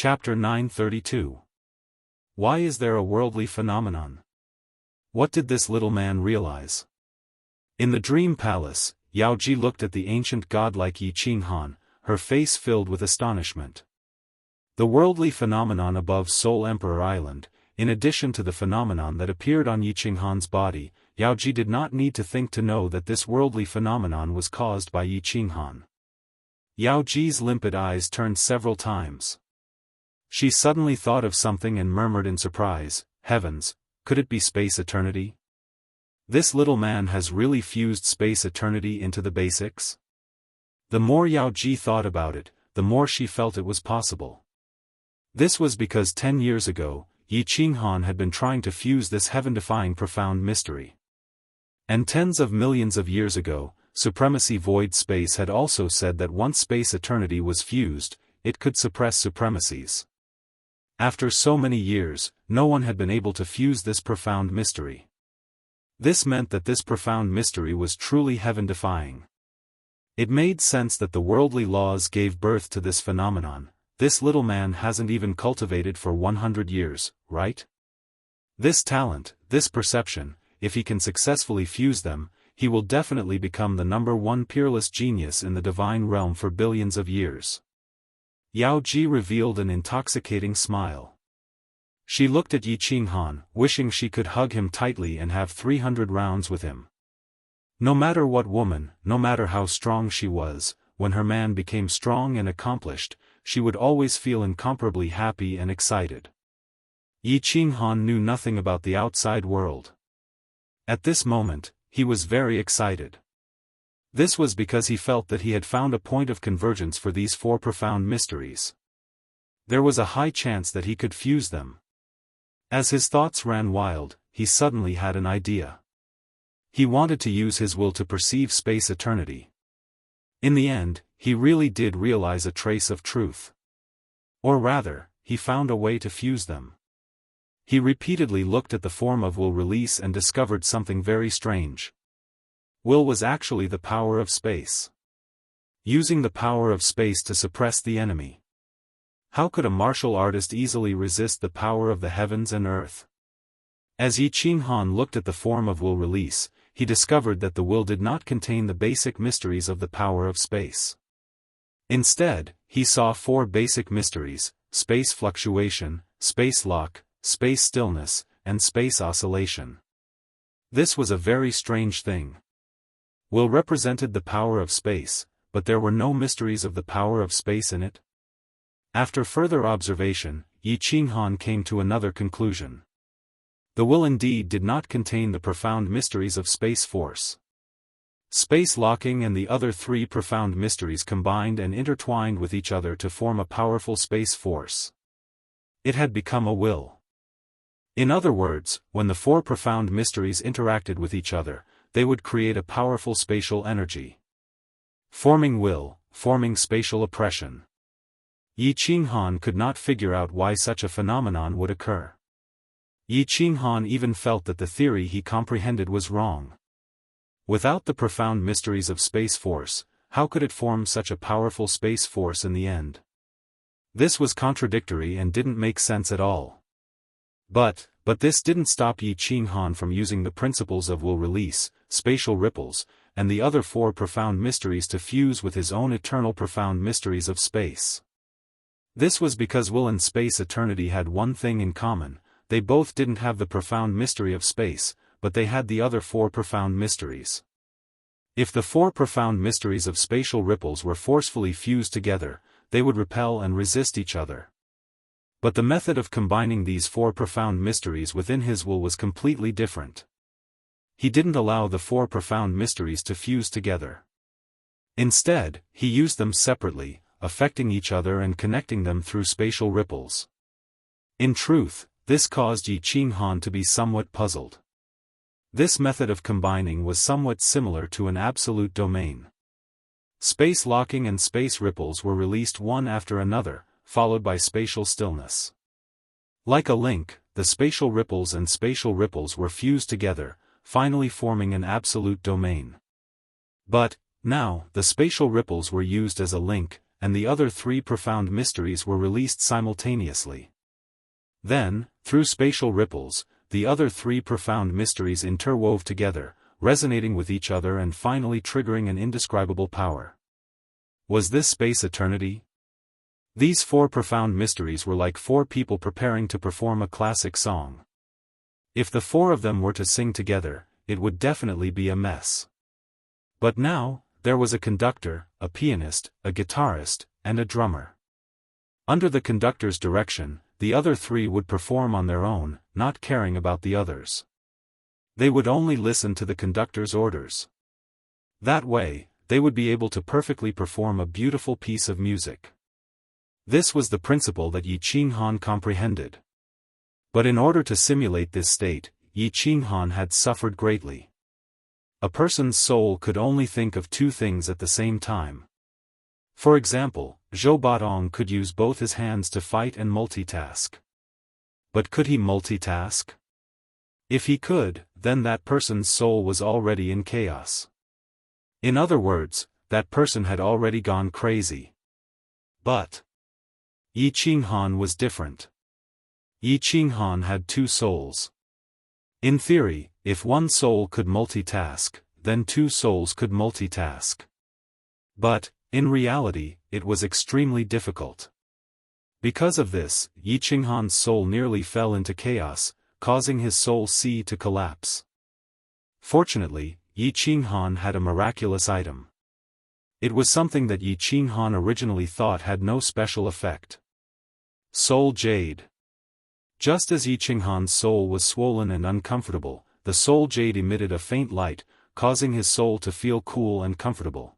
Chapter 932. Why is there a worldly phenomenon? What did this little man realize? In the dream palace, Yao Ji looked at the ancient godlike Yi Qinghan, her face filled with astonishment. The worldly phenomenon above Seoul Emperor Island, in addition to the phenomenon that appeared on Yi Qinghan's body, Yao Ji did not need to think to know that this worldly phenomenon was caused by Yi Qinghan. Yao Ji's limpid eyes turned several times. She suddenly thought of something and murmured in surprise, "Heavens, could it be space eternity? This little man has really fused space eternity into the basics?" The more Yao Ji thought about it, the more she felt it was possible. This was because 10 years ago, Yi Qinghan had been trying to fuse this heaven-defying profound mystery. And tens of millions of years ago, Supremacy Void Space had also said that once space eternity was fused, it could suppress supremacies. After so many years, no one had been able to fuse this profound mystery. This meant that this profound mystery was truly heaven-defying. It made sense that the worldly laws gave birth to this phenomenon. This little man hasn't even cultivated for 100 years, right? This talent, this perception, if he can successfully fuse them, he will definitely become the #1 peerless genius in the divine realm for billions of years. Yao Ji revealed an intoxicating smile. She looked at Yi Qinghan, wishing she could hug him tightly and have 300 rounds with him. No matter what woman, no matter how strong she was, when her man became strong and accomplished, she would always feel incomparably happy and excited. Yi Qinghan knew nothing about the outside world. At this moment, he was very excited. This was because he felt that he had found a point of convergence for these 4 profound mysteries. There was a high chance that he could fuse them. As his thoughts ran wild, he suddenly had an idea. He wanted to use his will to perceive space eternity. In the end, he really did realize a trace of truth. Or rather, he found a way to fuse them. He repeatedly looked at the form of will release and discovered something very strange. Will was actually the power of space. Using the power of space to suppress the enemy. How could a martial artist easily resist the power of the heavens and earth? As Yi Qinghan looked at the form of will release, he discovered that the will did not contain the basic mysteries of the power of space. Instead, he saw 4 basic mysteries: space fluctuation, space lock, space stillness, and space oscillation. This was a very strange thing. Will represented the power of space, but there were no mysteries of the power of space in it. After further observation, Yi Qinghan came to another conclusion. The will indeed did not contain the profound mysteries of space force. Space locking and the other 3 profound mysteries combined and intertwined with each other to form a powerful space force. It had become a will. In other words, when the 4 profound mysteries interacted with each other, they would create a powerful spatial energy. Forming will, forming spatial oppression. Yi Qinghan could not figure out why such a phenomenon would occur. Yi Qinghan even felt that the theory he comprehended was wrong. Without the profound mysteries of space force, how could it form such a powerful space force in the end? This was contradictory and didn't make sense at all. But this didn't stop Yi Qinghan from using the principles of will release, spatial ripples, and the other 4 profound mysteries to fuse with his own eternal profound mysteries of space. This was because will and space eternity had one thing in common: they both didn't have the profound mystery of space, but they had the other 4 profound mysteries. If the 4 profound mysteries of spatial ripples were forcefully fused together, they would repel and resist each other. But the method of combining these 4 profound mysteries within his will was completely different. He didn't allow the 4 profound mysteries to fuse together. Instead, he used them separately, affecting each other and connecting them through spatial ripples. In truth, this caused Yi Qinghan to be somewhat puzzled. This method of combining was somewhat similar to an absolute domain. Space locking and space ripples were released one after another, followed by spatial stillness. Like a link, the spatial ripples and spatial ripples were fused together, finally forming an absolute domain. But, now, the spatial ripples were used as a link, and the other 3 profound mysteries were released simultaneously. Then, through spatial ripples, the other 3 profound mysteries interwove together, resonating with each other and finally triggering an indescribable power. Was this space eternity? These 4 profound mysteries were like 4 people preparing to perform a classic song. If the 4 of them were to sing together, it would definitely be a mess. But now, there was a conductor, a pianist, a guitarist, and a drummer. Under the conductor's direction, the other 3 would perform on their own, not caring about the others. They would only listen to the conductor's orders. That way, they would be able to perfectly perform a beautiful piece of music. This was the principle that Yi Qinghan comprehended. But in order to simulate this state, Yi Qinghan had suffered greatly. A person's soul could only think of 2 things at the same time. For example, Zhou Batong could use both his hands to fight and multitask. But could he multitask? If he could, then that person's soul was already in chaos. In other words, that person had already gone crazy. But Yi Qinghan was different. Yi Qinghan had 2 souls. In theory, if one soul could multitask, then 2 souls could multitask. But, in reality, it was extremely difficult. Because of this, Yi Qinghan's soul nearly fell into chaos, causing his soul sea to collapse. Fortunately, Yi Qinghan had a miraculous item. It was something that Yi Qinghan originally thought had no special effect. Soul Jade. Just as Yi Qinghan's soul was swollen and uncomfortable, the soul jade emitted a faint light, causing his soul to feel cool and comfortable.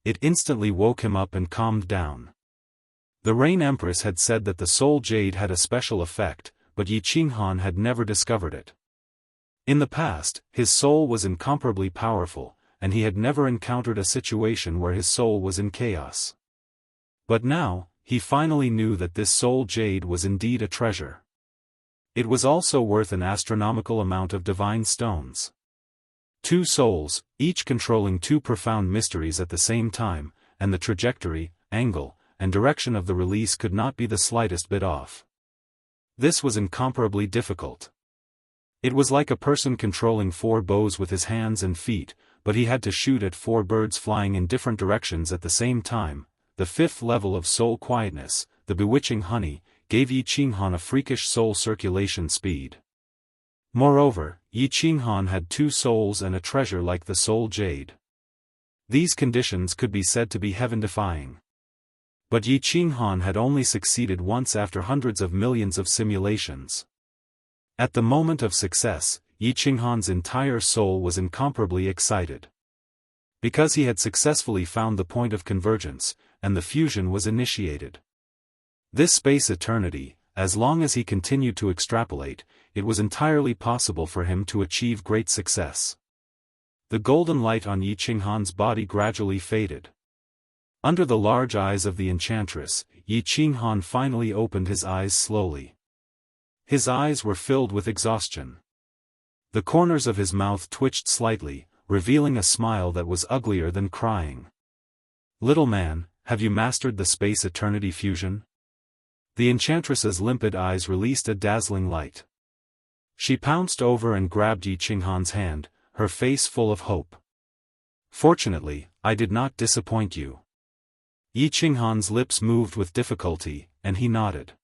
It instantly woke him up and calmed down. The Rain Empress had said that the soul jade had a special effect, but Yi Qinghan had never discovered it. In the past, his soul was incomparably powerful, and he had never encountered a situation where his soul was in chaos. But now, he finally knew that this soul jade was indeed a treasure. It was also worth an astronomical amount of divine stones. 2 souls, each controlling 2 profound mysteries at the same time, and the trajectory, angle, and direction of the release could not be the slightest bit off. This was incomparably difficult. It was like a person controlling 4 bows with his hands and feet, but he had to shoot at 4 birds flying in different directions at the same time. The 5th level of soul quietness, the bewitching honey, gave Yi Qinghan a freakish soul circulation speed. Moreover, Yi Qinghan had 2 souls and a treasure like the soul jade. These conditions could be said to be heaven-defying. But Yi Qinghan had only succeeded once after hundreds of millions of simulations. At the moment of success, Yi Qinghan's entire soul was incomparably excited. Because he had successfully found the point of convergence, and the fusion was initiated. This space eternity, as long as he continued to extrapolate, it was entirely possible for him to achieve great success. The golden light on Yi Qinghan's body gradually faded. Under the large eyes of the enchantress, Yi Qinghan finally opened his eyes slowly. His eyes were filled with exhaustion. The corners of his mouth twitched slightly, revealing a smile that was uglier than crying. "Little man, have you mastered the space eternity fusion?" The enchantress's limpid eyes released a dazzling light. She pounced over and grabbed Yi Qinghan's hand, her face full of hope. "Fortunately, I did not disappoint you." Yi Qinghan's lips moved with difficulty, and he nodded.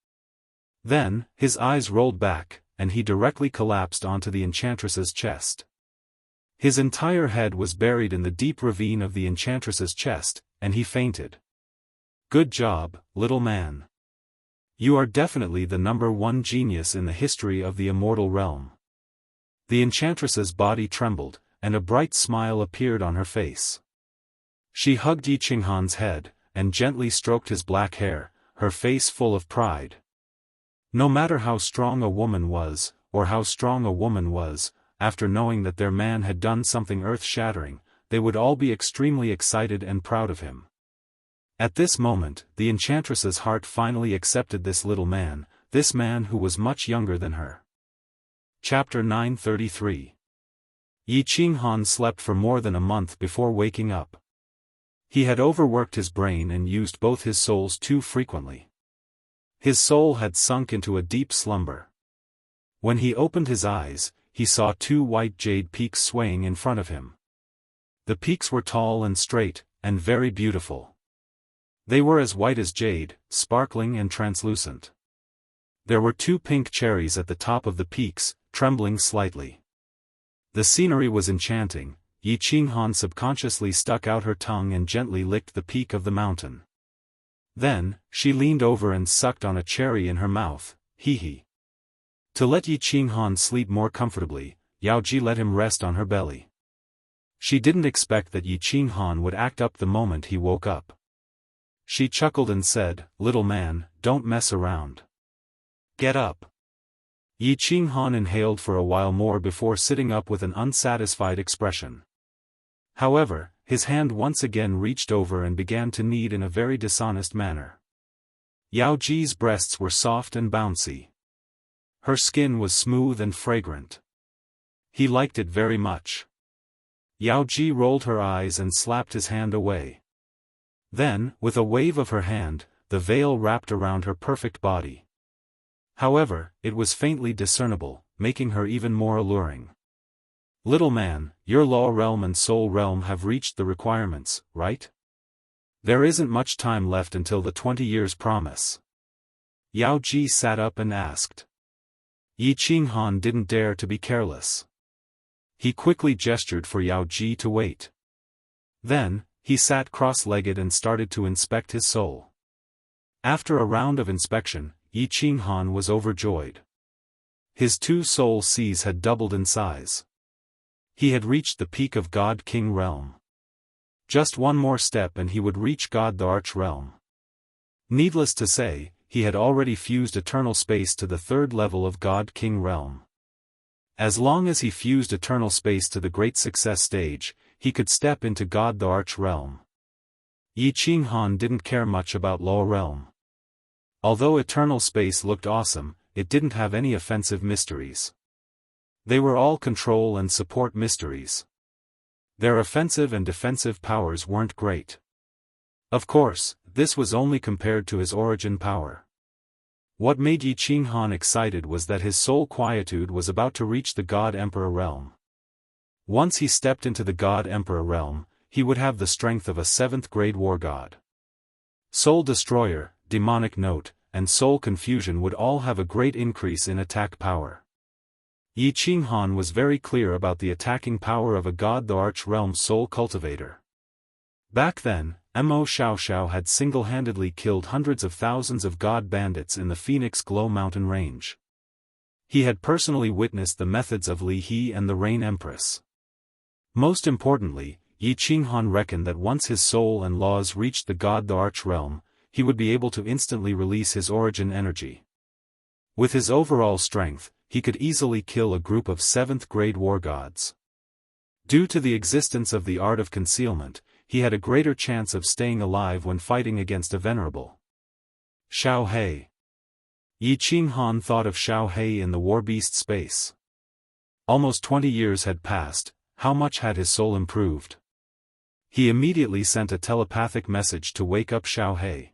Then, his eyes rolled back, and he directly collapsed onto the enchantress's chest. His entire head was buried in the deep ravine of the enchantress's chest, and he fainted. "Good job, little man. You are definitely the #1 genius in the history of the immortal realm." The enchantress's body trembled, and a bright smile appeared on her face. She hugged Yi Qinghan's head, and gently stroked his black hair, her face full of pride. No matter how strong a woman was, or how strong a woman was, after knowing that their man had done something earth-shattering, they would all be extremely excited and proud of him. At this moment, the enchantress's heart finally accepted this little man, this man who was much younger than her. Chapter 933. Yi Qinghan slept for more than a month before waking up. He had overworked his brain and used both his souls too frequently. His soul had sunk into a deep slumber. When he opened his eyes, he saw two white jade peaks swaying in front of him. The peaks were tall and straight, and very beautiful. They were as white as jade, sparkling and translucent. There were two pink cherries at the top of the peaks, trembling slightly. The scenery was enchanting. Yi Qinghan subconsciously stuck out her tongue and gently licked the peak of the mountain. Then, she leaned over and sucked on a cherry in her mouth, hee. To let Yi Qinghan sleep more comfortably, Yao Ji let him rest on her belly. She didn't expect that Yi Qinghan would act up the moment he woke up. She chuckled and said, "Little man, don't mess around. Get up." Yi Qinghan inhaled for a while more before sitting up with an unsatisfied expression. However, his hand once again reached over and began to knead in a very dishonest manner. Yao Ji's breasts were soft and bouncy. Her skin was smooth and fragrant. He liked it very much. Yao Ji rolled her eyes and slapped his hand away. Then, with a wave of her hand, the veil wrapped around her perfect body. However, it was faintly discernible, making her even more alluring. "Little man, your law realm and soul realm have reached the requirements, right? There isn't much time left until the 20 years promise." Yao Ji sat up and asked. Yi Qinghan didn't dare to be careless. He quickly gestured for Yao Ji to wait. Then, he sat cross-legged and started to inspect his soul. After a round of inspection, Yi Qinghan was overjoyed. His two soul seas had doubled in size. He had reached the peak of God King realm. Just one more step and he would reach God the Arch realm. Needless to say, he had already fused eternal space to the third level of God King realm. As long as he fused eternal space to the great success stage, he could step into God the Arch realm. Yi Qinghan didn't care much about Law realm. Although eternal space looked awesome, it didn't have any offensive mysteries. They were all control and support mysteries. Their offensive and defensive powers weren't great. Of course, this was only compared to his origin power. What made Yi Qinghan excited was that his soul quietude was about to reach the God Emperor realm. Once he stepped into the God Emperor realm, he would have the strength of a 7th-grade war god. Soul Destroyer, Demonic Note, and Soul Confusion would all have a great increase in attack power. Yi Qinghan was very clear about the attacking power of a God the Arch realm soul cultivator. Back then, Mo Xiaoxiao had single-handedly killed hundreds of thousands of god bandits in the Phoenix Glow mountain range. He had personally witnessed the methods of Li He and the Rain Empress. Most importantly, Yi Qinghan reckoned that once his soul and laws reached the God the Arch realm, he would be able to instantly release his origin energy. With his overall strength, he could easily kill a group of 7th-grade war gods. Due to the existence of the art of concealment, he had a greater chance of staying alive when fighting against a venerable Xiao He. Yi Qinghan thought of Xiao He in the war beast space. Almost 20 years had passed. How much had his soul improved? He immediately sent a telepathic message to wake up Xiao He.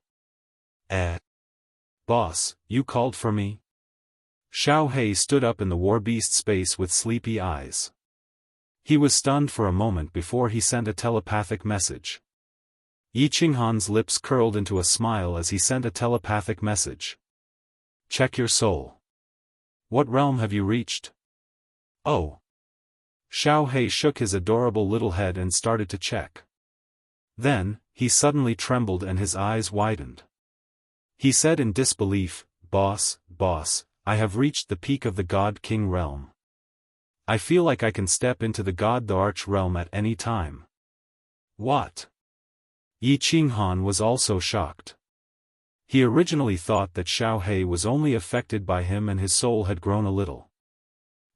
Boss, you called for me? Xiao He stood up in the war beast space with sleepy eyes. He was stunned for a moment before he sent a telepathic message. Yi Qinghan's lips curled into a smile as he sent a telepathic message. Check your soul. What realm have you reached? Oh. Xiao He shook his adorable little head and started to check. Then, he suddenly trembled and his eyes widened. He said in disbelief, Boss, I have reached the peak of the God King realm. I feel like I can step into the God the Arch realm at any time. What? Yi Qinghan was also shocked. He originally thought that Xiao He was only affected by him and his soul had grown a little.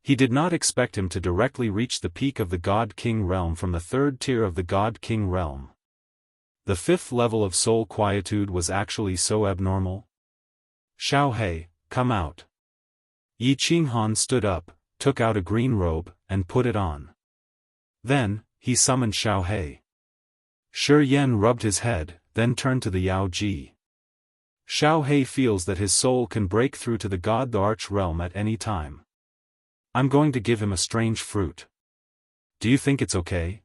He did not expect him to directly reach the peak of the God King realm from the 3rd tier of the God King realm. The 5th level of soul quietude was actually so abnormal. Xiao He, come out. Yi Qinghan stood up, took out a green robe, and put it on. Then, he summoned Xiao He. Shi Yan rubbed his head, then turned to the Yao Ji. Xiao He feels that his soul can break through to the God the Arch realm at any time. I'm going to give him a strange fruit. Do you think it's okay?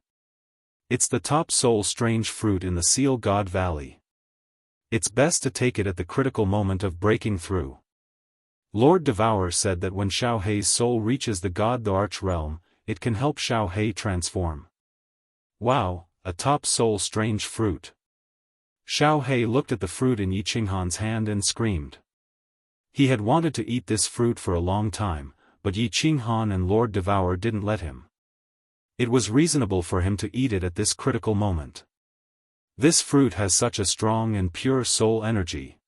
It's the top soul strange fruit in the Seal God Valley. It's best to take it at the critical moment of breaking through. Lord Devourer said that when Xiao He's soul reaches the God the Arch realm, it can help Xiao He transform. Wow, a top soul strange fruit. Xiao He looked at the fruit in Yi Qinghan's hand and screamed. He had wanted to eat this fruit for a long time, but Yi Qinghan and Lord Devourer didn't let him. It was reasonable for him to eat it at this critical moment. This fruit has such a strong and pure soul energy.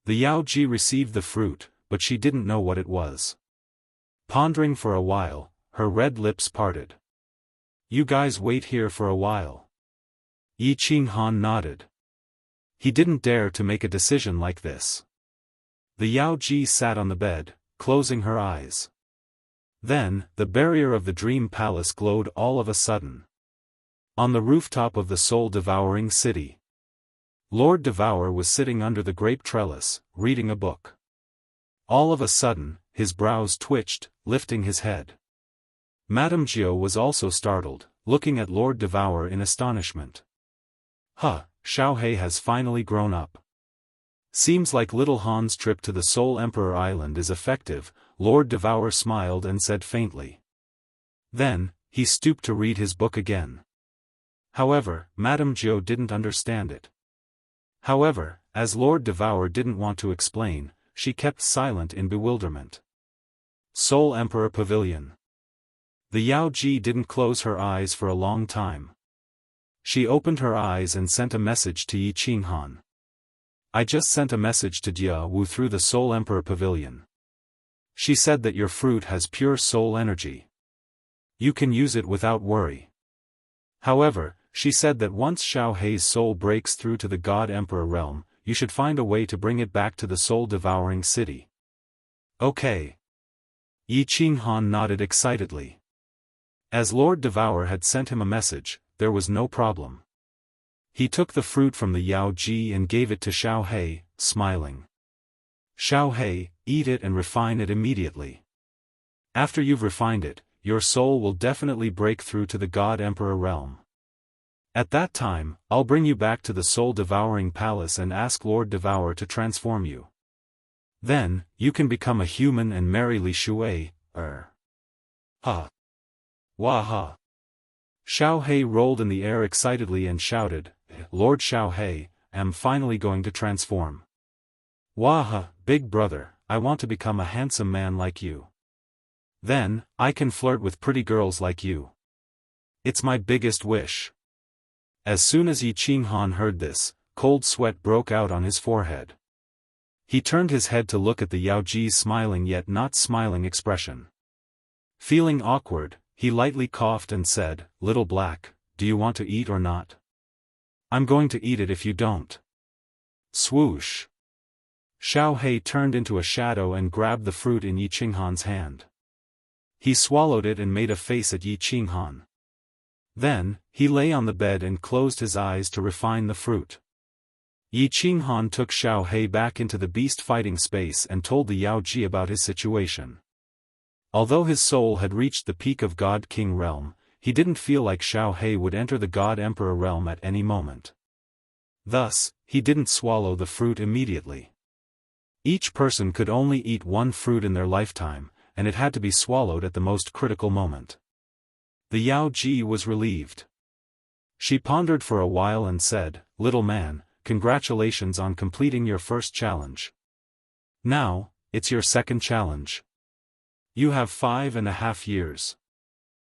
The Yao Ji received the fruit, but she didn't know what it was. Pondering for a while, her red lips parted. You guys wait here for a while. Yi Qinghan nodded. He didn't dare to make a decision like this. The Yao Ji sat on the bed, closing her eyes. Then, the barrier of the dream palace glowed all of a sudden. On the rooftop of the soul-devouring city, Lord Devourer was sitting under the grape trellis, reading a book. All of a sudden, his brows twitched, lifting his head. Madame Jiao was also startled, looking at Lord Devourer in astonishment. Huh, Xiao He has finally grown up. Seems like little Han's trip to the Soul Emperor Island is effective, Lord Devourer smiled and said faintly. Then, he stooped to read his book again. However, Madame Jiao didn't understand it. However, as Lord Devourer didn't want to explain, she kept silent in bewilderment. Soul Emperor Pavilion. The Yao Ji didn't close her eyes for a long time. She opened her eyes and sent a message to Yi Qinghan. I just sent a message to Jianghu through the Soul Emperor Pavilion. She said that your fruit has pure soul energy. You can use it without worry. However, she said that once Xiao He's soul breaks through to the God Emperor realm, you should find a way to bring it back to the soul-devouring city. Okay. Yi Qinghan nodded excitedly. As Lord Devourer had sent him a message, there was no problem. He took the fruit from the Yao Ji and gave it to Xiao He, smiling. Xiao He, eat it and refine it immediately. After you've refined it, your soul will definitely break through to the God Emperor realm. At that time, I'll bring you back to the soul-devouring palace and ask Lord Devourer to transform you. Then, you can become a human and marry Li Shui, Ha. Wah-ha. Xiao He rolled in the air excitedly and shouted, Lord Xiao He, I'm finally going to transform. Wah-ha, big brother, I want to become a handsome man like you. Then, I can flirt with pretty girls like you. It's my biggest wish. As soon as Yi Qinghan heard this, cold sweat broke out on his forehead. He turned his head to look at the Yao Ji's smiling yet not smiling expression. Feeling awkward, he lightly coughed and said, Little Black, do you want to eat or not? I'm going to eat it if you don't. Swoosh. Xiao He turned into a shadow and grabbed the fruit in Yi Qinghan's hand. He swallowed it and made a face at Yi Qinghan. Then, he lay on the bed and closed his eyes to refine the fruit. Yi Qinghan took Xiao He back into the beast fighting space and told the Yao Ji about his situation. Although his soul had reached the peak of God King realm, he didn't feel like Xiao He would enter the God Emperor realm at any moment. Thus, he didn't swallow the fruit immediately. Each person could only eat one fruit in their lifetime, and it had to be swallowed at the most critical moment. The Yao Ji was relieved. She pondered for a while and said, Little man, congratulations on completing your first challenge. Now, it's your second challenge. You have 5.5 years.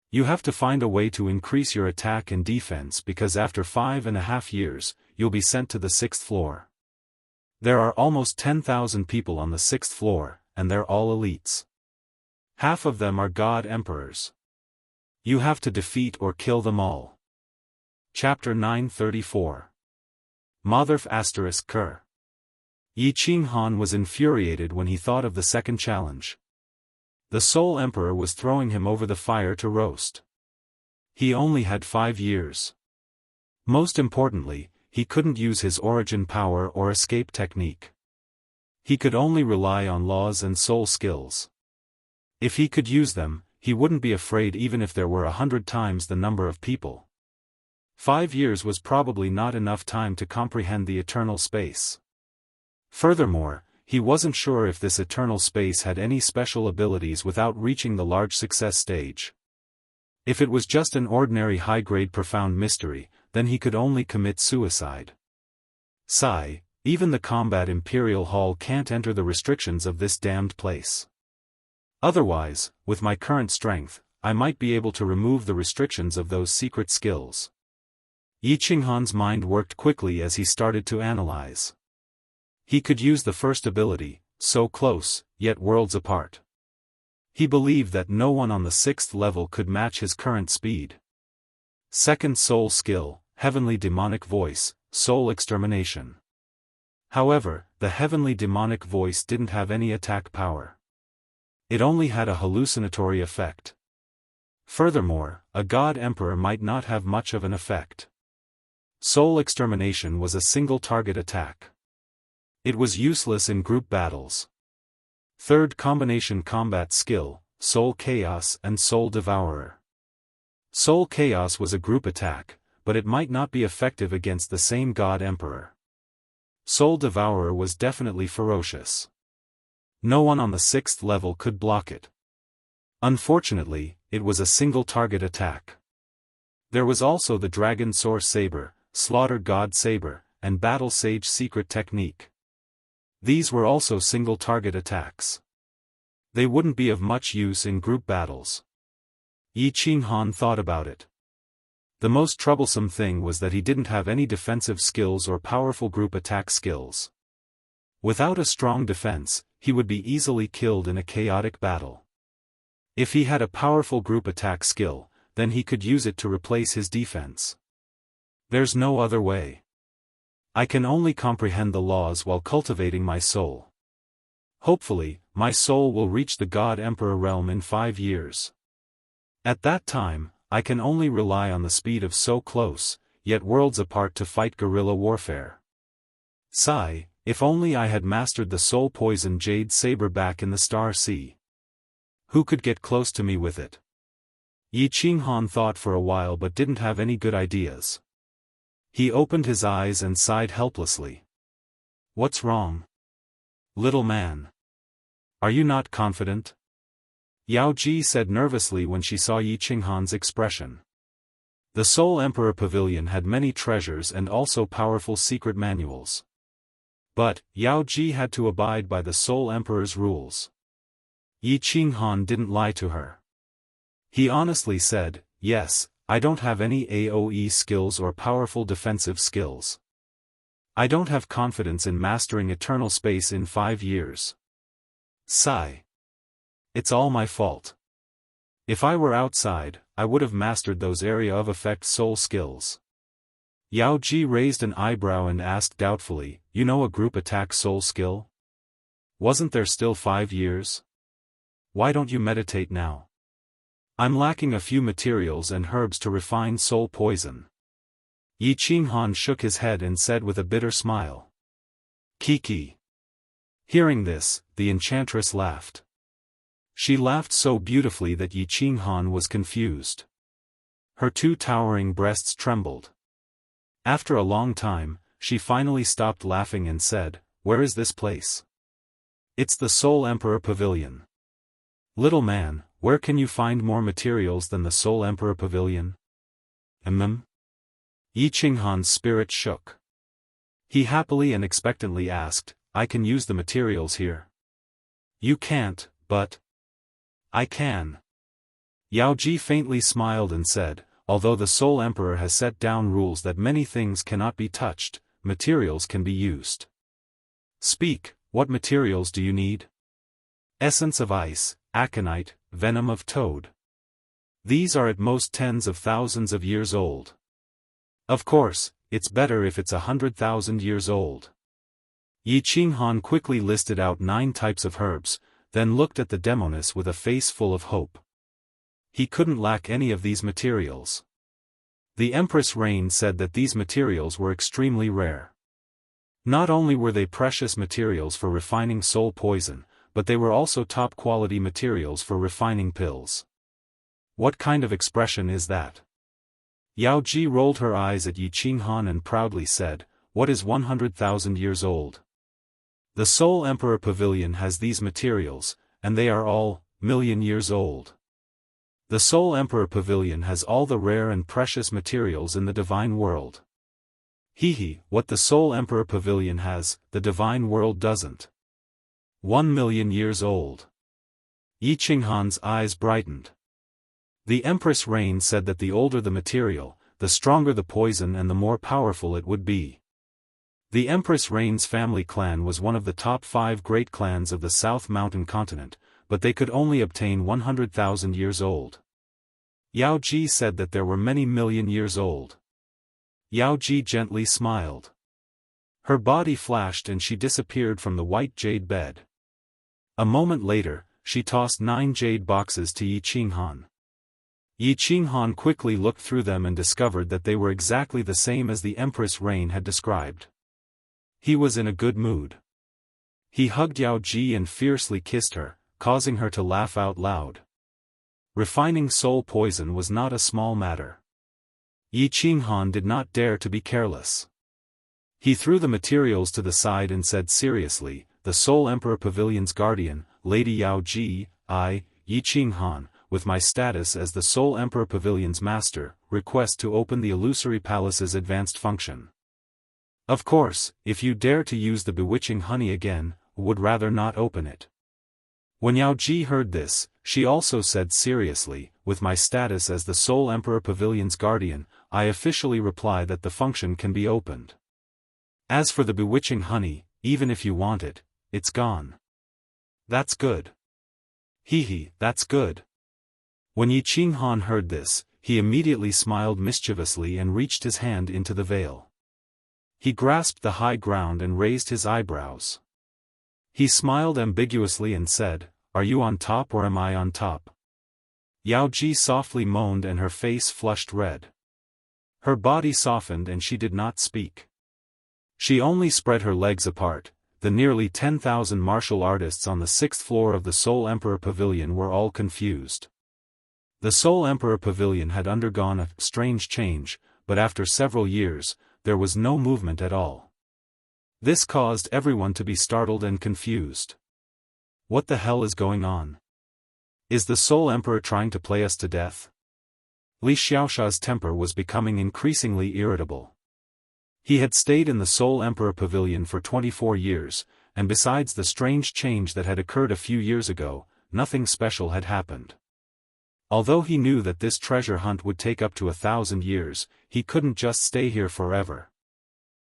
You have to find a way to increase your attack and defense because after 5.5 years, you'll be sent to the 6th floor. There are almost 10,000 people on the 6th floor, and they're all elites. Half of them are God Emperors. You have to defeat or kill them all. Chapter 934. Motherf *****. Yi Qinghan was infuriated when he thought of the second challenge. The Soul Emperor was throwing him over the fire to roast. He only had 5 years. Most importantly, he couldn't use his origin power or escape technique. He could only rely on laws and soul skills. If he could use them, he wouldn't be afraid even if there were 100 times the number of people. 5 years was probably not enough time to comprehend the eternal space. Furthermore, he wasn't sure if this eternal space had any special abilities without reaching the large success stage. If it was just an ordinary high-grade profound mystery, then he could only commit suicide. Sigh, even the combat Imperial Hall can't enter the restrictions of this damned place. Otherwise, with my current strength, I might be able to remove the restrictions of those secret skills. Yi Qinghan's mind worked quickly as he started to analyze. He could use the first ability, so close, yet worlds apart. He believed that no one on the 6th level could match his current speed. Second soul skill, heavenly demonic voice, soul extermination. However, the heavenly demonic voice didn't have any attack power. It only had a hallucinatory effect. Furthermore, a god emperor might not have much of an effect. Soul extermination was a single target attack. It was useless in group battles. Third combination combat skill, Soul Chaos and Soul Devourer. Soul Chaos was a group attack, but it might not be effective against the same god emperor. Soul Devourer was definitely ferocious. No one on the 6th level could block it. Unfortunately, it was a single target attack. There was also the Dragon Soar Saber, Slaughter God Saber, and Battle Sage Secret Technique. These were also single target attacks. They wouldn't be of much use in group battles. Yi Qinghan thought about it. The most troublesome thing was that he didn't have any defensive skills or powerful group attack skills. Without a strong defense, he would be easily killed in a chaotic battle. If he had a powerful group attack skill, then he could use it to replace his defense. There's no other way. I can only comprehend the laws while cultivating my soul. Hopefully, my soul will reach the God Emperor realm in 5 years. At that time, I can only rely on the speed of so close, yet worlds apart to fight guerrilla warfare. Sigh, if only I had mastered the soul poison jade saber back in the Star Sea. Who could get close to me with it? Yi Qinghan thought for a while but didn't have any good ideas. He opened his eyes and sighed helplessly. What's wrong? Little man. Are you not confident? Yao Ji said nervously when she saw Yi Qinghan's expression. The Soul Emperor Pavilion had many treasures and also powerful secret manuals. But, Yao Ji had to abide by the Soul Emperor's rules. Yi Qinghan didn't lie to her. He honestly said, yes, I don't have any AoE skills or powerful defensive skills. I don't have confidence in mastering eternal space in 5 years. Sigh. It's all my fault. If I were outside, I would have mastered those area of effect soul skills. Yao Ji raised an eyebrow and asked doubtfully, you know a group attack soul skill? Wasn't there still 5 years? Why don't you meditate now? I'm lacking a few materials and herbs to refine soul poison. Yi Qinghan shook his head and said with a bitter smile. Kiki. Hearing this, the enchantress laughed. She laughed so beautifully that Yi Qinghan was confused. Her 2 towering breasts trembled. After a long time, she finally stopped laughing and said, where is this place? It's the Soul Emperor Pavilion. Little man, where can you find more materials than the Soul Emperor Pavilion? Yi Qinghan's spirit shook. He happily and expectantly asked, I can use the materials here. You can't, but I can. Yao Ji faintly smiled and said, although the Soul Emperor has set down rules that many things cannot be touched, materials can be used. Speak, what materials do you need? Essence of ice, aconite, venom of toad. These are at most tens of thousands of years old. Of course, it's better if it's 100,000 years old. Yi Qinghan quickly listed out 9 types of herbs, then looked at the demoness with a face full of hope. He couldn't lack any of these materials. The Empress Rain said that these materials were extremely rare. Not only were they precious materials for refining soul poison, but they were also top-quality materials for refining pills. What kind of expression is that? Yao Ji rolled her eyes at Yi Qinghan and proudly said, "What is 100,000 years old? The Soul Emperor Pavilion has these materials, and they are all million years old. The Soul Emperor Pavilion has all the rare and precious materials in the divine world. What the Soul Emperor Pavilion has, the divine world doesn't. 1,000,000 years old." Yi Qinghan's eyes brightened. The Empress Rain said that the older the material, the stronger the poison and the more powerful it would be. The Empress Rain's family clan was one of the top 5 great clans of the South Mountain continent, but they could only obtain 100,000 years old. Yao Ji said that there were many million years old. Yao Ji gently smiled. Her body flashed and she disappeared from the white jade bed. A moment later, she tossed 9 jade boxes to Yi Qinghan. Yi Qinghan quickly looked through them and discovered that they were exactly the same as the Empress Rain had described. He was in a good mood. He hugged Yao Ji and fiercely kissed her, causing her to laugh out loud. Refining soul poison was not a small matter. Yi Qinghan did not dare to be careless. He threw the materials to the side and said seriously, "The Soul Emperor Pavilion's guardian, Lady Yao Ji, I, Yi Qinghan, with my status as the Soul Emperor Pavilion's master, request to open the Illusory Palace's advanced function. Of course, if you dare to use the bewitching honey again, would rather not open it." When Yao Ji heard this, she also said seriously, "With my status as the Soul Emperor Pavilion's guardian, I officially reply that the function can be opened. As for the bewitching honey, even if you want it, it's gone." "That's good. That's good." When Yi Qinghan heard this, he immediately smiled mischievously and reached his hand into the veil. He grasped the high ground and raised his eyebrows. He smiled ambiguously and said, "Are you on top or am I on top?" Yao Ji softly moaned and her face flushed red. Her body softened and she did not speak. She only spread her legs apart. The nearly 10,000 martial artists on the 6th floor of the Soul Emperor Pavilion were all confused. The Soul Emperor Pavilion had undergone a strange change, but after several years, there was no movement at all. This caused everyone to be startled and confused. What the hell is going on? Is the Soul Emperor trying to play us to death? Li Xiaoxia's temper was becoming increasingly irritable. He had stayed in the Soul Emperor Pavilion for 24 years, and besides the strange change that had occurred a few years ago, nothing special had happened. Although he knew that this treasure hunt would take up to 1,000 years, he couldn't just stay here forever.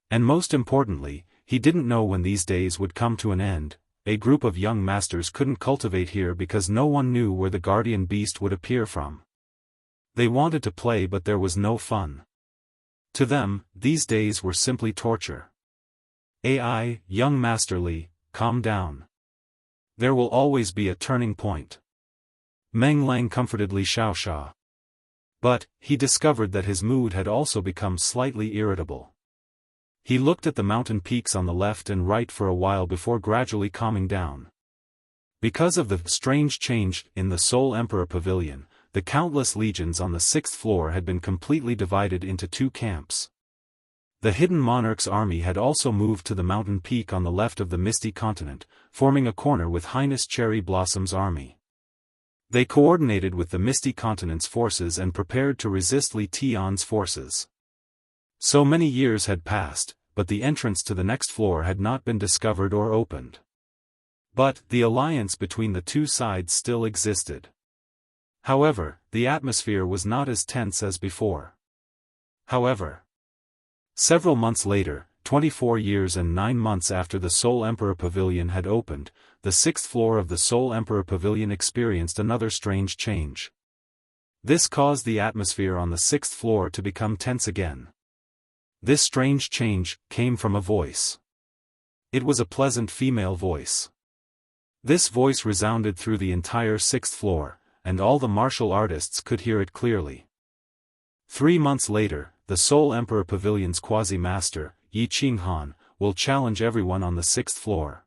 And most importantly, he didn't know when these days would come to an end. A group of young masters couldn't cultivate here because no one knew where the guardian beast would appear from. They wanted to play but there was no fun. To them, these days were simply torture. Young Master Li, calm down. There will always be a turning point. Meng Lang comforted Li Xiaoxia. But, he discovered that his mood had also become slightly irritable. He looked at the mountain peaks on the left and right for a while before gradually calming down. Because of the strange change in the Soul Emperor Pavilion, the countless legions on the 6th floor had been completely divided into 2 camps. The Hidden Monarch's army had also moved to the mountain peak on the left of the Misty Continent, forming a corner with Highness Cherry Blossom's army. They coordinated with the Misty Continent's forces and prepared to resist Li Tian's forces. So many years had passed, but the entrance to the next floor had not been discovered or opened. But, the alliance between the 2 sides still existed. However, the atmosphere was not as tense as before. Several months later, 24 years and 9 months after the Soul Emperor Pavilion had opened, the 6th floor of the Soul Emperor Pavilion experienced another strange change. This caused the atmosphere on the 6th floor to become tense again. This strange change came from a voice. It was a pleasant female voice. This voice resounded through the entire 6th floor, and all the martial artists could hear it clearly. 3 months later, the Soul Emperor Pavilion's quasi-master, Yi Qinghan, will challenge everyone on the 6th floor.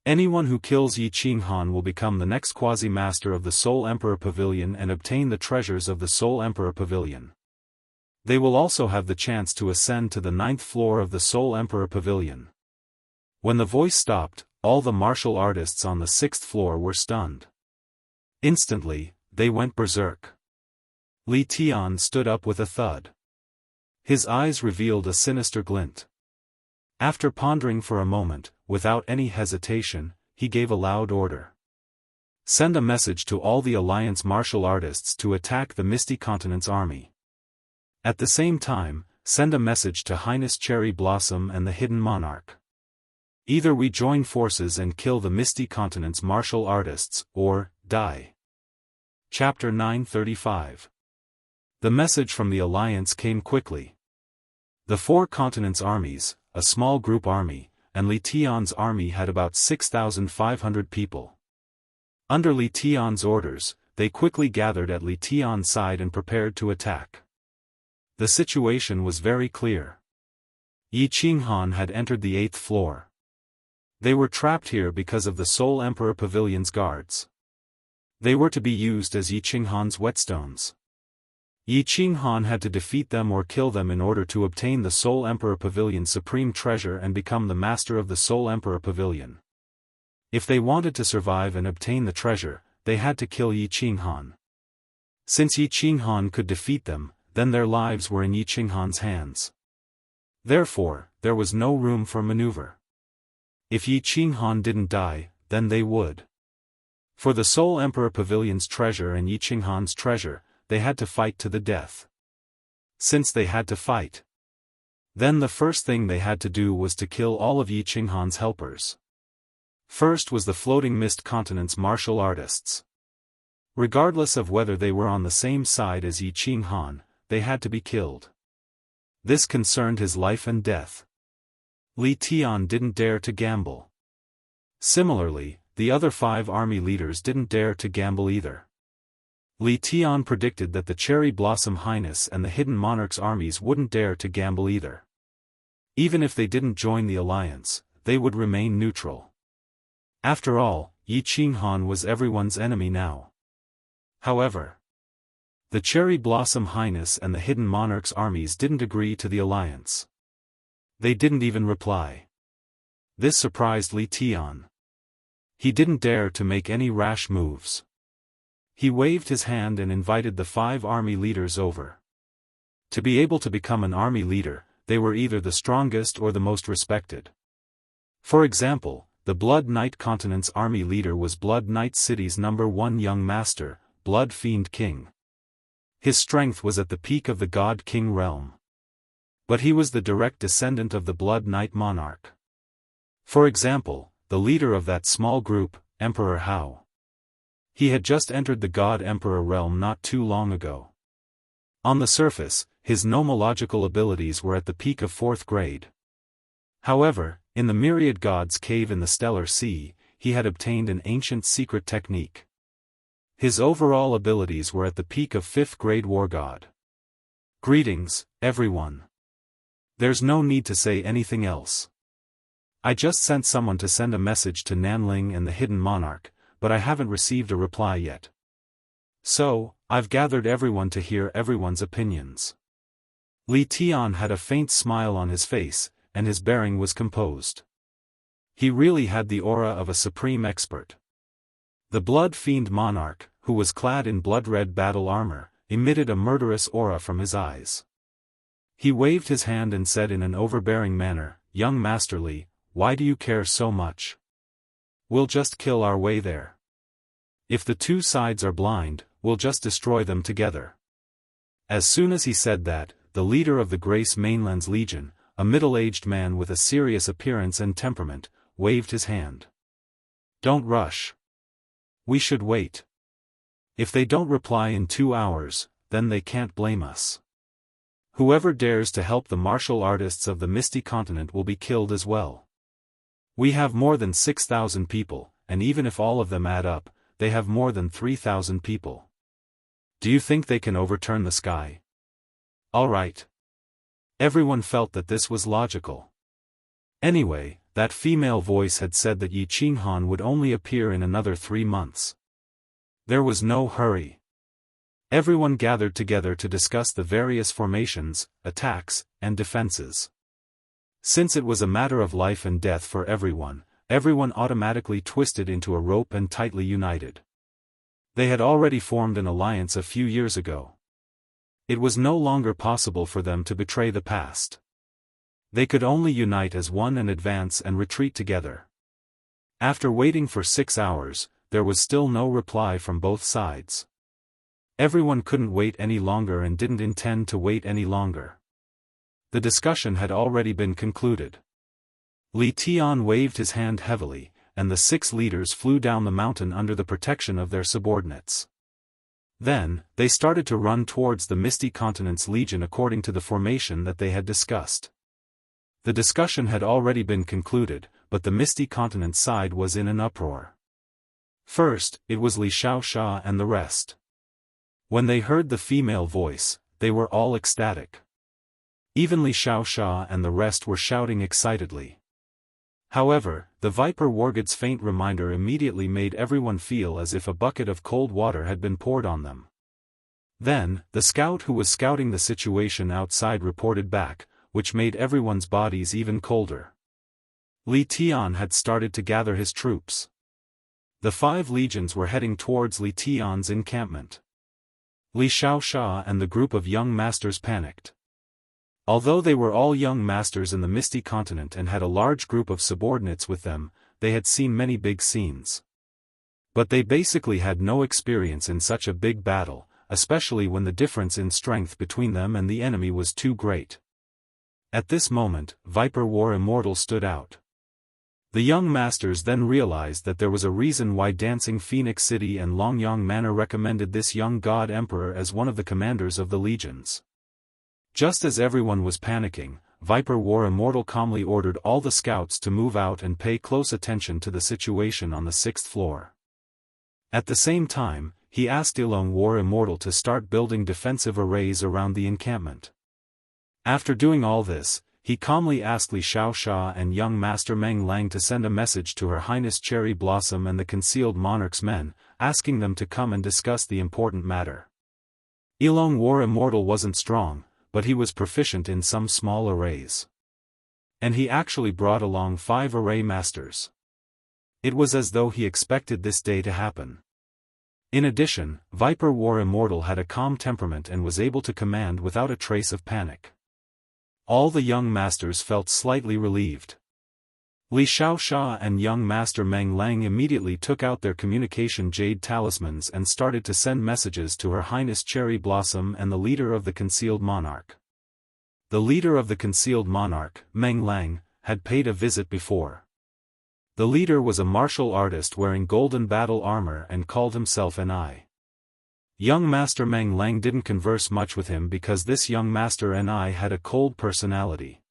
Anyone who kills Yi Qinghan will become the next quasi-master of the Soul Emperor Pavilion and obtain the treasures of the Soul Emperor Pavilion. They will also have the chance to ascend to the 9th floor of the Soul Emperor Pavilion. When the voice stopped, all the martial artists on the 6th floor were stunned. Instantly, they went berserk. Li Tian stood up with a thud. His eyes revealed a sinister glint. After pondering for a moment, without any hesitation, he gave a loud order. Send a message to all the Alliance martial artists to attack the Misty Continent's army. At the same time, send a message to Highness Cherry Blossom and the Hidden Monarch. Either we join forces and kill the Misty Continent's martial artists, or die. Chapter 935. The message from the Alliance came quickly. The 4 continents' armies, a small group army, and Li Tian's army had about 6,500 people. Under Li Tian's orders, they quickly gathered at Li Tian's side and prepared to attack. The situation was very clear. Yi Qinghan had entered the 8th floor. They were trapped here because of the Soul Emperor Pavilion's guards. They were to be used as Yi Qinghan's whetstones. Yi Qinghan had to defeat them or kill them in order to obtain the Soul Emperor Pavilion's supreme treasure and become the master of the Soul Emperor Pavilion. If they wanted to survive and obtain the treasure, they had to kill Yi Qinghan. Since Yi Qinghan could defeat them, then their lives were in Yi Qinghan's hands. Therefore, there was no room for maneuver. If Yi Qinghan didn't die, then they would. For the Soul Emperor Pavilion's treasure and Yi Qinghan's treasure, they had to fight to the death. Since they had to fight, then the first thing they had to do was to kill all of Yi Qinghan's helpers. First was the Floating Mist Continent's martial artists. Regardless of whether they were on the same side as Yi Qinghan, they had to be killed. This concerned his life and death. Li Tian didn't dare to gamble. Similarly, the other 5 army leaders didn't dare to gamble either. Li Tian predicted that the Cherry Blossom Highness and the Hidden Monarch's armies wouldn't dare to gamble either. Even if they didn't join the alliance, they would remain neutral. After all, Yi Qinghan was everyone's enemy now. However, the Cherry Blossom Highness and the Hidden Monarch's armies didn't agree to the alliance. They didn't even reply. This surprised Li Tian. He didn't dare to make any rash moves. He waved his hand and invited the 5 army leaders over. To be able to become an army leader, they were either the strongest or the most respected. For example, the Blood Knight Continent's army leader was Blood Knight City's #1 young master, Blood Fiend King. His strength was at the peak of the God King realm. But he was the direct descendant of the Blood Knight monarch. For example, the leader of that small group, Emperor Hao. He had just entered the God Emperor realm not too long ago. On the surface, his nomological abilities were at the peak of 4th grade. However, in the Myriad Gods cave in the Stellar Sea, he had obtained an ancient secret technique. His overall abilities were at the peak of 5th grade War God. Greetings, everyone. There's no need to say anything else. I just sent someone to send a message to Nanling and the Hidden Monarch, but I haven't received a reply yet. So, I've gathered everyone to hear everyone's opinions. Li Tian had a faint smile on his face, and his bearing was composed. He really had the aura of a supreme expert. The Blood Fiend Monarch, who was clad in blood-red battle armor, emitted a murderous aura from his eyes. He waved his hand and said in an overbearing manner, "Young Master Li, why do you care so much? We'll just kill our way there. If the 2 sides are blind, we'll just destroy them together." As soon as he said that, the leader of the Grace Mainland's Legion, a middle-aged man with a serious appearance and temperament, waved his hand. "Don't rush. We should wait. If they don't reply in 2 hours, then they can't blame us. Whoever dares to help the martial artists of the Misty Continent will be killed as well. We have more than 6,000 people, and even if all of them add up, they have more than 3,000 people. Do you think they can overturn the sky? All right. Everyone felt that this was logical. Anyway, that female voice had said that Yi Qinghan would only appear in another 3 months. There was no hurry. Everyone gathered together to discuss the various formations, attacks, and defenses. Since it was a matter of life and death for everyone automatically twisted into a rope and tightly united. They had already formed an alliance a few years ago. It was no longer possible for them to betray the past. They could only unite as one and advance and retreat together. After waiting for 6 hours, there was still no reply from both sides. Everyone couldn't wait any longer and didn't intend to wait any longer. The discussion had already been concluded. Li Tian waved his hand heavily, and the 6 leaders flew down the mountain under the protection of their subordinates. Then, they started to run towards the Misty Continent's legion according to the formation that they had discussed. The discussion had already been concluded, but the Misty Continent side was in an uproar. First, it was Li Xianxia and the rest. When they heard the female voice, they were all ecstatic. Even Li Xianxia and the rest were shouting excitedly. However, the Viper Wargod's faint reminder immediately made everyone feel as if a bucket of cold water had been poured on them. Then, the scout who was scouting the situation outside reported back, which made everyone's bodies even colder. Li Tian had started to gather his troops. The 5 legions were heading towards Li Tian's encampment. Li Xianxia and the group of young masters panicked. Although they were all young masters in the Misty Continent and had a large group of subordinates with them, they had seen many big scenes. But they basically had no experience in such a big battle, especially when the difference in strength between them and the enemy was too great. At this moment, Viper War Immortal stood out. The young masters then realized that there was a reason why Dancing Phoenix City and Longyang Manor recommended this young god emperor as one of the commanders of the legions. Just as everyone was panicking, Viper War Immortal calmly ordered all the scouts to move out and pay close attention to the situation on the 6th floor. At the same time, he asked Ilong War Immortal to start building defensive arrays around the encampment. After doing all this, he calmly asked Li Xianxia and young Master Meng Lang to send a message to Her Highness Cherry Blossom and the Concealed Monarch's men, asking them to come and discuss the important matter. Ilong War Immortal wasn't strong, but he was proficient in some small arrays. And he actually brought along 5 array masters. It was as though he expected this day to happen. In addition, Viper War Immortal had a calm temperament and was able to command without a trace of panic. All the young masters felt slightly relieved. Li Xianxia and young Master Meng Lang immediately took out their communication jade talismans and started to send messages to Her Highness Cherry Blossom and the leader of the Concealed Monarch. The leader of the Concealed Monarch, Meng Lang, had paid a visit before. The leader was a martial artist wearing golden battle armor and called himself Ni. Young Master Meng Lang didn't converse much with him because this young Master Ni had a cold personality.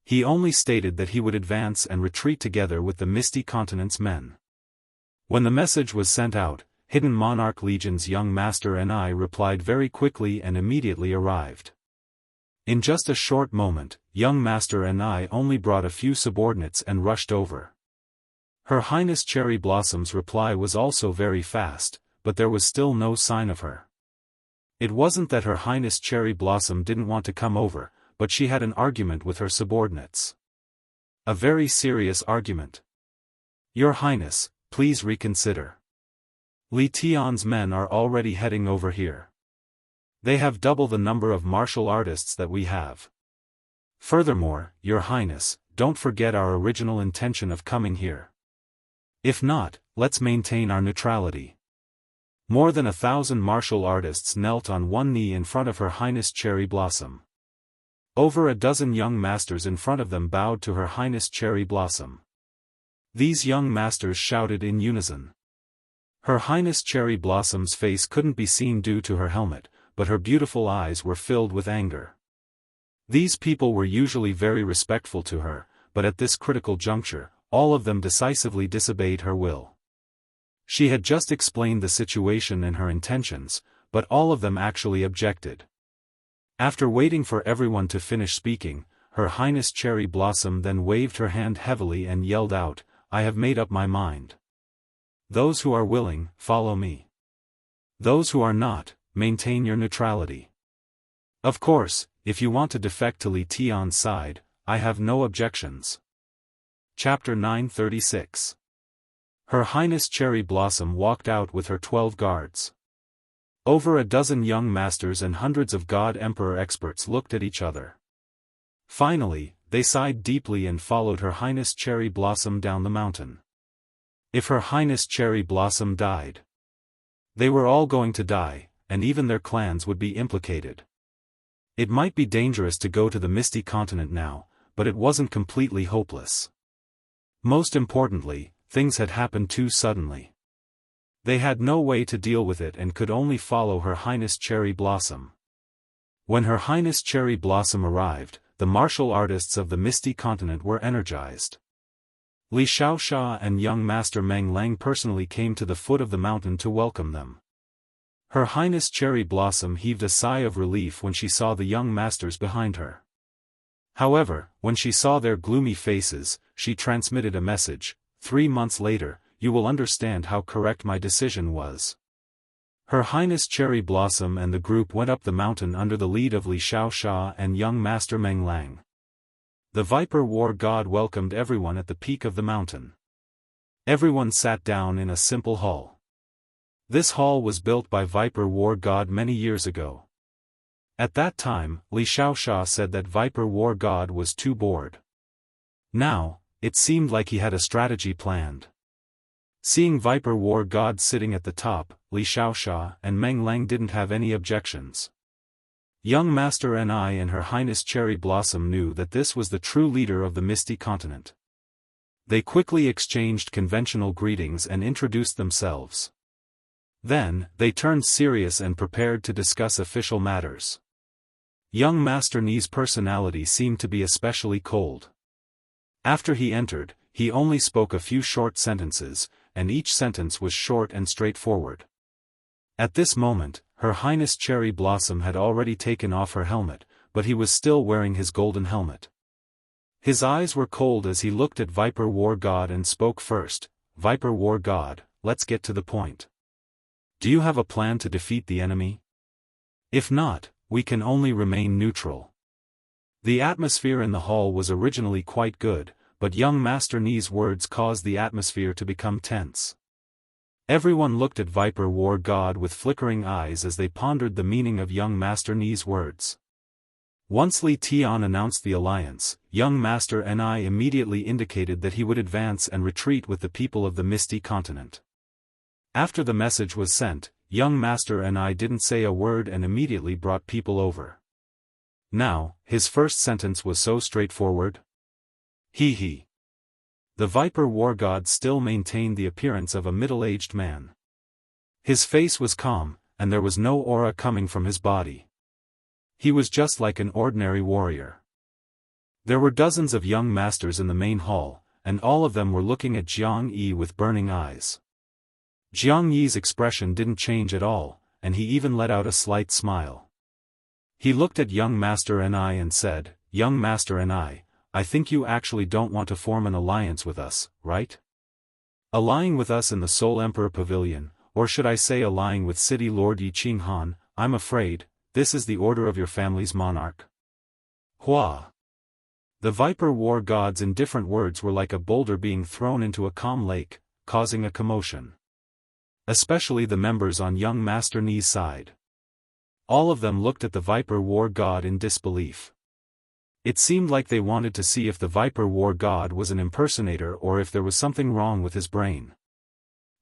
He only stated that he would advance and retreat together with the Misty Continent's men. When the message was sent out, Hidden Monarch Legion's young Master Ni replied very quickly and immediately arrived. In just a short moment, young Master Ni only brought a few subordinates and rushed over. Her Highness Cherry Blossom's reply was also very fast, but there was still no sign of her. It wasn't that Her Highness Cherry Blossom didn't want to come over, but she had an argument with her subordinates. A very serious argument. Your Highness, please reconsider. Li Tian's men are already heading over here. They have double the number of martial artists that we have. Furthermore, Your Highness, don't forget our original intention of coming here. If not, let's maintain our neutrality. More than 1,000 martial artists knelt on one knee in front of Her Highness Cherry Blossom. Over a dozen young masters in front of them bowed to Her Highness Cherry Blossom. These young masters shouted in unison. Her Highness Cherry Blossom's face couldn't be seen due to her helmet, but her beautiful eyes were filled with anger. These people were usually very respectful to her, but at this critical juncture, all of them decisively disobeyed her will. She had just explained the situation and her intentions, but all of them actually objected. After waiting for everyone to finish speaking, Her Highness Cherry Blossom then waved her hand heavily and yelled out, "I have made up my mind. Those who are willing, follow me. Those who are not, maintain your neutrality. Of course, if you want to defect to Li Tian's side, I have no objections." Chapter 936. Her Highness Cherry Blossom walked out with her 12 guards. Over a dozen young masters and hundreds of God Emperor experts looked at each other. Finally, they sighed deeply and followed Her Highness Cherry Blossom down the mountain. If Her Highness Cherry Blossom died, they were all going to die, and even their clans would be implicated. It might be dangerous to go to the Misty Continent now, but it wasn't completely hopeless. Most importantly, things had happened too suddenly. They had no way to deal with it and could only follow Her Highness Cherry Blossom. When Her Highness Cherry Blossom arrived, the martial artists of the Misty Continent were energized. Li Xiaoxia and young Master Meng Lang personally came to the foot of the mountain to welcome them. Her Highness Cherry Blossom heaved a sigh of relief when she saw the young masters behind her. However, when she saw their gloomy faces, she transmitted a message: 3 months later, you will understand how correct my decision was. Her Highness Cherry Blossom and the group went up the mountain under the lead of Li Xiaoxia and young Master Meng Lang. The Viper War God welcomed everyone at the peak of the mountain. Everyone sat down in a simple hall. This hall was built by Viper War God many years ago. At that time, Li Xiaoxia said that Viper War God was too bored. Now, it seemed like he had a strategy planned. Seeing Viper War God sitting at the top, Li Xiaoxia and Meng Lang didn't have any objections. Young Master Ni and Her Highness Cherry Blossom knew that this was the true leader of the Misty Continent. They quickly exchanged conventional greetings and introduced themselves. Then, they turned serious and prepared to discuss official matters. Young Master Ni's personality seemed to be especially cold. After he entered, he only spoke a few short sentences, and each sentence was short and straightforward. At this moment, Her Highness Cherry Blossom had already taken off her helmet, but he was still wearing his golden helmet. His eyes were cold as he looked at Viper War God and spoke first. "Viper War God, let's get to the point. Do you have a plan to defeat the enemy? If not, we can only remain neutral." The atmosphere in the hall was originally quite good, but young Master Ni's words caused the atmosphere to become tense. Everyone looked at Viper War God with flickering eyes as they pondered the meaning of young Master Ni's words. Once Li Tian announced the alliance, young Master Ni immediately indicated that he would advance and retreat with the people of the Misty Continent. After the message was sent, young Master Ni didn't say a word and immediately brought people over. Now, his first sentence was so straightforward. He. The Viper War God still maintained the appearance of a middle-aged man. His face was calm, and there was no aura coming from his body. He was just like an ordinary warrior. There were dozens of young masters in the main hall, and all of them were looking at Jianghu with burning eyes. Jianghu's expression didn't change at all, and he even let out a slight smile. He looked at young Master Ni and said, "Young Master Ni, I think you actually don't want to form an alliance with us, right? Allying with us in the Soul Emperor Pavilion, or should I say allying with City Lord Yi Qinghan, I'm afraid, this is the order of your family's monarch." Hua! The Viper War Gods in different words were like a boulder being thrown into a calm lake, causing a commotion. Especially the members on young Master Ni's side. All of them looked at the Viper War God in disbelief. It seemed like they wanted to see if the Viper War God was an impersonator or if there was something wrong with his brain.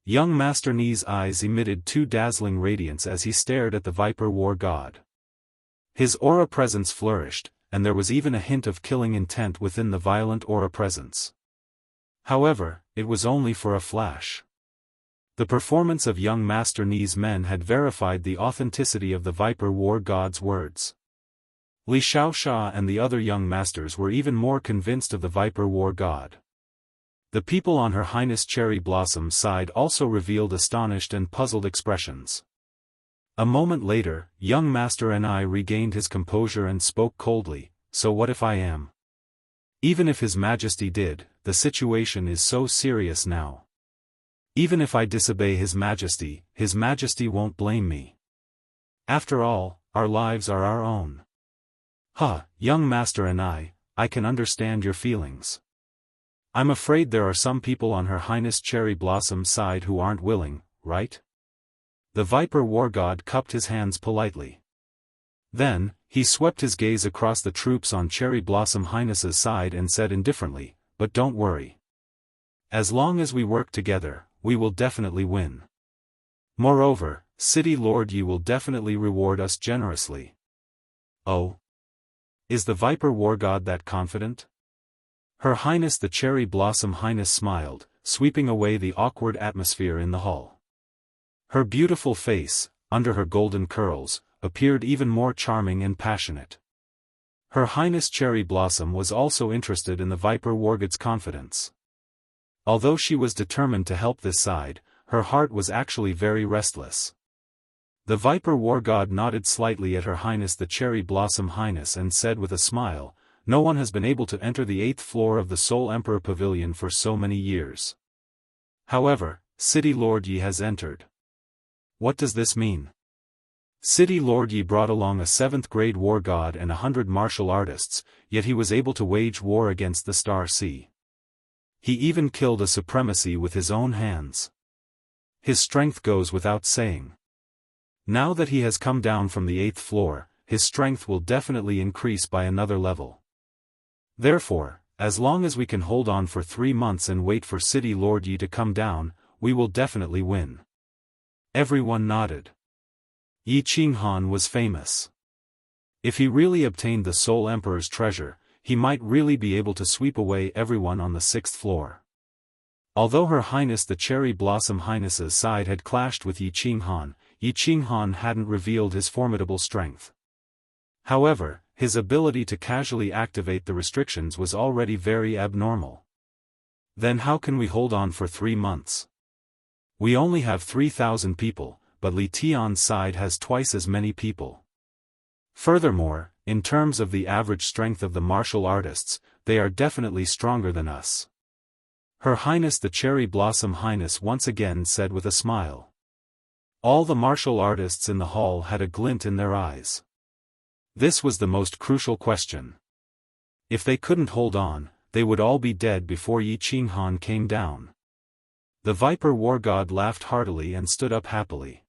Young Master Ni's eyes emitted two dazzling radiance as he stared at the Viper War God. His aura presence flourished, and there was even a hint of killing intent within the violent aura presence. However, it was only for a flash. The performance of young Master Ni's men had verified the authenticity of the Viper War God's words. Li Xiaoxia and the other young masters were even more convinced of the Viper War God. The people on Her Highness Cherry Blossom's side also revealed astonished and puzzled expressions. A moment later, young Master Ni regained his composure and spoke coldly, "So what if I am? Even if His Majesty did, the situation is so serious now. Even if I disobey His Majesty won't blame me. After all, our lives are our own." Young Master Ni, I can understand your feelings. I'm afraid there are some people on Her Highness Cherry Blossom's side who aren't willing, right? The Viper War God cupped his hands politely. Then, he swept his gaze across the troops on Cherry Blossom Highness's side and said indifferently, "But don't worry. As long as we work together, we will definitely win. Moreover, City Lord Yi will definitely reward us generously." "Oh? Is the Viper War God that confident?" Her Highness the Cherry Blossom Highness smiled, sweeping away the awkward atmosphere in the hall. Her beautiful face, under her golden curls, appeared even more charming and passionate. Her Highness Cherry Blossom was also interested in the Viper War God's confidence. Although she was determined to help this side, her heart was actually very restless. The Viper War God nodded slightly at Her Highness the Cherry Blossom Highness and said with a smile, "No one has been able to enter the 8th floor of the Soul Emperor Pavilion for so many years. However, City Lord Yi has entered." "What does this mean?" City Lord Yi brought along a 7th grade war god and 100 martial artists, yet he was able to wage war against the Star Sea. He even killed a supremacy with his own hands. His strength goes without saying. Now that he has come down from the 8th floor, his strength will definitely increase by another level. Therefore, as long as we can hold on for 3 months and wait for City Lord Yi to come down, we will definitely win. Everyone nodded. Yi Qinghan was famous. If he really obtained the Soul Emperor's treasure, he might really be able to sweep away everyone on the 6th floor. Although Her Highness the Cherry Blossom Highness's side had clashed with Yi Qinghan hadn't revealed his formidable strength. However, his ability to casually activate the restrictions was already very abnormal. Then how can we hold on for 3 months? We only have 3,000 people, but Li Tian's side has twice as many people. Furthermore, in terms of the average strength of the martial artists, they are definitely stronger than us. Her Highness the Cherry Blossom Highness once again said with a smile. All the martial artists in the hall had a glint in their eyes. This was the most crucial question. If they couldn't hold on, they would all be dead before Yi Qinghan came down. The Viper War God laughed heartily and stood up happily.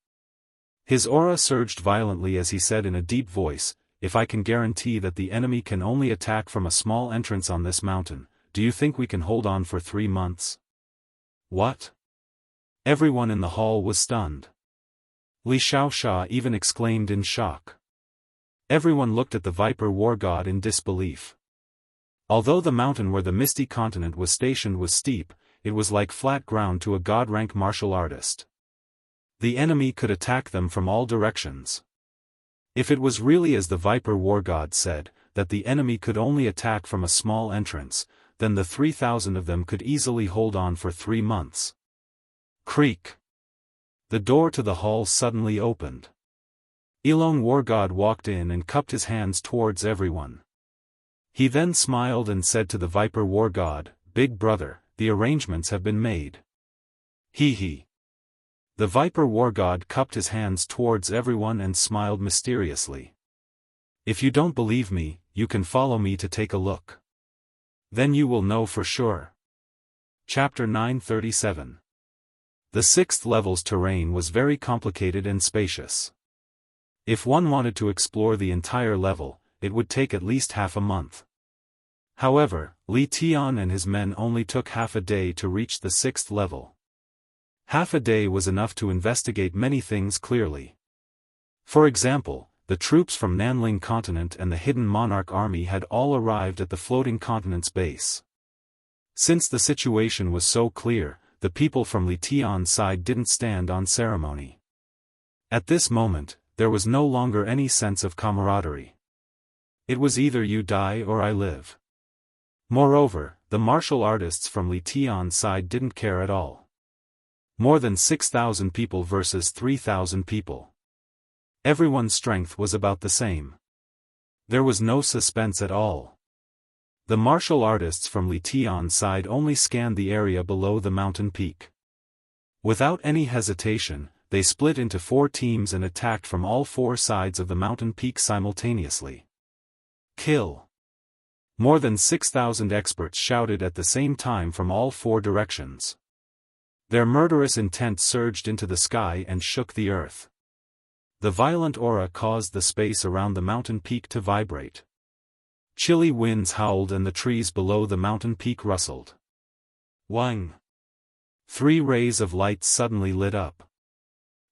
His aura surged violently as he said in a deep voice, "If I can guarantee that the enemy can only attack from a small entrance on this mountain, do you think we can hold on for 3 months?" "What?" Everyone in the hall was stunned. Li Xiaoxia even exclaimed in shock. Everyone looked at the Viper War God in disbelief. Although the mountain where the Misty Continent was stationed was steep, it was like flat ground to a god-rank martial artist. The enemy could attack them from all directions. If it was really as the Viper War God said, that the enemy could only attack from a small entrance, then the 3,000 of them could easily hold on for 3 months. Creak! The door to the hall suddenly opened. Ilong War God walked in and cupped his hands towards everyone. He then smiled and said to the Viper War God, "Big brother, the arrangements have been made." He. The Viper War God cupped his hands towards everyone and smiled mysteriously. "If you don't believe me, you can follow me to take a look. Then you will know for sure." Chapter 937. The 6th level's terrain was very complicated and spacious. If one wanted to explore the entire level, it would take at least half a month. However, Li Tian and his men only took half a day to reach the 6th level. Half a day was enough to investigate many things clearly. For example, the troops from Nanling Continent and the Hidden Monarch Army had all arrived at the Floating Continent's base. Since the situation was so clear, the people from Li Tian's side didn't stand on ceremony. At this moment, there was no longer any sense of camaraderie. It was either you die or I live. Moreover, the martial artists from Li Tian's side didn't care at all. More than 6,000 people versus 3,000 people. Everyone's strength was about the same. There was no suspense at all. The martial artists from Li Tian's side only scanned the area below the mountain peak. Without any hesitation, they split into 4 teams and attacked from all 4 sides of the mountain peak simultaneously. Kill! More than 6,000 experts shouted at the same time from all 4 directions. Their murderous intent surged into the sky and shook the earth. The violent aura caused the space around the mountain peak to vibrate. Chilly winds howled and the trees below the mountain peak rustled. Wang! 3 rays of light suddenly lit up.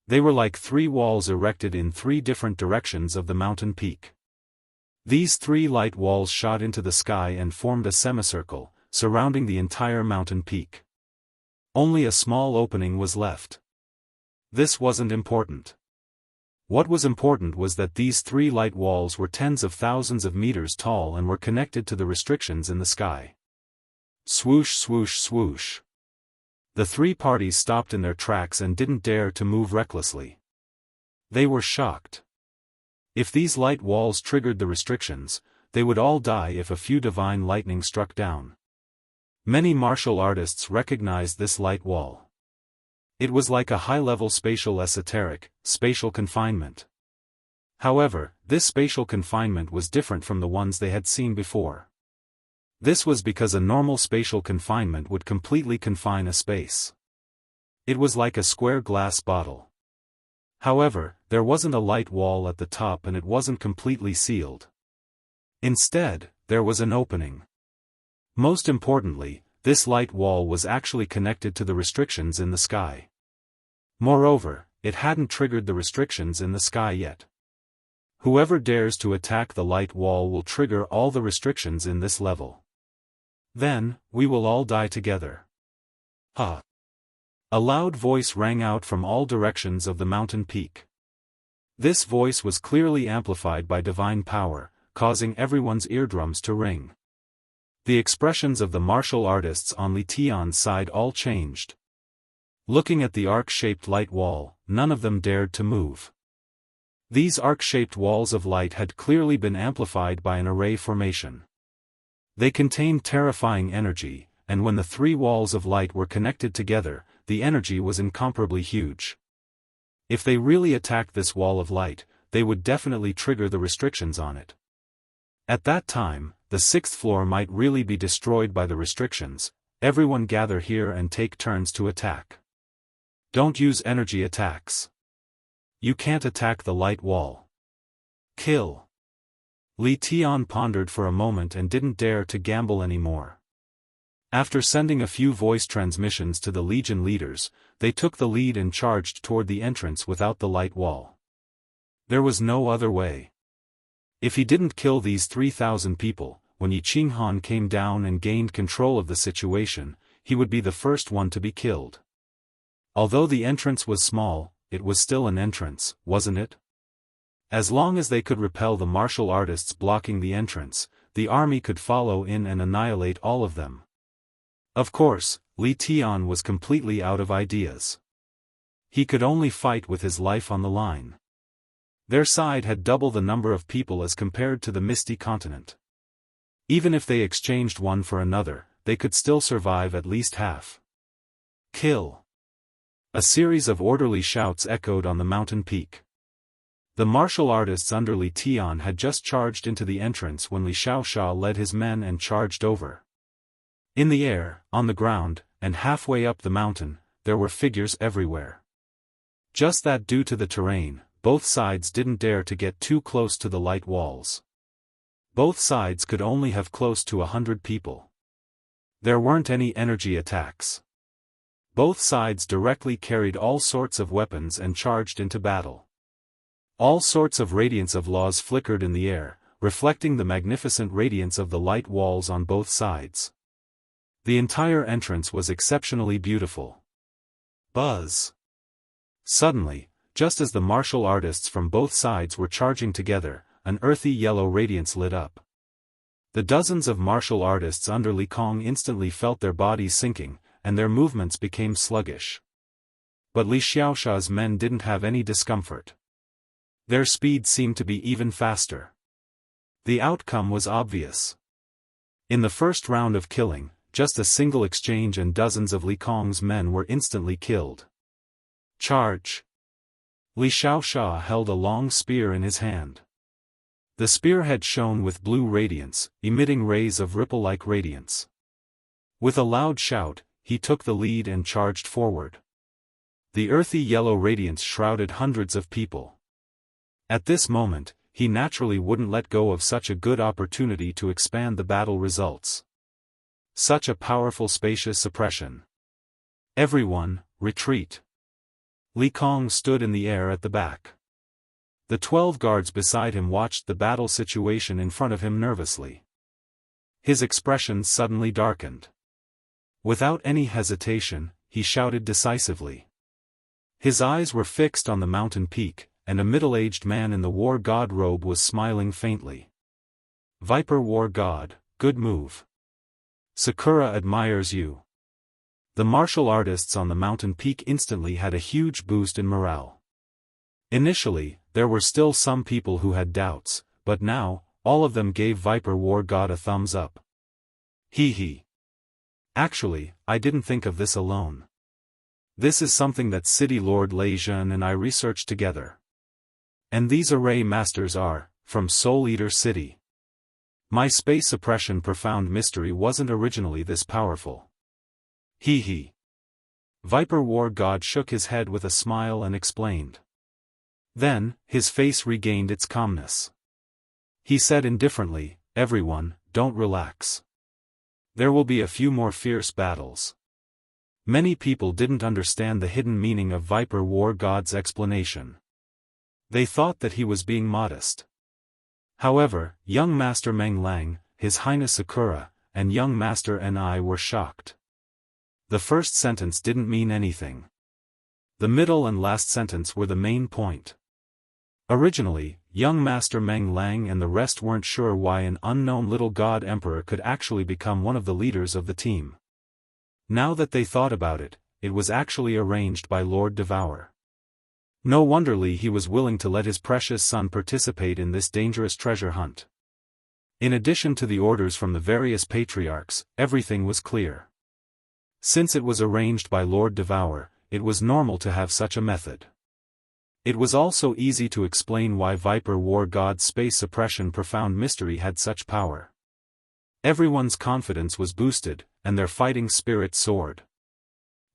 They were like 3 walls erected in 3 different directions of the mountain peak. These 3 light walls shot into the sky and formed a semicircle, surrounding the entire mountain peak. Only a small opening was left. This wasn't important. What was important was that these 3 light walls were tens of thousands of meters tall and were connected to the restrictions in the sky. Swoosh, swoosh, swoosh. The 3 parties stopped in their tracks and didn't dare to move recklessly. They were shocked. If these light walls triggered the restrictions, they would all die if a few divine lightning struck down. Many martial artists recognized this light wall. It was like a high-level spatial spatial confinement. However, this spatial confinement was different from the ones they had seen before. This was because a normal spatial confinement would completely confine a space. It was like a square glass bottle. However, there wasn't a light wall at the top and it wasn't completely sealed. Instead, there was an opening. Most importantly, this light wall was actually connected to the restrictions in the sky. Moreover, it hadn't triggered the restrictions in the sky yet. Whoever dares to attack the light wall will trigger all the restrictions in this level. Then, we will all die together. Ha! A loud voice rang out from all directions of the mountain peak. This voice was clearly amplified by divine power, causing everyone's eardrums to ring. The expressions of the martial artists on Li Tian's side all changed. Looking at the arc-shaped light wall, none of them dared to move. These arc-shaped walls of light had clearly been amplified by an array formation. They contained terrifying energy, and when the 3 walls of light were connected together, the energy was incomparably huge. If they really attacked this wall of light, they would definitely trigger the restrictions on it. At that time, the 6th floor might really be destroyed by the restrictions. Everyone gather here and take turns to attack. Don't use energy attacks. You can't attack the light wall. Kill. Li Tian pondered for a moment and didn't dare to gamble anymore. After sending a few voice transmissions to the Legion leaders, they took the lead and charged toward the entrance without the light wall. There was no other way. If he didn't kill these 3,000 people, when Yi Qinghan came down and gained control of the situation, he would be the first one to be killed. Although the entrance was small, it was still an entrance, wasn't it? As long as they could repel the martial artists blocking the entrance, the army could follow in and annihilate all of them. Of course, Li Tian was completely out of ideas. He could only fight with his life on the line. Their side had double the number of people as compared to the Misty Continent. Even if they exchanged one for another, they could still survive at least half. Kill. A series of orderly shouts echoed on the mountain peak. The martial artists under Li Tian had just charged into the entrance when Li Xiaoxia led his men and charged over. In the air, on the ground, and halfway up the mountain, there were figures everywhere. Just that due to the terrain, both sides didn't dare to get too close to the light walls. Both sides could only have close to 100 people. There weren't any energy attacks. Both sides directly carried all sorts of weapons and charged into battle. All sorts of radiance of laws flickered in the air, reflecting the magnificent radiance of the light walls on both sides. The entire entrance was exceptionally beautiful. Buzz! Suddenly, just as the martial artists from both sides were charging together, an earthy yellow radiance lit up. The dozens of martial artists under Li Kong instantly felt their bodies sinking, and their movements became sluggish. But Li Xiaoxia's men didn't have any discomfort. Their speed seemed to be even faster. The outcome was obvious. In the first round of killing, just a single exchange and dozens of Li Kong's men were instantly killed. Charge! Li Xiaoxia held a long spear in his hand. The spearhead shone with blue radiance, emitting rays of ripple-like radiance. With a loud shout, he took the lead and charged forward. The earthy yellow radiance shrouded hundreds of people. At this moment, he naturally wouldn't let go of such a good opportunity to expand the battle results. Such a powerful spacious suppression. Everyone, retreat. Li Kong stood in the air at the back. The 12 guards beside him watched the battle situation in front of him nervously. His expression suddenly darkened. Without any hesitation, he shouted decisively. His eyes were fixed on the mountain peak, and a middle-aged man in the war god robe was smiling faintly. Viper War God, good move. Sakura admires you. The martial artists on the mountain peak instantly had a huge boost in morale. Initially, there were still some people who had doubts, but now, all of them gave Viper War God a thumbs up. Hee hee. Actually, I didn't think of this alone. This is something that City Lord Lei Zhen and I researched together. And these array masters are, from Soul Eater City. My space suppression profound mystery wasn't originally this powerful. Hee hee. Viper War God shook his head with a smile and explained. Then, his face regained its calmness. He said indifferently, everyone, don't relax. There will be a few more fierce battles. Many people didn't understand the hidden meaning of Viper War God's explanation. They thought that he was being modest. However, young Master Meng Lang, His Highness Sakura, and young Master Ni were shocked. The first sentence didn't mean anything. The middle and last sentence were the main point. Originally, young Master Meng Lang and the rest weren't sure why an unknown little god emperor could actually become one of the leaders of the team. Now that they thought about it, it was actually arranged by Lord Devour. No wonder he was willing to let his precious son participate in this dangerous treasure hunt. In addition to the orders from the various patriarchs, everything was clear. Since it was arranged by Lord Devour, it was normal to have such a method. It was also easy to explain why Viper War God's space suppression profound mystery had such power. Everyone's confidence was boosted, and their fighting spirit soared.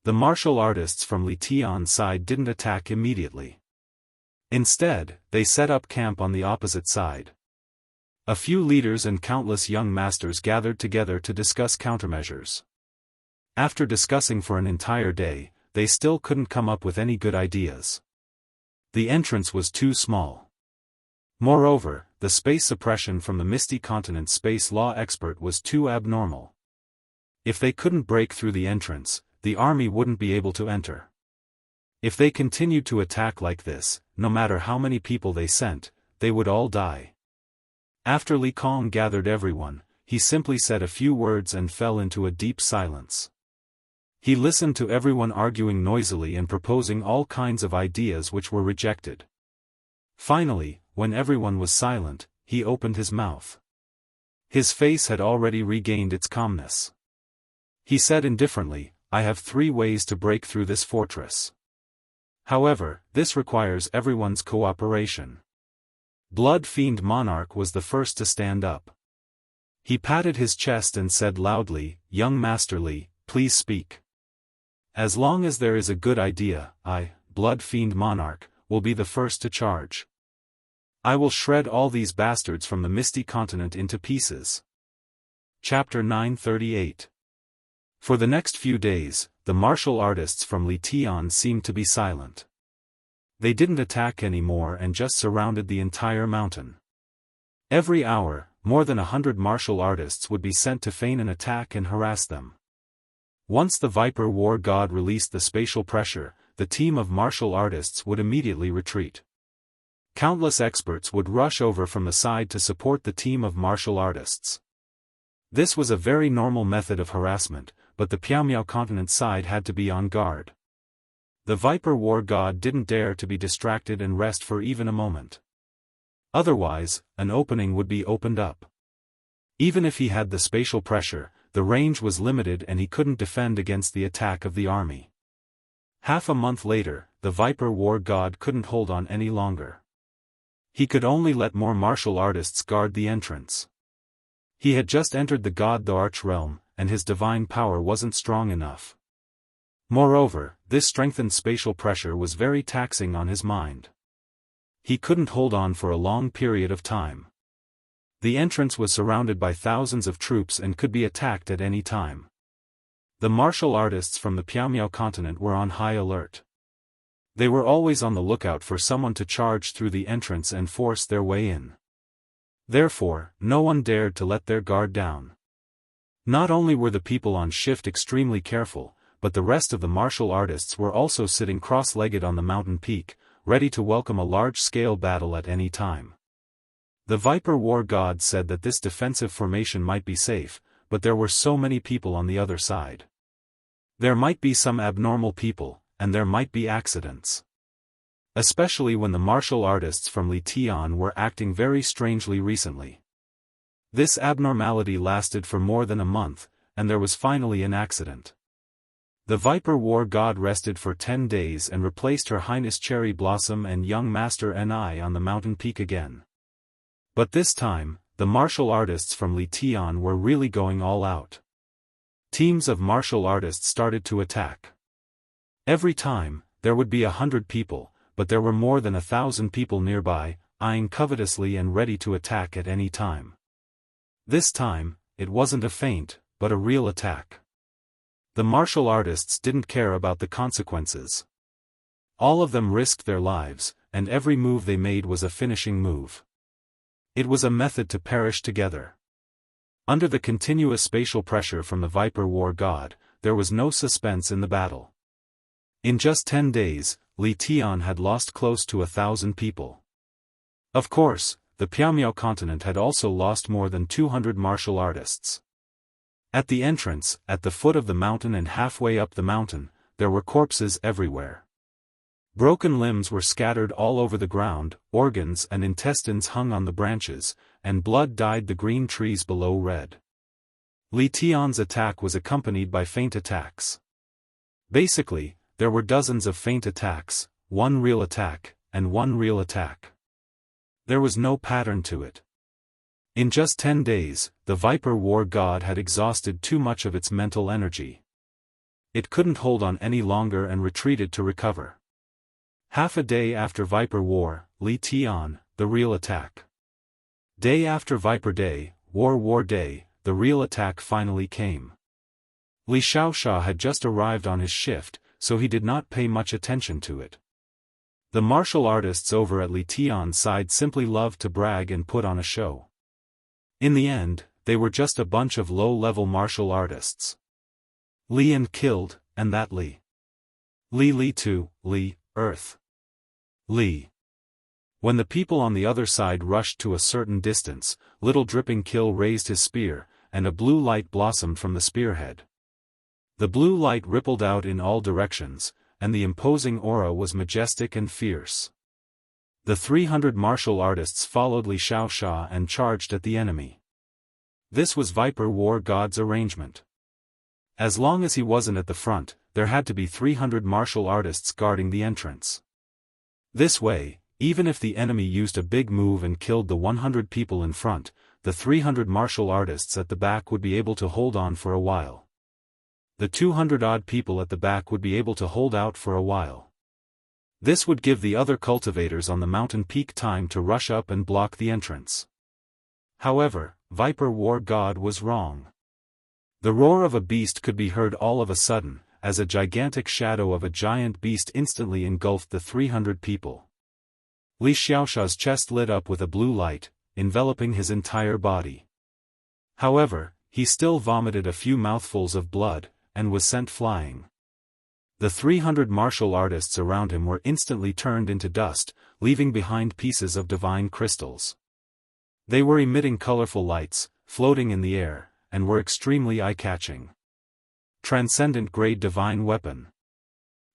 The martial artists from Li Tian's side didn't attack immediately. Instead, they set up camp on the opposite side. A few leaders and countless young masters gathered together to discuss countermeasures. After discussing for an entire day, they still couldn't come up with any good ideas. The entrance was too small. Moreover, the space suppression from the Misty Continent space law expert was too abnormal. If they couldn't break through the entrance, the army wouldn't be able to enter. If they continued to attack like this, no matter how many people they sent, they would all die. After Li Kong gathered everyone, he simply said a few words and fell into a deep silence. He listened to everyone arguing noisily and proposing all kinds of ideas which were rejected. Finally, when everyone was silent, he opened his mouth. His face had already regained its calmness. He said indifferently, I have 3 ways to break through this fortress. However, this requires everyone's cooperation. Blood Fiend Monarch was the first to stand up. He patted his chest and said loudly, Young Master Li, please speak. As long as there is a good idea, I, Blood Fiend Monarch, will be the first to charge. I will shred all these bastards from the Misty Continent into pieces. Chapter 938. For the next few days, the martial artists from Li Tian seemed to be silent. They didn't attack anymore and just surrounded the entire mountain. Every hour, more than 100 martial artists would be sent to feign an attack and harass them. Once the Viper War God released the spatial pressure, the team of martial artists would immediately retreat. Countless experts would rush over from the side to support the team of martial artists. This was a very normal method of harassment, but the Piaomiao continent side had to be on guard. The Viper War God didn't dare to be distracted and rest for even a moment. Otherwise, an opening would be opened up. Even if he had the spatial pressure, the range was limited and he couldn't defend against the attack of the army. Half a month later, the Viper War God couldn't hold on any longer. He could only let more martial artists guard the entrance. He had just entered the God the Arch realm, and his divine power wasn't strong enough. Moreover, this strengthened spatial pressure was very taxing on his mind. He couldn't hold on for a long period of time. The entrance was surrounded by thousands of troops and could be attacked at any time. The martial artists from the Piaomiao continent were on high alert. They were always on the lookout for someone to charge through the entrance and force their way in. Therefore, no one dared to let their guard down. Not only were the people on shift extremely careful, but the rest of the martial artists were also sitting cross-legged on the mountain peak, ready to welcome a large-scale battle at any time. The Viper War God said that this defensive formation might be safe, but there were so many people on the other side. There might be some abnormal people, and there might be accidents. Especially when the martial artists from Li Tian were acting very strangely recently. This abnormality lasted for more than a month, and there was finally an accident. The Viper War God rested for 10 days and replaced Her Highness Cherry Blossom and young Master Ni on the mountain peak again. But this time, the martial artists from Li Tian were really going all out. Teams of martial artists started to attack. Every time, there would be 100 people, but there were more than 1,000 people nearby, eyeing covetously and ready to attack at any time. This time, it wasn't a feint, but a real attack. The martial artists didn't care about the consequences. All of them risked their lives, and every move they made was a finishing move. It was a method to perish together. Under the continuous spatial pressure from the Viper War God, there was no suspense in the battle. In just 10 days, Li Tian had lost close to 1,000 people. Of course, the Piaomiao continent had also lost more than 200 martial artists. At the entrance, at the foot of the mountain and halfway up the mountain, there were corpses everywhere. Broken limbs were scattered all over the ground, organs and intestines hung on the branches, and blood dyed the green trees below red. Li Tian's attack was accompanied by feint attacks. Basically, there were dozens of feint attacks, one real attack, and one real attack. There was no pattern to it. In just 10 days, the Viper War God had exhausted too much of its mental energy. It couldn't hold on any longer and retreated to recover. Half a day after Viper War, Li Tian, the real attack. Day after Viper Day, War Day, the real attack finally came. Li Xiaoxia had just arrived on his shift, so he did not pay much attention to it. The martial artists over at Li Tian's side simply loved to brag and put on a show. In the end, they were just a bunch of low-level martial artists. Li and killed, and that Li. Li 2, Li, Earth. Li. When the people on the other side rushed to a certain distance, little dripping Kill raised his spear, and a blue light blossomed from the spearhead. The blue light rippled out in all directions, and the imposing aura was majestic and fierce. The 300 martial artists followed Li Xiaoxia and charged at the enemy. This was Viper War God's arrangement. As long as he wasn't at the front, there had to be 300 martial artists guarding the entrance. This way, even if the enemy used a big move and killed the 100 people in front, the 300 martial artists at the back would be able to hold on for a while. The 200-odd people at the back would be able to hold out for a while. This would give the other cultivators on the mountain peak time to rush up and block the entrance. However, Viper War God was wrong. The roar of a beast could be heard all of a sudden, as a gigantic shadow of a giant beast instantly engulfed the 300 people. Li Xiaoxia's chest lit up with a blue light, enveloping his entire body. However, he still vomited a few mouthfuls of blood, and was sent flying. The 300 martial artists around him were instantly turned into dust, leaving behind pieces of divine crystals. They were emitting colorful lights, floating in the air, and were extremely eye-catching. Transcendent grade divine weapon.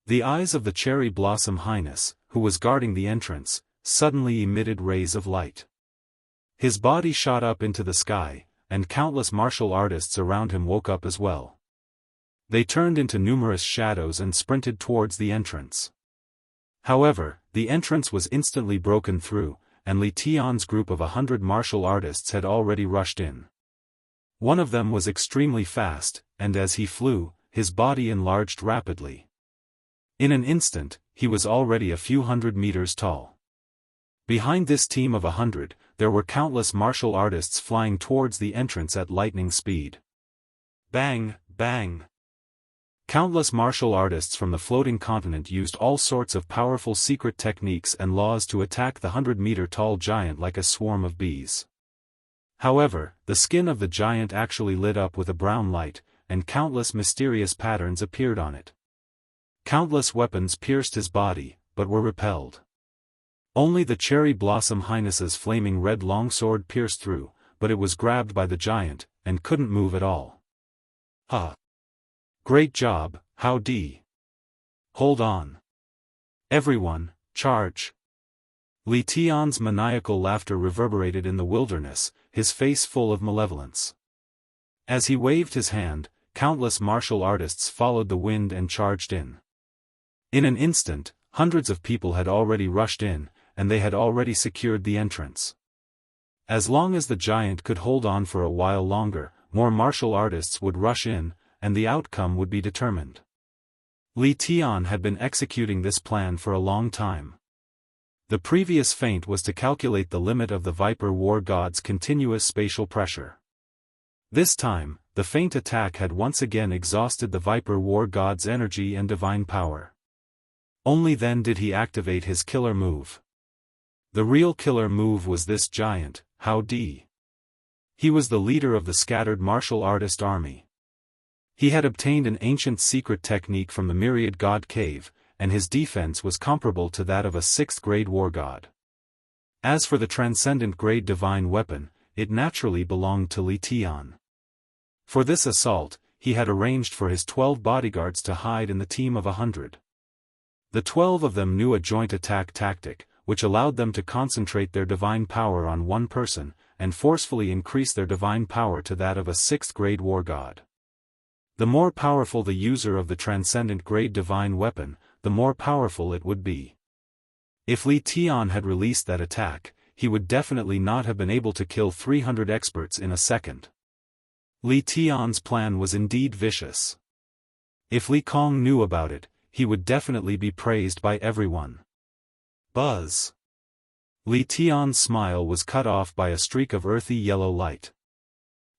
The eyes of the Cherry Blossom Highness, who was guarding the entrance, suddenly emitted rays of light. His body shot up into the sky, and countless martial artists around him woke up as well. They turned into numerous shadows and sprinted towards the entrance. However, the entrance was instantly broken through, and Li Tian's group of 100 martial artists had already rushed in. One of them was extremely fast, and as he flew, his body enlarged rapidly. In an instant, he was already a few hundred meters tall. Behind this team of 100, there were countless martial artists flying towards the entrance at lightning speed. Bang, bang! Countless martial artists from the floating continent used all sorts of powerful secret techniques and laws to attack the 100-meter-tall giant like a swarm of bees. However, the skin of the giant actually lit up with a brown light, and countless mysterious patterns appeared on it. Countless weapons pierced his body, but were repelled. Only the Cherry Blossom Highness's flaming red longsword pierced through, but it was grabbed by the giant, and couldn't move at all. Great job, Howdy. Hold on. Everyone, charge. Li Tian's maniacal laughter reverberated in the wilderness, his face full of malevolence. As he waved his hand, countless martial artists followed the wind and charged in. In an instant, hundreds of people had already rushed in, and they had already secured the entrance. As long as the giant could hold on for a while longer, more martial artists would rush in, and the outcome would be determined. Li Tian had been executing this plan for a long time. The previous feint was to calculate the limit of the Viper War God's continuous spatial pressure. This time, the feint attack had once again exhausted the Viper War God's energy and divine power. Only then did he activate his killer move. The real killer move was this giant, Howdy. He was the leader of the scattered martial artist army. He had obtained an ancient secret technique from the Myriad God Cave, and his defense was comparable to that of a 6th-grade war god. As for the transcendent-grade divine weapon, it naturally belonged to Li Tian. For this assault, he had arranged for his 12 bodyguards to hide in the team of 100. The 12 of them knew a joint attack tactic, which allowed them to concentrate their divine power on one person, and forcefully increase their divine power to that of a 6th-grade war god. The more powerful the user of the transcendent-grade divine weapon, the more powerful it would be. If Li Tian had released that attack, he would definitely not have been able to kill 300 experts in a second. Li Tian's plan was indeed vicious. If Li Kong knew about it, he would definitely be praised by everyone. Buzz! Li Tian's smile was cut off by a streak of earthy yellow light.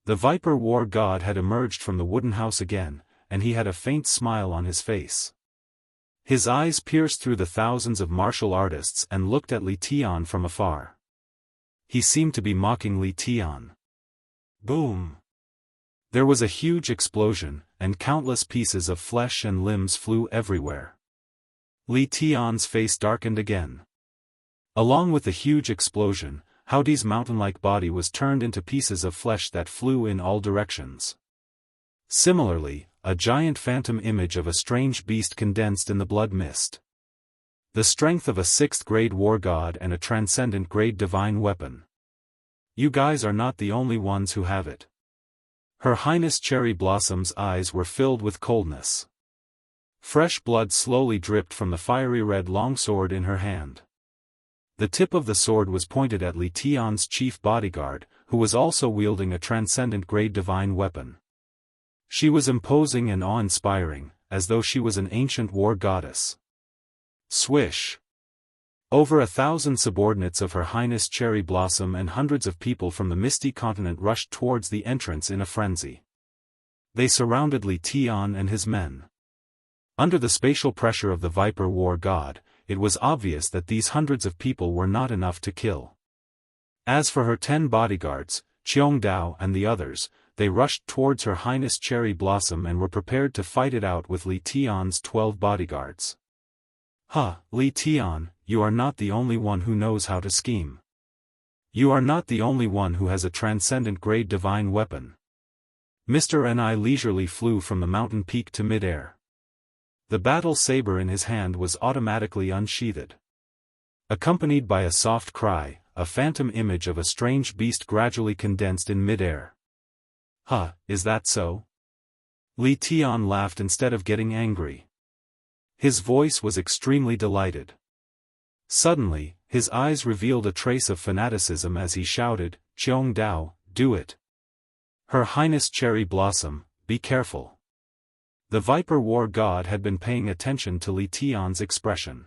The Viper War God had emerged from the wooden house again, and he had a faint smile on his face. His eyes pierced through the thousands of martial artists and looked at Li Tian from afar. He seemed to be mocking Li Tian. Boom! There was a huge explosion, and countless pieces of flesh and limbs flew everywhere. Li Tian's face darkened again. Along with the huge explosion, Howdy's mountain-like body was turned into pieces of flesh that flew in all directions. Similarly, a giant phantom image of a strange beast condensed in the blood mist. The strength of a 6th-grade war god and a transcendent-grade divine weapon. You guys are not the only ones who have it. Her Highness Cherry Blossom's eyes were filled with coldness. Fresh blood slowly dripped from the fiery red longsword in her hand. The tip of the sword was pointed at Li Tian's chief bodyguard, who was also wielding a transcendent-grade divine weapon. She was imposing and awe-inspiring, as though she was an ancient war goddess. Swish! Over 1,000 subordinates of Her Highness Cherry Blossom and hundreds of people from the misty continent rushed towards the entrance in a frenzy. They surrounded Li Tian and his men. Under the spatial pressure of the Viper War God, it was obvious that these hundreds of people were not enough to kill. As for her 10 bodyguards, Qiong Dao and the others, they rushed towards Her Highness Cherry Blossom and were prepared to fight it out with Li Tian's 12 bodyguards. Li Tian, you are not the only one who knows how to scheme. You are not the only one who has a transcendent-grade divine weapon. Mr. Ni leisurely flew from the mountain peak to mid-air. The battle saber in his hand was automatically unsheathed. Accompanied by a soft cry, a phantom image of a strange beast gradually condensed in mid-air. Huh, is that so? Li Tian laughed instead of getting angry. His voice was extremely delighted. Suddenly, his eyes revealed a trace of fanaticism as he shouted, "Qiong Dao, do it! Her Highness Cherry Blossom, be careful!" The Viper War God had been paying attention to Li Tian's expression.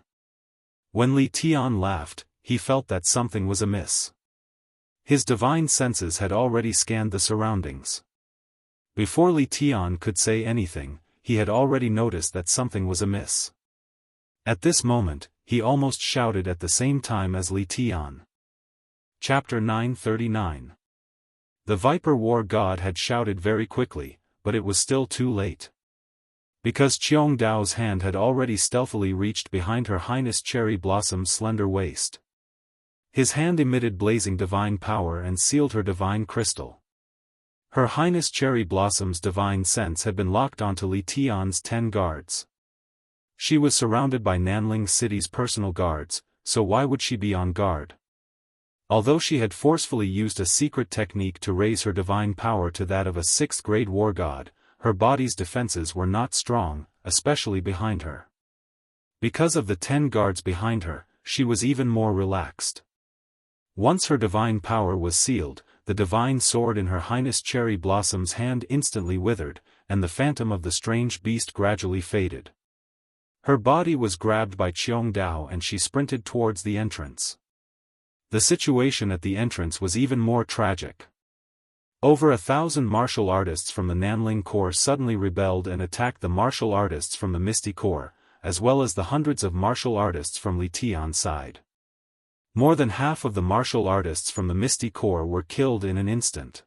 When Li Tian laughed, he felt that something was amiss. His divine senses had already scanned the surroundings. Before Li Tian could say anything, he had already noticed that something was amiss. At this moment, he almost shouted at the same time as Li Tian. Chapter 939. The Viper War God had shouted very quickly, but it was still too late. Because Qiong Dao's hand had already stealthily reached behind Her Highness Cherry Blossom's slender waist. His hand emitted blazing divine power and sealed her divine crystal. Her Highness Cherry Blossom's divine sense had been locked onto Li Tian's 10 guards. She was surrounded by Nanling City's personal guards, so why would she be on guard? Although she had forcefully used a secret technique to raise her divine power to that of a 6th-grade war god, her body's defenses were not strong, especially behind her. Because of the 10 guards behind her, she was even more relaxed. Once her divine power was sealed, the divine sword in Her Highness Cherry Blossom's hand instantly withered, and the phantom of the strange beast gradually faded. Her body was grabbed by Qiong Dao and she sprinted towards the entrance. The situation at the entrance was even more tragic. Over 1,000 martial artists from the Nanling Corps suddenly rebelled and attacked the martial artists from the Misty Corps, as well as the hundreds of martial artists from Li Tian's side. More than half of the martial artists from the Misty Corps were killed in an instant.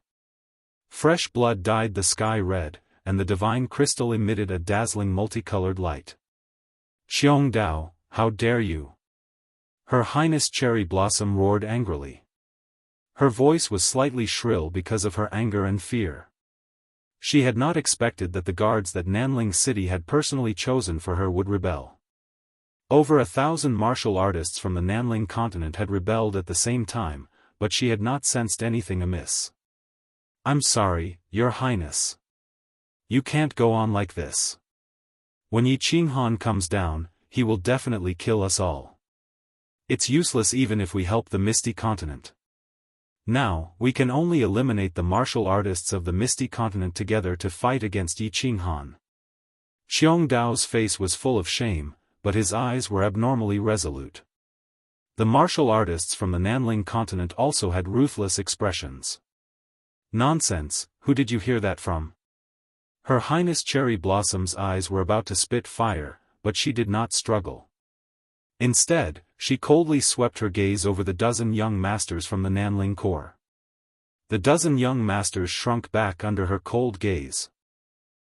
Fresh blood dyed the sky red, and the divine crystal emitted a dazzling multicolored light. "Qiong Dao, how dare you!" Her Highness Cherry Blossom roared angrily. Her voice was slightly shrill because of her anger and fear. She had not expected that the guards that Nanling City had personally chosen for her would rebel. Over 1,000 martial artists from the Nanling continent had rebelled at the same time, but she had not sensed anything amiss. "I'm sorry, Your Highness. You can't go on like this. When Yi Qinghan comes down, he will definitely kill us all. It's useless even if we help the Misty Continent. Now, we can only eliminate the martial artists of the Misty Continent together to fight against Yi Qinghan." Qiong Dao's face was full of shame, but his eyes were abnormally resolute. The martial artists from the Nanling continent also had ruthless expressions. "Nonsense, who did you hear that from?" Her Highness Cherry Blossom's eyes were about to spit fire, but she did not struggle. Instead, she coldly swept her gaze over the dozen young masters from the Nanling Corps. The dozen young masters shrunk back under her cold gaze.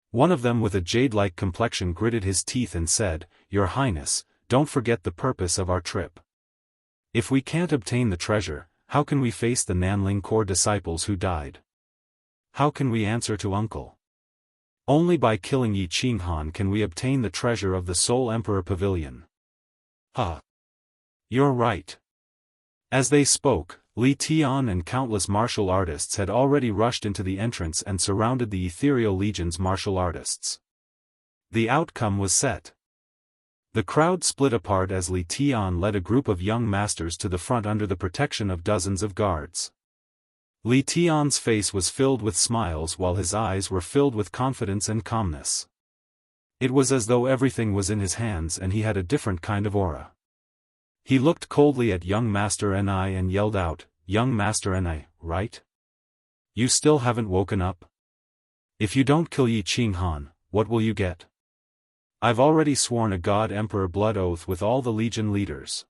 One of them with a jade-like complexion gritted his teeth and said, "Your Highness, don't forget the purpose of our trip. If we can't obtain the treasure, how can we face the Nanling Corps disciples who died? How can we answer to Uncle? Only by killing Yi Qinghan can we obtain the treasure of the Soul Emperor Pavilion." "You're right." As they spoke, Li Tian and countless martial artists had already rushed into the entrance and surrounded the Ethereal Legion's martial artists. The outcome was set. The crowd split apart as Li Tian led a group of young masters to the front under the protection of dozens of guards. Li Tian's face was filled with smiles while his eyes were filled with confidence and calmness. It was as though everything was in his hands and he had a different kind of aura. He looked coldly at young Master Ni and yelled out, "Young Master Ni, right? You still haven't woken up? If you don't kill Yi Qinghan, what will you get? I've already sworn a God Emperor blood oath with all the Legion leaders.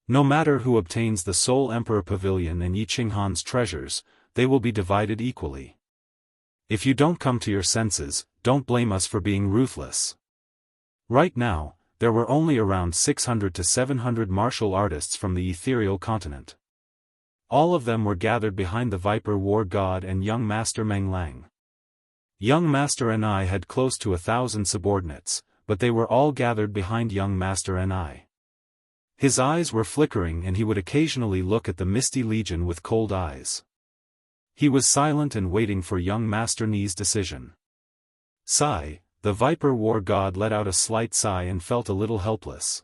No matter who obtains the Soul Emperor Pavilion and Yi Qinghan's treasures, they will be divided equally. If you don't come to your senses, don't blame us for being ruthless." Right now, there were only around 600 to 700 martial artists from the ethereal continent. All of them were gathered behind the Viper War God and young Master Meng Lang. Young Master Ni had close to 1,000 subordinates, but they were all gathered behind young Master Ni. His eyes were flickering and he would occasionally look at the misty legion with cold eyes. He was silent and waiting for young Master Ni's decision. Sigh, the Viper War God let out a slight sigh and felt a little helpless.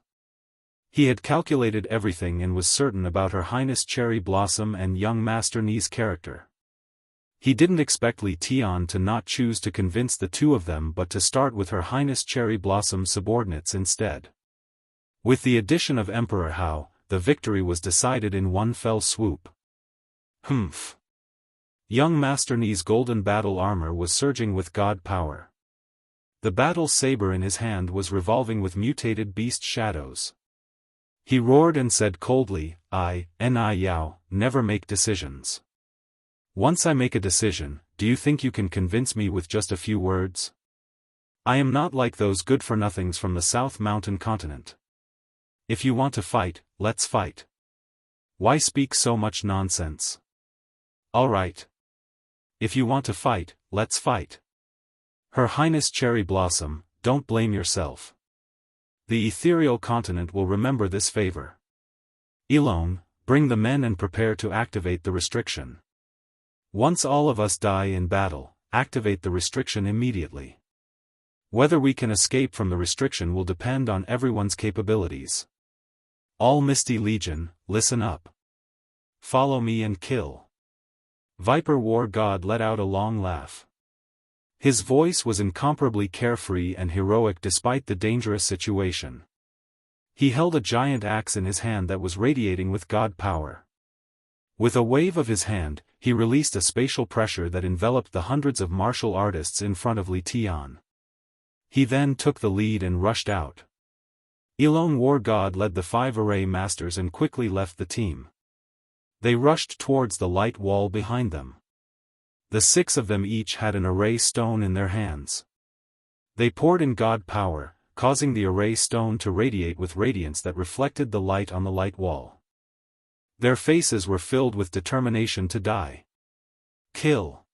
He had calculated everything and was certain about Her Highness Cherry Blossom and young Master Ni's character. He didn't expect Li Tian to not choose to convince the two of them but to start with Her Highness Cherry Blossom's subordinates instead. With the addition of Emperor Hao, the victory was decided in one fell swoop. Humph. Young Master Ni's golden battle armor was surging with god power. The battle saber in his hand was revolving with mutated beast shadows. He roared and said coldly, I, Ni Yao, never make decisions. Once I make a decision, do you think you can convince me with just a few words? I am not like those good-for-nothings from the South Mountain continent. If you want to fight, let's fight. Why speak so much nonsense? All right. If you want to fight, let's fight. Her Highness Cherry Blossom, don't blame yourself. The ethereal continent will remember this favor. Elone, bring the men and prepare to activate the restriction. Once all of us die in battle, activate the restriction immediately. Whether we can escape from the restriction will depend on everyone's capabilities. All Misty Legion, listen up. Follow me and kill. Viper War God let out a long laugh. His voice was incomparably carefree and heroic despite the dangerous situation. He held a giant axe in his hand that was radiating with god power. With a wave of his hand, he released a spatial pressure that enveloped the hundreds of martial artists in front of Li Tian. He then took the lead and rushed out. Elone War God led the 5 array masters and quickly left the team. They rushed towards the light wall behind them. The 6 of them each had an array stone in their hands. They poured in god power, causing the array stone to radiate with radiance that reflected the light on the light wall. Their faces were filled with determination to die. Kill.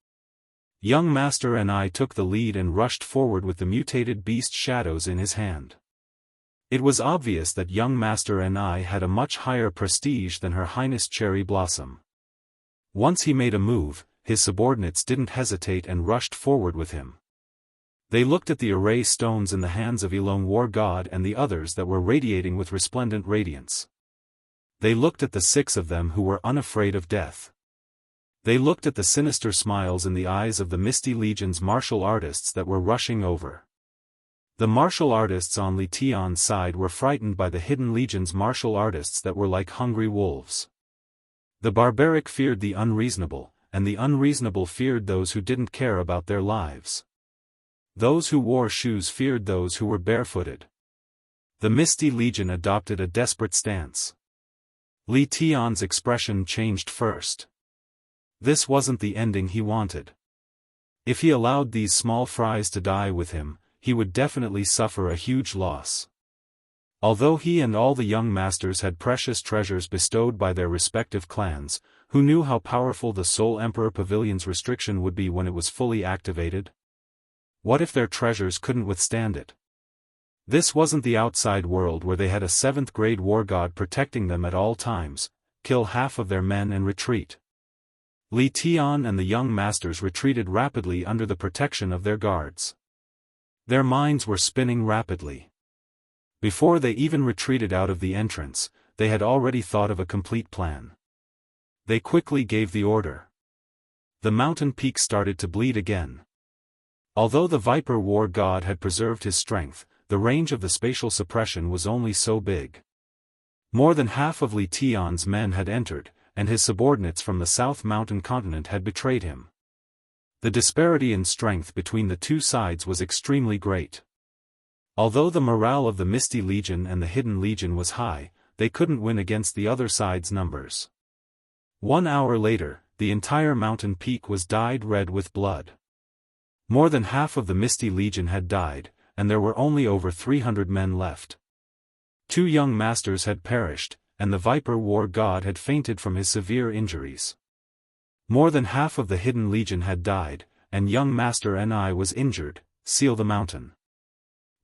Young Master Ni took the lead and rushed forward with the mutated beast shadows in his hand. It was obvious that young Master Ni had a much higher prestige than Her Highness Cherry Blossom. Once he made a move, his subordinates didn't hesitate and rushed forward with him. They looked at the array stones in the hands of Elone War God and the others that were radiating with resplendent radiance. They looked at the 6 of them who were unafraid of death. They looked at the sinister smiles in the eyes of the Misty Legion's martial artists that were rushing over. The martial artists on Li Tian's side were frightened by the Hidden Legion's martial artists that were like hungry wolves. The barbaric feared the unreasonable, and the unreasonable feared those who didn't care about their lives. Those who wore shoes feared those who were barefooted. The Misty Legion adopted a desperate stance. Li Tian's expression changed first. This wasn't the ending he wanted. If he allowed these small fries to die with him, he would definitely suffer a huge loss. Although he and all the young masters had precious treasures bestowed by their respective clans, who knew how powerful the Soul Emperor Pavilion's restriction would be when it was fully activated? What if their treasures couldn't withstand it? This wasn't the outside world where they had a 7th grade war god protecting them at all times. Kill half of their men and retreat. Li Tian and the young masters retreated rapidly under the protection of their guards. Their minds were spinning rapidly. Before they even retreated out of the entrance, they had already thought of a complete plan. They quickly gave the order. The mountain peak started to bleed again. Although the Viper War God had preserved his strength, the range of the spatial suppression was only so big. More than half of Li Tian's men had entered, and his subordinates from the South Mountain continent had betrayed him. The disparity in strength between the two sides was extremely great. Although the morale of the Misty Legion and the Hidden Legion was high, they couldn't win against the other side's numbers. 1 hour later, the entire mountain peak was dyed red with blood. More than half of the Misty Legion had died, and there were only over 300 men left. 2 young masters had perished, and the Viper War God had fainted from his severe injuries. More than half of the Hidden Legion had died, and young Master Ni was injured. Seal the mountain.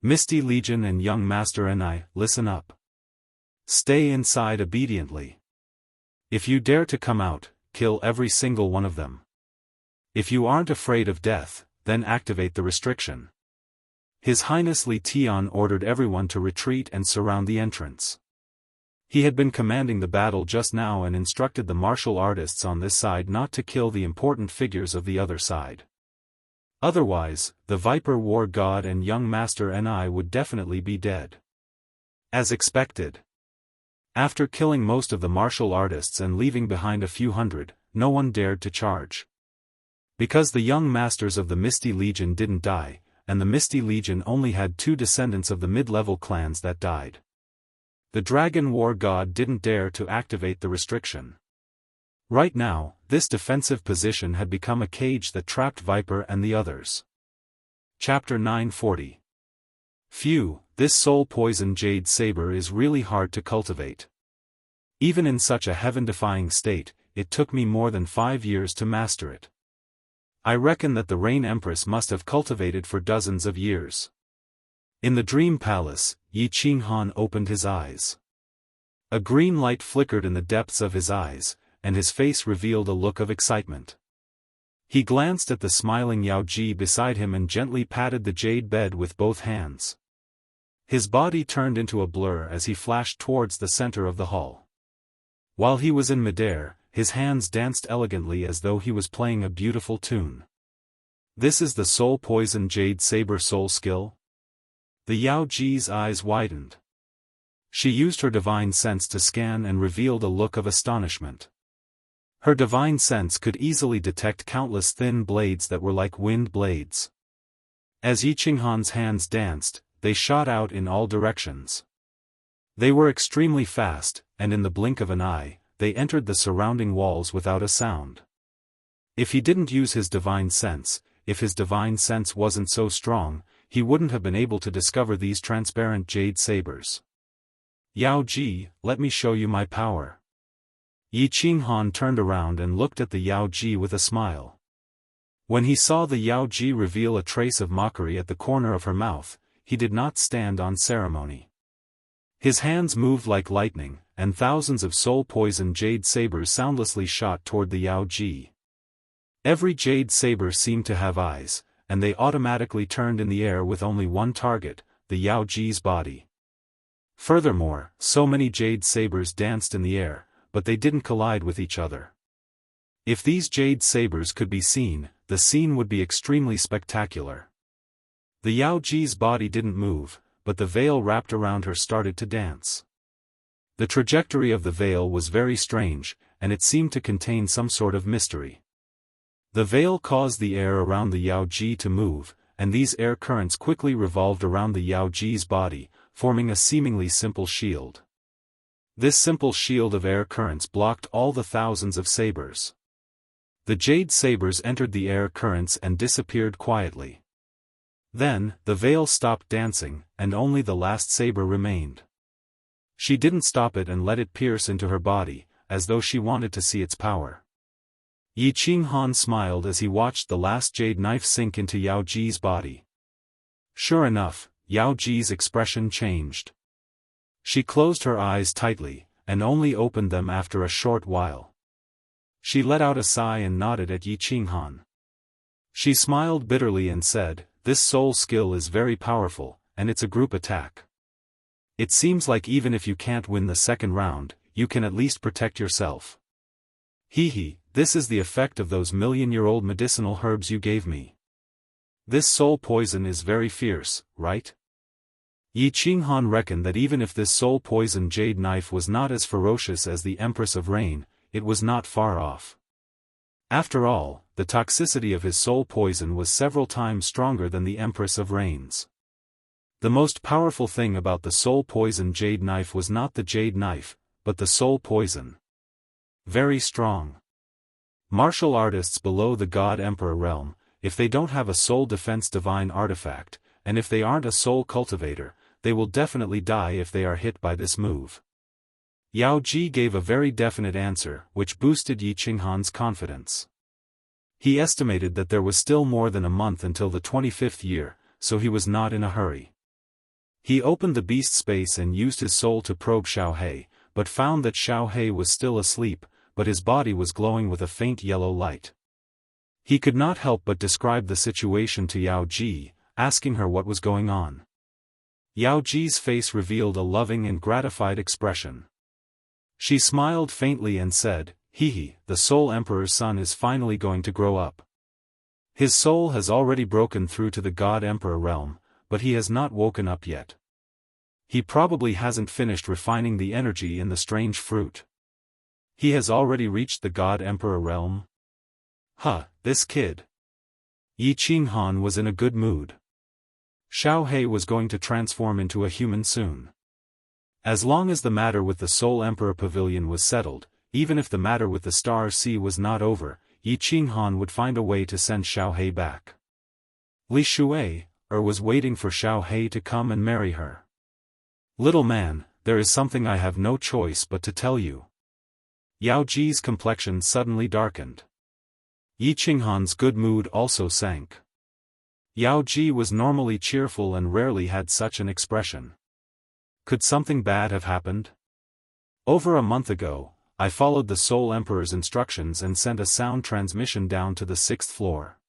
Misty Legion and young Master and I, listen up. Stay inside obediently. If you dare to come out, kill every single one of them. If you aren't afraid of death, then activate the restriction. His Highness Li Tian ordered everyone to retreat and surround the entrance. He had been commanding the battle just now and instructed the martial artists on this side not to kill the important figures of the other side. Otherwise, the Viper War God and young Master and I would definitely be dead. As expected. After killing most of the martial artists and leaving behind a few hundred, no one dared to charge. Because the young masters of the Misty Legion didn't die, and the Misty Legion only had 2 descendants of the mid-level clans that died. The Dragon War God didn't dare to activate the restriction. Right now, this defensive position had become a cage that trapped Viper and the others. Chapter 940. Phew, this soul poison jade saber is really hard to cultivate. Even in such a heaven-defying state, it took me more than 5 years to master it. I reckon that the Rain Empress must have cultivated for dozens of years. In the Dream Palace, Yi Qinghan opened his eyes. A green light flickered in the depths of his eyes, and his face revealed a look of excitement. He glanced at the smiling Yao Ji beside him and gently patted the jade bed with both hands. His body turned into a blur as he flashed towards the center of the hall. While he was in midair, his hands danced elegantly as though he was playing a beautiful tune. This is the soul poison jade saber soul skill? The Yao Ji's eyes widened. She used her divine sense to scan and revealed a look of astonishment. Her divine sense could easily detect countless thin blades that were like wind blades. As Yi Qinghan's hands danced, they shot out in all directions. They were extremely fast, and in the blink of an eye, they entered the surrounding walls without a sound. If he didn't use his divine sense, if his divine sense wasn't so strong, he wouldn't have been able to discover these transparent jade sabers. Yao Ji, let me show you my power. Yi Qinghan turned around and looked at the Yao Ji with a smile. When he saw the Yao Ji reveal a trace of mockery at the corner of her mouth, he did not stand on ceremony. His hands moved like lightning, and thousands of soul-poison jade sabers soundlessly shot toward the Yao Ji. Every jade saber seemed to have eyes, and they automatically turned in the air with only one target, the Yao Ji's body. Furthermore, so many jade sabers danced in the air, but they didn't collide with each other. If these jade sabers could be seen, the scene would be extremely spectacular. The Yao Ji's body didn't move, but the veil wrapped around her started to dance. The trajectory of the veil was very strange, and it seemed to contain some sort of mystery. The veil caused the air around the Yao Ji to move, and these air currents quickly revolved around the Yao Ji's body, forming a seemingly simple shield. This simple shield of air currents blocked all the thousands of sabers. The jade sabers entered the air currents and disappeared quietly. Then, the veil stopped dancing, and only the last saber remained. She didn't stop it and let it pierce into her body, as though she wanted to see its power. Yi Qinghan smiled as he watched the last jade knife sink into Yao Ji's body. Sure enough, Yao Ji's expression changed. She closed her eyes tightly, and only opened them after a short while. She let out a sigh and nodded at Yi Qinghan. She smiled bitterly and said, "This soul skill is very powerful, and it's a group attack. It seems like even if you can't win the second round, you can at least protect yourself. Hee, this is the effect of those million-year-old medicinal herbs you gave me. This soul poison is very fierce, right?" Yi Qinghan reckoned that even if this soul poison jade knife was not as ferocious as the Empress of Rain, it was not far off. After all, the toxicity of his soul poison was several times stronger than the Empress of Rain's. The most powerful thing about the soul poison jade knife was not the jade knife, but the soul poison. Very strong. Martial artists below the God Emperor realm, if they don't have a soul defense divine artifact, and if they aren't a soul cultivator, they will definitely die if they are hit by this move. Yao Ji gave a very definite answer, which boosted Yi Qinghan's confidence. He estimated that there was still more than a month until the 25th year, so he was not in a hurry. He opened the beast space and used his soul to probe Xiaohei, but found that Xiaohei was still asleep, but his body was glowing with a faint yellow light. He could not help but describe the situation to Yao Ji, asking her what was going on. Yao Ji's face revealed a loving and gratified expression. She smiled faintly and said, "Hee, the Soul Emperor's son is finally going to grow up. His soul has already broken through to the God Emperor realm, but he has not woken up yet. He probably hasn't finished refining the energy in the strange fruit. He has already reached the God Emperor realm? Huh, this kid." Yi Qinghan was in a good mood. Xiaohei was going to transform into a human soon. As long as the matter with the Soul Emperor Pavilion was settled, even if the matter with the Star Sea was not over, Yi Qinghan would find a way to send Xiaohei back. Li Shui was waiting for Xiaohei to come and marry her. "Little man, there is something I have no choice but to tell you." Yao Ji's complexion suddenly darkened. Yi Qinghan's good mood also sank. Yao Ji was normally cheerful and rarely had such an expression. Could something bad have happened? Over a month ago, I followed the Soul Emperor's instructions and sent a sound transmission down to the 6th floor.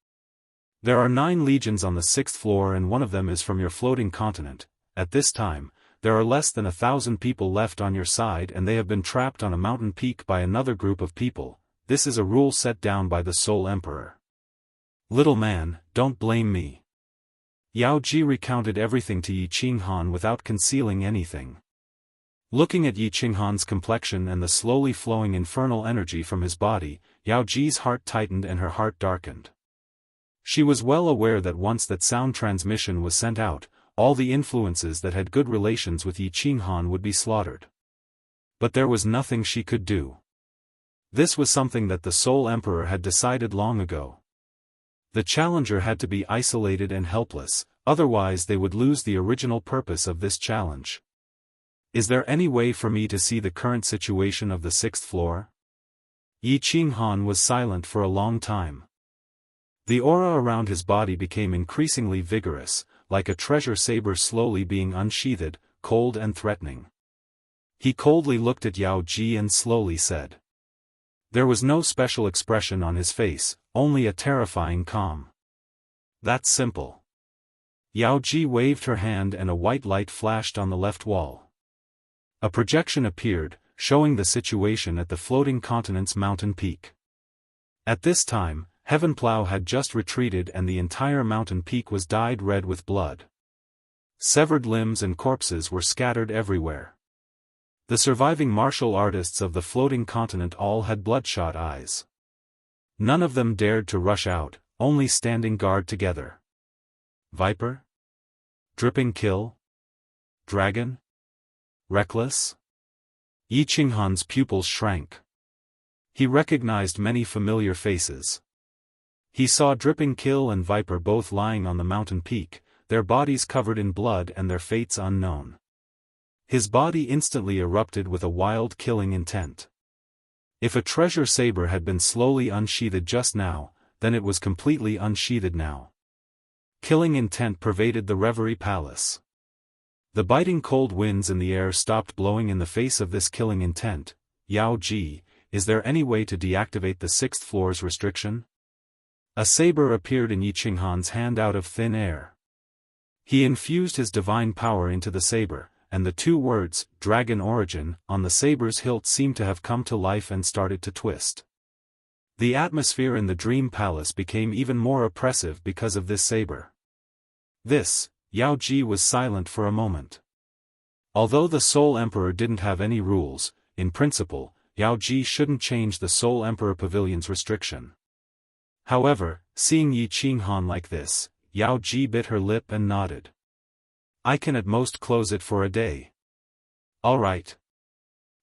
There are 9 legions on the 6th floor and one of them is from your floating continent. At this time, there are less than 1,000 people left on your side and they have been trapped on a mountain peak by another group of people. This is a rule set down by the Soul Emperor. Little man, don't blame me. Yao Ji recounted everything to Yi Qinghan without concealing anything. Looking at Yi Qinghan's complexion and the slowly flowing infernal energy from his body, Yao Ji's heart tightened and her heart darkened. She was well aware that once that sound transmission was sent out, all the influences that had good relations with Yi Qinghan would be slaughtered. But there was nothing she could do. This was something that the Soul Emperor had decided long ago. The challenger had to be isolated and helpless, otherwise they would lose the original purpose of this challenge. Is there any way for me to see the current situation of the 6th floor? Yi Qinghan was silent for a long time. The aura around his body became increasingly vigorous, like a treasure saber slowly being unsheathed, cold and threatening. He coldly looked at Yao Ji and slowly said. There was no special expression on his face, only a terrifying calm. That's simple. Yao Ji waved her hand and a white light flashed on the left wall. A projection appeared, showing the situation at the floating continent's mountain peak. At this time, Heavenplow had just retreated and the entire mountain peak was dyed red with blood. Severed limbs and corpses were scattered everywhere. The surviving martial artists of the floating continent all had bloodshot eyes. None of them dared to rush out, only standing guard together. Viper? Dripping Kill? Dragon? Reckless? Yi Qinghan's pupils shrank. He recognized many familiar faces. He saw Dripping Kill and Viper both lying on the mountain peak, their bodies covered in blood and their fates unknown. His body instantly erupted with a wild killing intent. If a treasure saber had been slowly unsheathed just now, then it was completely unsheathed now. Killing intent pervaded the Reverie Palace. The biting cold winds in the air stopped blowing in the face of this killing intent. Yao Ji, is there any way to deactivate the 6th floor's restriction? A saber appeared in Yi Qinghan's hand out of thin air. He infused his divine power into the saber, and the 2 words, Dragon Origin, on the saber's hilt seemed to have come to life and started to twist. The atmosphere in the Dream Palace became even more oppressive because of this saber. Yao Ji was silent for a moment. Although the Soul Emperor didn't have any rules, in principle, Yao Ji shouldn't change the Soul Emperor Pavilion's restriction. However, seeing Yi Qinghan like this, Yao Ji bit her lip and nodded. I can at most close it for a day. All right.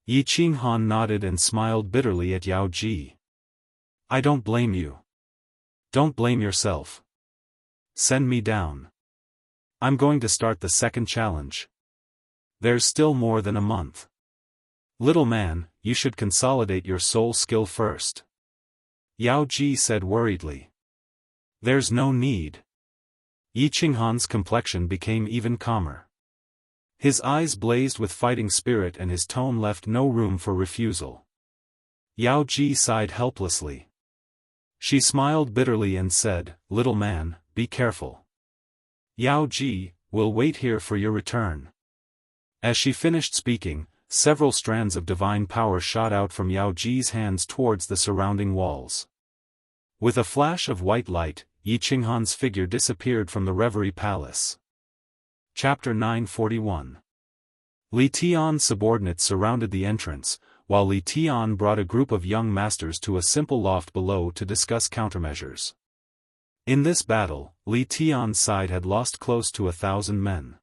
Yi Qinghan nodded and smiled bitterly at Yao Ji. I don't blame you. Don't blame yourself. Send me down. I'm going to start the second challenge. There's still more than a month. Little man, you should consolidate your soul skill first. Yao Ji said worriedly. There's no need. Yi Qinghan's complexion became even calmer. His eyes blazed with fighting spirit and his tone left no room for refusal. Yao Ji sighed helplessly. She smiled bitterly and said, "Little man, be careful. Yao Ji, we'll wait here for your return." As she finished speaking, several strands of divine power shot out from Yao Ji's hands towards the surrounding walls. With a flash of white light, Yi Qinghan's figure disappeared from the Reverie Palace. Chapter 941. Li Tian's subordinates surrounded the entrance, while Li Tian brought a group of young masters to a simple loft below to discuss countermeasures. In this battle, Li Tian's side had lost close to 1,000 men.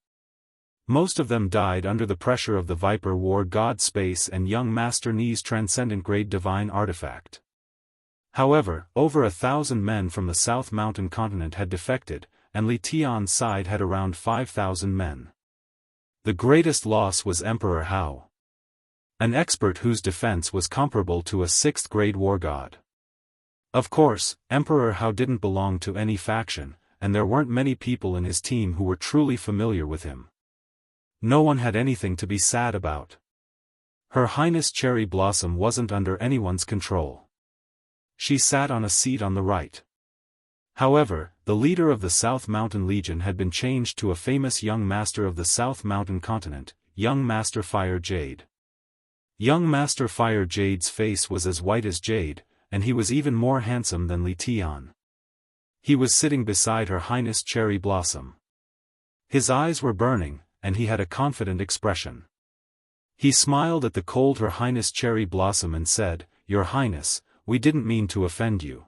Most of them died under the pressure of the Viper War God Space and young Master Ni's transcendent grade divine artifact. However, over 1,000 men from the South Mountain continent had defected, and Li Tian's side had around 5,000 men. The greatest loss was Emperor Hao, an expert whose defense was comparable to a 6th-grade war god. Of course, Emperor Hao didn't belong to any faction, and there weren't many people in his team who were truly familiar with him. No one had anything to be sad about. Her Highness Cherry Blossom wasn't under anyone's control. She sat on a seat on the right. However, the leader of the South Mountain Legion had been changed to a famous young master of the South Mountain continent, young Master Fire Jade. Young Master Fire Jade's face was as white as jade, and he was even more handsome than Li Tian. He was sitting beside Her Highness Cherry Blossom. His eyes were burning, and he had a confident expression. He smiled at the cold Her Highness Cherry Blossom and said, "Your Highness, we didn't mean to offend you.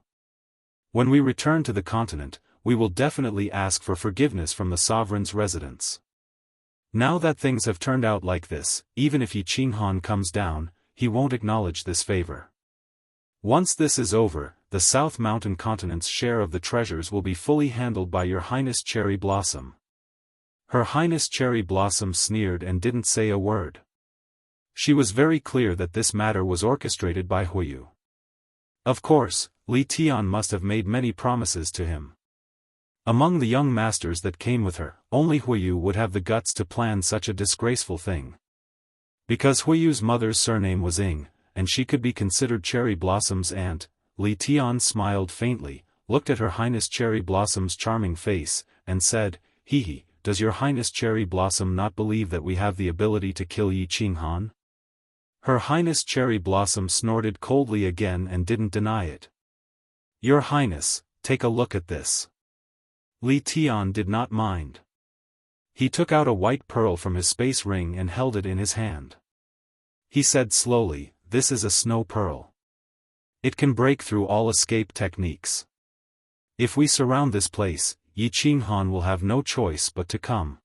When we return to the continent, we will definitely ask for forgiveness from the sovereign's residence. Now that things have turned out like this, even if Yi Qinghan comes down, he won't acknowledge this favor. Once this is over, the South Mountain continent's share of the treasures will be fully handled by Your Highness Cherry Blossom." Her Highness Cherry Blossom sneered and didn't say a word. She was very clear that this matter was orchestrated by Huiyu. Of course, Li Tian must have made many promises to him. Among the young masters that came with her, only Huiyu would have the guts to plan such a disgraceful thing. Because Huiyu's mother's surname was Ying, and she could be considered Cherry Blossom's aunt, Li Tian smiled faintly, looked at Her Highness Cherry Blossom's charming face, and said, "Hee hee, does Your Highness Cherry Blossom not believe that we have the ability to kill Yi Qinghan?" Her Highness Cherry Blossom snorted coldly again and didn't deny it. "Your Highness, take a look at this." Li Tian did not mind. He took out a white pearl from his space ring and held it in his hand. He said slowly, "This is a snow pearl. It can break through all escape techniques. If we surround this place, Yi Qinghan will have no choice but to come.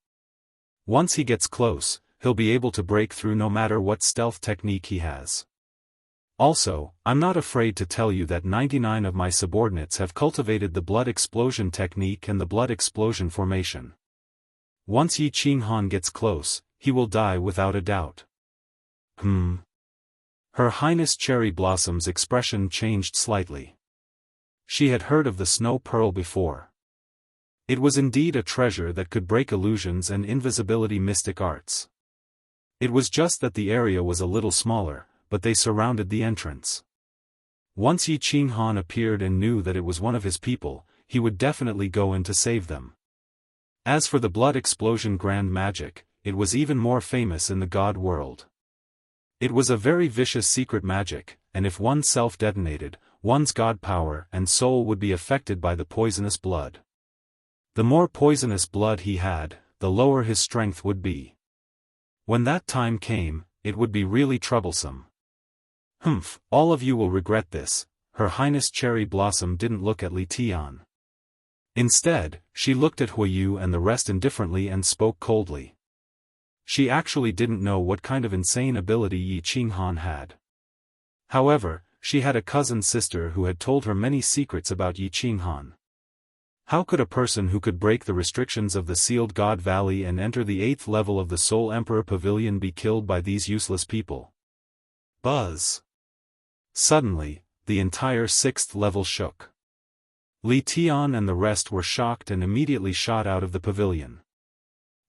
Once he gets close, he'll be able to break through no matter what stealth technique he has. Also, I'm not afraid to tell you that 99 of my subordinates have cultivated the blood explosion technique and the blood explosion formation. Once Yi Qinghan gets close, he will die without a doubt." Her Highness Cherry Blossom's expression changed slightly. She had heard of the snow pearl before. It was indeed a treasure that could break illusions and invisibility mystic arts. It was just that the area was a little smaller, but they surrounded the entrance. Once Yi Qinghan appeared and knew that it was one of his people, he would definitely go in to save them. As for the blood explosion grand magic, it was even more famous in the god world. It was a very vicious secret magic, and if one self-detonated, one's god power and soul would be affected by the poisonous blood. The more poisonous blood he had, the lower his strength would be. When that time came, it would be really troublesome. All of you will regret this." Her Highness Cherry Blossom didn't look at Li Tian. Instead, she looked at Huiyu and the rest indifferently and spoke coldly. She actually didn't know what kind of insane ability Yi Qinghan had. However, she had a cousin sister who had told her many secrets about Yi Qinghan. How could a person who could break the restrictions of the Sealed God Valley and enter the 8th level of the Soul Emperor Pavilion be killed by these useless people? Buzz! Suddenly, the entire 6th level shook. Li Tian and the rest were shocked and immediately shot out of the pavilion.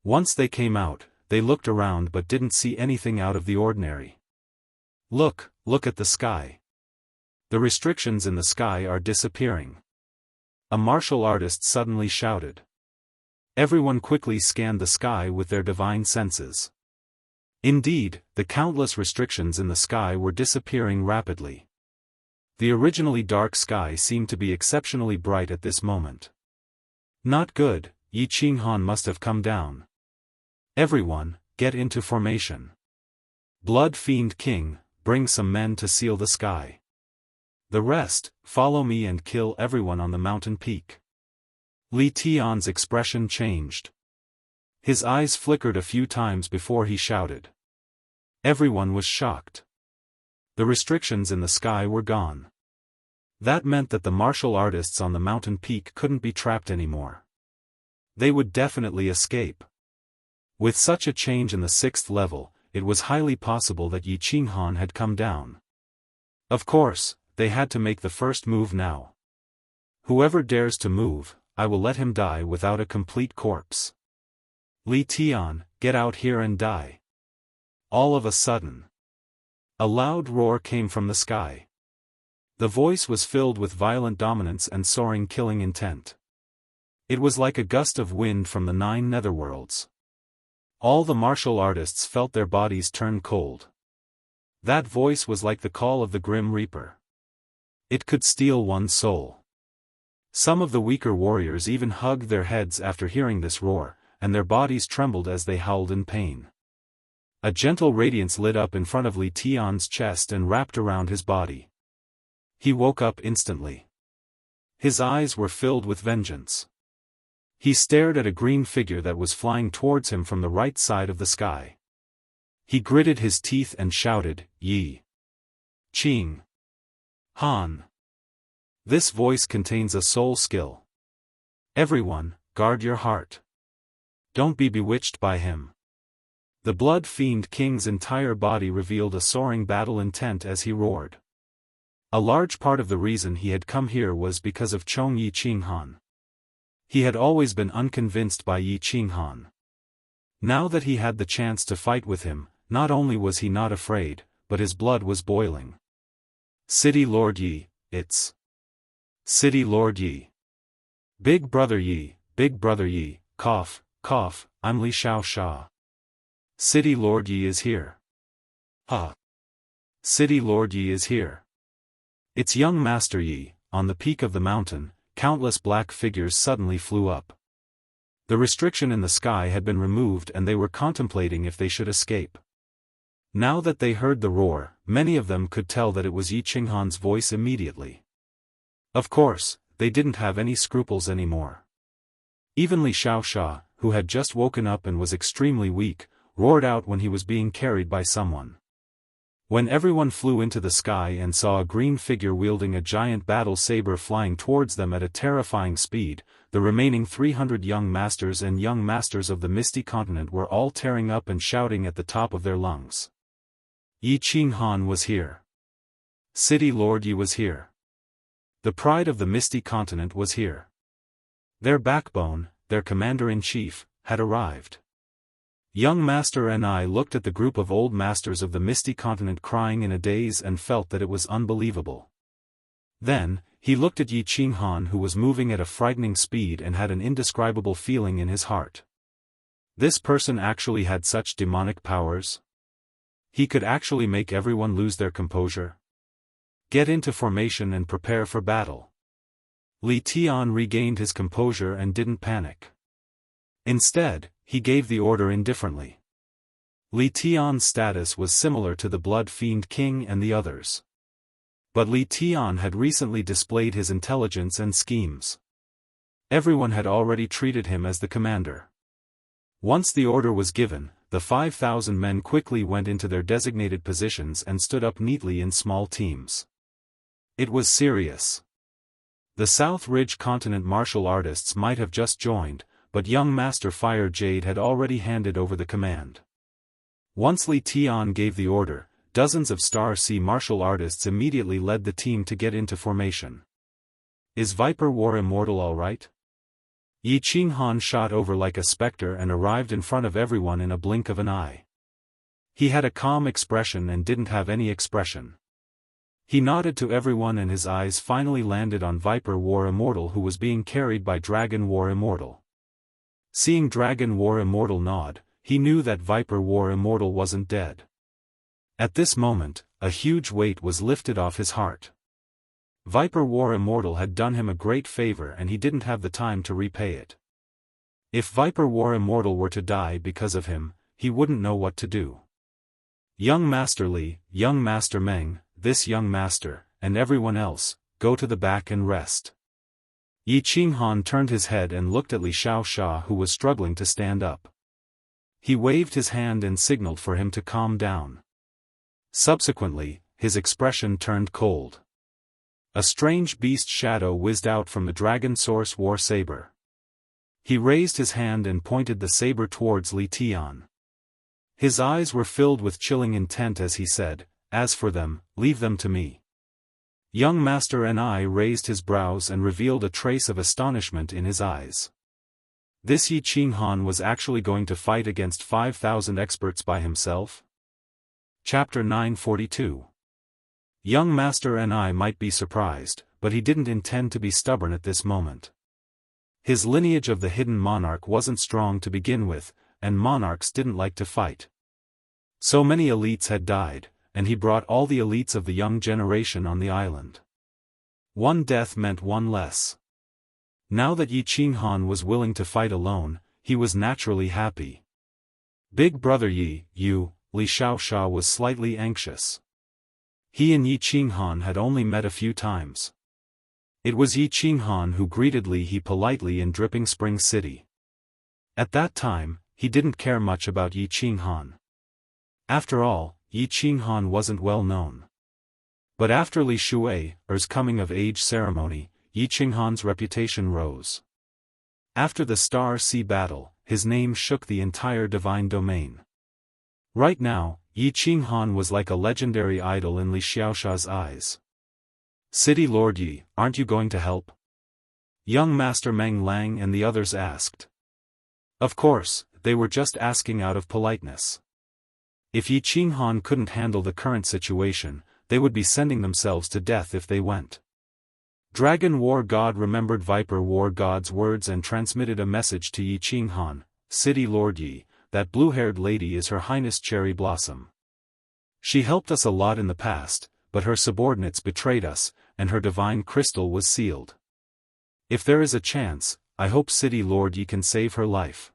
Once they came out, they looked around but didn't see anything out of the ordinary. Look at the sky. The restrictions in the sky are disappearing. A martial artist suddenly shouted. Everyone quickly scanned the sky with their divine senses. Indeed, the countless restrictions in the sky were disappearing rapidly. The originally dark sky seemed to be exceptionally bright at this moment. Not good, Yi Qinghan must have come down. Everyone, get into formation. Blood Fiend King, bring some men to seal the sky. The rest, follow me and kill everyone on the mountain peak. Li Tian's expression changed. His eyes flickered a few times before he shouted. Everyone was shocked. The restrictions in the sky were gone. That meant that the martial artists on the mountain peak couldn't be trapped anymore. They would definitely escape. With such a change in the 6th level, it was highly possible that Yi Qinghan had come down. Of course, they had to make the first move now. Whoever dares to move, I will let him die without a complete corpse. Li Tian, get out here and die. All of a sudden, a loud roar came from the sky. The voice was filled with violent dominance and soaring killing intent. It was like a gust of wind from the 9 netherworlds. All the martial artists felt their bodies turn cold. That voice was like the call of the Grim Reaper. It could steal one's soul. Some of the weaker warriors even hugged their heads after hearing this roar, and their bodies trembled as they howled in pain. A gentle radiance lit up in front of Li Tian's chest and wrapped around his body. He woke up instantly. His eyes were filled with vengeance. He stared at a green figure that was flying towards him from the right side of the sky. He gritted his teeth and shouted, Yi Qing Han. This voice contains a soul skill. Everyone, guard your heart. Don't be bewitched by him. The Blood Fiend King's entire body revealed a soaring battle intent as he roared. A large part of the reason he had come here was because of Chong Yi Qinghan. He had always been unconvinced by Yi Qinghan. Now that he had the chance to fight with him, not only was he not afraid, but his blood was boiling. City Lord Yi, it's City Lord Yi. Big Brother Yi, cough, cough, I'm Li Xiaoxia. City Lord Yi is here. Ha! City Lord Yi is here. It's young Master Yi. On the peak of the mountain, countless black figures suddenly flew up. The restriction in the sky had been removed and they were contemplating if they should escape. Now that they heard the roar, many of them could tell that it was Yi Qinghan's voice immediately. Of course, they didn't have any scruples anymore. Even Li Xiaoxia, who had just woken up and was extremely weak, roared out when he was being carried by someone. When everyone flew into the sky and saw a green figure wielding a giant battle saber flying towards them at a terrifying speed, the remaining 300 young masters and young masters of the Misty Continent were all tearing up and shouting at the top of their lungs. Yi Qinghan was here. City Lord Yi was here. The pride of the Misty Continent was here. Their backbone, their commander-in-chief, had arrived. Young Master and I looked at the group of old masters of the Misty Continent crying in a daze and felt that it was unbelievable. Then, he looked at Yi Qinghan who was moving at a frightening speed and had an indescribable feeling in his heart. This person actually had such demonic powers? He could actually make everyone lose their composure? Get into formation and prepare for battle. Li Tian regained his composure and didn't panic. Instead, he gave the order indifferently. Li Tian's status was similar to the Blood Fiend King and the others. But Li Tian had recently displayed his intelligence and schemes. Everyone had already treated him as the commander. Once the order was given, the 5,000 men quickly went into their designated positions and stood up neatly in small teams. It was serious. The South Ridge Continent martial artists might have just joined, but young Master Fire Jade had already handed over the command. Once Li Tian gave the order, dozens of Star Sea martial artists immediately led the team to get into formation. Is Viper War Immortal alright? Yi Qinghan shot over like a specter and arrived in front of everyone in a blink of an eye. He had a calm expression and didn't have any expression. He nodded to everyone and his eyes finally landed on Viper War Immortal, who was being carried by Dragon War Immortal. Seeing Dragon War Immortal nod, he knew that Viper War Immortal wasn't dead. At this moment, a huge weight was lifted off his heart. Viper War Immortal had done him a great favor and he didn't have the time to repay it. If Viper War Immortal were to die because of him, he wouldn't know what to do. Young Master Li, Young Master Meng, this young master, and everyone else, go to the back and rest. Yi Qinghan turned his head and looked at Li Xiaoxia, who was struggling to stand up. He waved his hand and signaled for him to calm down. Subsequently, his expression turned cold. A strange beast shadow whizzed out from the Dragon Source War Saber. He raised his hand and pointed the saber towards Li Tian. His eyes were filled with chilling intent as he said, "As for them, leave them to me." Young Master Ni raised his brows and revealed a trace of astonishment in his eyes. This Yi Qinghan was actually going to fight against 5,000 experts by himself? Chapter 942. Young Master Ni might be surprised, but he didn't intend to be stubborn at this moment. His lineage of the hidden monarch wasn't strong to begin with, and monarchs didn't like to fight. So many elites had died, and he brought all the elites of the young generation on the island. One death meant one less. Now that Yi Qinghan was willing to fight alone, he was naturally happy. Big brother Yi, Li Xiaoxia was slightly anxious. He and Yi Qinghan had only met a few times. It was Yi Qinghan who greeted Li politely in Dripping Spring City. At that time, he didn't care much about Yi Qinghan. After all, Yi Qinghan wasn't well known. But after Li Shui's coming-of-age ceremony, Yi Qinghan's reputation rose. After the Star Sea battle, his name shook the entire divine domain. Right now, Yi Qinghan was like a legendary idol in Li Xiaoxia's eyes. "City Lord Yi, aren't you going to help?" Young Master Meng Lang and the others asked. Of course, they were just asking out of politeness. If Yi Qinghan couldn't handle the current situation, they would be sending themselves to death if they went. Dragon War God remembered Viper War God's words and transmitted a message to Yi Qinghan, "City Lord Yi, that blue-haired lady is Her Highness Cherry Blossom. She helped us a lot in the past, but her subordinates betrayed us, and her divine crystal was sealed. If there is a chance, I hope City Lord Yi can save her life."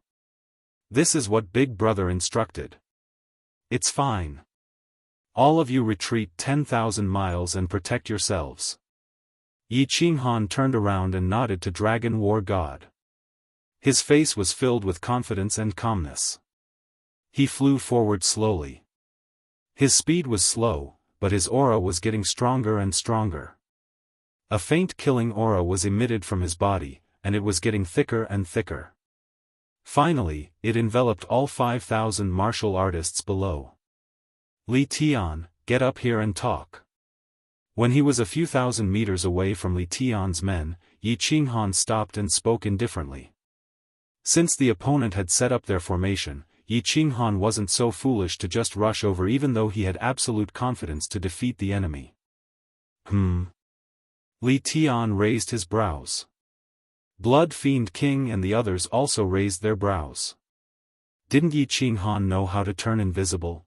This is what Big Brother instructed. It's fine. All of you retreat 10,000 miles and protect yourselves. Yi Qinghan turned around and nodded to Dragon War God. His face was filled with confidence and calmness. He flew forward slowly. His speed was slow, but his aura was getting stronger and stronger. A faint killing aura was emitted from his body, and it was getting thicker and thicker. Finally, it enveloped all 5,000 martial artists below. "Li Tian, get up here and talk." When he was a few thousand meters away from Li Tian's men, Yi Qinghan stopped and spoke indifferently. Since the opponent had set up their formation, Yi Qinghan wasn't so foolish to just rush over even though he had absolute confidence to defeat the enemy. Li Tian raised his brows. Blood Fiend King and the others also raised their brows. Didn't Yi Qinghan know how to turn invisible?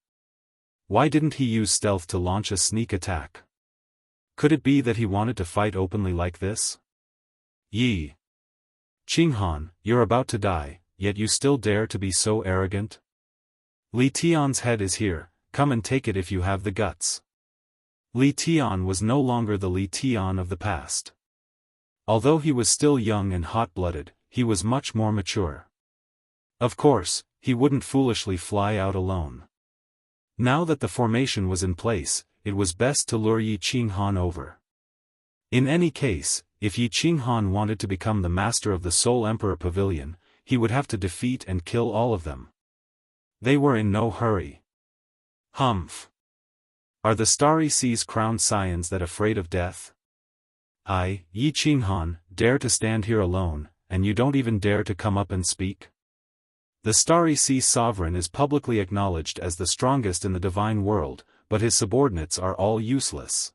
Why didn't he use stealth to launch a sneak attack? Could it be that he wanted to fight openly like this? Yi Qinghan, you're about to die, yet you still dare to be so arrogant? Li Tian's head is here, come and take it if you have the guts. Li Tian was no longer the Li Tian of the past. Although he was still young and hot-blooded, he was much more mature. Of course, he wouldn't foolishly fly out alone. Now that the formation was in place, it was best to lure Yi Qinghan over. In any case, if Yi Qinghan wanted to become the master of the Soul Emperor Pavilion, he would have to defeat and kill all of them. They were in no hurry. Humph! Are the Starry Seas crowned scions that afraid of death? I, Yi Qinghan, dare to stand here alone, and you don't even dare to come up and speak? The Starry Sea Sovereign is publicly acknowledged as the strongest in the divine world, but his subordinates are all useless.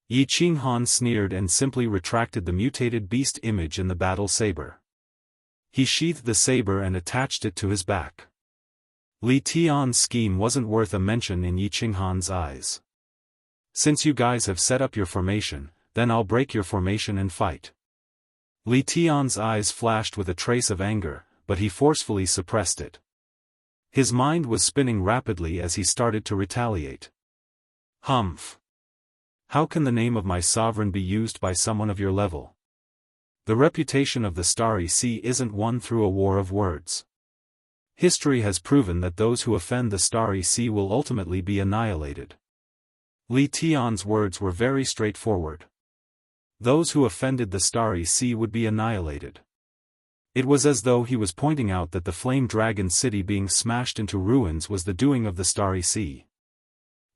Yi Qinghan sneered and simply retracted the mutated beast image in the battle saber. He sheathed the saber and attached it to his back. Li Tian's scheme wasn't worth a mention in Yi Qinghan's eyes. Since you guys have set up your formation, then I'll break your formation and fight. Li Tian's eyes flashed with a trace of anger, but he forcefully suppressed it. His mind was spinning rapidly as he started to retaliate. Humph! How can the name of my sovereign be used by someone of your level? The reputation of the Starry Sea isn't won through a war of words. History has proven that those who offend the Starry Sea will ultimately be annihilated. Li Tian's words were very straightforward. Those who offended the Starry Sea would be annihilated. It was as though he was pointing out that the Flame Dragon City being smashed into ruins was the doing of the Starry Sea.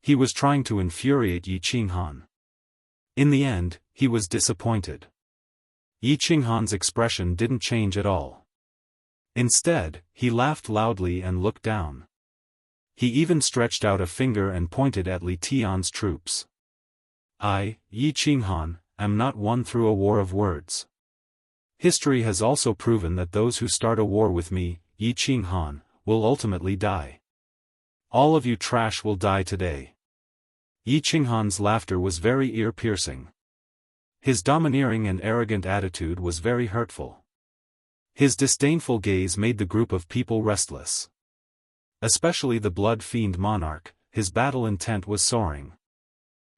He was trying to infuriate Yi Qinghan. In the end, he was disappointed. Yi Qinghan's expression didn't change at all. Instead, he laughed loudly and looked down. He even stretched out a finger and pointed at Li Tian's troops. I, Yi Qinghan, am not won through a war of words. History has also proven that those who start a war with me, Yi Qinghan, will ultimately die. All of you trash will die today. Yi Qinghan's laughter was very ear-piercing. His domineering and arrogant attitude was very hurtful. His disdainful gaze made the group of people restless. Especially the blood fiend monarch, his battle intent was soaring.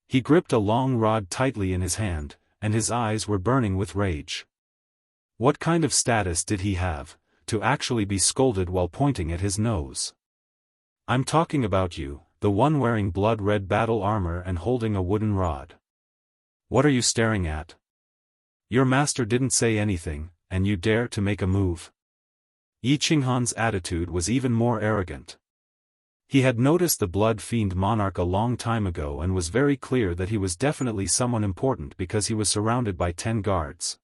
He gripped a long rod tightly in his hand, and his eyes were burning with rage. What kind of status did he have, to actually be scolded while pointing at his nose? I'm talking about you, the one wearing blood-red battle armor and holding a wooden rod. What are you staring at? Your master didn't say anything, and you dare to make a move. Yi Qinghan's attitude was even more arrogant. He had noticed the blood fiend monarch a long time ago and was very clear that he was definitely someone important because he was surrounded by 10 guards.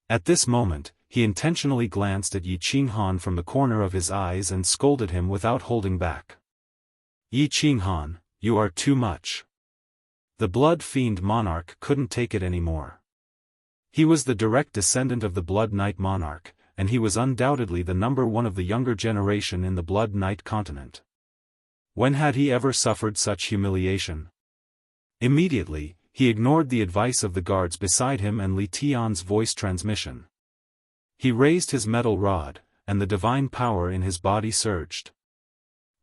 At this moment, he intentionally glanced at Yi Qinghan from the corner of his eyes and scolded him without holding back. Yi Qinghan, you are too much. The blood fiend monarch couldn't take it anymore. He was the direct descendant of the Blood Knight monarch, and he was undoubtedly the number one of the younger generation in the Blood Knight continent. When had he ever suffered such humiliation? Immediately, he ignored the advice of the guards beside him and Li Tian's voice transmission. He raised his metal rod, and the divine power in his body surged.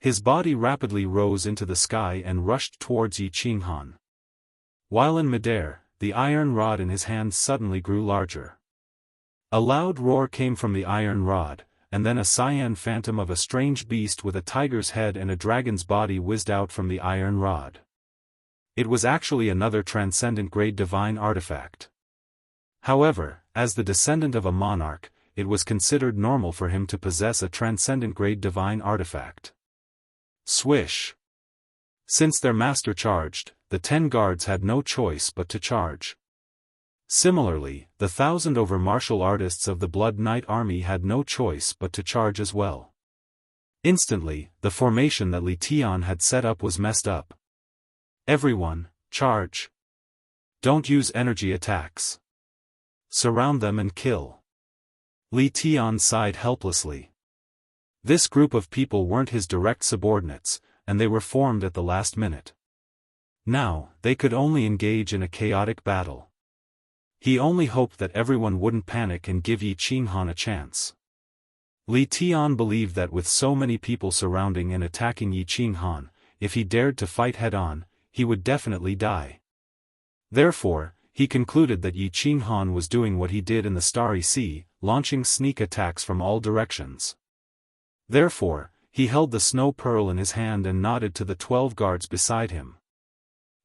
His body rapidly rose into the sky and rushed towards Yi Qinghan. While in midair, the iron rod in his hand suddenly grew larger. A loud roar came from the iron rod, and then a cyan phantom of a strange beast with a tiger's head and a dragon's body whizzed out from the iron rod. It was actually another transcendent-grade divine artifact. However, as the descendant of a monarch, it was considered normal for him to possess a transcendent-grade divine artifact. Swish! Since their master charged, the 10 guards had no choice but to charge. Similarly, the 1,000 over martial artists of the Blood Knight army had no choice but to charge as well. Instantly, the formation that Li Tian had set up was messed up. Everyone, charge! Don't use energy attacks. Surround them and kill. Li Tian sighed helplessly. This group of people weren't his direct subordinates, and they were formed at the last minute. Now, they could only engage in a chaotic battle. He only hoped that everyone wouldn't panic and give Yi Qinghan a chance. Li Tian believed that with so many people surrounding and attacking Yi Qinghan, if he dared to fight head-on, he would definitely die. Therefore, he concluded that Yi Qinghan was doing what he did in the Starry Sea, launching sneak attacks from all directions. Therefore, he held the snow pearl in his hand and nodded to the 12 guards beside him.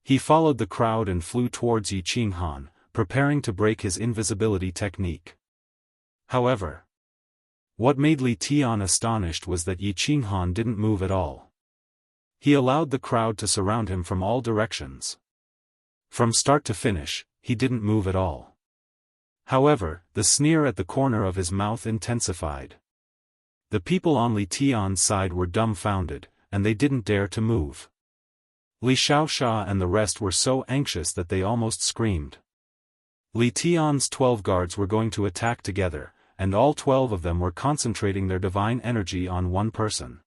He followed the crowd and flew towards Yi Qinghan, preparing to break his invisibility technique. However, what made Li Tian astonished was that Yi Qinghan didn't move at all. He allowed the crowd to surround him from all directions. From start to finish, he didn't move at all. However, the sneer at the corner of his mouth intensified. The people on Li Tian's side were dumbfounded, and they didn't dare to move. Li Xiaoxia and the rest were so anxious that they almost screamed. Li Tian's 12 guards were going to attack together, and all 12 of them were concentrating their divine energy on one person.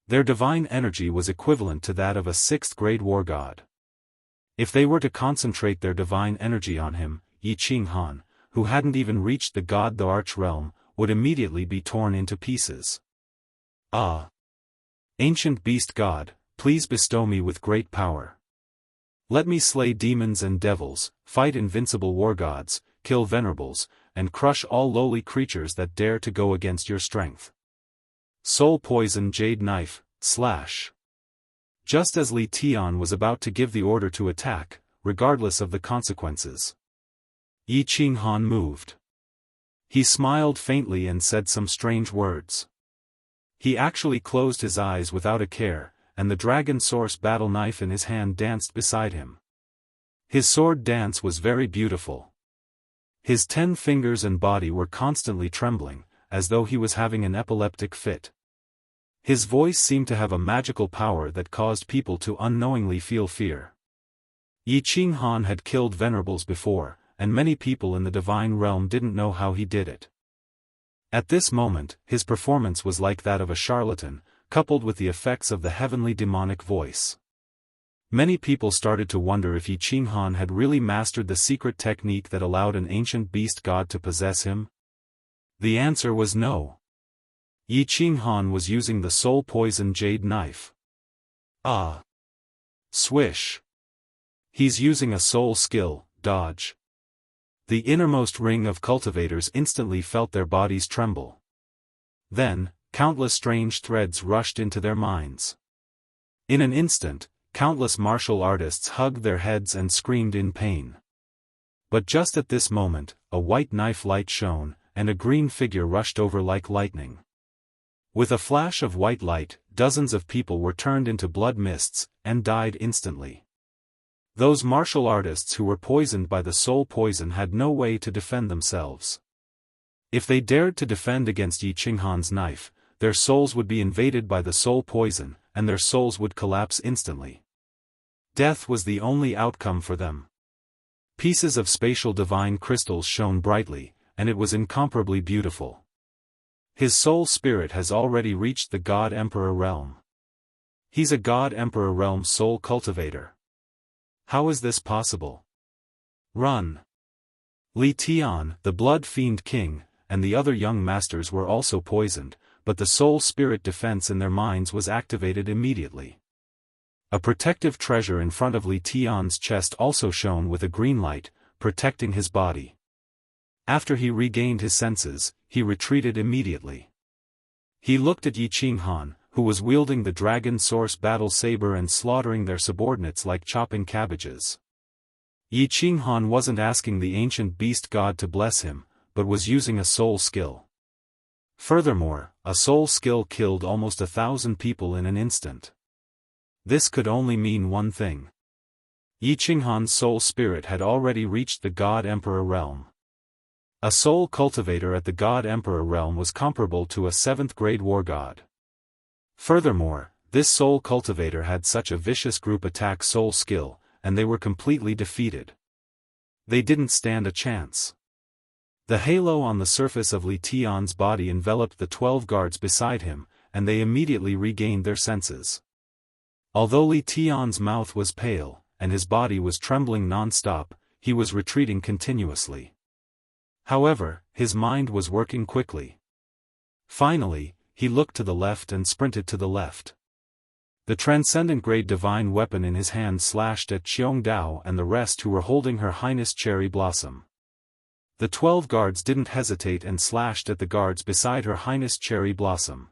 Their divine energy was equivalent to that of a 6th-grade war god. If they were to concentrate their divine energy on him, Yi Qinghan, who hadn't even reached the god the arch realm, would immediately be torn into pieces. Ah! Ancient beast god, please bestow me with great power. Let me slay demons and devils, fight invincible war gods, kill venerables, and crush all lowly creatures that dare to go against your strength. Soul poison jade knife, slash. Just as Li Tian was about to give the order to attack, regardless of the consequences, Yi Qinghan moved. He smiled faintly and said some strange words. He actually closed his eyes without a care, and the dragon source battle knife in his hand danced beside him. His sword dance was very beautiful. His 10 fingers and body were constantly trembling, as though he was having an epileptic fit. His voice seemed to have a magical power that caused people to unknowingly feel fear. Yi Qinghan had killed venerables before, and many people in the divine realm didn't know how he did it. At this moment, his performance was like that of a charlatan, coupled with the effects of the heavenly demonic voice. Many people started to wonder if Yi Qinghan had really mastered the secret technique that allowed an ancient beast god to possess him. The answer was no. Yi Qinghan was using the soul poison jade knife. Ah! Swish! He's using a soul skill, dodge. The innermost ring of cultivators instantly felt their bodies tremble. Then, countless strange threads rushed into their minds. In an instant, countless martial artists hugged their heads and screamed in pain. But just at this moment, a white knife light shone, and a green figure rushed over like lightning. With a flash of white light, dozens of people were turned into blood mists, and died instantly. Those martial artists who were poisoned by the soul poison had no way to defend themselves. If they dared to defend against Yi Qinghan's knife, their souls would be invaded by the soul poison, and their souls would collapse instantly. Death was the only outcome for them. Pieces of spatial divine crystals shone brightly, and it was incomparably beautiful. His soul spirit has already reached the God Emperor realm. He's a God Emperor realm soul cultivator. How is this possible? Run! Li Tian, the Blood Fiend King, and the other young masters were also poisoned, but the soul spirit defense in their minds was activated immediately. A protective treasure in front of Li Tian's chest also shone with a green light, protecting his body. After he regained his senses, he retreated immediately. He looked at Yi Qinghan, who was wielding the dragon source battle saber and slaughtering their subordinates like chopping cabbages. Yi Qinghan wasn't asking the ancient beast god to bless him, but was using a soul skill. Furthermore, a soul skill killed almost 1,000 people in an instant. This could only mean one thing. Yi Qinghan's soul spirit had already reached the God Emperor realm. A soul cultivator at the God Emperor realm was comparable to a 7th-grade war god. Furthermore, this soul cultivator had such a vicious group attack soul skill, and they were completely defeated. They didn't stand a chance. The halo on the surface of Li Tian's body enveloped the 12 guards beside him, and they immediately regained their senses. Although Li Tian's mouth was pale, and his body was trembling non-stop, he was retreating continuously. However, his mind was working quickly. Finally, he looked to the left and sprinted to the left. The transcendent grade divine weapon in his hand slashed at Qiong Dao and the rest who were holding Her Highness Cherry Blossom. The 12 guards didn't hesitate and slashed at the guards beside Her Highness Cherry Blossom.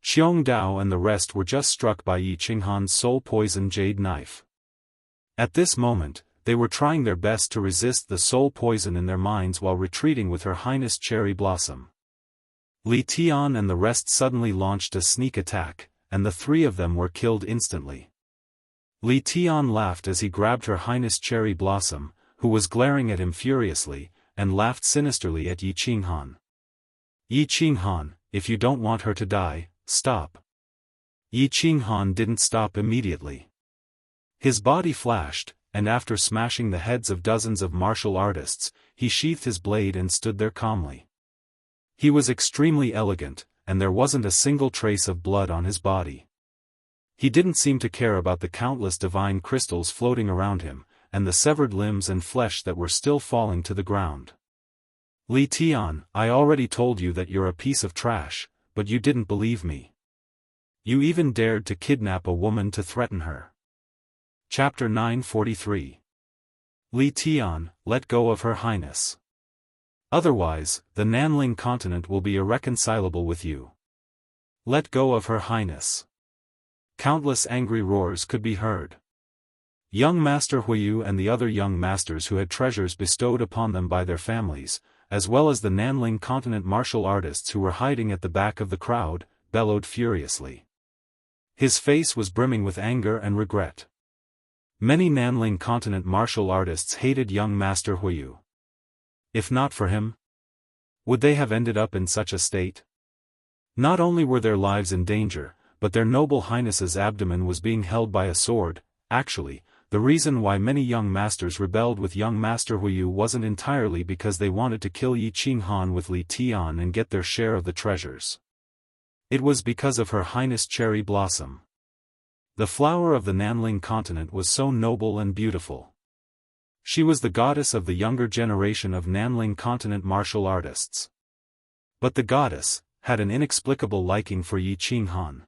Qiong Dao and the rest were just struck by Yi Qinghan's soul poison jade knife. At this moment, they were trying their best to resist the soul poison in their minds while retreating with Her Highness Cherry Blossom. Li Tian and the rest suddenly launched a sneak attack, and the 3 of them were killed instantly. Li Tian laughed as he grabbed Her Highness Cherry Blossom, who was glaring at him furiously, and laughed sinisterly at Yi Qinghan. Yi Qinghan, if you don't want her to die, stop. Yi Qinghan didn't stop immediately. His body flashed, and after smashing the heads of dozens of martial artists, he sheathed his blade and stood there calmly. He was extremely elegant, and there wasn't a single trace of blood on his body. He didn't seem to care about the countless divine crystals floating around him, and the severed limbs and flesh that were still falling to the ground. Li Tian, I already told you that you're a piece of trash, but you didn't believe me. You even dared to kidnap a woman to threaten her. Chapter 943. Li Tian, let go of Her Highness. Otherwise, the Nanling continent will be irreconcilable with you. Let go of Her Highness. Countless angry roars could be heard. Young Master Huiyu and the other young masters who had treasures bestowed upon them by their families, as well as the Nanling continent martial artists who were hiding at the back of the crowd, bellowed furiously. His face was brimming with anger and regret. Many Nanling continent martial artists hated young Master Huiyu. If not for him, would they have ended up in such a state? Not only were their lives in danger, but their noble highness's abdomen was being held by a sword. Actually, the reason why many young masters rebelled with young Master Huiyu wasn't entirely because they wanted to kill Yi Qinghan with Li Tian and get their share of the treasures. It was because of Her Highness Cherry Blossom. The flower of the Nanling continent was so noble and beautiful. She was the goddess of the younger generation of Nanling continent martial artists. But the goddess had an inexplicable liking for Yi Qinghan.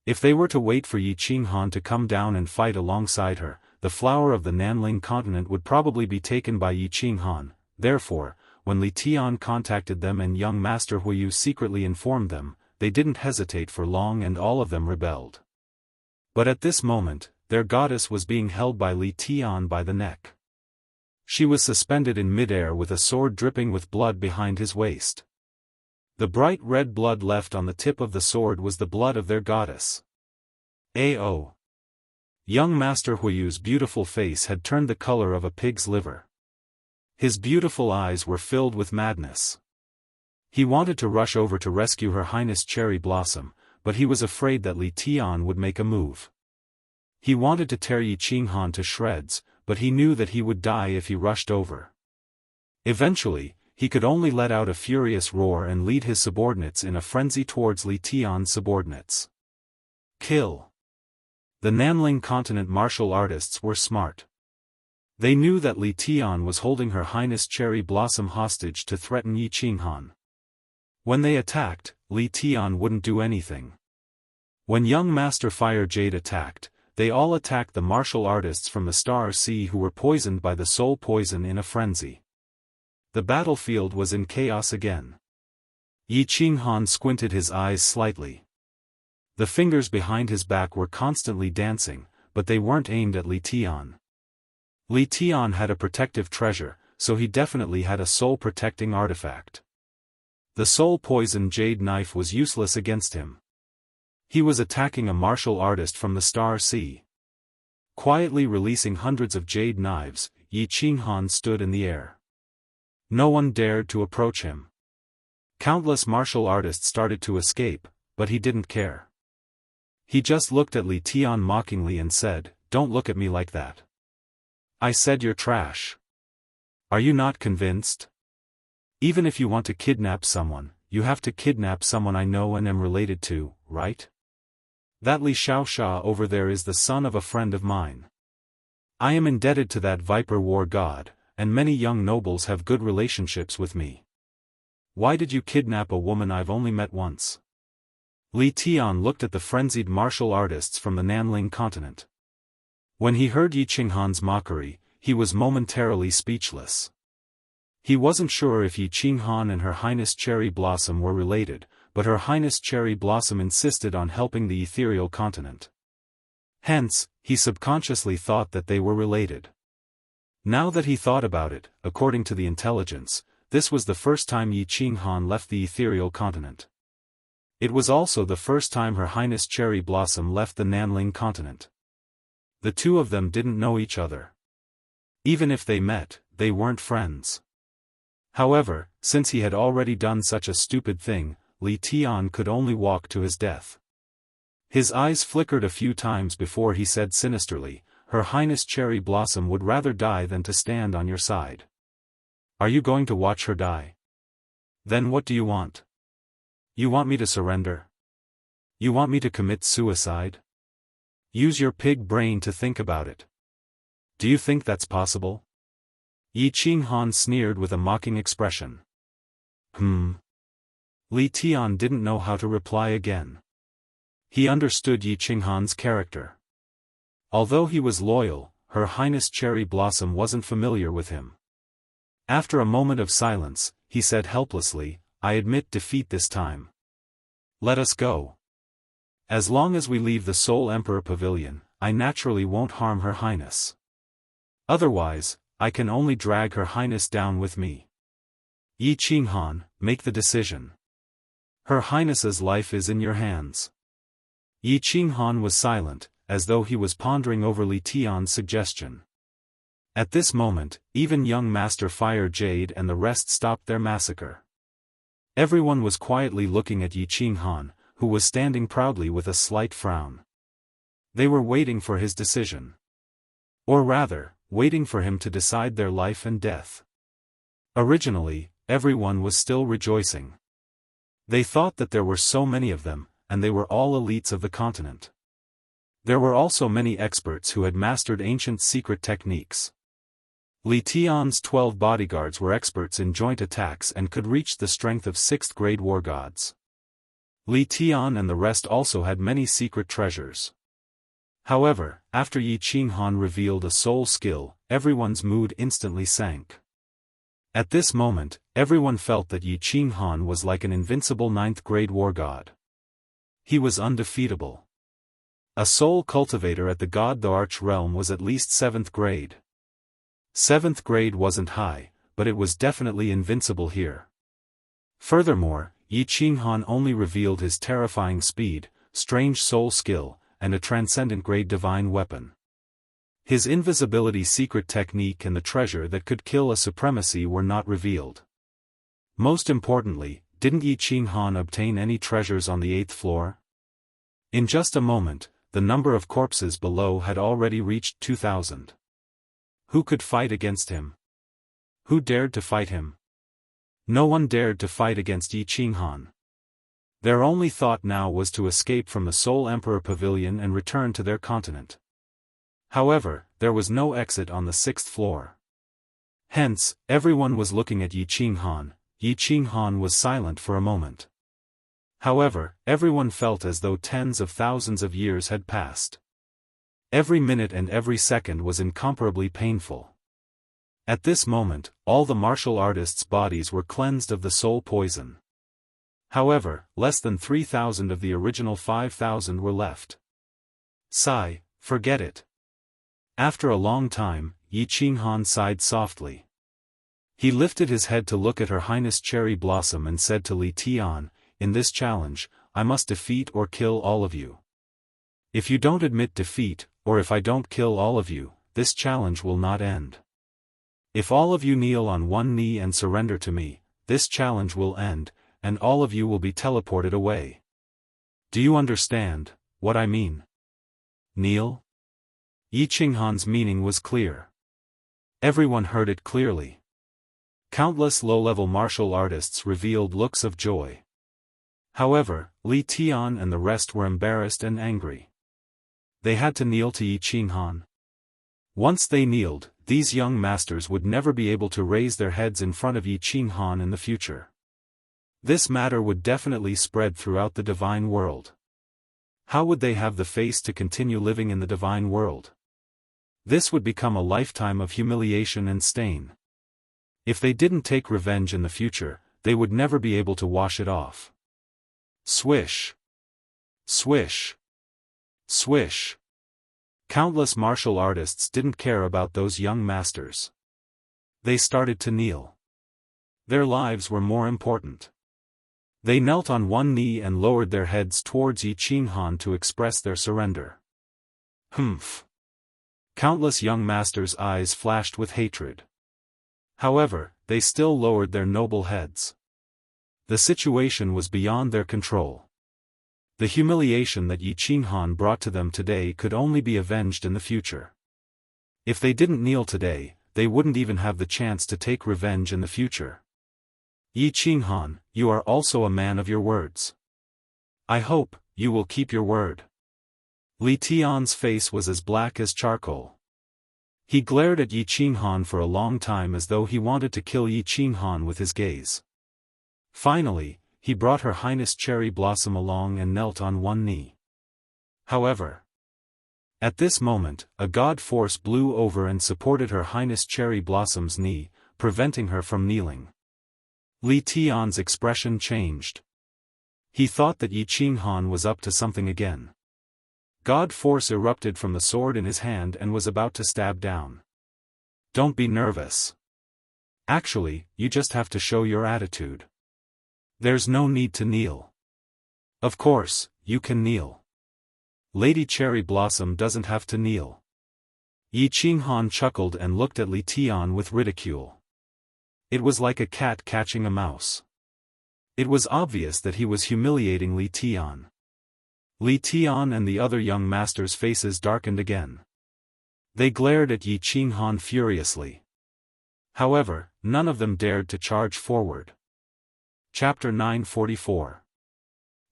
If they were to wait for Yi Qinghan to come down and fight alongside her, the flower of the Nanling continent would probably be taken by Yi Qinghan. Therefore, when Li Tian contacted them and young Master Huiyu secretly informed them, they didn't hesitate for long and all of them rebelled. But at this moment, their goddess was being held by Li Tian by the neck. She was suspended in midair with a sword dripping with blood behind his waist. The bright red blood left on the tip of the sword was the blood of their goddess. A.O. Young Master Huiyu's beautiful face had turned the color of a pig's liver. His beautiful eyes were filled with madness. He wanted to rush over to rescue Her Highness Cherry Blossom, but he was afraid that Li Tian would make a move. He wanted to tear Yi Qinghan to shreds, but he knew that he would die if he rushed over. Eventually, he could only let out a furious roar and lead his subordinates in a frenzy towards Li Tian's subordinates. Kill. The Nanling continent martial artists were smart. They knew that Li Tian was holding Her Highness Cherry Blossom hostage to threaten Yi Qinghan. When they attacked, Li Tian wouldn't do anything. When young Master Fire Jade attacked, they all attacked the martial artists from the Star Sea who were poisoned by the soul poison in a frenzy. The battlefield was in chaos again. Yi Qinghan squinted his eyes slightly. The fingers behind his back were constantly dancing, but they weren't aimed at Li Tian. Li Tian had a protective treasure, so he definitely had a soul-protecting artifact. The soul poison jade knife was useless against him. He was attacking a martial artist from the Star Sea. Quietly releasing hundreds of jade knives, Yi Qinghan stood in the air. No one dared to approach him. Countless martial artists started to escape, but he didn't care. He just looked at Li Tian mockingly and said, "Don't look at me like that. I said you're trash. Are you not convinced? Even if you want to kidnap someone, you have to kidnap someone I know and am related to, right? That Li Xiaoxia over there is the son of a friend of mine. I am indebted to that Viper War god, and many young nobles have good relationships with me. Why did you kidnap a woman I've only met once?" Li Tian looked at the frenzied martial artists from the Nanling continent. When he heard Yi Qinghan's mockery, he was momentarily speechless. He wasn't sure if Yi Qinghan and Her Highness Cherry Blossom were related, but Her Highness Cherry Blossom insisted on helping the ethereal continent. Hence, he subconsciously thought that they were related. Now that he thought about it, according to the intelligence, this was the first time Yi Qinghan left the ethereal continent. It was also the first time Her Highness Cherry Blossom left the Nanling continent. The two of them didn't know each other. Even if they met, they weren't friends. However, since he had already done such a stupid thing, Li Tian could only walk to his death. His eyes flickered a few times before he said sinisterly, "Her Highness Cherry Blossom would rather die than to stand on your side. Are you going to watch her die? Then what do you want? You want me to surrender? You want me to commit suicide? Use your pig brain to think about it. Do you think that's possible?" Yi Qinghan sneered with a mocking expression. Li Tian didn't know how to reply again. He understood Yi Qinghan's character. Although he was loyal, Her Highness Cherry Blossom wasn't familiar with him. After a moment of silence, he said helplessly, "I admit defeat this time. Let us go. As long as we leave the Soul Emperor Pavilion, I naturally won't harm Her Highness. Otherwise, I can only drag Her Highness down with me. Yi Qinghan, make the decision. Her Highness's life is in your hands." Yi Qinghan was silent, as though he was pondering over Li Tian's suggestion. At this moment, even young Master Fire Jade and the rest stopped their massacre. Everyone was quietly looking at Yi Qinghan, who was standing proudly with a slight frown. They were waiting for his decision. Or rather, waiting for him to decide their life and death. Originally, everyone was still rejoicing. They thought that there were so many of them, and they were all elites of the continent. There were also many experts who had mastered ancient secret techniques. Li Tian's 12 bodyguards were experts in joint attacks and could reach the strength of 6th-grade war gods. Li Tian and the rest also had many secret treasures. However, after Yi Qinghan revealed a soul skill, everyone's mood instantly sank. At this moment, everyone felt that Yi Qinghan was like an invincible 9th-grade war god. He was undefeatable. A soul cultivator at the God the Arch realm was at least 7th grade. 7th grade wasn't high, but it was definitely invincible here. Furthermore, Yi Qinghan only revealed his terrifying speed, strange soul skill, and a transcendent grade divine weapon. His invisibility secret technique and the treasure that could kill a supremacy were not revealed. Most importantly, didn't Yi Qinghan obtain any treasures on the 8th floor? In just a moment, the number of corpses below had already reached 2,000. Who could fight against him? Who dared to fight him? No one dared to fight against Yi Qinghan. Their only thought now was to escape from the Soul Emperor Pavilion and return to their continent. However, there was no exit on the 6th floor. Hence, everyone was looking at Yi Qinghan. Yi Qinghan was silent for a moment. However, everyone felt as though tens of thousands of years had passed. Every minute and every second was incomparably painful. At this moment, all the martial artists' bodies were cleansed of the soul poison. However, less than 3,000 of the original 5,000 were left. Sigh, forget it. After a long time, Yi Qinghan sighed softly. He lifted his head to look at Her Highness Cherry Blossom and said to Li Tian, "In this challenge, I must defeat or kill all of you. If you don't admit defeat, or if I don't kill all of you, this challenge will not end. If all of you kneel on one knee and surrender to me, this challenge will end, and all of you will be teleported away. Do you understand what I mean? Kneel?" Yi Qinghan's meaning was clear. Everyone heard it clearly. Countless low-level martial artists revealed looks of joy. However, Li Tian and the rest were embarrassed and angry. They had to kneel to Yi Qinghan. Once they kneeled, these young masters would never be able to raise their heads in front of Yi Qinghan in the future. This matter would definitely spread throughout the divine world. How would they have the face to continue living in the divine world? This would become a lifetime of humiliation and stain. If they didn't take revenge in the future, they would never be able to wash it off. Swish! Swish! Swish! Countless martial artists didn't care about those young masters. They started to kneel. Their lives were more important. They knelt on one knee and lowered their heads towards Yi Qinghan to express their surrender. Humph! Countless young masters' eyes flashed with hatred. However, they still lowered their noble heads. The situation was beyond their control. The humiliation that Yi Qinghan brought to them today could only be avenged in the future. If they didn't kneel today, they wouldn't even have the chance to take revenge in the future. Yi Qinghan, you are also a man of your words. I hope you will keep your word. Li Tian's face was as black as charcoal. He glared at Yi Qinghan for a long time as though he wanted to kill Yi Qinghan with his gaze. Finally, he brought Her Highness Cherry Blossom along and knelt on one knee. However, at this moment, a god force blew over and supported Her Highness Cherry Blossom's knee, preventing her from kneeling. Li Tian's expression changed. He thought that Yi Qinghan was up to something again. God force erupted from the sword in his hand and was about to stab down. Don't be nervous. Actually, you just have to show your attitude. There's no need to kneel. Of course, you can kneel. Lady Cherry Blossom doesn't have to kneel. Yi Qinghan chuckled and looked at Li Tian with ridicule. It was like a cat catching a mouse. It was obvious that he was humiliating Li Tian. Li Tian and the other young masters' faces darkened again. They glared at Yi Qinghan furiously. However, none of them dared to charge forward. Chapter 944.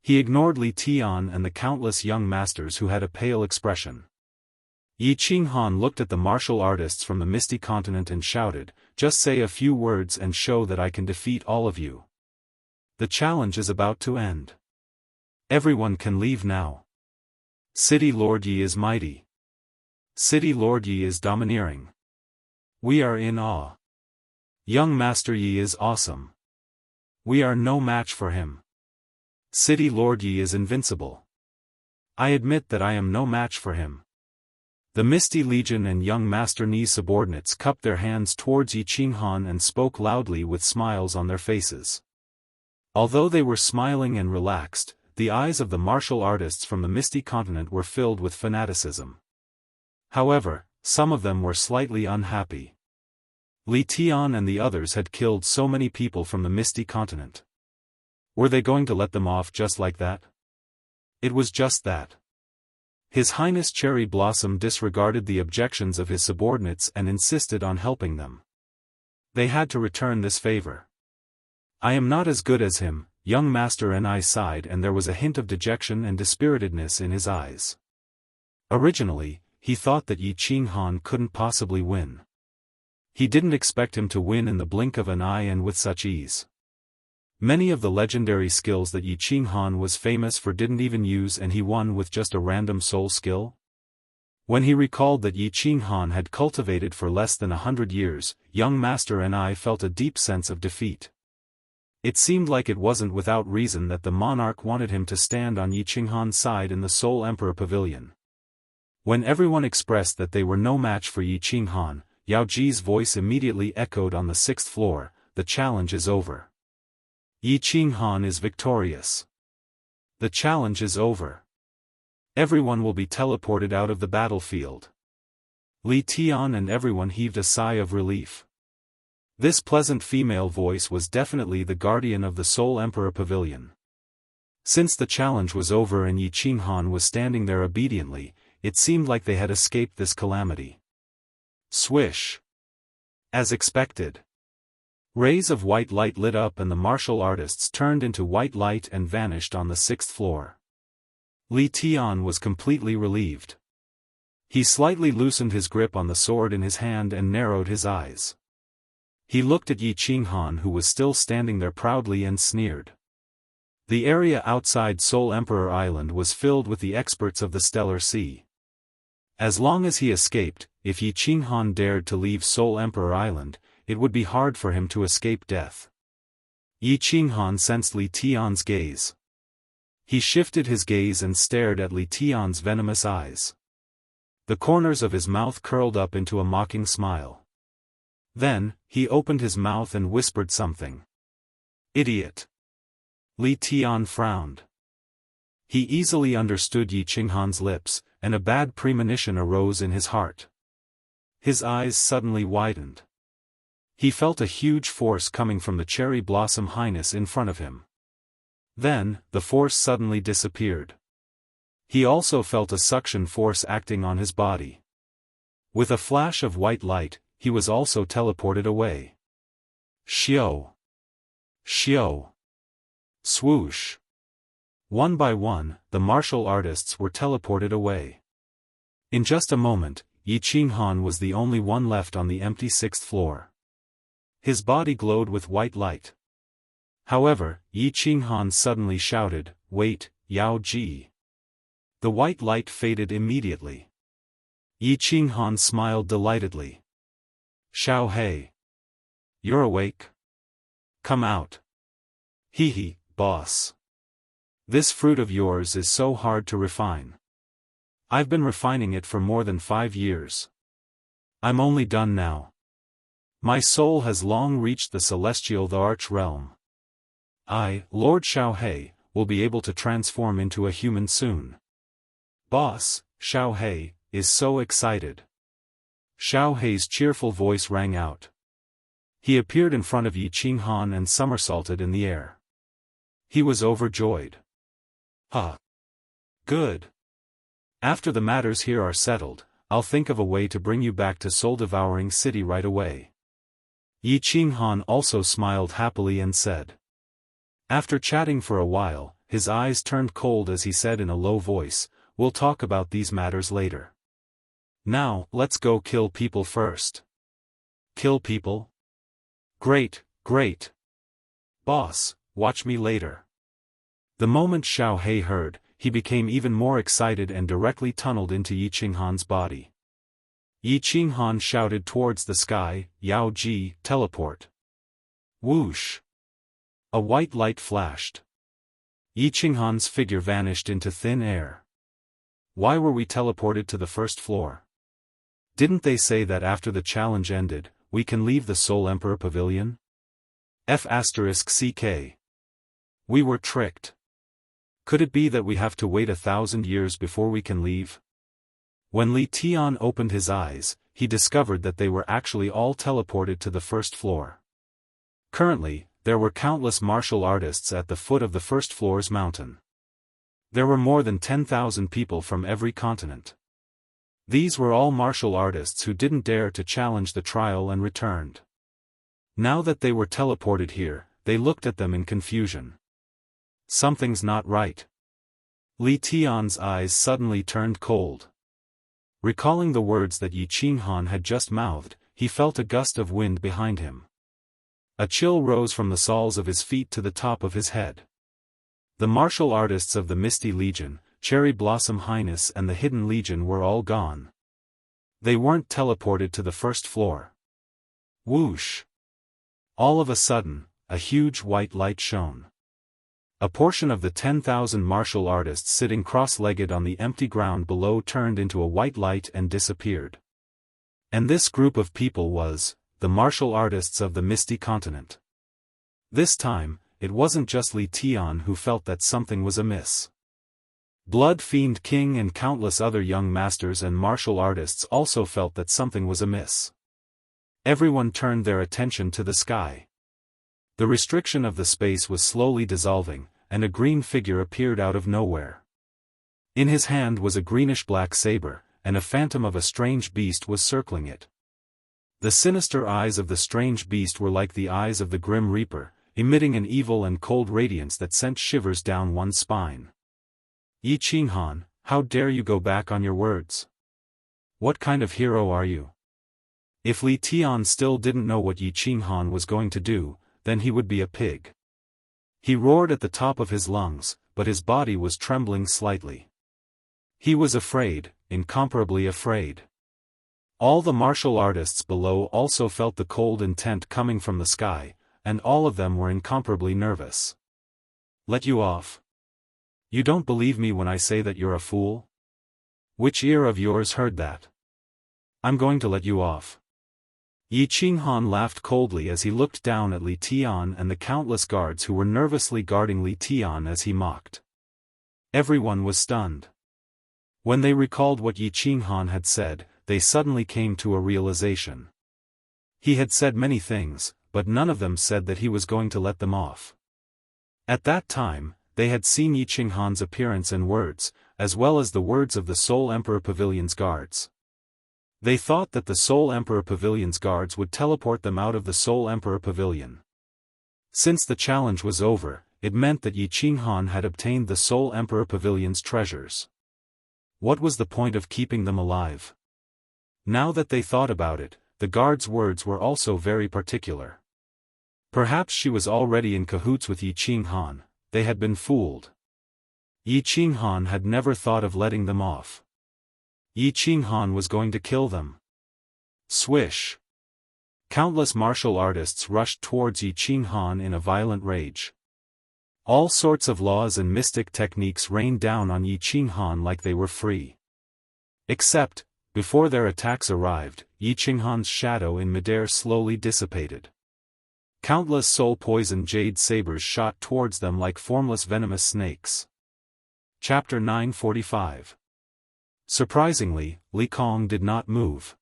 He ignored Li Tian and the countless young masters who had a pale expression. Yi Qinghan looked at the martial artists from the Misty Continent and shouted, "Just say a few words and show that I can defeat all of you. The challenge is about to end. Everyone can leave now. City Lord Yi is mighty. City Lord Yi is domineering. We are in awe. Young Master Yi is awesome. We are no match for him. City Lord Yi is invincible. I admit that I am no match for him." The Misty Legion and young Master Ni's subordinates cupped their hands towards Yi Qinghan and spoke loudly with smiles on their faces. Although they were smiling and relaxed, the eyes of the martial artists from the Misty Continent were filled with fanaticism. However, some of them were slightly unhappy. Li Tian and the others had killed so many people from the Misty Continent. Were they going to let them off just like that? It was just that. His Highness Cherry Blossom disregarded the objections of his subordinates and insisted on helping them. They had to return this favor. I am not as good as him, young Master Ni sighed, and there was a hint of dejection and dispiritedness in his eyes. Originally, he thought that Yi Qinghan couldn't possibly win. He didn't expect him to win in the blink of an eye and with such ease. Many of the legendary skills that Yi Qinghan was famous for didn't even use, and he won with just a random soul skill. When he recalled that Yi Qinghan had cultivated for less than 100 years, young Master Ni felt a deep sense of defeat. It seemed like it wasn't without reason that the monarch wanted him to stand on Yi Qinghan's side in the Soul Emperor Pavilion. When everyone expressed that they were no match for Yi Qinghan, Yao Ji's voice immediately echoed on the 6th floor, "The challenge is over. Yi Qinghan is victorious. The challenge is over. Everyone will be teleported out of the battlefield." Li Tian and everyone heaved a sigh of relief. This pleasant female voice was definitely the guardian of the Soul Emperor Pavilion. Since the challenge was over and Yi Qinghan was standing there obediently, it seemed like they had escaped this calamity. Swish! As expected. Rays of white light lit up and the martial artists turned into white light and vanished on the 6th floor. Li Tian was completely relieved. He slightly loosened his grip on the sword in his hand and narrowed his eyes. He looked at Yi Qinghan, who was still standing there proudly, and sneered. The area outside Soul Emperor Island was filled with the experts of the Stellar Sea. As long as he escaped, if Yi Qinghan dared to leave Soul Emperor Island, it would be hard for him to escape death. Yi Qinghan sensed Li Tian's gaze. He shifted his gaze and stared at Li Tian's venomous eyes. The corners of his mouth curled up into a mocking smile. Then, he opened his mouth and whispered something. "Idiot." Li Tian frowned. He easily understood Yi Qinghan's lips, and a bad premonition arose in his heart. His eyes suddenly widened. He felt a huge force coming from the cherry blossom highness in front of him. Then, the force suddenly disappeared. He also felt a suction force acting on his body. With a flash of white light, he was also teleported away. Xiao! Xiao! Swoosh! One by one, the martial artists were teleported away. In just a moment, Yi Qinghan was the only one left on the empty 6th floor. His body glowed with white light. However, Yi Qinghan suddenly shouted, "Wait, Yao Ji!" The white light faded immediately. Yi Qinghan smiled delightedly. "Xiao He! You're awake? Come out. Hee, boss. This fruit of yours is so hard to refine. I've been refining it for more than 5 years. I'm only done now. My soul has long reached the celestial, the arch realm. I, Lord Xiao He, will be able to transform into a human soon. Boss, Xiao He, is so excited." Xiao He's cheerful voice rang out. He appeared in front of Yi Qinghan and somersaulted in the air. He was overjoyed. Good. After the matters here are settled, I'll think of a way to bring you back to soul-devouring city right away. Yi Qinghan also smiled happily and said. After chatting for a while, his eyes turned cold as he said in a low voice, "We'll talk about these matters later. Now, let's go kill people first." "Kill people? Great, great. Boss, watch me later." The moment Xiao He heard, he became even more excited and directly tunneled into Yi Qinghan's body. Yi Qinghan shouted towards the sky, "Yao Ji, teleport." Whoosh! A white light flashed. Yi Qinghan's figure vanished into thin air. Why were we teleported to the 1st floor? Didn't they say that after the challenge ended, we can leave the Soul Emperor Pavilion? F***ck. We were tricked. Could it be that we have to wait 1,000 years before we can leave? When Li Tian opened his eyes, he discovered that they were actually all teleported to the 1st floor. Currently, there were countless martial artists at the foot of the 1st floor's mountain. There were more than 10,000 people from every continent. These were all martial artists who didn't dare to challenge the trial and returned. Now that they were teleported here, they looked at them in confusion. Something's not right. Li Tian's eyes suddenly turned cold. Recalling the words that Yi Qinghan had just mouthed, he felt a gust of wind behind him. A chill rose from the soles of his feet to the top of his head. The martial artists of the Misty Legion, Cherry Blossom Highness and the Hidden Legion were all gone. They weren't teleported to the 1st floor. Whoosh! All of a sudden, a huge white light shone. A portion of the 10,000 martial artists sitting cross-legged on the empty ground below turned into a white light and disappeared. And this group of people was the martial artists of the Misty Continent. This time, it wasn't just Li Tian who felt that something was amiss. Blood Fiend King and countless other young masters and martial artists also felt that something was amiss. Everyone turned their attention to the sky. The restriction of the space was slowly dissolving, and a green figure appeared out of nowhere. In his hand was a greenish-black saber, and a phantom of a strange beast was circling it. The sinister eyes of the strange beast were like the eyes of the Grim Reaper, emitting an evil and cold radiance that sent shivers down one's spine. Yi Qinghan, how dare you go back on your words? What kind of hero are you? If Li Tian still didn't know what Yi Qinghan was going to do, then he would be a pig. He roared at the top of his lungs, but his body was trembling slightly. He was afraid, incomparably afraid. All the martial artists below also felt the cold intent coming from the sky, and all of them were incomparably nervous. Let you off? You don't believe me when I say that you're a fool? Which ear of yours heard that? I'm going to let you off. Yi Qinghan laughed coldly as he looked down at Li Tian and the countless guards who were nervously guarding Li Tian as he mocked. Everyone was stunned. When they recalled what Yi Qinghan had said, they suddenly came to a realization. He had said many things, but none of them said that he was going to let them off. At that time, they had seen Yi Qinghan's appearance and words, as well as the words of the Soul Emperor Pavilion's guards. They thought that the Soul Emperor Pavilion's guards would teleport them out of the Soul Emperor Pavilion. Since the challenge was over, it meant that Yi Qinghan had obtained the Soul Emperor Pavilion's treasures. What was the point of keeping them alive? Now that they thought about it, the guard's words were also very particular. Perhaps she was already in cahoots with Yi Qinghan. They had been fooled. Yi Qinghan had never thought of letting them off. Yi Qinghan was going to kill them. Swish! Countless martial artists rushed towards Yi Qinghan in a violent rage. All sorts of laws and mystic techniques rained down on Yi Qinghan like they were free. Except, before their attacks arrived, Yi Qinghan's shadow in midair slowly dissipated. Countless soul-poisoned jade sabers shot towards them like formless venomous snakes. Chapter 945. Surprisingly, Li Kong did not move.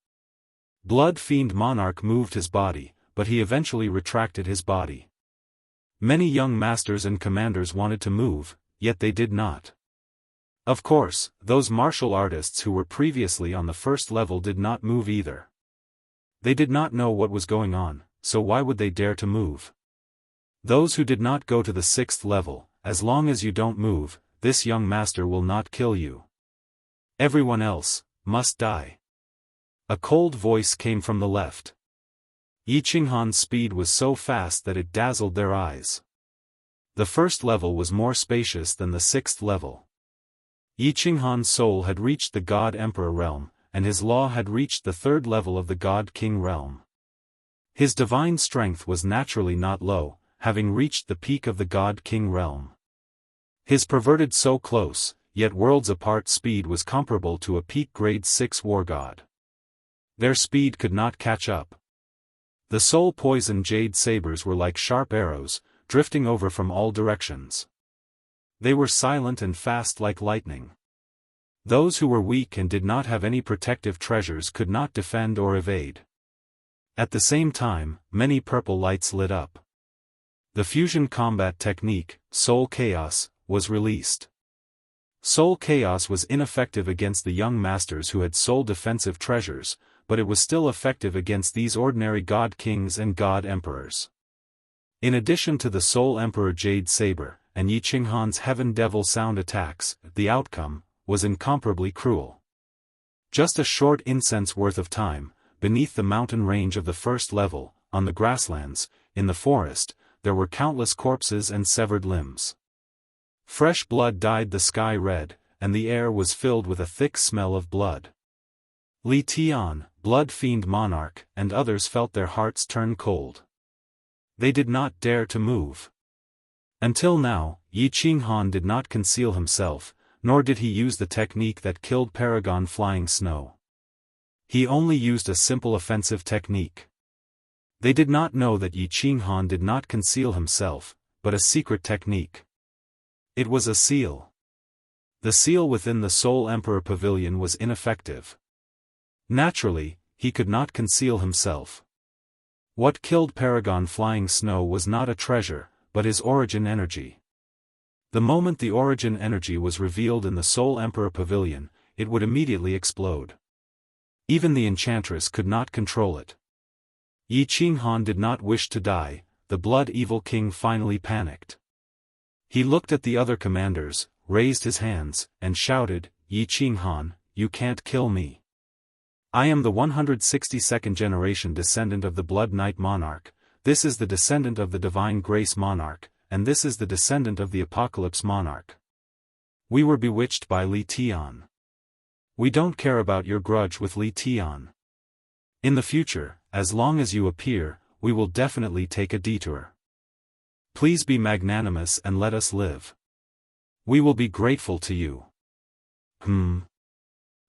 Blood Fiend Monarch moved his body, but he eventually retracted his body. Many young masters and commanders wanted to move, yet they did not. Of course, those martial artists who were previously on the first level did not move either. They did not know what was going on, so why would they dare to move? Those who did not go to the 6th level, as long as you don't move, this young master will not kill you. Everyone else must die. A cold voice came from the left. Yi Qinghan's speed was so fast that it dazzled their eyes. The first level was more spacious than the 6th level. Yi Qinghan's soul had reached the God Emperor realm, and his law had reached the 3rd level of the God King realm. His divine strength was naturally not low, having reached the peak of the God King realm. His perverted so close, yet worlds apart speed was comparable to a peak grade 6 war god. Their speed could not catch up. The soul-poisoned jade sabers were like sharp arrows, drifting over from all directions. They were silent and fast like lightning. Those who were weak and did not have any protective treasures could not defend or evade. At the same time, many purple lights lit up. The fusion combat technique, Soul Chaos, was released. Soul Chaos was ineffective against the young masters who had soul defensive treasures, but it was still effective against these ordinary God Kings and God Emperors. In addition to the Soul Emperor Jade Saber, and Yi Qinghan's Heaven Devil sound attacks, the outcome was incomparably cruel. Just a short incense worth of time, beneath the mountain range of the 1st level, on the grasslands, in the forest, there were countless corpses and severed limbs. Fresh blood dyed the sky red, and the air was filled with a thick smell of blood. Li Tian, Blood Fiend Monarch, and others felt their hearts turn cold. They did not dare to move. Until now, Yi Qinghan did not conceal himself, nor did he use the technique that killed Paragon Flying Snow. He only used a simple offensive technique. They did not know that Yi Qinghan did not conceal himself, but a secret technique. It was a seal. The seal within the Soul Emperor Pavilion was ineffective. Naturally, he could not conceal himself. What killed Paragon Flying Snow was not a treasure, but his origin energy. The moment the origin energy was revealed in the Soul Emperor Pavilion, it would immediately explode. Even the enchantress could not control it. Yi Qinghan did not wish to die. The Blood Evil King finally panicked. He looked at the other commanders, raised his hands, and shouted, "Yi Qinghan, you can't kill me. I am the 162nd generation descendant of the Blood Knight Monarch, this is the descendant of the Divine Grace Monarch, and this is the descendant of the Apocalypse Monarch. We were bewitched by Li Tian. We don't care about your grudge with Li Tian. In the future, as long as you appear, we will definitely take a detour. Please be magnanimous and let us live. We will be grateful to you."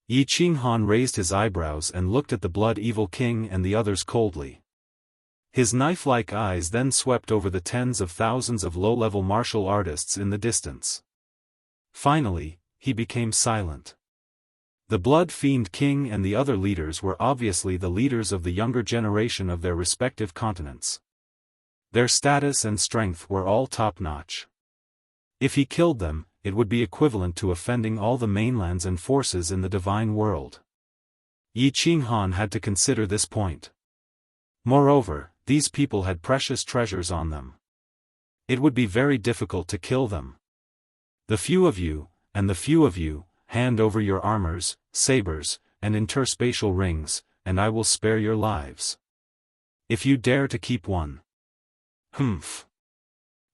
Yi Qinghan raised his eyebrows and looked at the Blood Evil King and the others coldly. His knife-like eyes then swept over the tens of thousands of low-level martial artists in the distance. Finally, he became silent. The Blood Fiend King and the other leaders were obviously the leaders of the younger generation of their respective continents. Their status and strength were all top-notch. If he killed them, it would be equivalent to offending all the mainlands and forces in the divine world. Yi Qinghan had to consider this point. Moreover, these people had precious treasures on them. It would be very difficult to kill them. The few of you, hand over your armors, sabers, and interspatial rings, and I will spare your lives. If you dare to keep one. Humph.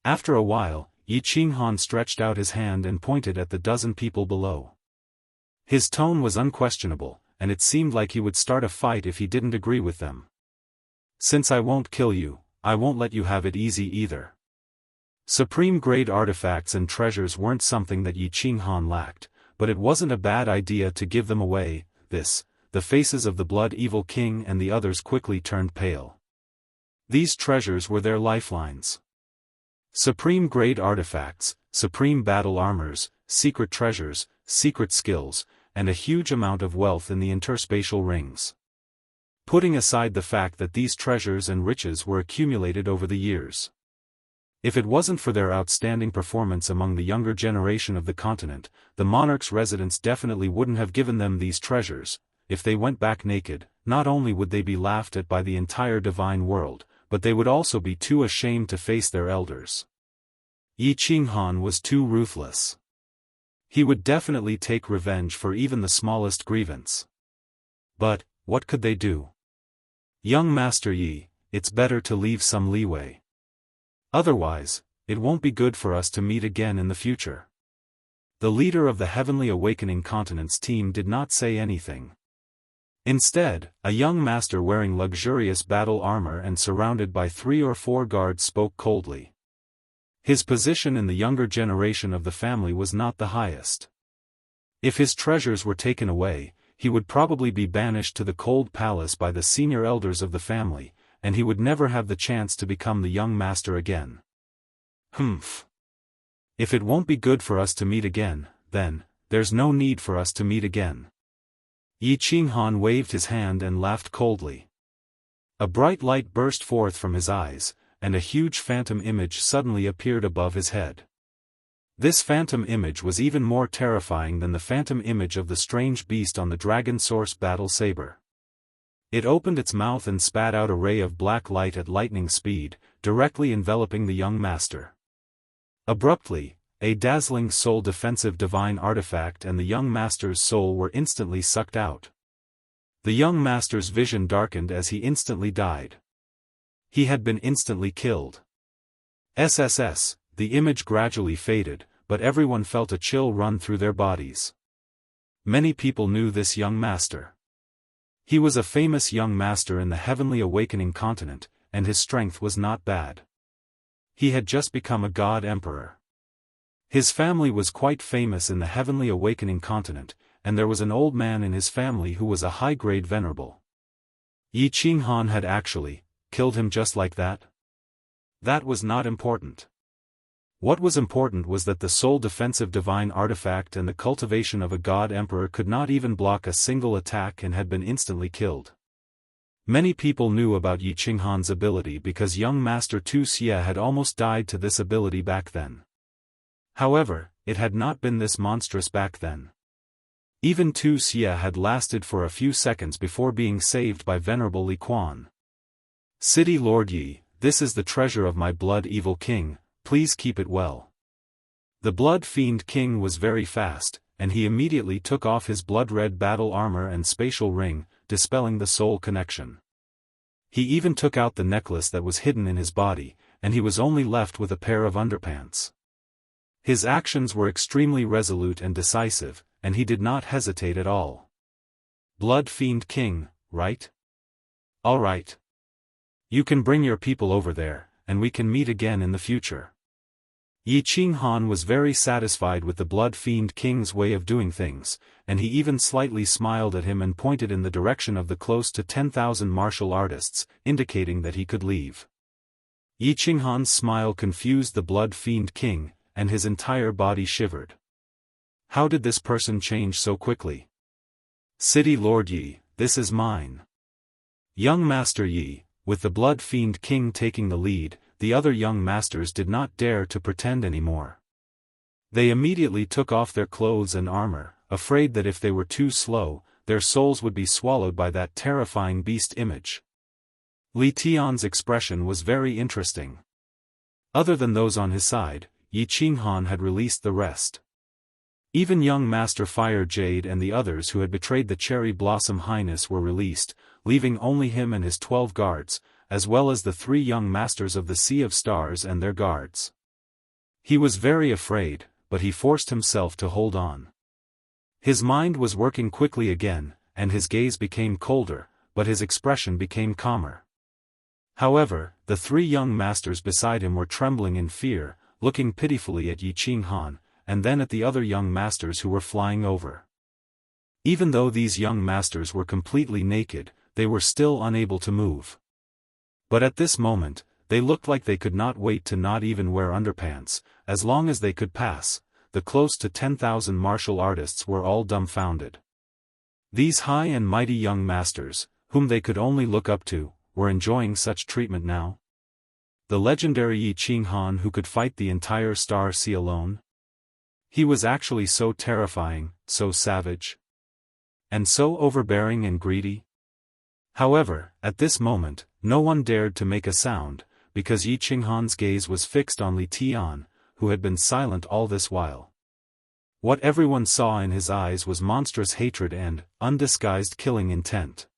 After a while, Yi Qinghan stretched out his hand and pointed at the dozen people below. His tone was unquestionable, and it seemed like he would start a fight if he didn't agree with them. Since I won't kill you, I won't let you have it easy either. Supreme-grade artifacts and treasures weren't something that Yi Qinghan lacked, but it wasn't a bad idea to give them away. The faces of the Blood Evil King and the others quickly turned pale. These treasures were their lifelines. Supreme-grade artifacts, supreme battle armors, secret treasures, secret skills, and a huge amount of wealth in the interspatial rings. Putting aside the fact that these treasures and riches were accumulated over the years. If it wasn't for their outstanding performance among the younger generation of the continent, the monarch's residents definitely wouldn't have given them these treasures. If they went back naked, not only would they be laughed at by the entire divine world, but they would also be too ashamed to face their elders. Yi Qinghan was too ruthless. He would definitely take revenge for even the smallest grievance. But, what could they do? Young Master Yi, it's better to leave some leeway. Otherwise, it won't be good for us to meet again in the future. The leader of the Heavenly Awakening Continent's team did not say anything. Instead, a young master wearing luxurious battle armor and surrounded by 3 or 4 guards spoke coldly. His position in the younger generation of the family was not the highest. If his treasures were taken away, he would probably be banished to the cold palace by the senior elders of the family, and he would never have the chance to become the young master again. Humph. If it won't be good for us to meet again, then, there's no need for us to meet again. Yi Qinghan waved his hand and laughed coldly. A bright light burst forth from his eyes, and a huge phantom image suddenly appeared above his head. This phantom image was even more terrifying than the phantom image of the strange beast on the Dragon Source battle saber. It opened its mouth and spat out a ray of black light at lightning speed, directly enveloping the young master. Abruptly, a dazzling soul-defensive divine artifact and the young master's soul were instantly sucked out. The young master's vision darkened as he instantly died. He had been instantly killed. SSS, the image gradually faded, but everyone felt a chill run through their bodies. Many people knew this young master. He was a famous young master in the Heavenly Awakening Continent, and his strength was not bad. He had just become a god emperor. His family was quite famous in the Heavenly Awakening Continent, and there was an old man in his family who was a high-grade venerable. Yi Qinghan had actually killed him just like that? That was not important. What was important was that the soul-defensive divine artifact and the cultivation of a god emperor could not even block a single attack and had been instantly killed. Many people knew about Yi Qinghan's ability because young Master Tu Xie had almost died to this ability back then. However, it had not been this monstrous back then. Even Tu Xie had lasted for a few seconds before being saved by Venerable Li Quan. City Lord Yi, this is the treasure of my Blood Evil King. Please keep it well. The Blood Fiend King was very fast, and he immediately took off his blood-red battle armor and spatial ring, dispelling the soul connection. He even took out the necklace that was hidden in his body, and he was only left with a pair of underpants. His actions were extremely resolute and decisive, and he did not hesitate at all. Blood Fiend King, right? All right. You can bring your people over there, and we can meet again in the future. Yi Qinghan was very satisfied with the Blood Fiend King's way of doing things, and he even slightly smiled at him and pointed in the direction of the close to 10,000 martial artists, indicating that he could leave. Yi Qinghan's smile confused the Blood Fiend King, and his entire body shivered. How did this person change so quickly? City Lord Yi, this is mine. Young Master Yi, with the Blood Fiend King taking the lead, the other young masters did not dare to pretend anymore. They immediately took off their clothes and armor, afraid that if they were too slow, their souls would be swallowed by that terrifying beast image. Li Tian's expression was very interesting. Other than those on his side, Yi Qinghan had released the rest. Even young Master Fire Jade and the others who had betrayed the Cherry Blossom Highness were released, leaving only him and his 12 guards, as well as the 3 young masters of the Sea of Stars and their guards. He was very afraid, but he forced himself to hold on. His mind was working quickly again, and his gaze became colder, but his expression became calmer. However, the 3 young masters beside him were trembling in fear, looking pitifully at Yi Qinghan, and then at the other young masters who were flying over. Even though these young masters were completely naked, they were still unable to move. But at this moment, they looked like they could not wait to not even wear underpants, as long as they could pass. The close to 10,000 martial artists were all dumbfounded. These high and mighty young masters, whom they could only look up to, were enjoying such treatment now. The legendary Yi Qinghan who could fight the entire Star Sea alone? He was actually so terrifying, so savage, and so overbearing and greedy. However, at this moment, no one dared to make a sound, because Yi Qinghan's gaze was fixed on Li Tian, who had been silent all this while. What everyone saw in his eyes was monstrous hatred and undisguised killing intent.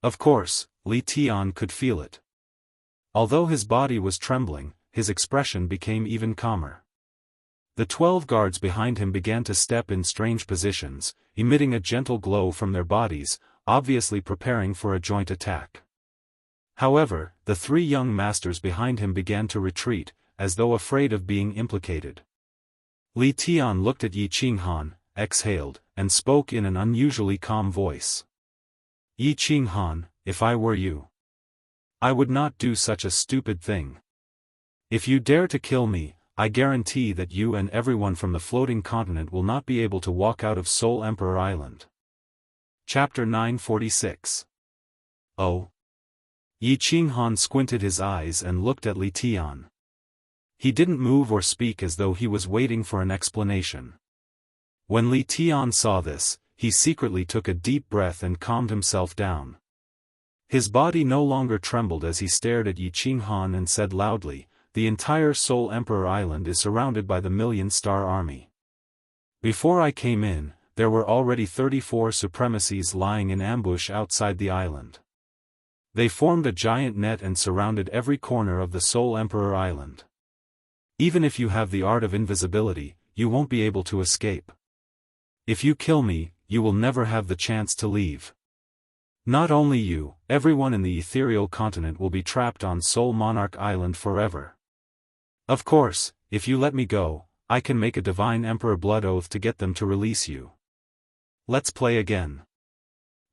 Of course, Li Tian could feel it. Although his body was trembling, his expression became even calmer. The 12 guards behind him began to step in strange positions, emitting a gentle glow from their bodies, obviously preparing for a joint attack. However, the 3 young masters behind him began to retreat, as though afraid of being implicated. Li Tian looked at Yi Qinghan, exhaled, and spoke in an unusually calm voice. Yi Qinghan, if I were you, I would not do such a stupid thing. If you dare to kill me, I guarantee that you and everyone from the floating continent will not be able to walk out of Soul Emperor Island. Chapter 946. Oh. Yi Qinghan squinted his eyes and looked at Li Tian. He didn't move or speak as though he was waiting for an explanation. When Li Tian saw this, he secretly took a deep breath and calmed himself down. His body no longer trembled as he stared at Yi Qinghan and said loudly, "The entire Soul Emperor Island is surrounded by the Million-Star Army. Before I came in, there were already 34 supremacies lying in ambush outside the island. They formed a giant net and surrounded every corner of the Soul Emperor Island. Even if you have the art of invisibility, you won't be able to escape. If you kill me, you will never have the chance to leave. Not only you, everyone in the ethereal continent will be trapped on Soul Monarch Island forever. Of course, if you let me go, I can make a divine emperor blood oath to get them to release you. Let's play again.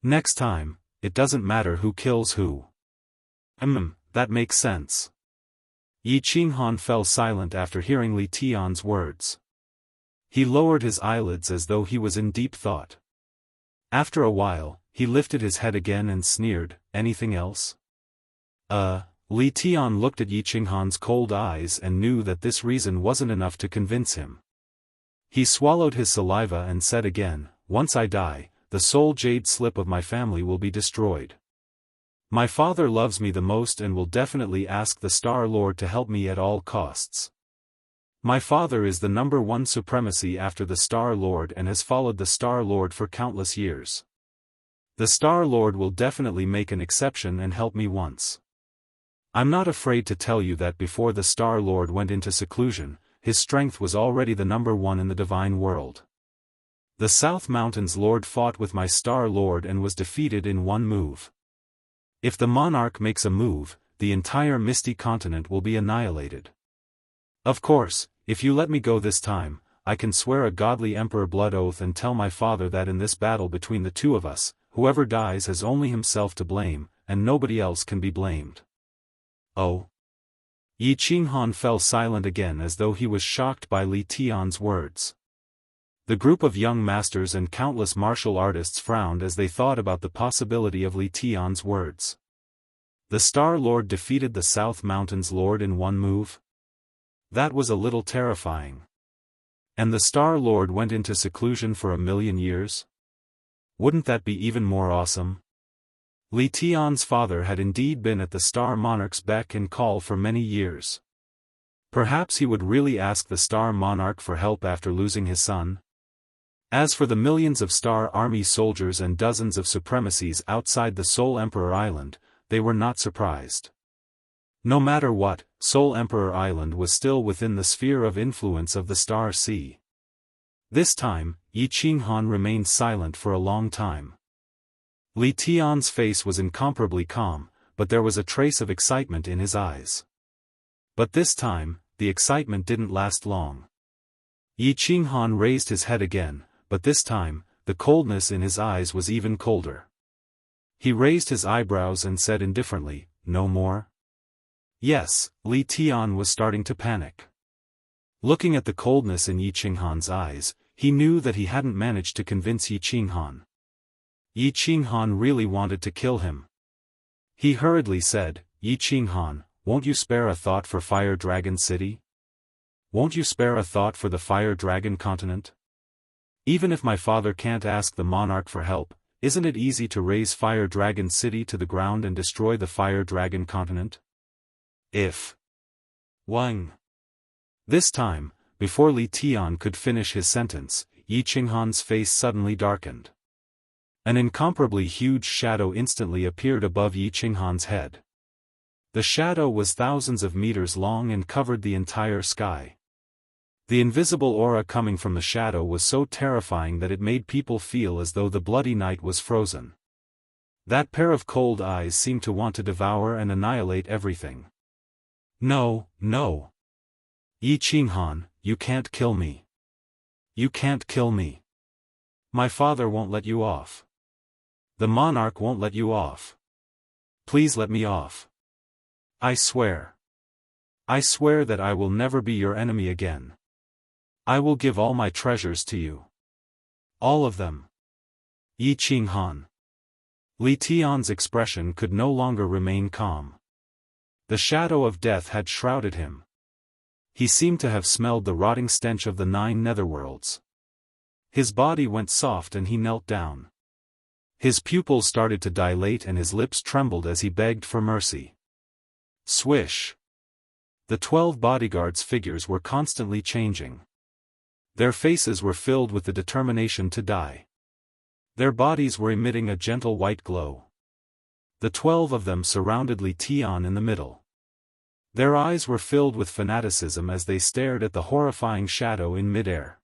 Next time, it doesn't matter who kills who." That makes sense. Yi Qinghan fell silent after hearing Li Tian's words. He lowered his eyelids as though he was in deep thought. After a while, he lifted his head again and sneered, "Anything else?" Li Tian looked at Yi Qinghan's cold eyes and knew that this reason wasn't enough to convince him. He swallowed his saliva and said again, "Once I die, the soul jade slip of my family will be destroyed. My father loves me the most and will definitely ask the Star Lord to help me at all costs. My father is the #1 supremacy after the Star Lord and has followed the Star Lord for countless years. The Star Lord will definitely make an exception and help me once. I'm not afraid to tell you that before the Star Lord went into seclusion, his strength was already the #1 in the divine world. The South Mountains Lord fought with my Star Lord and was defeated in one move. If the monarch makes a move, the entire Misty Continent will be annihilated. Of course, if you let me go this time, I can swear a godly emperor blood oath and tell my father that in this battle between the two of us, whoever dies has only himself to blame, and nobody else can be blamed." Oh. Yi Qinghan fell silent again as though he was shocked by Li Tian's words. The group of young masters and countless martial artists frowned as they thought about the possibility of Li Tian's words. The Star Lord defeated the South Mountains Lord in one move? That was a little terrifying. And the Star Lord went into seclusion for 1,000,000 years? Wouldn't that be even more awesome? Li Tian's father had indeed been at the Star Monarch's beck and call for many years. Perhaps he would really ask the Star Monarch for help after losing his son? As for the millions of Star Army soldiers and dozens of supremacies outside the Soul Emperor Island, they were not surprised. No matter what, Soul Emperor Island was still within the sphere of influence of the Star Sea. This time, Yi Qinghan remained silent for a long time. Li Tian's face was incomparably calm, but there was a trace of excitement in his eyes. But this time, the excitement didn't last long. Yi Qinghan raised his head again, but this time, the coldness in his eyes was even colder. He raised his eyebrows and said indifferently, "No more?" Yes, Li Tian was starting to panic. Looking at the coldness in Yi Qinghan's eyes, he knew that he hadn't managed to convince Yi Qinghan. Yi Qinghan really wanted to kill him. He hurriedly said, "Yi Qinghan, won't you spare a thought for Fire Dragon City? Won't you spare a thought for the Fire Dragon continent? Even if my father can't ask the monarch for help, isn't it easy to raise Fire Dragon City to the ground and destroy the Fire Dragon continent? If Wang." This time, before Li Tian could finish his sentence, Yi Qinghan's face suddenly darkened. An incomparably huge shadow instantly appeared above Yi Qinghan's head. The shadow was thousands of meters long and covered the entire sky. The invisible aura coming from the shadow was so terrifying that it made people feel as though the bloody night was frozen. That pair of cold eyes seemed to want to devour and annihilate everything. "No, no. Yi Qinghan, you can't kill me. You can't kill me. My father won't let you off. The monarch won't let you off. Please let me off. I swear. I swear that I will never be your enemy again. I will give all my treasures to you. All of them." Yi Qinghan. Li Tian's expression could no longer remain calm. The shadow of death had shrouded him. He seemed to have smelled the rotting stench of the 9 netherworlds. His body went soft and he knelt down. His pupils started to dilate and his lips trembled as he begged for mercy. Swish! The 12 bodyguards' figures were constantly changing. Their faces were filled with the determination to die. Their bodies were emitting a gentle white glow. The 12 of them surrounded Li Tian in the middle. Their eyes were filled with fanaticism as they stared at the horrifying shadow in midair.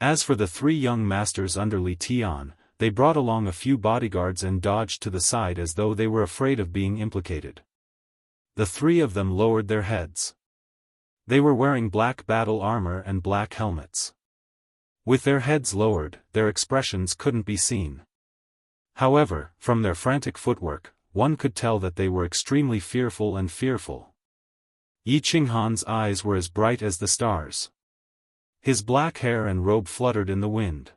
As for the 3 young masters under Li Tian, they brought along a few bodyguards and dodged to the side as though they were afraid of being implicated. The 3 of them lowered their heads. They were wearing black battle armor and black helmets. With their heads lowered, their expressions couldn't be seen. However, from their frantic footwork, one could tell that they were extremely fearful and fearful. Yi Qinghan's eyes were as bright as the stars. His black hair and robe fluttered in the wind.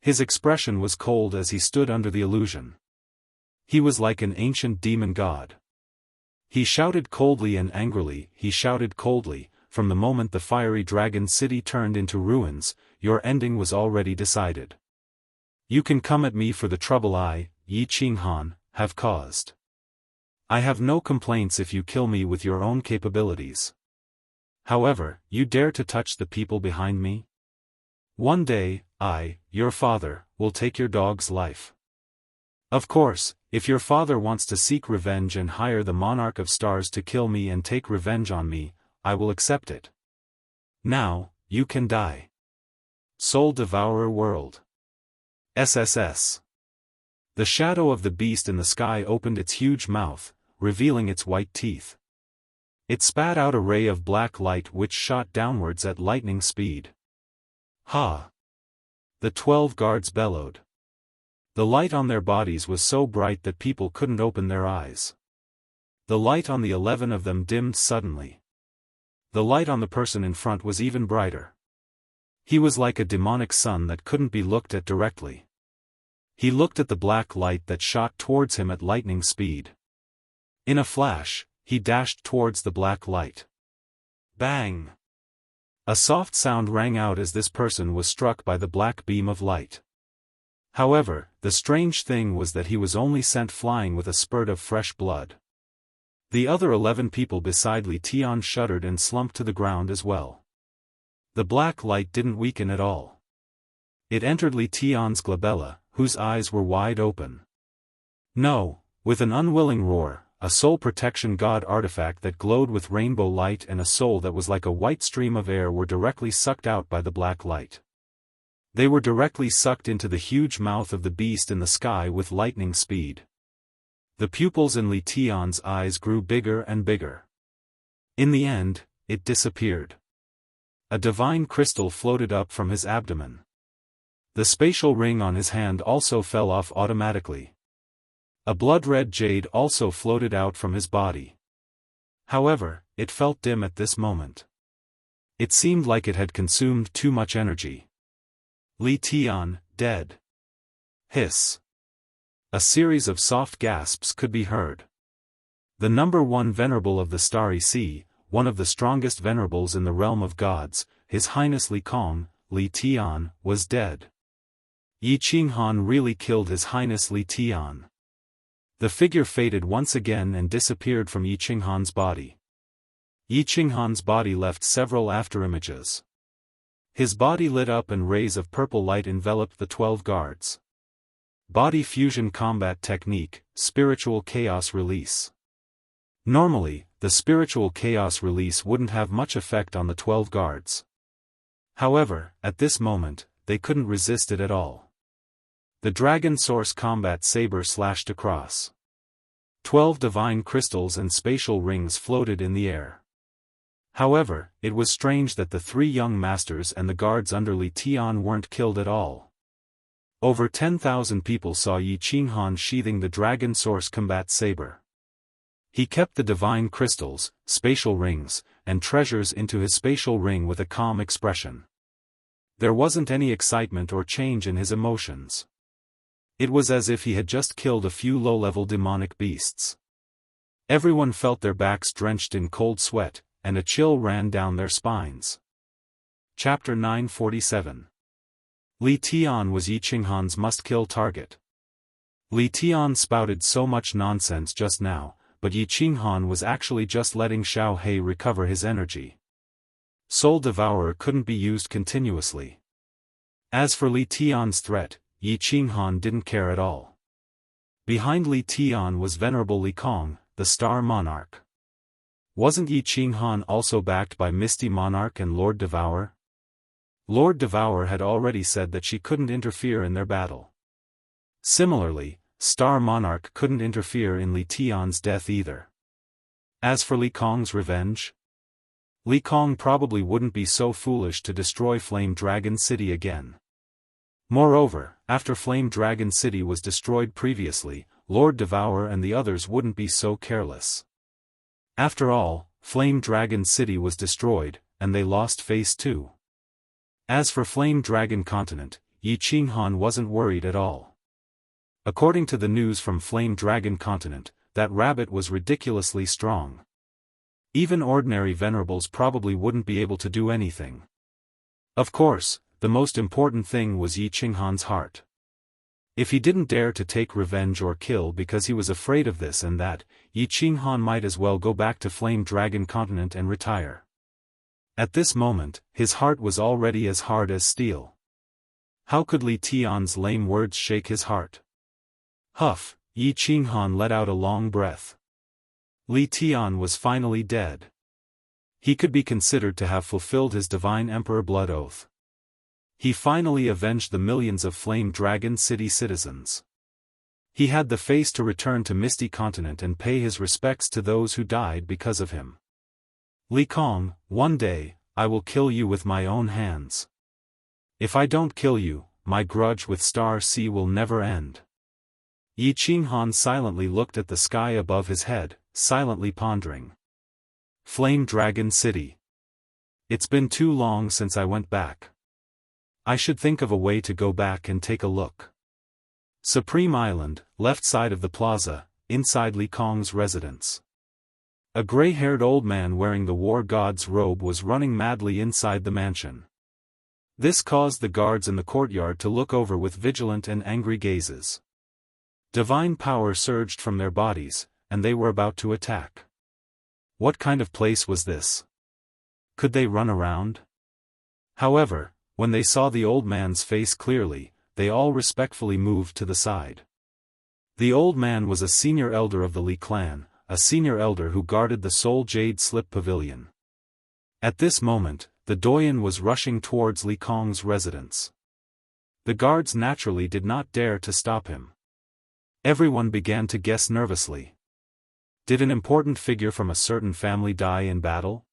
His expression was cold as he stood under the illusion. He was like an ancient demon god. He shouted coldly and angrily, he shouted coldly, "From the moment the fiery dragon city turned into ruins, your ending was already decided. You can come at me for the trouble I, Yi Qinghan, have caused. I have no complaints if you kill me with your own capabilities. However, you dare to touch the people behind me? One day, I, your father, will take your dog's life. Of course, if your father wants to seek revenge and hire the Monarch of Stars to kill me and take revenge on me, I will accept it. Now, you can die. Soul Devourer World. SSS. The shadow of the beast in the sky opened its huge mouth, revealing its white teeth. It spat out a ray of black light which shot downwards at lightning speed. Ha! The 12 guards bellowed. The light on their bodies was so bright that people couldn't open their eyes. The light on the 11 of them dimmed suddenly. The light on the person in front was even brighter. He was like a demonic sun that couldn't be looked at directly. He looked at the black light that shot towards him at lightning speed. In a flash, he dashed towards the black light. Bang! A soft sound rang out as this person was struck by the black beam of light. However, the strange thing was that he was only sent flying with a spurt of fresh blood. The other 11 people beside Li Tian shuddered and slumped to the ground as well. The black light didn't weaken at all. It entered Li Tian's glabella, whose eyes were wide open. No, with an unwilling roar, a soul protection god artifact that glowed with rainbow light and a soul that was like a white stream of air were directly sucked out by the black light. They were directly sucked into the huge mouth of the beast in the sky with lightning speed. The pupils in Li Tian's eyes grew bigger and bigger. In the end, it disappeared. A divine crystal floated up from his abdomen. The spatial ring on his hand also fell off automatically. A blood-red jade also floated out from his body. However, it felt dim at this moment. It seemed like it had consumed too much energy. Li Tian, dead. Hiss. A series of soft gasps could be heard. The number 1 venerable of the Starry Sea, one of the strongest venerables in the realm of gods, His Highness Li Kong, Li Tian, was dead. Yi Qinghan really killed His Highness Li Tian. The figure faded once again and disappeared from Yi Qinghan's body. Yi Qinghan's body left several afterimages. His body lit up and rays of purple light enveloped the 12 guards. Body fusion combat technique, spiritual chaos release. Normally, the spiritual chaos release wouldn't have much effect on the 12 guards. However, at this moment, they couldn't resist it at all. The Dragon Source combat saber slashed across. 12 divine crystals and spatial rings floated in the air. However, it was strange that the 3 young masters and the guards under Li Tian weren't killed at all. Over 10,000 people saw Yi Qinghan sheathing the Dragon Source combat saber. He kept the divine crystals, spatial rings, and treasures into his spatial ring with a calm expression. There wasn't any excitement or change in his emotions. It was as if he had just killed a few low-level demonic beasts. Everyone felt their backs drenched in cold sweat, and a chill ran down their spines. Chapter 947. Li Tian was Yi Qinghan's must-kill target. Li Tian spouted so much nonsense just now, but Yi Qinghan was actually just letting Xiao He recover his energy. Soul Devourer couldn't be used continuously. As for Li Tian's threat, Yi Qinghan didn't care at all. Behind Li Tian was Venerable Li Kong, the Star Monarch. Wasn't Yi Qinghan also backed by Misty Monarch and Lord Devourer? Lord Devourer had already said that she couldn't interfere in their battle. Similarly, Star Monarch couldn't interfere in Li Tian's death either. As for Li Kong's revenge, Li Kong probably wouldn't be so foolish to destroy Flame Dragon City again. Moreover, after Flame Dragon City was destroyed previously, Lord Devourer and the others wouldn't be so careless. After all, Flame Dragon City was destroyed, and they lost Phase 2. As for Flame Dragon Continent, Yi Qinghan wasn't worried at all. According to the news from Flame Dragon Continent, that rabbit was ridiculously strong. Even ordinary venerables probably wouldn't be able to do anything. Of course, the most important thing was Yi Qinghan's heart. If he didn't dare to take revenge or kill because he was afraid of this and that, Yi Qinghan might as well go back to Flame Dragon Continent and retire. At this moment, his heart was already as hard as steel. How could Li Tian's lame words shake his heart? Huff, Yi Qinghan let out a long breath. Li Tian was finally dead. He could be considered to have fulfilled his divine emperor blood oath. He finally avenged the millions of Flame Dragon City citizens. He had the face to return to Misty Continent and pay his respects to those who died because of him. Li Kong, one day, I will kill you with my own hands. If I don't kill you, my grudge with Star Sea will never end. Yi Qinghan silently looked at the sky above his head, silently pondering. Flame Dragon City. It's been too long since I went back. I should think of a way to go back and take a look. Supreme Island, left side of the plaza, inside Li Kong's residence. A gray-haired old man wearing the war god's robe was running madly inside the mansion. This caused the guards in the courtyard to look over with vigilant and angry gazes. Divine power surged from their bodies, and they were about to attack. What kind of place was this? Could they run around? However, when they saw the old man's face clearly, they all respectfully moved to the side. The old man was a senior elder of the Li clan, a senior elder who guarded the Soul Jade Slip Pavilion. At this moment, the doyen was rushing towards Li Kong's residence. The guards naturally did not dare to stop him. Everyone began to guess nervously. Did an important figure from a certain family die in battle?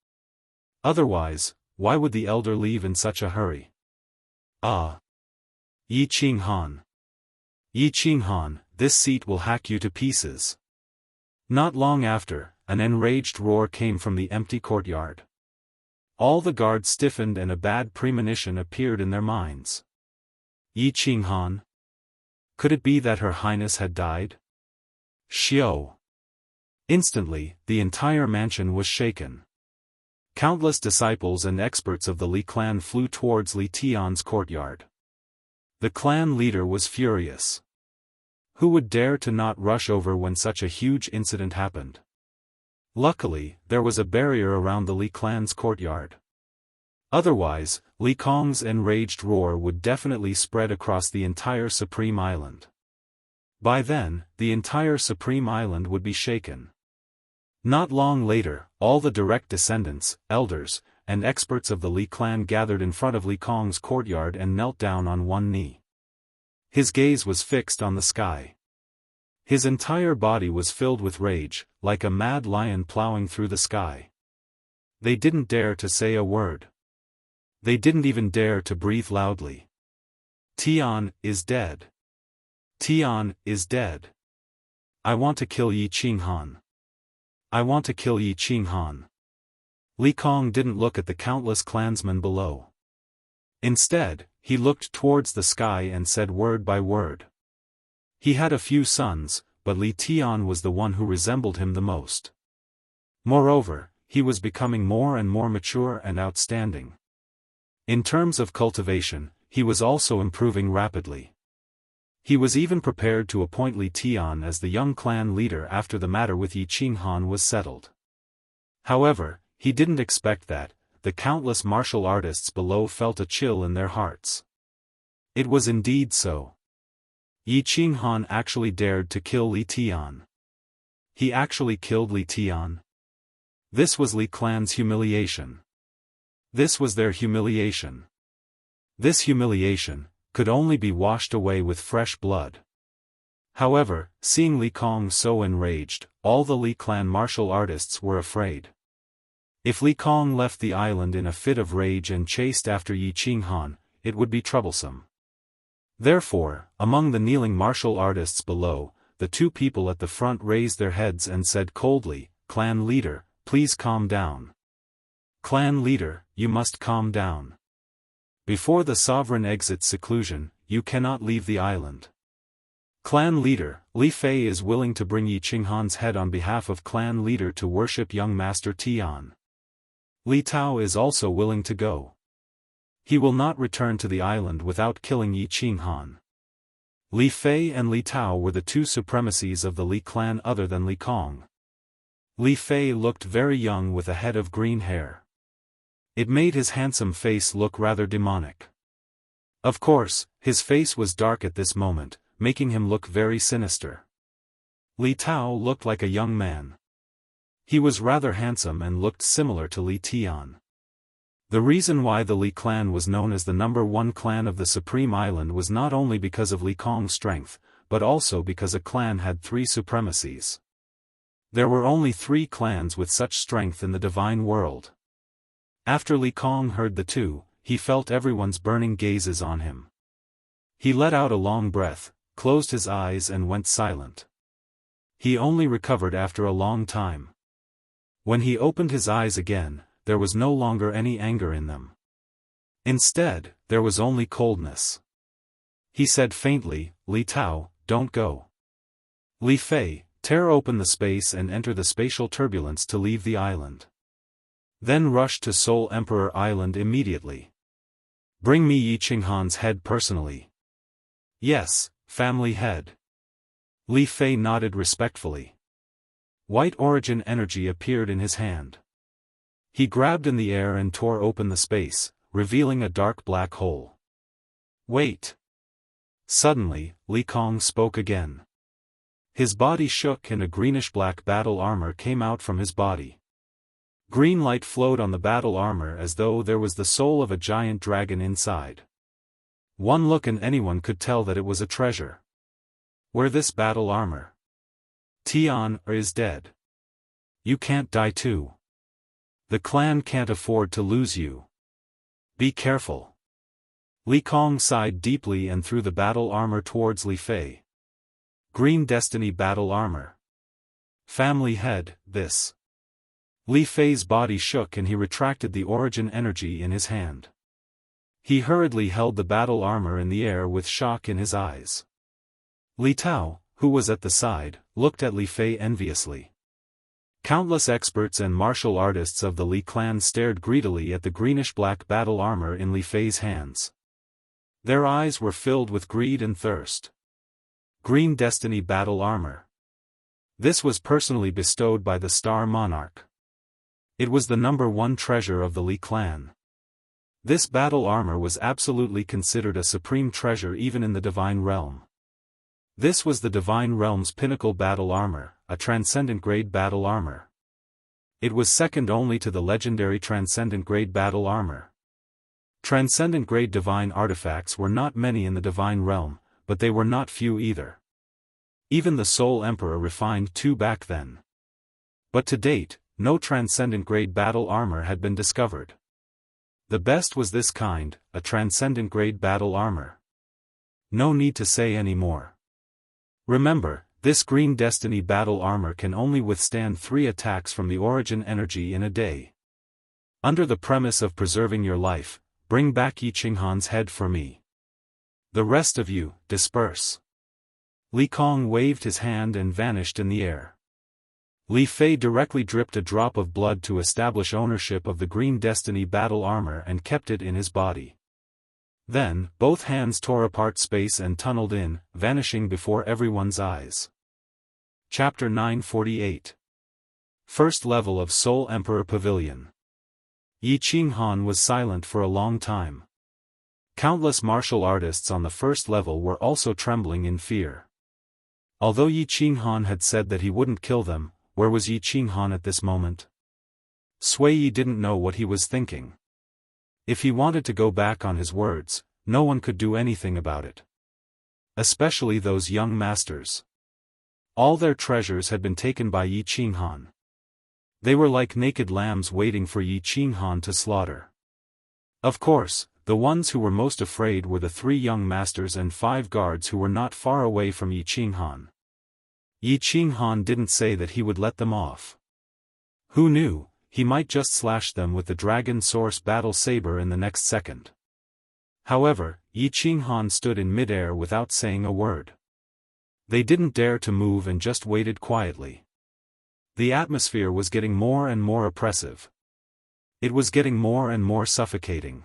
Otherwise, why would the elder leave in such a hurry? Ah! Yi Qinghan. Yi Qinghan, this seat will hack you to pieces. Not long after, an enraged roar came from the empty courtyard. All the guards stiffened and a bad premonition appeared in their minds. Yi Qinghan? Could it be that Her Highness had died? Xiao! Instantly, the entire mansion was shaken. Countless disciples and experts of the Li clan flew towards Li Tian's courtyard. The clan leader was furious. Who would dare to not rush over when such a huge incident happened? Luckily, there was a barrier around the Li clan's courtyard. Otherwise, Li Kong's enraged roar would definitely spread across the entire Supreme Island. By then, the entire Supreme Island would be shaken. Not long later, all the direct descendants, elders, and experts of the Li clan gathered in front of Li Kong's courtyard and knelt down on one knee. His gaze was fixed on the sky. His entire body was filled with rage, like a mad lion plowing through the sky. They didn't dare to say a word. They didn't even dare to breathe loudly. Tian is dead. Tian is dead. I want to kill Yi Qinghan. I want to kill Yi Qinghan. Li Kong didn't look at the countless clansmen below. Instead, he looked towards the sky and said word by word. He had a few sons, but Li Tian was the one who resembled him the most. Moreover, he was becoming more and more mature and outstanding. In terms of cultivation, he was also improving rapidly. He was even prepared to appoint Li Tian as the young clan leader after the matter with Yi Qinghan was settled. However, he didn't expect that. The countless martial artists below felt a chill in their hearts. It was indeed so. Yi Qinghan actually dared to kill Li Tian. He actually killed Li Tian. This was Li clan's humiliation. This was their humiliation. This humiliation could only be washed away with fresh blood. However, seeing Li Kong so enraged, all the Li clan martial artists were afraid. If Li Kong left the island in a fit of rage and chased after Yi Qinghan, it would be troublesome. Therefore, among the kneeling martial artists below, the two people at the front raised their heads and said coldly, "Clan leader, please calm down. Clan leader, you must calm down. Before the sovereign exits seclusion, you cannot leave the island. Clan leader, Li Fei is willing to bring Yi Qinghan's head on behalf of clan leader to worship young master Tian. Li Tao is also willing to go. He will not return to the island without killing Yi Qinghan." Li Fei and Li Tao were the two supremacies of the Li clan other than Li Kong. Li Fei looked very young with a head of green hair. It made his handsome face look rather demonic. Of course, his face was dark at this moment, making him look very sinister. Li Tao looked like a young man. He was rather handsome and looked similar to Li Tian. The reason why the Li clan was known as the #1 clan of the Supreme Island was not only because of Li Kong's strength, but also because a clan had 3 supremacies. There were only 3 clans with such strength in the divine world. After Li Kong heard the 2, he felt everyone's burning gazes on him. He let out a long breath, closed his eyes and went silent. He only recovered after a long time. When he opened his eyes again, there was no longer any anger in them. Instead, there was only coldness. He said faintly, "Li Tao, don't go. Li Fei, tear open the space and enter the spatial turbulence to leave the island. Then rush to Soul Emperor Island immediately. Bring me Yi Qinghan's head personally." "Yes, family head." Li Fei nodded respectfully. White origin energy appeared in his hand. He grabbed in the air and tore open the space, revealing a dark black hole. "Wait." Suddenly, Li Kong spoke again. His body shook and a greenish-black battle armor came out from his body. Green light flowed on the battle armor as though there was the soul of a giant dragon inside. One look and anyone could tell that it was a treasure. "Wear this battle armor. Tian is dead. You can't die too. The clan can't afford to lose you. Be careful." Li Kong sighed deeply and threw the battle armor towards Li Fei. Green Destiny battle armor. Family head, this. Li Fei's body shook and he retracted the origin energy in his hand. He hurriedly held the battle armor in the air with shock in his eyes. Li Tao, who was at the side, looked at Li Fei enviously. Countless experts and martial artists of the Li clan stared greedily at the greenish-black battle armor in Li Fei's hands. Their eyes were filled with greed and thirst. Green Destiny battle armor. This was personally bestowed by the Star Monarch. It was the #1 treasure of the Li clan. This battle armor was absolutely considered a supreme treasure even in the Divine Realm. This was the Divine Realm's pinnacle battle armor, a transcendent grade battle armor. It was second only to the legendary transcendent grade battle armor. Transcendent grade divine artifacts were not many in the Divine Realm, but they were not few either. Even the Soul Emperor refined 2 back then. But to date, no transcendent grade battle armor had been discovered. The best was this kind, a transcendent grade battle armor. No need to say any more. Remember, this Green Destiny battle armor can only withstand 3 attacks from the origin energy in a day. Under the premise of preserving your life, bring back Yi Qinghan's head for me. The rest of you, disperse. Li Kong waved his hand and vanished in the air. Li Fei directly dripped a drop of blood to establish ownership of the Green Destiny battle armor and kept it in his body. Then, both hands tore apart space and tunneled in, vanishing before everyone's eyes. Chapter 948. First level of Soul Emperor Pavilion. Yi Qinghan was silent for a long time. Countless martial artists on the first level were also trembling in fear. Although Yi Qinghan had said that he wouldn't kill them, where was Yi Qinghan at this moment? Sui Yi didn't know what he was thinking. If he wanted to go back on his words, no one could do anything about it. Especially those young masters. All their treasures had been taken by Yi Qinghan. They were like naked lambs waiting for Yi Qinghan to slaughter. Of course, the ones who were most afraid were the 3 young masters and 5 guards who were not far away from Yi Qinghan. Yi Qinghan didn't say that he would let them off. Who knew, he might just slash them with the Dragon Source battle saber in the next second. However, Yi Qinghan stood in midair without saying a word. They didn't dare to move and just waited quietly. The atmosphere was getting more and more oppressive. It was getting more and more suffocating.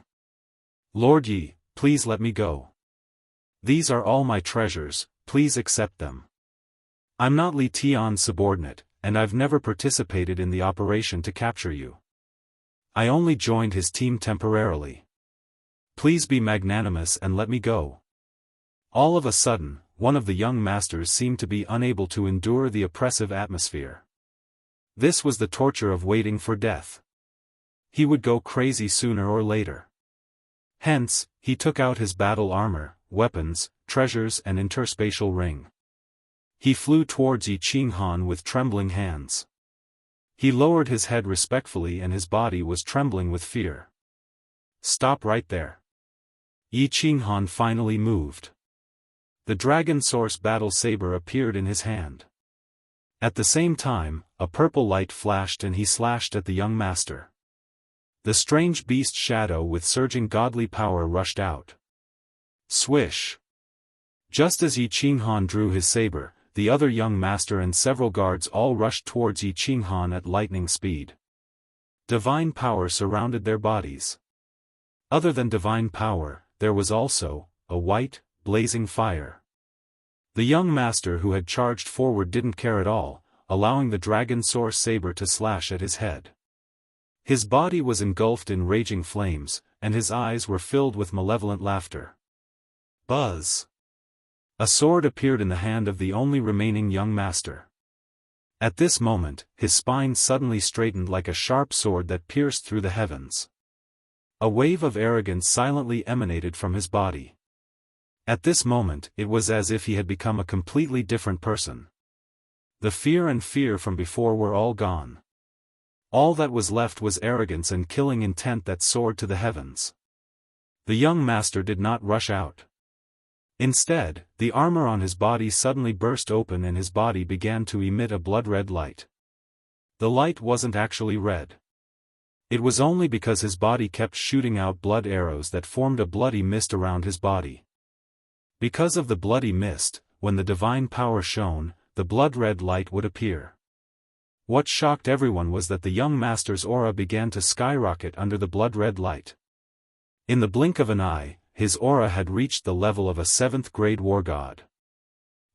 "Lord Yi, please let me go. These are all my treasures, please accept them. I'm not Li Tian's subordinate, and I've never participated in the operation to capture you. I only joined his team temporarily. Please be magnanimous and let me go." All of a sudden, one of the young masters seemed to be unable to endure the oppressive atmosphere. This was the torture of waiting for death. He would go crazy sooner or later. Hence, he took out his battle armor, weapons, treasures and interspatial ring. He flew towards Yi Qinghan with trembling hands. He lowered his head respectfully and his body was trembling with fear. "Stop right there." Yi Qinghan finally moved. The Dragon Source battle saber appeared in his hand. At the same time, a purple light flashed and he slashed at the young master. The strange beast shadow with surging godly power rushed out. Swish! Just as Yi Qinghan drew his saber, the other young master and several guards all rushed towards Yi Qinghan at lightning speed. Divine power surrounded their bodies. Other than divine power, there was also a white, blazing fire. The young master who had charged forward didn't care at all, allowing the dragon soar saber to slash at his head. His body was engulfed in raging flames, and his eyes were filled with malevolent laughter. Buzz! A sword appeared in the hand of the only remaining young master. At this moment, his spine suddenly straightened like a sharp sword that pierced through the heavens. A wave of arrogance silently emanated from his body. At this moment, it was as if he had become a completely different person. The fear from before were all gone. All that was left was arrogance and killing intent that soared to the heavens. The young master did not rush out. Instead, the armor on his body suddenly burst open and his body began to emit a blood-red light. The light wasn't actually red. It was only because his body kept shooting out blood arrows that formed a bloody mist around his body. Because of the bloody mist, when the divine power shone, the blood-red light would appear. What shocked everyone was that the young master's aura began to skyrocket under the blood-red light. In the blink of an eye, his aura had reached the level of a 7th-grade war god.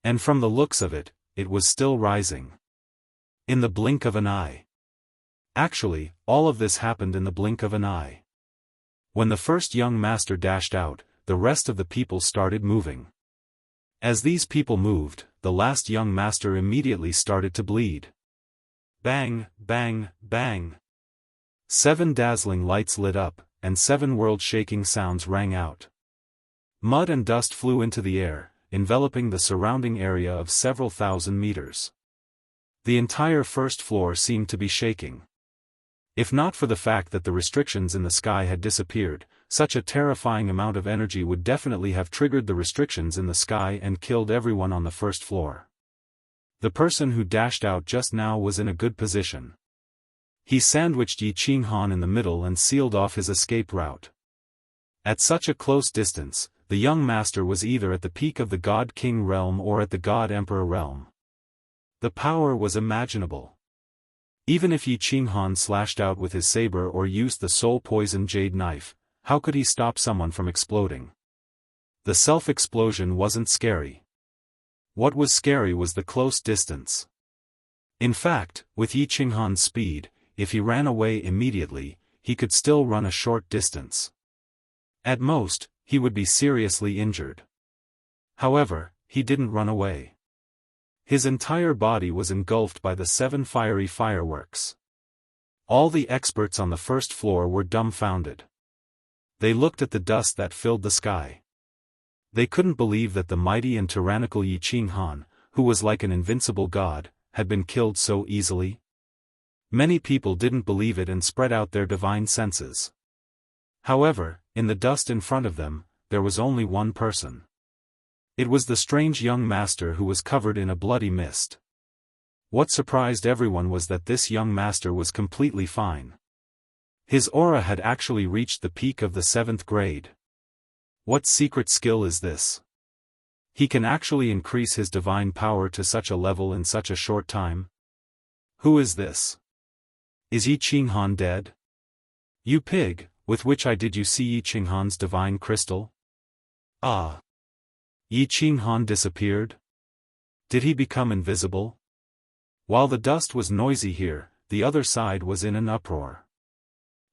And from the looks of it, it was still rising. In the blink of an eye. Actually, all of this happened in the blink of an eye. When the first young master dashed out, the rest of the people started moving. As these people moved, the last young master immediately started to bleed. Bang, bang, bang. 7 dazzling lights lit up, and 7 world-shaking sounds rang out. Mud and dust flew into the air, enveloping the surrounding area of several thousand meters. The entire first floor seemed to be shaking. If not for the fact that the restrictions in the sky had disappeared, such a terrifying amount of energy would definitely have triggered the restrictions in the sky and killed everyone on the first floor. The person who dashed out just now was in a good position. He sandwiched Yi Qinghan in the middle and sealed off his escape route. At such a close distance, the young master was either at the peak of the God-King realm or at the God-Emperor realm. The power was imaginable. Even if Yi Qinghan slashed out with his saber or used the soul-poisoned jade knife, how could he stop someone from exploding? The self-explosion wasn't scary. What was scary was the close distance. In fact, with Yi Qinghan's speed, if he ran away immediately, he could still run a short distance. At most, he would be seriously injured. However, he didn't run away. His entire body was engulfed by the 7 fiery fireworks. All the experts on the first floor were dumbfounded. They looked at the dust that filled the sky. They couldn't believe that the mighty and tyrannical Yi Qinghan, who was like an invincible god, had been killed so easily. Many people didn't believe it and spread out their divine senses. However, in the dust in front of them, there was only one person. It was the strange young master who was covered in a bloody mist. What surprised everyone was that this young master was completely fine. His aura had actually reached the peak of the 7th grade. What secret skill is this? He can actually increase his divine power to such a level in such a short time? Who is this? Is Yi Qinghan dead? You pig, with which eye did you see Yi Qinghan's divine crystal? Ah! Yi Qinghan disappeared? Did he become invisible? While the dust was noisy here, the other side was in an uproar.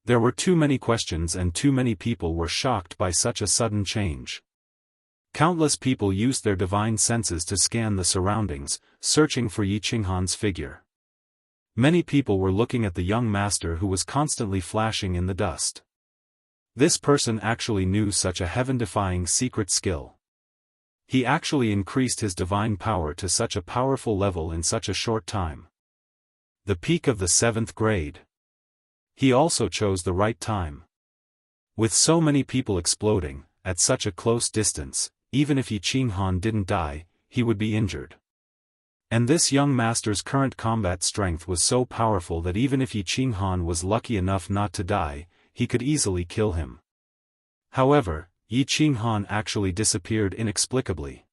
There were too many questions and too many people were shocked by such a sudden change. Countless people used their divine senses to scan the surroundings, searching for Yi Qinghan's figure. Many people were looking at the young master who was constantly flashing in the dust. This person actually knew such a heaven-defying secret skill. He actually increased his divine power to such a powerful level in such a short time. The peak of the 7th grade. He also chose the right time. With so many people exploding, at such a close distance, even if Yi Qinghan didn't die, he would be injured. And this young master's current combat strength was so powerful that even if Yi Qinghan was lucky enough not to die, he could easily kill him. However, Yi Qinghan actually disappeared inexplicably.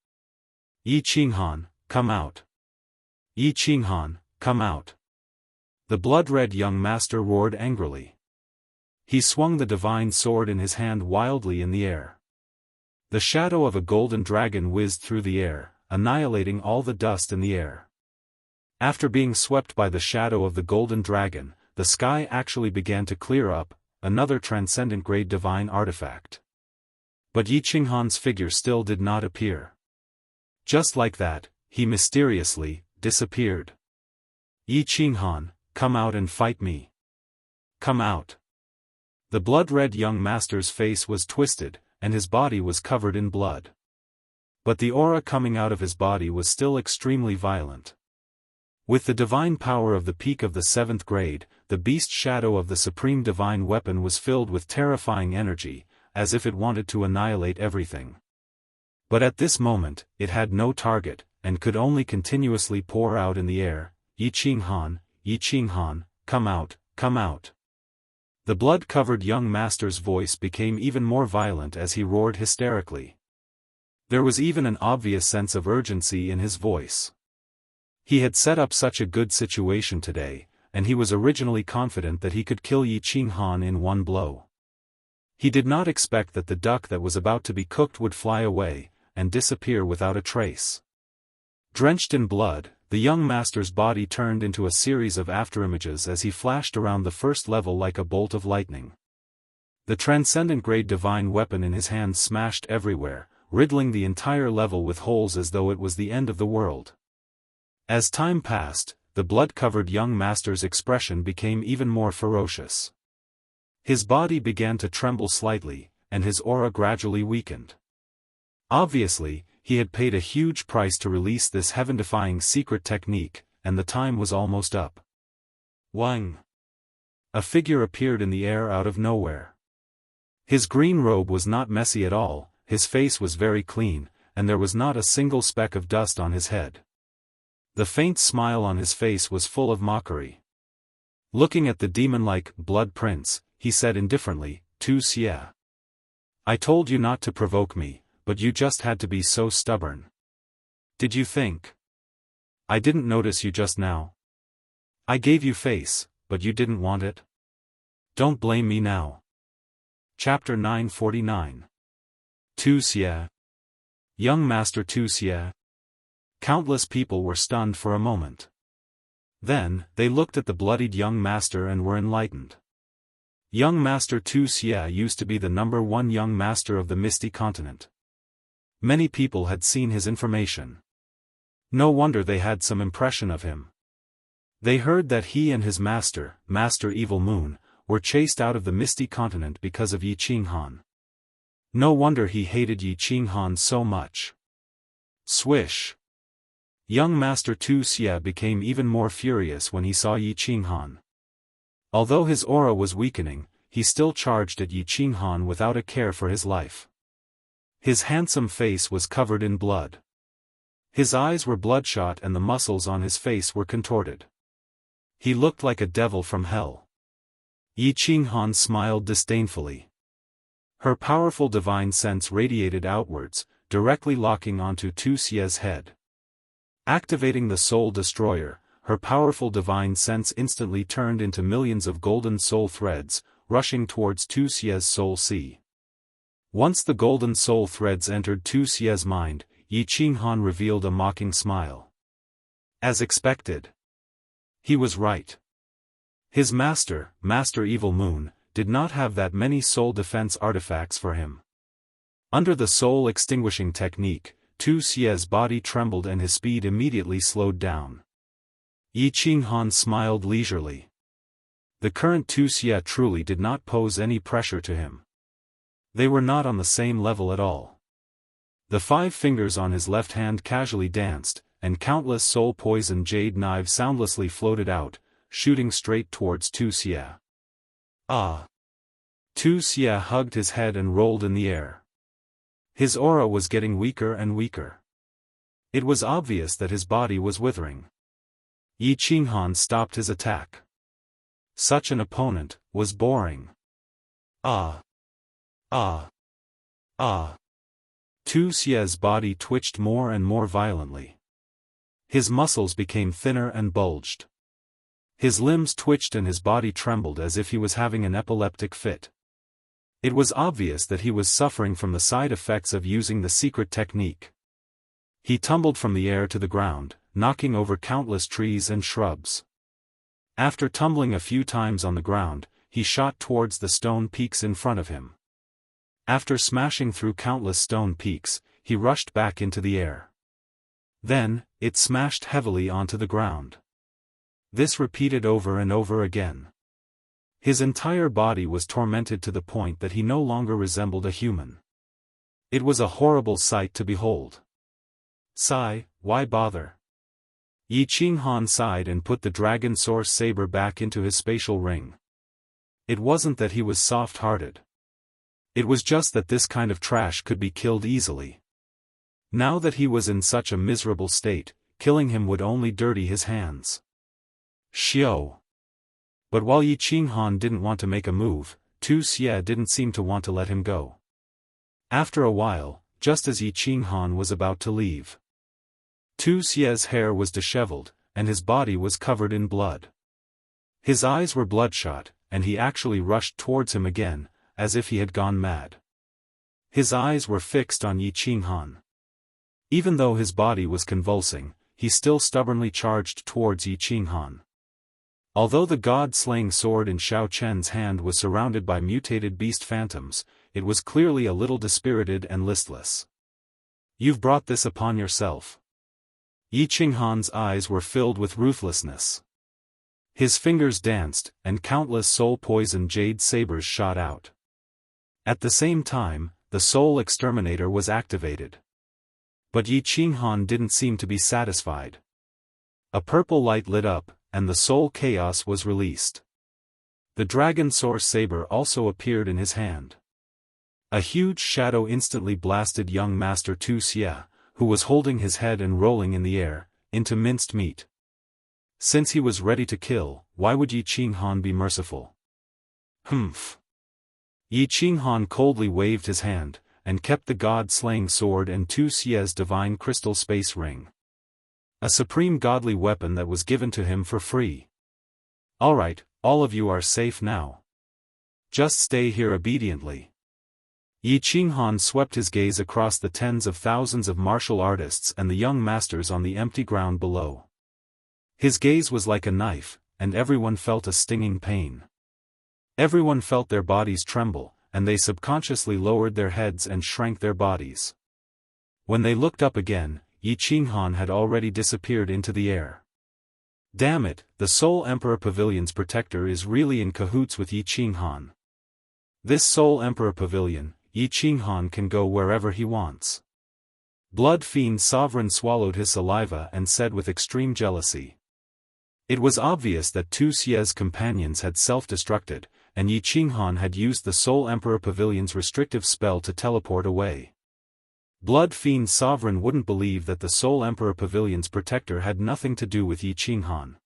Yi Qinghan, come out. Yi Qinghan, come out. The blood-red young master roared angrily. He swung the divine sword in his hand wildly in the air. The shadow of a golden dragon whizzed through the air, annihilating all the dust in the air. After being swept by the shadow of the golden dragon, the sky actually began to clear up, another transcendent-grade divine artifact. But Yi Qinghan's figure still did not appear. Just like that, he mysteriously disappeared. Yi Qinghan, come out and fight me. Come out. The blood-red young master's face was twisted, and his body was covered in blood. But the aura coming out of his body was still extremely violent. With the divine power of the peak of the 7th grade, the beast shadow of the supreme divine weapon was filled with terrifying energy, as if it wanted to annihilate everything. But at this moment, it had no target, and could only continuously pour out in the air, Yi Qinghan, come out, come out. The blood-covered young master's voice became even more violent as he roared hysterically. There was even an obvious sense of urgency in his voice. He had set up such a good situation today, and he was originally confident that he could kill Yi Qinghan in one blow. He did not expect that the duck that was about to be cooked would fly away, and disappear without a trace. Drenched in blood, the young master's body turned into a series of afterimages as he flashed around the first level like a bolt of lightning. The transcendent-grade divine weapon in his hand smashed everywhere, riddling the entire level with holes as though it was the end of the world. As time passed, the blood-covered young master's expression became even more ferocious. His body began to tremble slightly, and his aura gradually weakened. Obviously, he had paid a huge price to release this heaven-defying secret technique, and the time was almost up. Wang! A figure appeared in the air out of nowhere. His green robe was not messy at all, his face was very clean, and there was not a single speck of dust on his head. The faint smile on his face was full of mockery. Looking at the demon-like blood prince, he said indifferently, "Tu Xie. I told you not to provoke me, but you just had to be so stubborn. Did you think I didn't notice you just now? I gave you face, but you didn't want it? Don't blame me now." Chapter 949. Tu Xie. Young Master Tu Xie. Countless people were stunned for a moment. Then, they looked at the bloodied young master and were enlightened. Young Master Tu Xie used to be the #1 young master of the Misty Continent. Many people had seen his information. No wonder they had some impression of him. They heard that he and his master, Master Evil Moon, were chased out of the Misty Continent because of Yi Qinghan. No wonder he hated Yi Qinghan so much. Swish! Young Master Tu Xie became even more furious when he saw Yi Qinghan. Although his aura was weakening, he still charged at Yi Qinghan without a care for his life. His handsome face was covered in blood. His eyes were bloodshot and the muscles on his face were contorted. He looked like a devil from hell. Yi Qinghan smiled disdainfully. Her powerful divine sense radiated outwards, directly locking onto Tu Xie's head. Activating the Soul Destroyer, her powerful divine sense instantly turned into millions of golden soul threads, rushing towards Tu Xie's soul sea. Once the golden soul threads entered Tu Xie's mind, Yi Qinghan revealed a mocking smile. As expected. He was right. His master, Master Evil Moon, did not have that many soul defense artifacts for him. Under the soul extinguishing technique, Tu Xie's body trembled and his speed immediately slowed down. Yi Qinghan smiled leisurely. The current Tu Xie truly did not pose any pressure to him. They were not on the same level at all. The 5 fingers on his left hand casually danced, and countless soul-poison jade knives soundlessly floated out, shooting straight towards Tu Xie. Ah! Tu Xie hugged his head and rolled in the air. His aura was getting weaker and weaker. It was obvious that his body was withering. Yi Qinghan stopped his attack. Such an opponent was boring. Ah! Ah! Ah! Tu Xie's body twitched more and more violently. His muscles became thinner and bulged. His limbs twitched and his body trembled as if he was having an epileptic fit. It was obvious that he was suffering from the side effects of using the secret technique. He tumbled from the air to the ground, knocking over countless trees and shrubs. After tumbling a few times on the ground, he shot towards the stone peaks in front of him. After smashing through countless stone peaks, he rushed back into the air. Then, it smashed heavily onto the ground. This repeated over and over again. His entire body was tormented to the point that he no longer resembled a human. It was a horrible sight to behold. Sigh, why bother? Yi Qinghan sighed and put the dragon source saber back into his spatial ring. It wasn't that he was soft-hearted. It was just that this kind of trash could be killed easily. Now that he was in such a miserable state, killing him would only dirty his hands. Xiao. But while Yi Qinghan didn't want to make a move, Tu Xie didn't seem to want to let him go. After a while, just as Yi Qinghan was about to leave, Tu Xie's hair was disheveled, and his body was covered in blood. His eyes were bloodshot, and he actually rushed towards him again, as if he had gone mad. His eyes were fixed on Yi Qinghan. Even though his body was convulsing, he still stubbornly charged towards Yi Qinghan. Although the god-slaying sword in Xiao Chen's hand was surrounded by mutated beast phantoms, it was clearly a little dispirited and listless. You've brought this upon yourself. Yi Qinghan's eyes were filled with ruthlessness. His fingers danced, and countless soul-poisoned jade sabers shot out. At the same time, the soul exterminator was activated. But Yi Qinghan didn't seem to be satisfied. A purple light lit up, and the soul chaos was released. The dragon source saber also appeared in his hand. A huge shadow instantly blasted young Master Tu Xie, who was holding his head and rolling in the air, into minced meat. Since he was ready to kill, why would Yi Qinghan be merciful? Humph. Yi Qinghan coldly waved his hand, and kept the god-slaying sword and Tu Xie's divine crystal space ring. A supreme godly weapon that was given to him for free. Alright, all of you are safe now. Just stay here obediently. Yi Qinghan swept his gaze across the tens of thousands of martial artists and the young masters on the empty ground below. His gaze was like a knife, and everyone felt a stinging pain. Everyone felt their bodies tremble, and they subconsciously lowered their heads and shrank their bodies. When they looked up again, Yi Qinghan had already disappeared into the air. Damn it, the Soul Emperor Pavilion's protector is really in cahoots with Yi Qinghan. This Soul Emperor Pavilion, Yi Qinghan can go wherever he wants. Blood Fiend Sovereign swallowed his saliva and said with extreme jealousy. It was obvious that Tu Xie's companions had self-destructed, and Yi Qinghan had used the Soul Emperor Pavilion's restrictive spell to teleport away. Blood Fiend Sovereign wouldn't believe that the Soul Emperor Pavilion's protector had nothing to do with Yi Qinghan.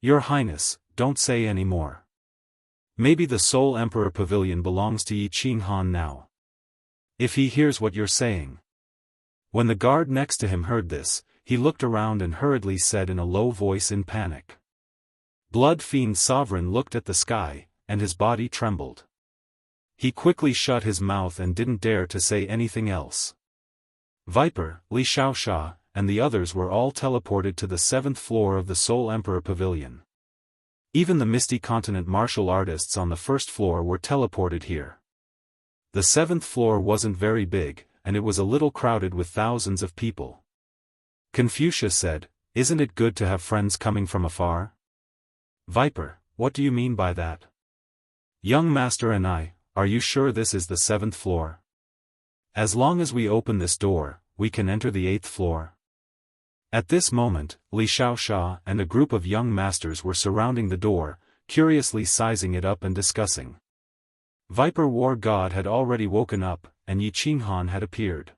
Your Highness, don't say any more. Maybe the Soul Emperor Pavilion belongs to Yi Qinghan now. If he hears what you're saying. When the guard next to him heard this, he looked around and hurriedly said in a low voice in panic. Blood Fiend Sovereign looked at the sky, and his body trembled. He quickly shut his mouth and didn't dare to say anything else. Viper, Li Xiaoxia, and the others were all teleported to the 7th floor of the Soul Emperor Pavilion. Even the Misty Continent martial artists on the 1st floor were teleported here. The 7th floor wasn't very big, and it was a little crowded with thousands of people. Confucius said, "Isn't it good to have friends coming from afar?" Viper, what do you mean by that? Young Master and I, are you sure this is the 7th floor? As long as we open this door, we can enter the 8th floor. At this moment, Li Xiaoxia and a group of young masters were surrounding the door, curiously sizing it up and discussing. Viper War God had already woken up, and Yi Qinghan had appeared.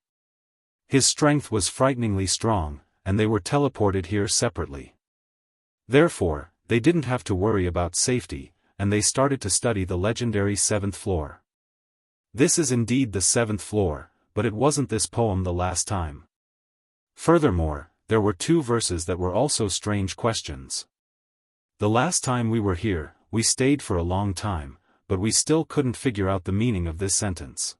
His strength was frighteningly strong, and they were teleported here separately. Therefore, they didn't have to worry about safety, and they started to study the legendary 7th floor. This is indeed the 7th floor, but it wasn't this poem the last time. Furthermore, there were 2 verses that were also strange questions. The last time we were here, we stayed for a long time, but we still couldn't figure out the meaning of this sentence.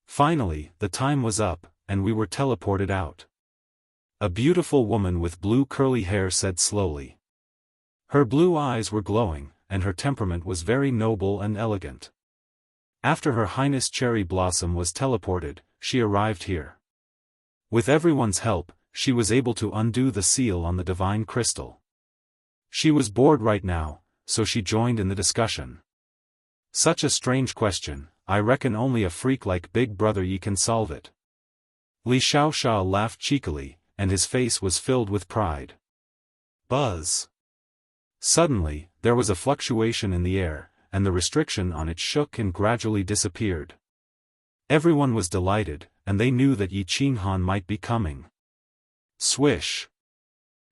Finally, the time was up, and we were teleported out. A beautiful woman with blue curly hair said slowly. Her blue eyes were glowing, and her temperament was very noble and elegant. After Her Highness Cherry Blossom was teleported, she arrived here. With everyone's help, she was able to undo the seal on the divine crystal. She was bored right now, so she joined in the discussion. Such a strange question, I reckon only a freak like Big Brother Yi can solve it. Li Xiaoxia laughed cheekily, and his face was filled with pride. Buzz. Suddenly, there was a fluctuation in the air, and the restriction on it shook and gradually disappeared. Everyone was delighted, and they knew that Yi Qinghan might be coming. Swish.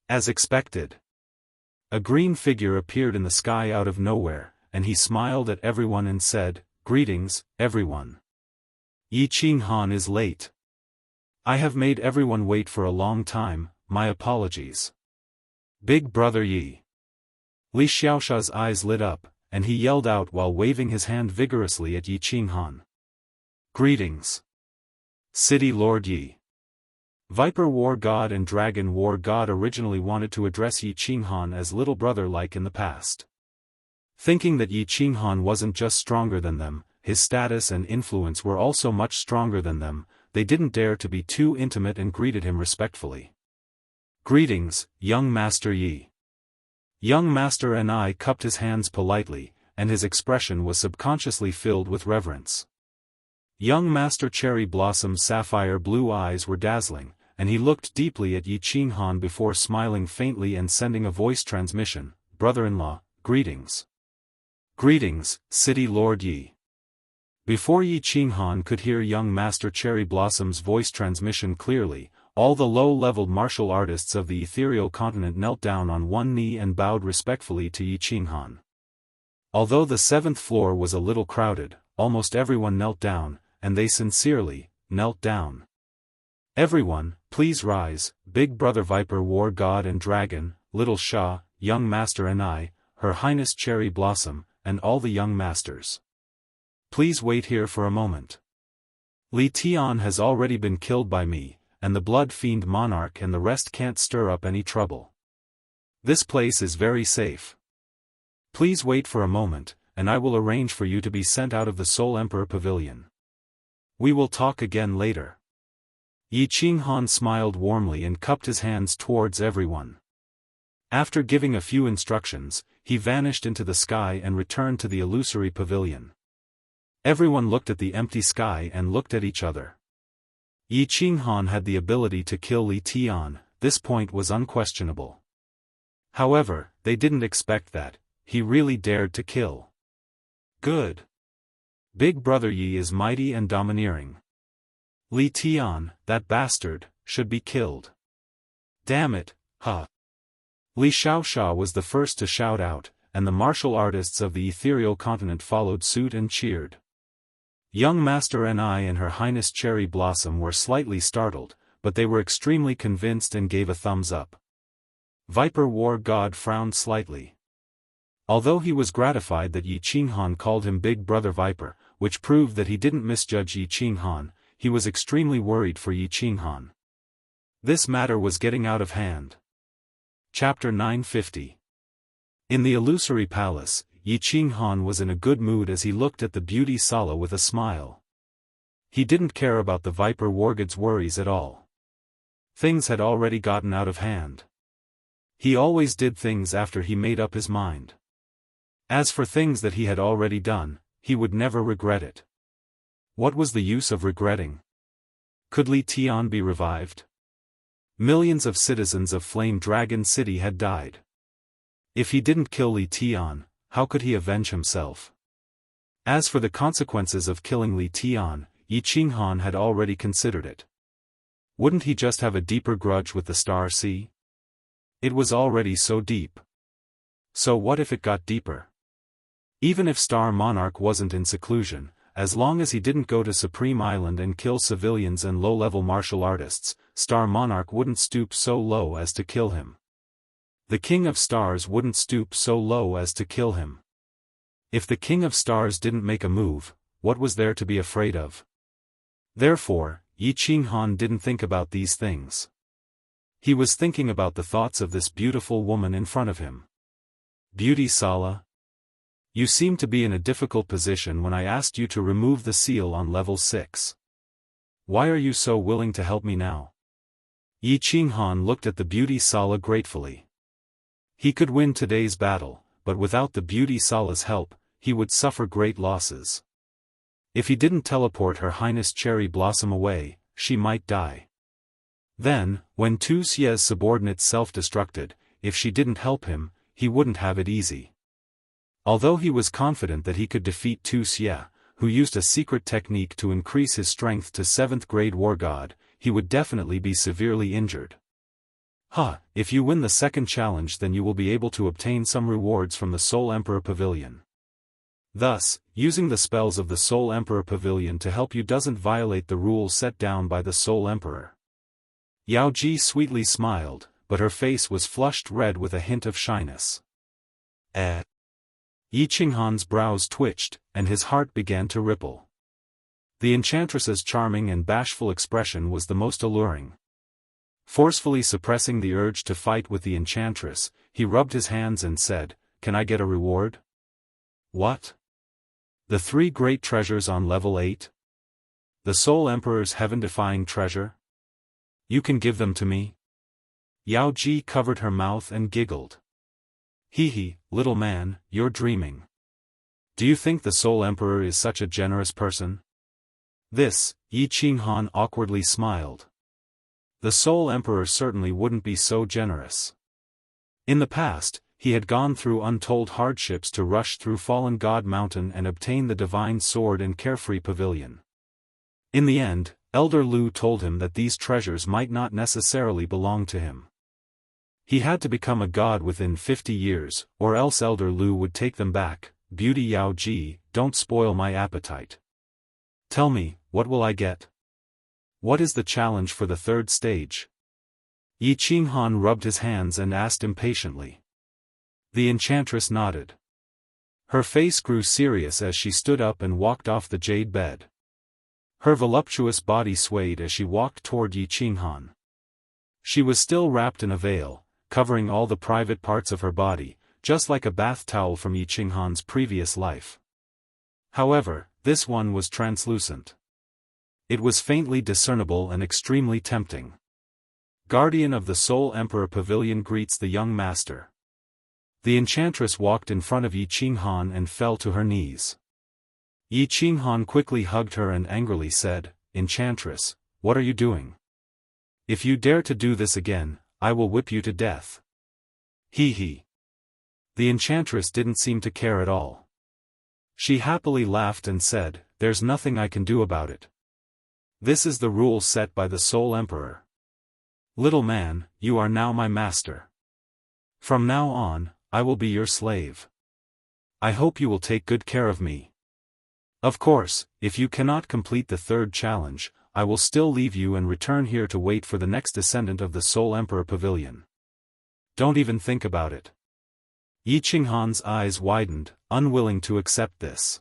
As expected. A green figure appeared in the sky out of nowhere, and he smiled at everyone and said, "Greetings, everyone. Yi Qinghan is late. I have made everyone wait for a long time, my apologies." Big Brother Yi. Li Xiaoxia's eyes lit up, and he yelled out while waving his hand vigorously at Yi Qinghan. "Greetings. City Lord Yi." Viper War God and Dragon War God originally wanted to address Yi Qinghan as little brother like in the past. Thinking that Yi Qinghan wasn't just stronger than them, his status and influence were also much stronger than them, they didn't dare to be too intimate and greeted him respectfully. "Greetings, young Master Yi." Young Master Ni cupped his hands politely, and his expression was subconsciously filled with reverence. Young Master Cherry Blossom's sapphire blue eyes were dazzling, and he looked deeply at Yi Qinghan before smiling faintly and sending a voice transmission, "Brother-in-law, greetings." "Greetings, City Lord Yi." Before Yi Qinghan could hear young Master Cherry Blossom's voice transmission clearly, all the low-leveled martial artists of the ethereal continent knelt down on one knee and bowed respectfully to Yi Qinghan. Although the 7th floor was a little crowded, almost everyone knelt down, and they sincerely knelt down. "Everyone, please rise, Big Brother Viper War God and Dragon, Little Sha, Young Master Ni, Her Highness Cherry Blossom, and all the young masters. Please wait here for a moment. Li Tian has already been killed by me, and the Blood Fiend Monarch and the rest can't stir up any trouble. This place is very safe. Please wait for a moment, and I will arrange for you to be sent out of the Soul Emperor Pavilion. We will talk again later." Yi Qinghan smiled warmly and cupped his hands towards everyone. After giving a few instructions, he vanished into the sky and returned to the illusory pavilion. Everyone looked at the empty sky and looked at each other. Yi Qinghan had the ability to kill Li Tian, this point was unquestionable. However, they didn't expect that he really dared to kill. Good. Big Brother Yi is mighty and domineering. Li Tian, that bastard, should be killed. Damn it, huh? Li Xiaoxia was the first to shout out, and the martial artists of the ethereal continent followed suit and cheered. Young Master Ni and Her Highness Cherry Blossom were slightly startled, but they were extremely convinced and gave a thumbs up. Viper War God frowned slightly. Although he was gratified that Yi Qinghan called him Big Brother Viper, which proved that he didn't misjudge Yi Qinghan, he was extremely worried for Yi Qinghan. This matter was getting out of hand. Chapter 950. In the illusory palace, Yi Qinghan was in a good mood as he looked at the beauty Sala with a smile. He didn't care about the Viper Wargod's worries at all. Things had already gotten out of hand. He always did things after he made up his mind. As for things that he had already done, he would never regret it. What was the use of regretting? Could Li Tian be revived? Millions of citizens of Flame Dragon City had died. If he didn't kill Li Tian, how could he avenge himself? As for the consequences of killing Li Tian, Yi Qinghan had already considered it. Wouldn't he just have a deeper grudge with the Star Sea? It was already so deep. So what if it got deeper? Even if Star Monarch wasn't in seclusion, as long as he didn't go to Supreme Island and kill civilians and low-level martial artists, Star Monarch wouldn't stoop so low as to kill him. The King of Stars wouldn't stoop so low as to kill him. If the King of Stars didn't make a move, what was there to be afraid of? Therefore, Yi Qinghan didn't think about these things. He was thinking about the thoughts of this beautiful woman in front of him. Beauty Sala? You seem to be in a difficult position when I asked you to remove the seal on level 6. Why are you so willing to help me now? Yi Qinghan looked at the Beauty Sala gratefully. He could win today's battle, but without the Beauty Sala's help, he would suffer great losses. If he didn't teleport Her Highness Cherry Blossom away, she might die. Then, when Tu Xie's subordinate self-destructed, if she didn't help him, he wouldn't have it easy. Although he was confident that he could defeat Tu Xie, who used a secret technique to increase his strength to 7th grade war god, he would definitely be severely injured. If you win the second challenge, then you will be able to obtain some rewards from the Soul Emperor Pavilion. Thus, using the spells of the Soul Emperor Pavilion to help you doesn't violate the rules set down by the Soul Emperor. Yao Ji sweetly smiled, but her face was flushed red with a hint of shyness. Yi Qinghan's brows twitched, and his heart began to ripple. The enchantress's charming and bashful expression was the most alluring. Forcefully suppressing the urge to fight with the enchantress, he rubbed his hands and said, "Can I get a reward?" "What? The 3 great treasures on level 8? The Soul Emperor's heaven-defying treasure? You can give them to me?" Yao Ji covered her mouth and giggled. "Hee, little man, you're dreaming. Do you think the Soul Emperor is such a generous person?" This, Yi Qinghan awkwardly smiled. The Soul Emperor certainly wouldn't be so generous. In the past, he had gone through untold hardships to rush through Fallen God Mountain and obtain the Divine Sword and Carefree Pavilion. In the end, Elder Lu told him that these treasures might not necessarily belong to him. He had to become a god within 50 years, or else Elder Lu would take them back. Beauty Yao Ji, don't spoil my appetite. Tell me, what will I get? What is the challenge for the 3rd stage? Yi Qinghan rubbed his hands and asked impatiently. The enchantress nodded. Her face grew serious as she stood up and walked off the jade bed. Her voluptuous body swayed as she walked toward Yi Qinghan. She was still wrapped in a veil, covering all the private parts of her body, just like a bath towel from Yi Qinghan's previous life. However, this one was translucent. It was faintly discernible and extremely tempting. Guardian of the Soul Emperor Pavilion greets the young master. The enchantress walked in front of Yi Qinghan and fell to her knees. Yi Qinghan quickly hugged her and angrily said, "Enchantress, what are you doing? If you dare to do this again, I will whip you to death." Hee. The enchantress didn't seem to care at all. She happily laughed and said, "There's nothing I can do about it. This is the rule set by the Soul Emperor. Little man, you are now my master. From now on, I will be your slave. I hope you will take good care of me. Of course, if you cannot complete the 3rd challenge, I will still leave you and return here to wait for the next descendant of the Soul Emperor Pavilion. Don't even think about it." Yi Qinghan's eyes widened, unwilling to accept this.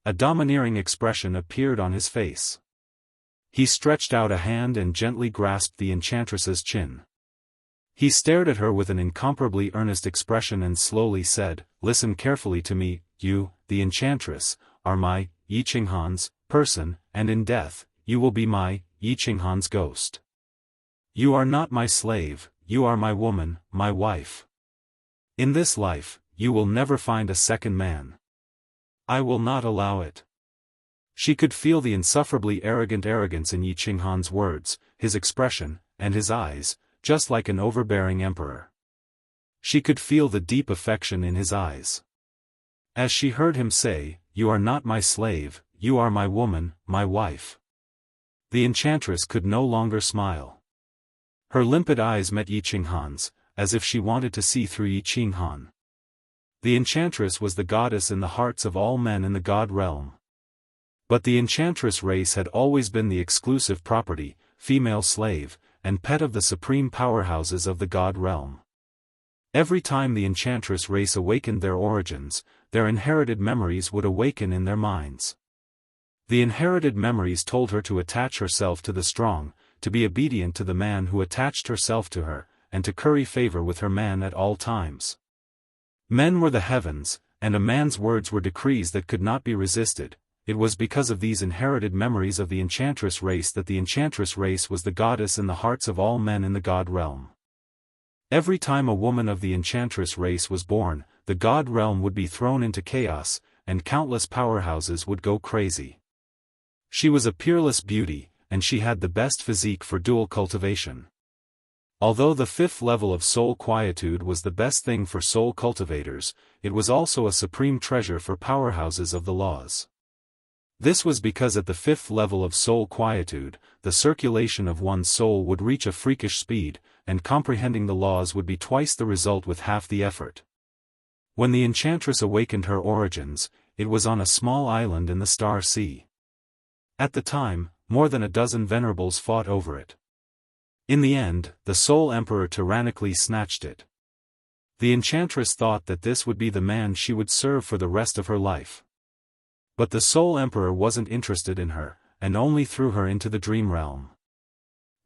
A domineering expression appeared on his face. He stretched out a hand and gently grasped the enchantress's chin. He stared at her with an incomparably earnest expression and slowly said, "Listen carefully to me, you, the enchantress, are my, Yi Qinghan's, person, and in death, you will be my, Yi Qinghan's ghost. You are not my slave, you are my woman, my wife. In this life, you will never find a second man. I will not allow it." She could feel the insufferably arrogant arrogance in Yi Qinghan's words, his expression, and his eyes, just like an overbearing emperor. She could feel the deep affection in his eyes. As she heard him say, "You are not my slave, you are my woman, my wife." The enchantress could no longer smile. Her limpid eyes met Yi Qinghan's, as if she wanted to see through Yi Qinghan. The enchantress was the goddess in the hearts of all men in the god realm. But the enchantress race had always been the exclusive property, female slave, and pet of the supreme powerhouses of the god realm. Every time the enchantress race awakened their origins, their inherited memories would awaken in their minds. The inherited memories told her to attach herself to the strong, to be obedient to the man who attached herself to her, and to curry favor with her man at all times. Men were the heavens, and a man's words were decrees that could not be resisted. It was because of these inherited memories of the enchantress race that the enchantress race was the goddess in the hearts of all men in the god realm. Every time a woman of the enchantress race was born, the god realm would be thrown into chaos, and countless powerhouses would go crazy. She was a peerless beauty, and she had the best physique for dual cultivation. Although the 5th level of soul quietude was the best thing for soul cultivators, it was also a supreme treasure for powerhouses of the laws. This was because at the 5th level of soul quietude, the circulation of one's soul would reach a freakish speed, and comprehending the laws would be twice the result with half the effort. When the enchantress awakened her origins, it was on a small island in the Star Sea. At the time, more than a dozen venerables fought over it. In the end, the Soul Emperor tyrannically snatched it. The enchantress thought that this would be the man she would serve for the rest of her life. But the Soul Emperor wasn't interested in her, and only threw her into the dream realm.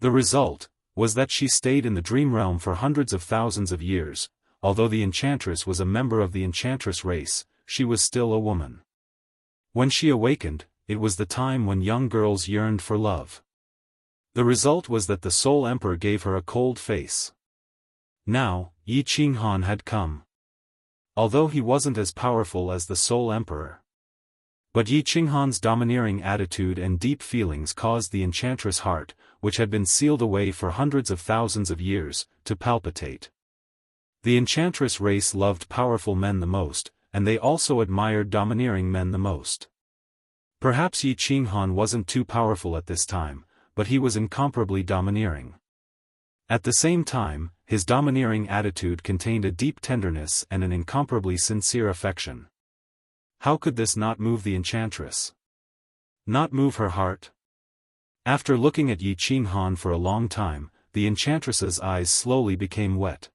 The result was that she stayed in the dream realm for hundreds of thousands of years. Although the enchantress was a member of the enchantress race, she was still a woman. When she awakened, it was the time when young girls yearned for love. The result was that the Soul Emperor gave her a cold face. Now, Yi Qinghan had come. Although he wasn't as powerful as the Soul Emperor. But Yi Qinghan's domineering attitude and deep feelings caused the enchantress heart, which had been sealed away for hundreds of thousands of years, to palpitate. The enchantress race loved powerful men the most, and they also admired domineering men the most. Perhaps Yi Qinghan wasn't too powerful at this time, but he was incomparably domineering. At the same time, his domineering attitude contained a deep tenderness and an incomparably sincere affection. How could this not move the enchantress? Not move her heart? After looking at Yi Qinghan for a long time, the enchantress's eyes slowly became wet.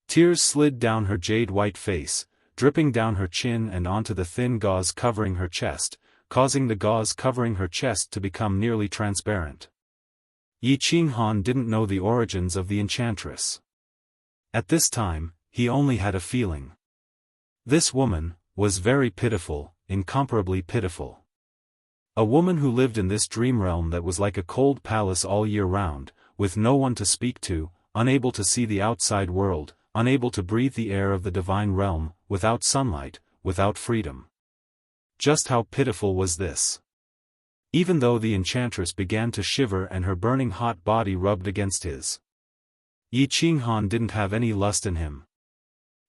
Tears slid down her jade-white face, dripping down her chin and onto the thin gauze covering her chest, causing the gauze covering her chest to become nearly transparent. Yi Qinghan didn't know the origins of the enchantress. At this time, he only had a feeling. This woman was very pitiful, incomparably pitiful. A woman who lived in this dream realm that was like a cold palace all year round, with no one to speak to, unable to see the outside world, unable to breathe the air of the divine realm, without sunlight, without freedom. Just how pitiful was this? Even though the enchantress began to shiver and her burning hot body rubbed against his, Yi Qinghan didn't have any lust in him.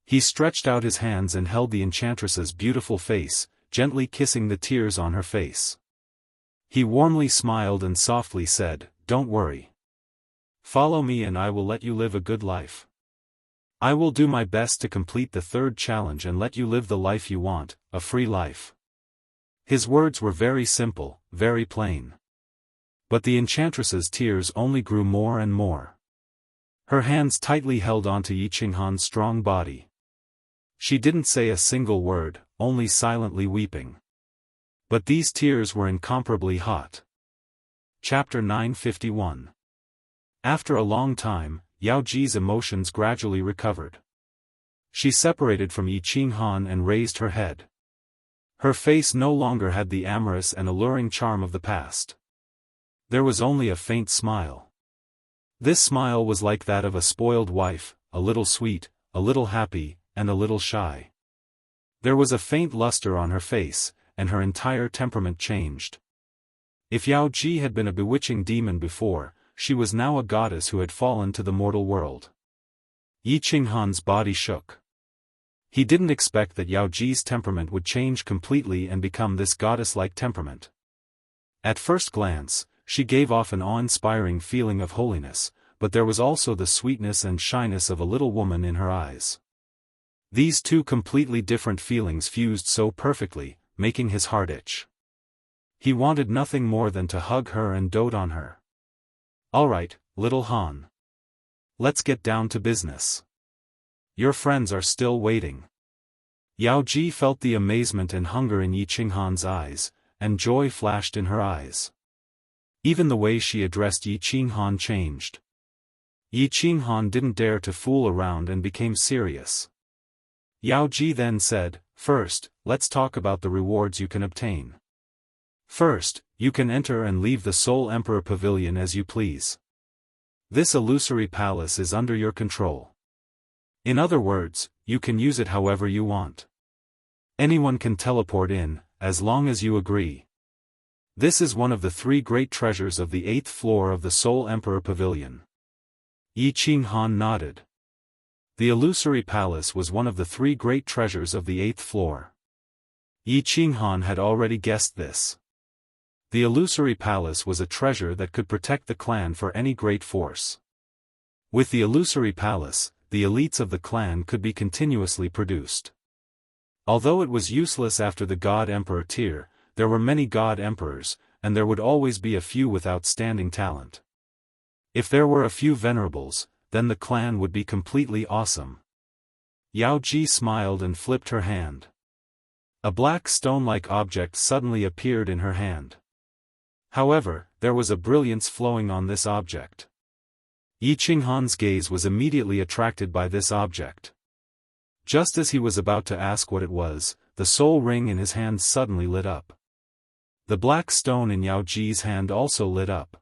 He stretched out his hands and held the enchantress's beautiful face, gently kissing the tears on her face. He warmly smiled and softly said, "Don't worry. Follow me and I will let you live a good life. I will do my best to complete the 3rd challenge and let you live the life you want, a free life." His words were very simple, very plain. But the enchantress's tears only grew more and more. Her hands tightly held onto Yi Qinghan's strong body. She didn't say a single word, only silently weeping. But these tears were incomparably hot. Chapter 951. After a long time, Yao Ji's emotions gradually recovered. She separated from Yi Qinghan and raised her head. Her face no longer had the amorous and alluring charm of the past. There was only a faint smile. This smile was like that of a spoiled wife, a little sweet, a little happy, and a little shy. There was a faint luster on her face, and her entire temperament changed. If Yao Ji had been a bewitching demon before, she was now a goddess who had fallen to the mortal world. Yi Qinghan's body shook. He didn't expect that Yao Ji's temperament would change completely and become this goddess-like temperament. At first glance, she gave off an awe-inspiring feeling of holiness, but there was also the sweetness and shyness of a little woman in her eyes. These two completely different feelings fused so perfectly, making his heart itch. He wanted nothing more than to hug her and dote on her. "Alright, little Han. Let's get down to business. Your friends are still waiting." Yao Ji felt the amazement and hunger in Yi Qinghan's eyes, and joy flashed in her eyes. Even the way she addressed Yi Qinghan changed. Yi Qinghan didn't dare to fool around and became serious. Yao Ji then said, "First, let's talk about the rewards you can obtain. First, you can enter and leave the Soul Emperor Pavilion as you please. This illusory palace is under your control. In other words, you can use it however you want. Anyone can teleport in, as long as you agree. This is one of the 3 great treasures of the 8th floor of the Soul Emperor Pavilion." Yi Qinghan nodded. The illusory palace was one of the 3 great treasures of the 8th floor. Yi Qinghan had already guessed this. The illusory palace was a treasure that could protect the clan for any great force. With the illusory palace, the elites of the clan could be continuously produced. Although it was useless after the God Emperor tier, there were many God Emperors, and there would always be a few with outstanding talent. If there were a few venerables, then the clan would be completely awesome. Yao Ji smiled and flipped her hand. A black stone-like object suddenly appeared in her hand. However, there was a brilliance flowing on this object. Yi Qinghan's gaze was immediately attracted by this object. Just as he was about to ask what it was, the soul ring in his hand suddenly lit up. The black stone in Yao Ji's hand also lit up.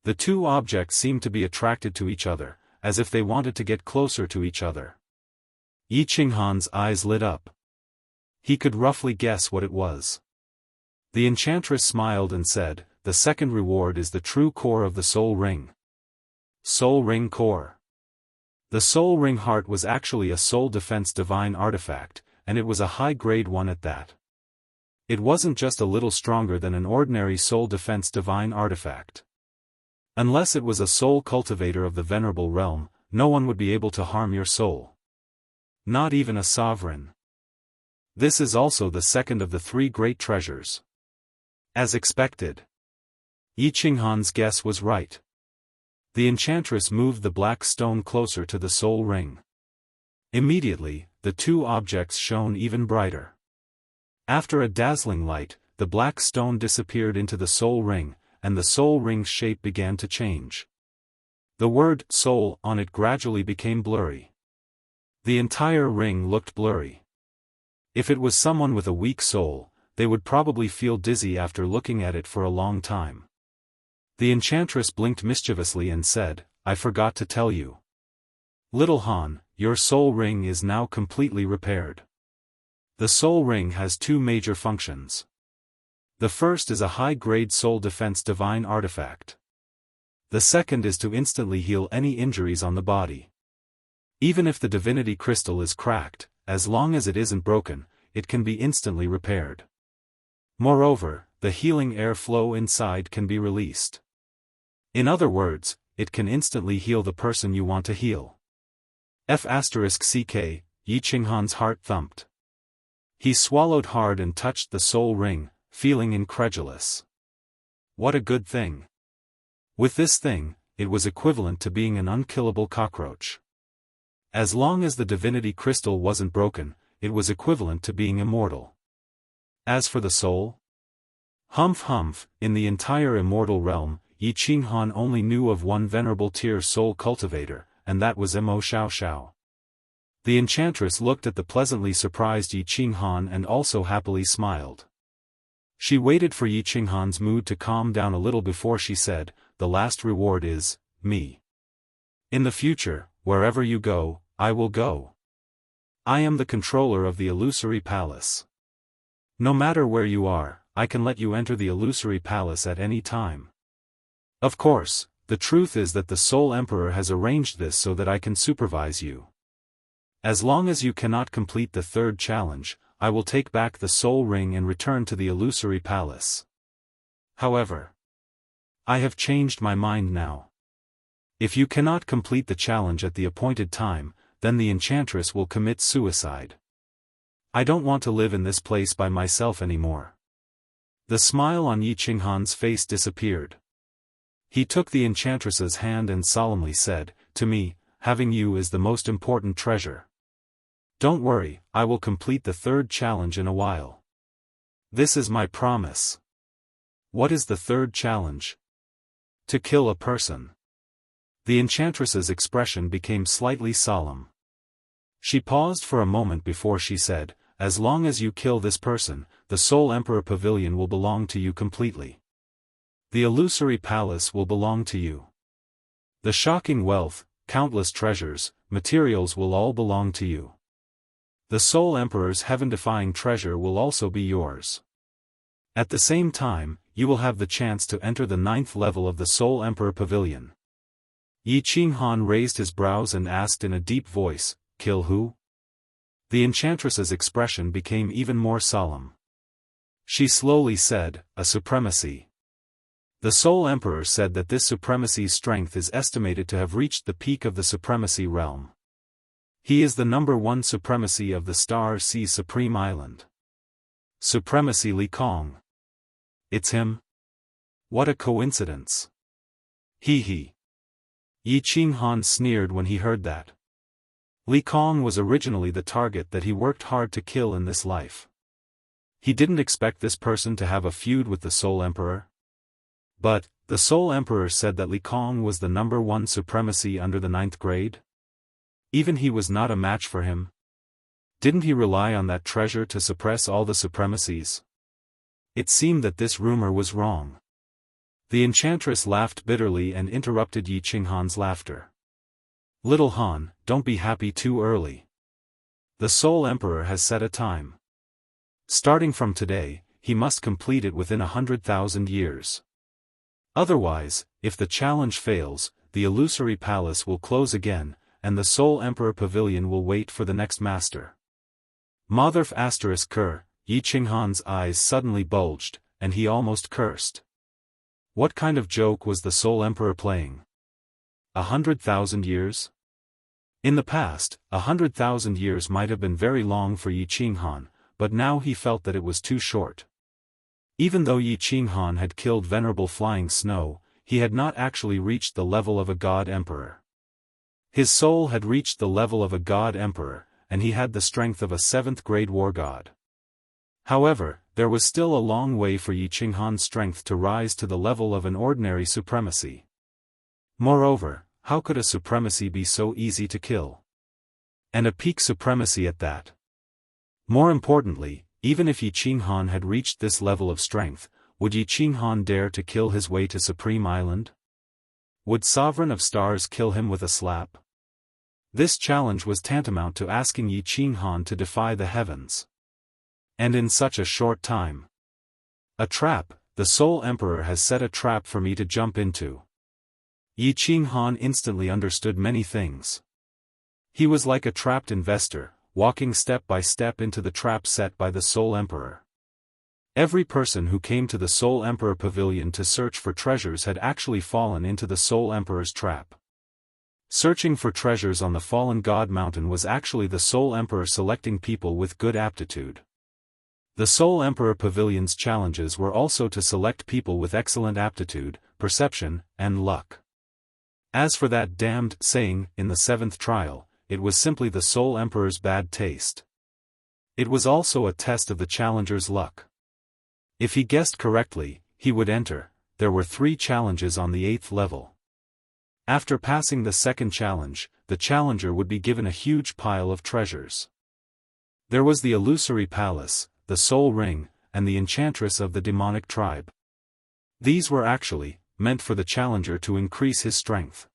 The two objects seemed to be attracted to each other, as if they wanted to get closer to each other. Yi Qinghan's eyes lit up. He could roughly guess what it was. The enchantress smiled and said, "The second reward is the true core of the soul ring." Soul ring core. The soul ring heart was actually a soul defense divine artifact, and it was a high-grade one at that. It wasn't just a little stronger than an ordinary soul defense divine artifact. Unless it was a soul cultivator of the venerable realm, no one would be able to harm your soul. Not even a sovereign. This is also the second of the 3 great treasures. As expected. Yi Qinghan's guess was right. The enchantress moved the black stone closer to the soul ring. Immediately, the two objects shone even brighter. After a dazzling light, the black stone disappeared into the soul ring, and the soul ring's shape began to change. The word soul on it gradually became blurry. The entire ring looked blurry. If it was someone with a weak soul, they would probably feel dizzy after looking at it for a long time. The enchantress blinked mischievously and said, "I forgot to tell you. Little Han, your soul ring is now completely repaired. The soul ring has 2 major functions. The first is a high-grade soul defense divine artifact. The second is to instantly heal any injuries on the body. Even if the divinity crystal is cracked, as long as it isn't broken, it can be instantly repaired. Moreover, the healing air flow inside can be released. In other words, it can instantly heal the person you want to heal." F***ck, Yi Qinghan's heart thumped. He swallowed hard and touched the soul ring, feeling incredulous. What a good thing. With this thing, it was equivalent to being an unkillable cockroach. As long as the divinity crystal wasn't broken, it was equivalent to being immortal. As for the soul? Humph, in the entire immortal realm, Yi Qinghan only knew of one venerable tier soul cultivator, and that was Immortal Xiao. The enchantress looked at the pleasantly surprised Yi Qinghan and also happily smiled. She waited for Yi Qinghan's mood to calm down a little before she said, "The last reward is, me. In the future, wherever you go, I will go. I am the controller of the illusory palace. No matter where you are, I can let you enter the illusory palace at any time. Of course, the truth is that the Soul Emperor has arranged this so that I can supervise you. As long as you cannot complete the 3rd challenge, I will take back the soul ring and return to the illusory palace. However, I have changed my mind now. If you cannot complete the challenge at the appointed time, then the enchantress will commit suicide. I don't want to live in this place by myself anymore. The smile on Yi Qinghan's face disappeared. He took the enchantress's hand and solemnly said, "To me, having you is the most important treasure. Don't worry, I will complete the third challenge in a while. This is my promise." "What is the third challenge?" "To kill a person." The enchantress's expression became slightly solemn. She paused for a moment before she said, "As long as you kill this person, the Soul Emperor Pavilion will belong to you completely. The illusory palace will belong to you. The shocking wealth, countless treasures, materials will all belong to you. The Soul Emperor's heaven-defying treasure will also be yours. At the same time, you will have the chance to enter the 9th level of the Soul Emperor Pavilion." Yi Qinghan raised his brows and asked in a deep voice, "Kill who?" The enchantress's expression became even more solemn. She slowly said, "A supremacy. The Soul Emperor said that this supremacy's strength is estimated to have reached the peak of the supremacy realm. He is the #1 supremacy of the Star Sea Supreme Island. Supremacy Li Kong. It's him? What a coincidence. He. Yi Qinghan sneered when he heard that. Li Kong was originally the target that he worked hard to kill in this life. He didn't expect this person to have a feud with the Soul Emperor. But, the Soul Emperor said that Li Kong was the #1 supremacy under the 9th grade? Even he was not a match for him? Didn't he rely on that treasure to suppress all the supremacies? It seemed that this rumor was wrong. The enchantress laughed bitterly and interrupted Yi Qinghan's laughter. "Little Han, don't be happy too early. The Soul Emperor has set a time. Starting from today, he must complete it within 100,000 years. Otherwise, if the challenge fails, the illusory palace will close again, and the Soul Emperor Pavilion will wait for the next master." Motherf **Ker, Yi Qinghan's eyes suddenly bulged, and he almost cursed. What kind of joke was the Soul Emperor playing? 100,000 years? In the past, 100,000 years might have been very long for Yi Qinghan, but now he felt that it was too short. Even though Yi Qinghan had killed Venerable Flying Snow, he had not actually reached the level of a God Emperor. His soul had reached the level of a God Emperor, and he had the strength of a 7th grade war god. However, there was still a long way for Yi Qinghan's strength to rise to the level of an ordinary supremacy. Moreover, how could a supremacy be so easy to kill? And a peak supremacy at that. More importantly, even if Yi Qinghan had reached this level of strength, would Yi Qinghan dare to kill his way to Supreme Island? Would Sovereign of Stars kill him with a slap? This challenge was tantamount to asking Yi Qinghan to defy the heavens. And in such a short time. A trap, the Soul Emperor has set a trap for me to jump into. Yi Qinghan instantly understood many things. He was like a trapped investor, walking step by step into the trap set by the Soul Emperor. Every person who came to the Soul Emperor Pavilion to search for treasures had actually fallen into the Soul Emperor's trap. Searching for treasures on the fallen God Mountain was actually the Soul Emperor selecting people with good aptitude. The Soul Emperor Pavilion's challenges were also to select people with excellent aptitude, perception, and luck. As for that damned saying, in the 7th trial, it was simply the Soul Emperor's bad taste. It was also a test of the challenger's luck. If he guessed correctly, he would enter. There were 3 challenges on the 8th level. After passing the 2nd challenge, the challenger would be given a huge pile of treasures. There was the illusory palace, the soul ring, and the enchantress of the demonic tribe. These were actually meant for the challenger to increase his strength.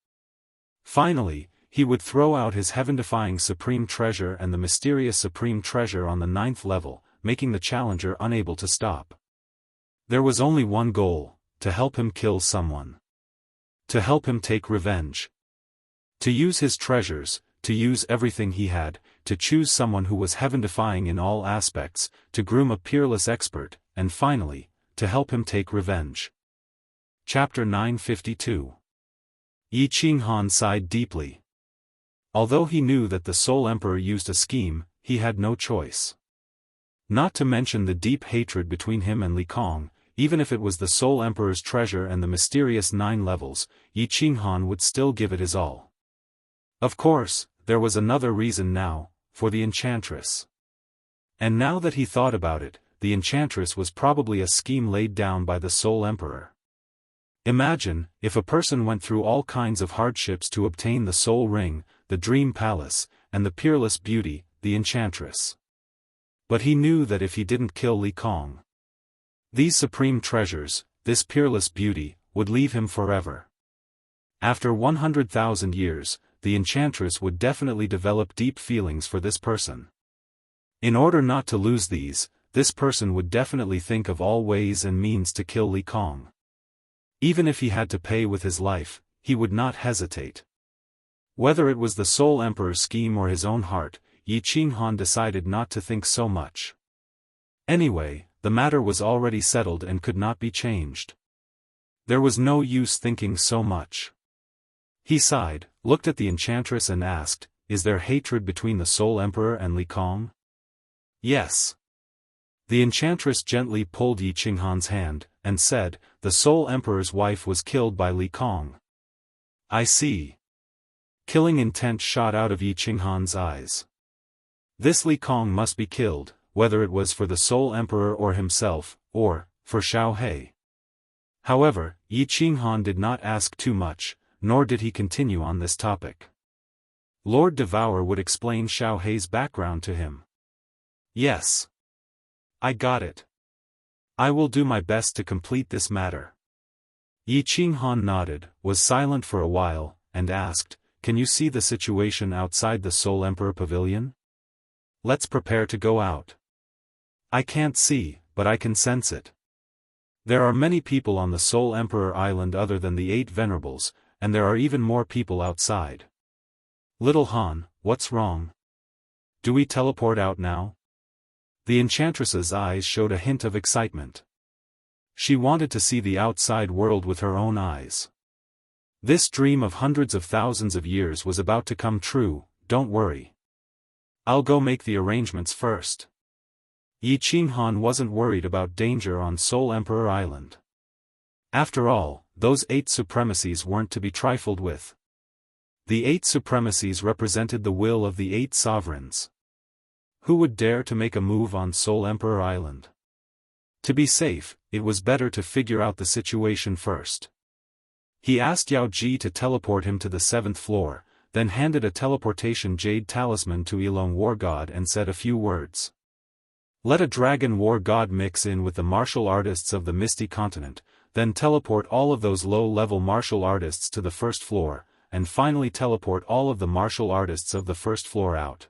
Finally, he would throw out his heaven-defying supreme treasure and the mysterious supreme treasure on the 9th level, making the challenger unable to stop. There was only one goal: to help him kill someone. To help him take revenge. To use his treasures, to use everything he had, to choose someone who was heaven-defying in all aspects, to groom a peerless expert, and finally, to help him take revenge. Chapter 952. Yi Qinghan sighed deeply. Although he knew that the Soul Emperor used a scheme, he had no choice. Not to mention the deep hatred between him and Li Kong, even if it was the Soul Emperor's treasure and the mysterious 9 levels, Yi Qinghan would still give it his all. Of course, there was another reason now, for the Enchantress. And now that he thought about it, the Enchantress was probably a scheme laid down by the Soul Emperor. Imagine, if a person went through all kinds of hardships to obtain the Soul Ring, the Dream Palace, and the peerless beauty, the Enchantress. But he knew that if he didn't kill Li Kong, these supreme treasures, this peerless beauty, would leave him forever. After 100,000 years, the Enchantress would definitely develop deep feelings for this person. In order not to lose these, this person would definitely think of all ways and means to kill Li Kong. Even if he had to pay with his life, he would not hesitate. Whether it was the Soul Emperor's scheme or his own heart, Yi Qinghan decided not to think so much. Anyway, the matter was already settled and could not be changed. There was no use thinking so much. He sighed, looked at the Enchantress and asked, "Is there hatred between the Soul Emperor and Li Kong?" "Yes." The Enchantress gently pulled Yi Qinghan's hand, and said, "The Soul Emperor's wife was killed by Li Kong." "I see." Killing intent shot out of Yi Qinghan's eyes. This Li Kong must be killed, whether it was for the Soul Emperor or himself, or for Xiao He. However, Yi Qinghan did not ask too much, nor did he continue on this topic. Lord Devour would explain Xiao He's background to him. "Yes. I got it. I will do my best to complete this matter." Yi Qinghan nodded, was silent for a while, and asked, "Can you see the situation outside the Soul Emperor Pavilion? Let's prepare to go out." "I can't see, but I can sense it. There are many people on the Soul Emperor Island other than the 8 Venerables, and there are even more people outside." "Little Han, what's wrong? Do we teleport out now?" The Enchantress's eyes showed a hint of excitement. She wanted to see the outside world with her own eyes. This dream of hundreds of thousands of years was about to come true. "Don't worry. I'll go make the arrangements first." Yi Qinghan wasn't worried about danger on Soul Emperor Island. After all, those 8 supremacies weren't to be trifled with. The 8 supremacies represented the will of the 8 sovereigns. Who would dare to make a move on Soul Emperor Island? To be safe, it was better to figure out the situation first. He asked Yao Ji to teleport him to the 7th floor, then handed a teleportation jade talisman to Elong War God and said a few words. "Let a dragon war god mix in with the martial artists of the Misty Continent, then teleport all of those low-level martial artists to the 1st floor, and finally teleport all of the martial artists of the 1st floor out."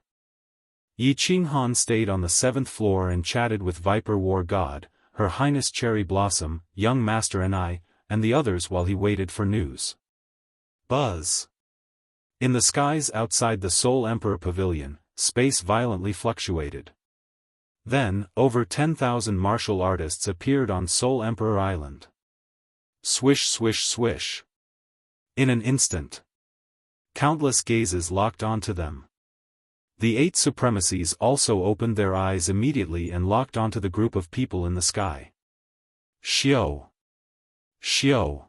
Yi Qinghan stayed on the 7th floor and chatted with Viper War God, Her Highness Cherry Blossom, Young Master and the others while he waited for news. Buzz. In the skies outside the Soul Emperor Pavilion, space violently fluctuated. Then, over 10,000 martial artists appeared on Soul Emperor Island. Swish swish swish. In an instant, countless gazes locked onto them. The 8 supremacies also opened their eyes immediately and locked onto the group of people in the sky. Xiao. Xiao.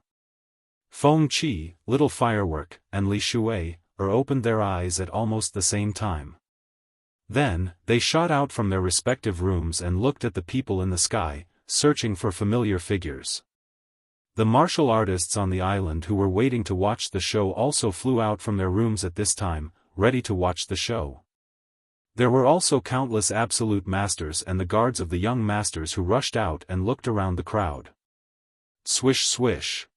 Feng Qi, Little Firework, and Li Shui, opened their eyes at almost the same time. Then, they shot out from their respective rooms and looked at the people in the sky, searching for familiar figures. The martial artists on the island who were waiting to watch the show also flew out from their rooms at this time, ready to watch the show. There were also countless absolute masters and the guards of the young masters who rushed out and looked around the crowd. Swish swish.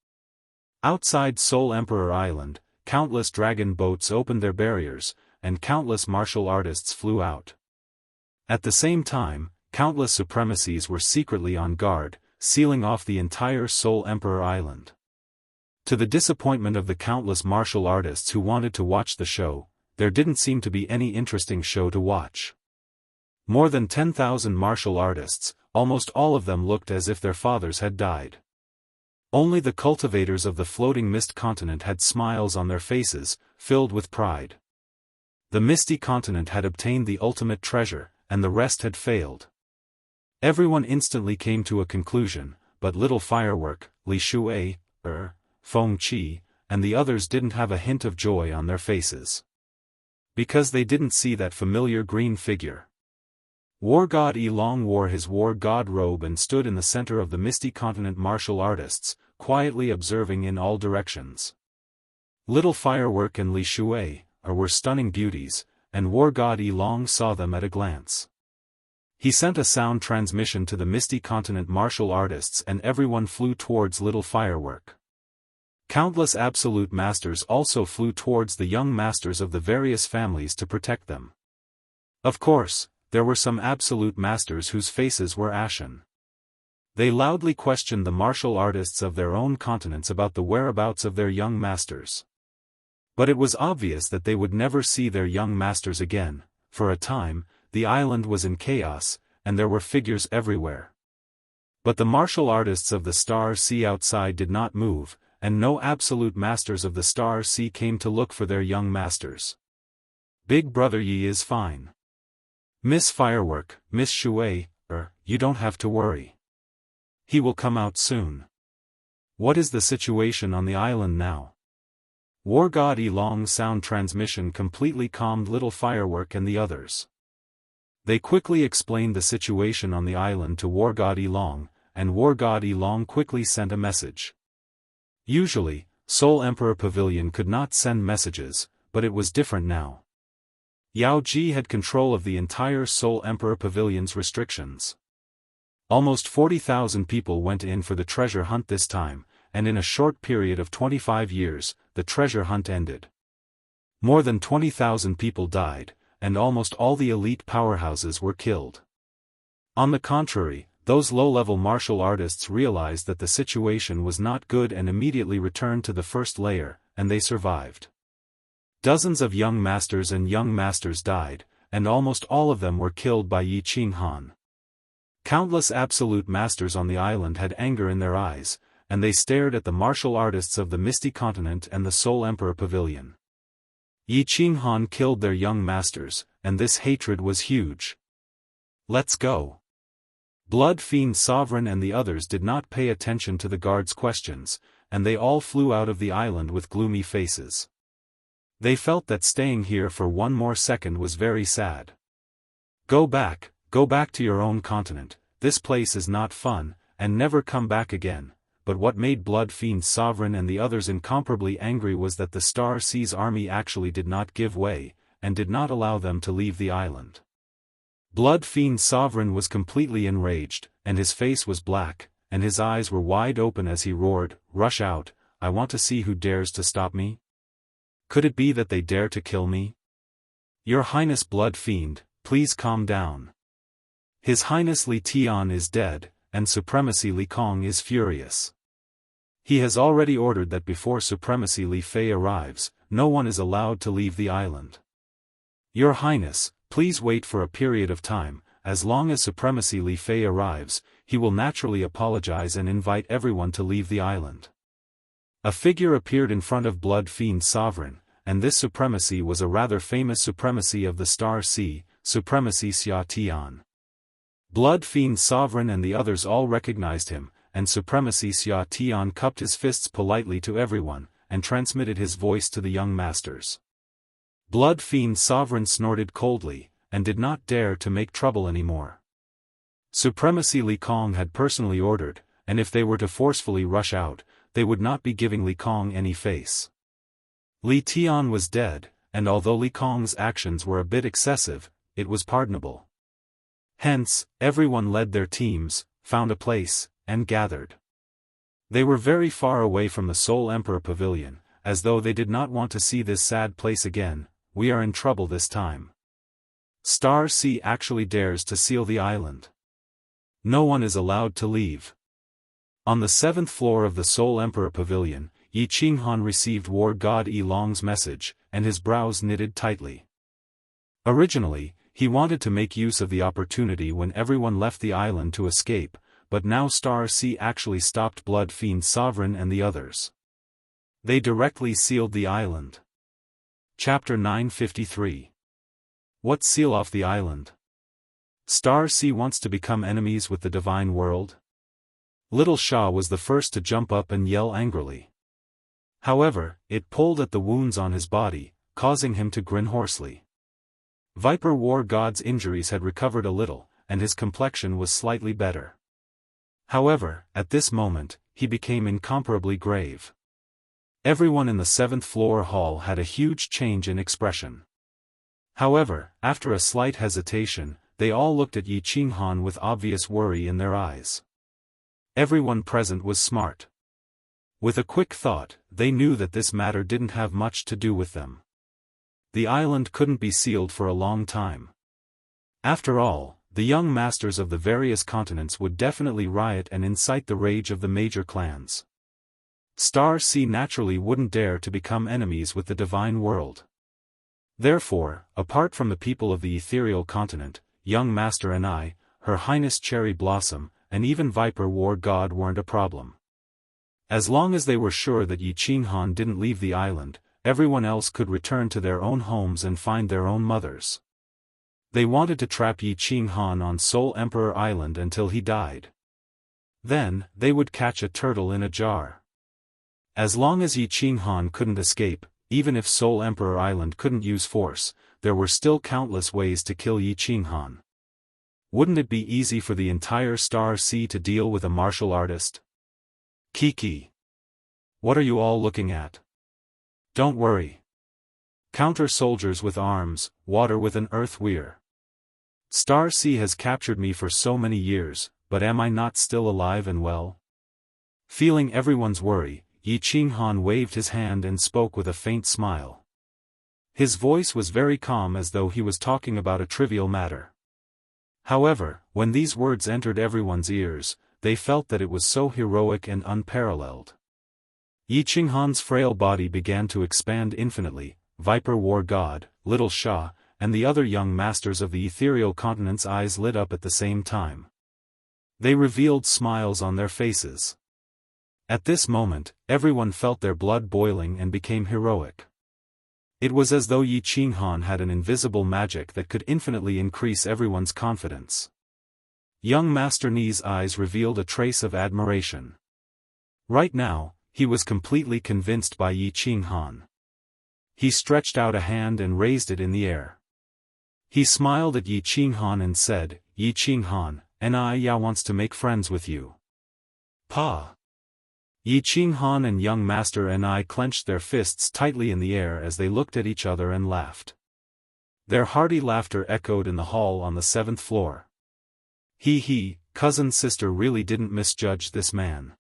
Outside Soul Emperor Island, countless dragon boats opened their barriers, and countless martial artists flew out. At the same time, countless supremacies were secretly on guard, sealing off the entire Soul Emperor Island. To the disappointment of the countless martial artists who wanted to watch the show, there didn't seem to be any interesting show to watch. More than 10,000 martial artists, almost all of them looked as if their fathers had died. Only the cultivators of the floating mist continent had smiles on their faces, filled with pride. The misty continent had obtained the ultimate treasure, and the rest had failed. Everyone instantly came to a conclusion, but Little Firework, Li Shui, Feng Qi, and the others didn't have a hint of joy on their faces. Because they didn't see that familiar green figure. War God Long wore his war god robe and stood in the center of the misty continent martial artists, quietly observing in all directions. Little Firework and Li Shui were stunning beauties, and War God Long saw them at a glance. He sent a sound transmission to the misty continent martial artists and everyone flew towards Little Firework. Countless absolute masters also flew towards the young masters of the various families to protect them. Of course, there were some absolute masters whose faces were ashen. They loudly questioned the martial artists of their own continents about the whereabouts of their young masters. But it was obvious that they would never see their young masters again. For a time, the island was in chaos, and there were figures everywhere. But the martial artists of the Star Sea outside did not move, and no absolute masters of the Star Sea came to look for their young masters. Big Brother Yi is fine. Miss Firework, Miss Shui, you don't have to worry. He will come out soon. What is the situation on the island now? War God Long's sound transmission completely calmed Little Firework and the others. They quickly explained the situation on the island to War God Long, and War God Long quickly sent a message. Usually, Soul Emperor Pavilion could not send messages, but it was different now. Yao Ji had control of the entire Soul Emperor Pavilion's restrictions. Almost 40,000 people went in for the treasure hunt this time, and in a short period of 25 years, the treasure hunt ended. More than 20,000 people died, and almost all the elite powerhouses were killed. On the contrary, those low-level martial artists realized that the situation was not good and immediately returned to the first layer, and they survived. Dozens of young masters and young masters died, and almost all of them were killed by Yi Qinghan. Countless absolute masters on the island had anger in their eyes, and they stared at the martial artists of the Misty Continent and the Soul Emperor Pavilion. Yi Qinghan killed their young masters, and this hatred was huge. Let's go. Blood Fiend Sovereign and the others did not pay attention to the guards' questions, and they all flew out of the island with gloomy faces. They felt that staying here for one more second was very sad. Go back to your own continent, this place is not fun, and never come back again. But what made Blood Fiend Sovereign and the others incomparably angry was that the Star Sea's army actually did not give way, and did not allow them to leave the island. Blood Fiend Sovereign was completely enraged, and his face was black, and his eyes were wide open as he roared, "Rush out, I want to see who dares to stop me. Could it be that they dare to kill me? Your Highness Blood Fiend, please calm down. His Highness Li Tian is dead, and Supremacy Li Kong is furious. He has already ordered that before Supremacy Li Fei arrives, no one is allowed to leave the island. Your Highness, please wait for a period of time, as long as Supremacy Li Fei arrives, he will naturally apologize and invite everyone to leave the island." A figure appeared in front of Blood Fiend Sovereign, and this supremacy was a rather famous supremacy of the Star Sea, Supremacy Xia Tian. Blood Fiend Sovereign and the others all recognized him, and Supremacy Xia Tian cupped his fists politely to everyone, and transmitted his voice to the young masters. Blood Fiend Sovereign snorted coldly, and did not dare to make trouble anymore. Supremacy Li Kong had personally ordered, and if they were to forcefully rush out, they would not be giving Li Kong any face. Li Tian was dead, and although Li Kong's actions were a bit excessive, it was pardonable. Hence, everyone led their teams, found a place, and gathered. They were very far away from the Soul Emperor Pavilion, as though they did not want to see this sad place again. We are in trouble this time. Star Sea actually dares to seal the island. No one is allowed to leave. On the 7th floor of the Soul Emperor Pavilion, Yi Qinghan received War God Long's message, and his brows knitted tightly. Originally, he wanted to make use of the opportunity when everyone left the island to escape, but now Star Sea actually stopped Blood Fiend Sovereign and the others. They directly sealed the island. Chapter 953. What, seal off the island? Star Sea wants to become enemies with the divine world? Little Sha was the first to jump up and yell angrily. However, it pulled at the wounds on his body, causing him to grin hoarsely. Viper War God's injuries had recovered a little, and his complexion was slightly better. However, at this moment, he became incomparably grave. Everyone in the 7th floor hall had a huge change in expression. However, after a slight hesitation, they all looked at Yi Qinghan with obvious worry in their eyes. Everyone present was smart. With a quick thought, they knew that this matter didn't have much to do with them. The island couldn't be sealed for a long time. After all, the young masters of the various continents would definitely riot and incite the rage of the major clans. Star Sea naturally wouldn't dare to become enemies with the divine world. Therefore, apart from the people of the ethereal continent, young Master and I, Her Highness Cherry Blossom, and even Viper War God weren't a problem. As long as they were sure that Yi Qinghan didn't leave the island, everyone else could return to their own homes and find their own mothers. They wanted to trap Yi Qinghan on Soul Emperor Island until he died. Then, they would catch a turtle in a jar. As long as Yi Qinghan couldn't escape, even if Soul Emperor Island couldn't use force, there were still countless ways to kill Yi Qinghan. Wouldn't it be easy for the entire Star Sea to deal with a martial artist? Kiki. What are you all looking at? Don't worry. Counter soldiers with arms, water with an earth weir. Star Sea has captured me for so many years, but am I not still alive and well? Feeling everyone's worry, Yi Qinghan waved his hand and spoke with a faint smile. His voice was very calm, as though he was talking about a trivial matter. However, when these words entered everyone's ears, they felt that it was so heroic and unparalleled. Yi Qinghan's frail body began to expand infinitely. Viper War God, Little Sha, and the other young masters of the ethereal continent's eyes lit up at the same time. They revealed smiles on their faces. At this moment, everyone felt their blood boiling and became heroic. It was as though Yi Qinghan had an invisible magic that could infinitely increase everyone's confidence. Young Master Ni's eyes revealed a trace of admiration. Right now, he was completely convinced by Yi Qinghan. He stretched out a hand and raised it in the air. He smiled at Yi Qinghan and said, Yi Qinghan, Nia wants to make friends with you. Pa. Yi Qinghan and young Master Ni clenched their fists tightly in the air as they looked at each other and laughed. Their hearty laughter echoed in the hall on the 7th floor. He, cousin-sister really didn't misjudge this man.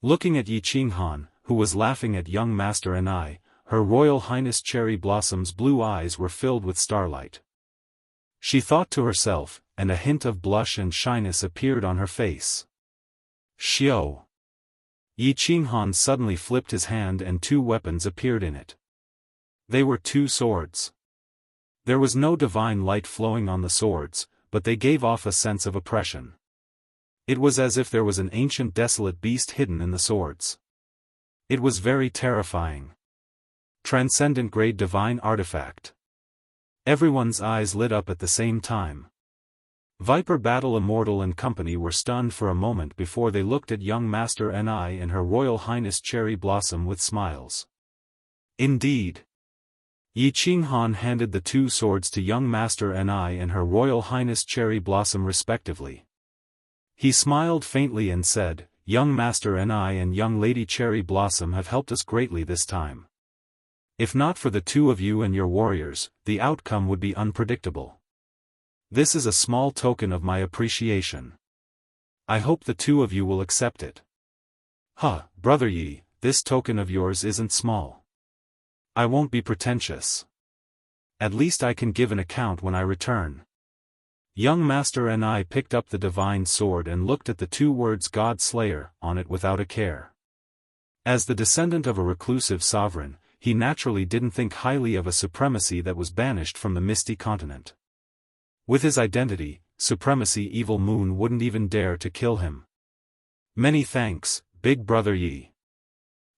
Looking at Yi Qinghan, who was laughing at young Master Ni, Her Royal Highness Cherry Blossom's blue eyes were filled with starlight. She thought to herself, and a hint of blush and shyness appeared on her face. Xiao. Yi Qinghan suddenly flipped his hand and 2 weapons appeared in it. They were 2 swords. There was no divine light flowing on the swords, but they gave off a sense of oppression. It was as if there was an ancient desolate beast hidden in the swords. It was very terrifying. Transcendent grade divine artifact. Everyone's eyes lit up at the same time. Viper Battle Immortal and company were stunned for a moment before they looked at young Master Ni and Her Royal Highness Cherry Blossom with smiles. Indeed. Yi Qinghan handed the 2 swords to young Master Ni and Her Royal Highness Cherry Blossom respectively. He smiled faintly and said, Young Master Ni and young Lady Cherry Blossom have helped us greatly this time. If not for the 2 of you and your warriors, the outcome would be unpredictable. This is a small token of my appreciation. I hope the 2 of you will accept it. Brother Yi, this token of yours isn't small. I won't be pretentious. At least I can give an account when I return. Young Master Ni picked up the divine sword and looked at the 2 words God Slayer on it without a care. As the descendant of a reclusive sovereign, he naturally didn't think highly of a supremacy that was banished from the misty continent. With his identity, supremacy Evil Moon wouldn't even dare to kill him. Many thanks, Big Brother Yi.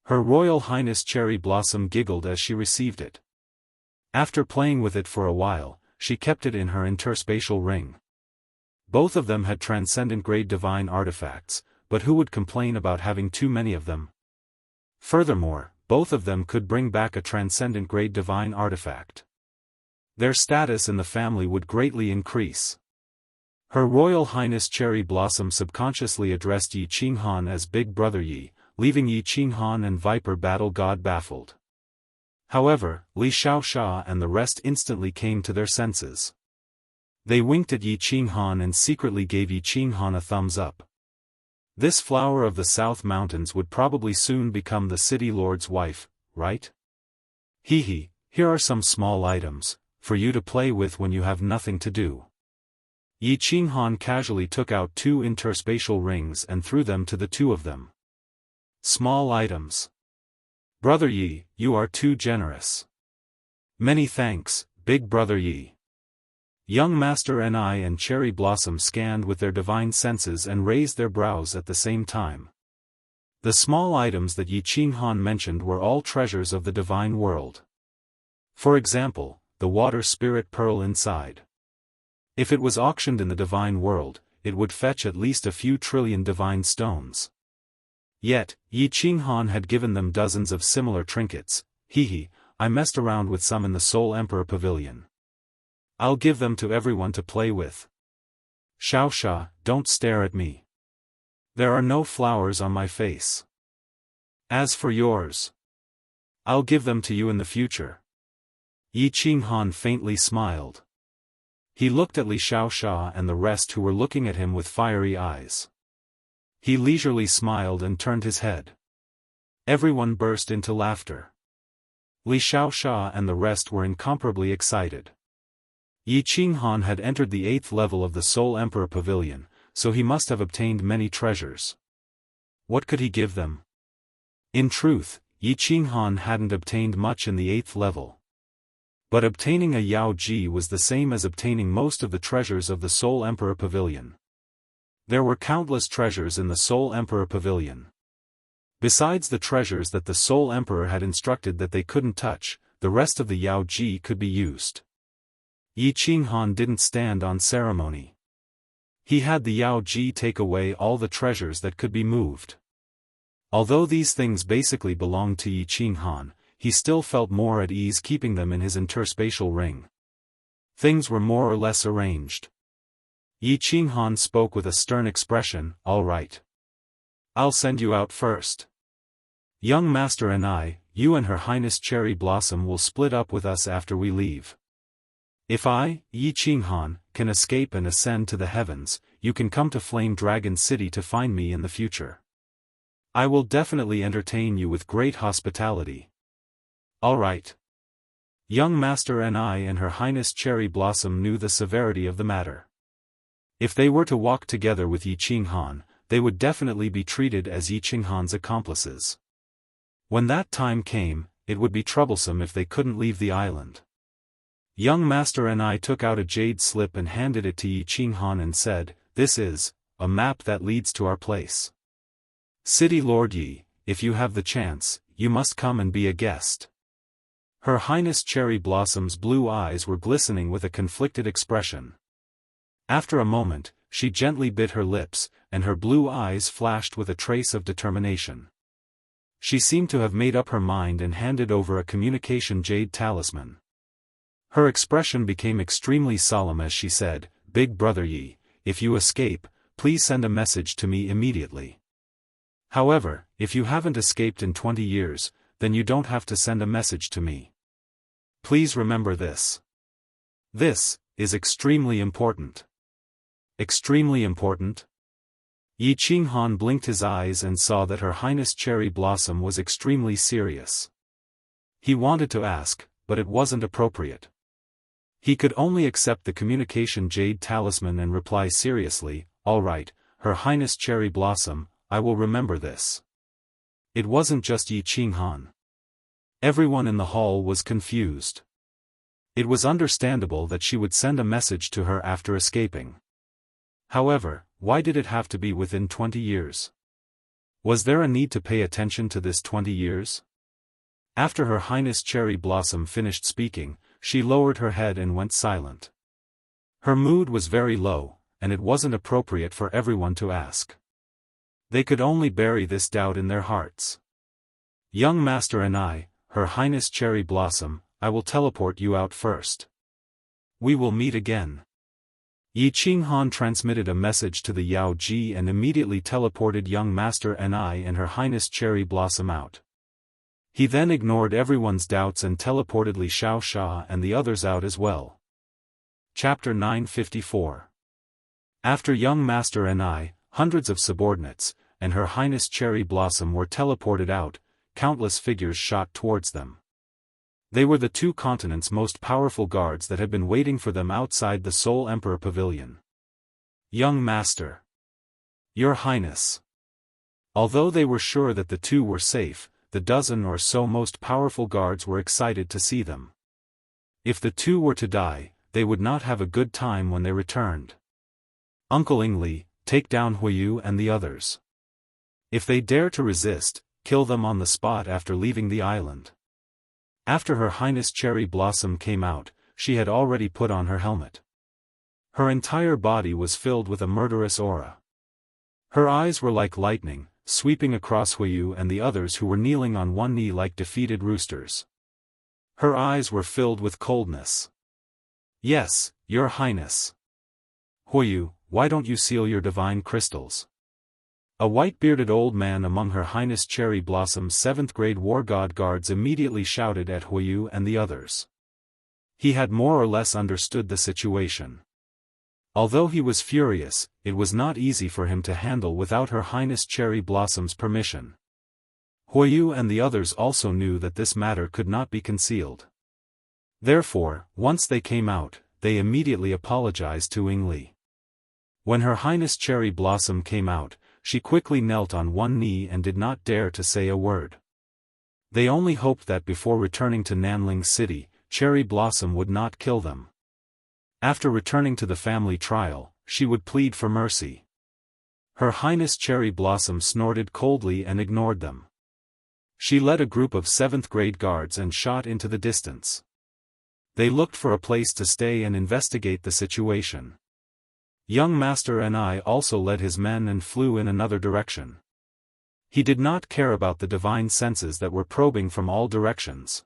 Her Royal Highness Cherry Blossom giggled as she received it. After playing with it for a while, she kept it in her interspatial ring. Both of them had transcendent-grade divine artifacts, but who would complain about having too many of them? Furthermore, both of them could bring back a transcendent-grade divine artifact. Their status in the family would greatly increase. Her Royal Highness Cherry Blossom subconsciously addressed Yi Qinghan as Big Brother Yi, leaving Yi Qinghan and Viper Battle God baffled. However, Li Xiaoxia and the rest instantly came to their senses. They winked at Yi Qinghan and secretly gave Yi Qinghan a thumbs up. This flower of the South Mountains would probably soon become the city lord's wife, right? Hee, here are some small items, for you to play with when you have nothing to do. Yi Qinghan casually took out 2 interspatial rings and threw them to the 2 of them. Small items. Brother Yi, you are too generous. Many thanks, Big Brother Yi. Young Master Ni and Cherry Blossom scanned with their divine senses and raised their brows at the same time. The small items that Yi Qinghan mentioned were all treasures of the divine world. For example, the water spirit pearl inside. If it was auctioned in the divine world, it would fetch at least a few trillion divine stones. Yet, Yi Qinghan had given them dozens of similar trinkets. I messed around with some in the Soul Emperor Pavilion. I'll give them to everyone to play with. Xiaoxia, don't stare at me. There are no flowers on my face. As for yours, I'll give them to you in the future. Yi Qinghan faintly smiled. He looked at Li Xiaoxia and the rest who were looking at him with fiery eyes. He leisurely smiled and turned his head. Everyone burst into laughter. Li Xiaoxia and the rest were incomparably excited. Yi Qinghan had entered the 8th level of the Soul Emperor Pavilion, so he must have obtained many treasures. What could he give them? In truth, Yi Qinghan hadn't obtained much in the 8th level. But obtaining a Yao Ji was the same as obtaining most of the treasures of the Soul Emperor Pavilion. There were countless treasures in the Soul Emperor Pavilion. Besides the treasures that the Soul Emperor had instructed that they couldn't touch, the rest of the Yao Ji could be used. Yi Qinghan didn't stand on ceremony. He had the Yao Ji take away all the treasures that could be moved. Although these things basically belonged to Yi Qinghan, he still felt more at ease keeping them in his interspatial ring. Things were more or less arranged. Yi Qinghan spoke with a stern expression, all right. I'll send you out first. Young Master Ni, you and Her Highness Cherry Blossom will split up with us after we leave. If I, Yi Qinghan, can escape and ascend to the heavens, you can come to Flame Dragon City to find me in the future. I will definitely entertain you with great hospitality. All right. Young Master Ni and Her Highness Cherry Blossom knew the severity of the matter. If they were to walk together with Yi Qinghan, they would definitely be treated as Yi Qinghan's accomplices. When that time came, it would be troublesome if they couldn't leave the island. Young Master Ni took out a jade slip and handed it to Yi Qinghan and said, "This is a map that leads to our place. City Lord Yi, if you have the chance, you must come and be a guest." Her Highness Cherry Blossom's blue eyes were glistening with a conflicted expression. After a moment, she gently bit her lips, and her blue eyes flashed with a trace of determination. She seemed to have made up her mind and handed over a communication jade talisman. Her expression became extremely solemn as she said, "Big Brother Yi, if you escape, please send a message to me immediately. However, if you haven't escaped in 20 years, then you don't have to send a message to me. Please remember this. This is extremely important." Extremely important? Yi Qinghan blinked his eyes and saw that Her Highness Cherry Blossom was extremely serious. He wanted to ask, but it wasn't appropriate. He could only accept the communication jade talisman and reply seriously, "All right, Her Highness Cherry Blossom, I will remember this." It wasn't just Yi Qinghan. Everyone in the hall was confused. It was understandable that she would send a message to her after escaping. However, why did it have to be within 20 years? Was there a need to pay attention to this 20 years? After Her Highness Cherry Blossom finished speaking, she lowered her head and went silent. Her mood was very low, and it wasn't appropriate for everyone to ask. They could only bury this doubt in their hearts. Young Master and I, Her Highness Cherry Blossom, I will teleport you out first. We will meet again. Yi Qinghan transmitted a message to the Yao Ji and immediately teleported Young Master and I and Her Highness Cherry Blossom out. He then ignored everyone's doubts and teleported Li Xiaoxia and the others out as well. Chapter 954. After Young Master and I, hundreds of subordinates, and Her Highness Cherry Blossom were teleported out, countless figures shot towards them. They were the two continents' most powerful guards that had been waiting for them outside the Soul Emperor Pavilion. Young Master. Your Highness. Although they were sure that the two were safe, the dozen or so most powerful guards were excited to see them. If the two were to die, they would not have a good time when they returned. Uncle Ingli, take down Huiyu and the others. If they dare to resist, kill them on the spot after leaving the island. After Her Highness Cherry Blossom came out, she had already put on her helmet. Her entire body was filled with a murderous aura. Her eyes were like lightning, sweeping across Huiyu and the others who were kneeling on one knee like defeated roosters. Her eyes were filled with coldness. Yes, Your Highness. Huiyu, why don't you seal your divine crystals? A white-bearded old man among Her Highness Cherry Blossom's 7th-grade war god guards immediately shouted at Huiyu and the others. He had more or less understood the situation. Although he was furious, it was not easy for him to handle without Her Highness Cherry Blossom's permission. Huiyu and the others also knew that this matter could not be concealed. Therefore, once they came out, they immediately apologized to Ingli. When Her Highness Cherry Blossom came out, she quickly knelt on one knee and did not dare to say a word. They only hoped that before returning to Nanling City, Cherry Blossom would not kill them. After returning to the family trial, she would plead for mercy. Her Highness Cherry Blossom snorted coldly and ignored them. She led a group of 7th-grade guards and shot into the distance. They looked for a place to stay and investigate the situation. Young Master and I also led his men and flew in another direction. He did not care about the divine senses that were probing from all directions.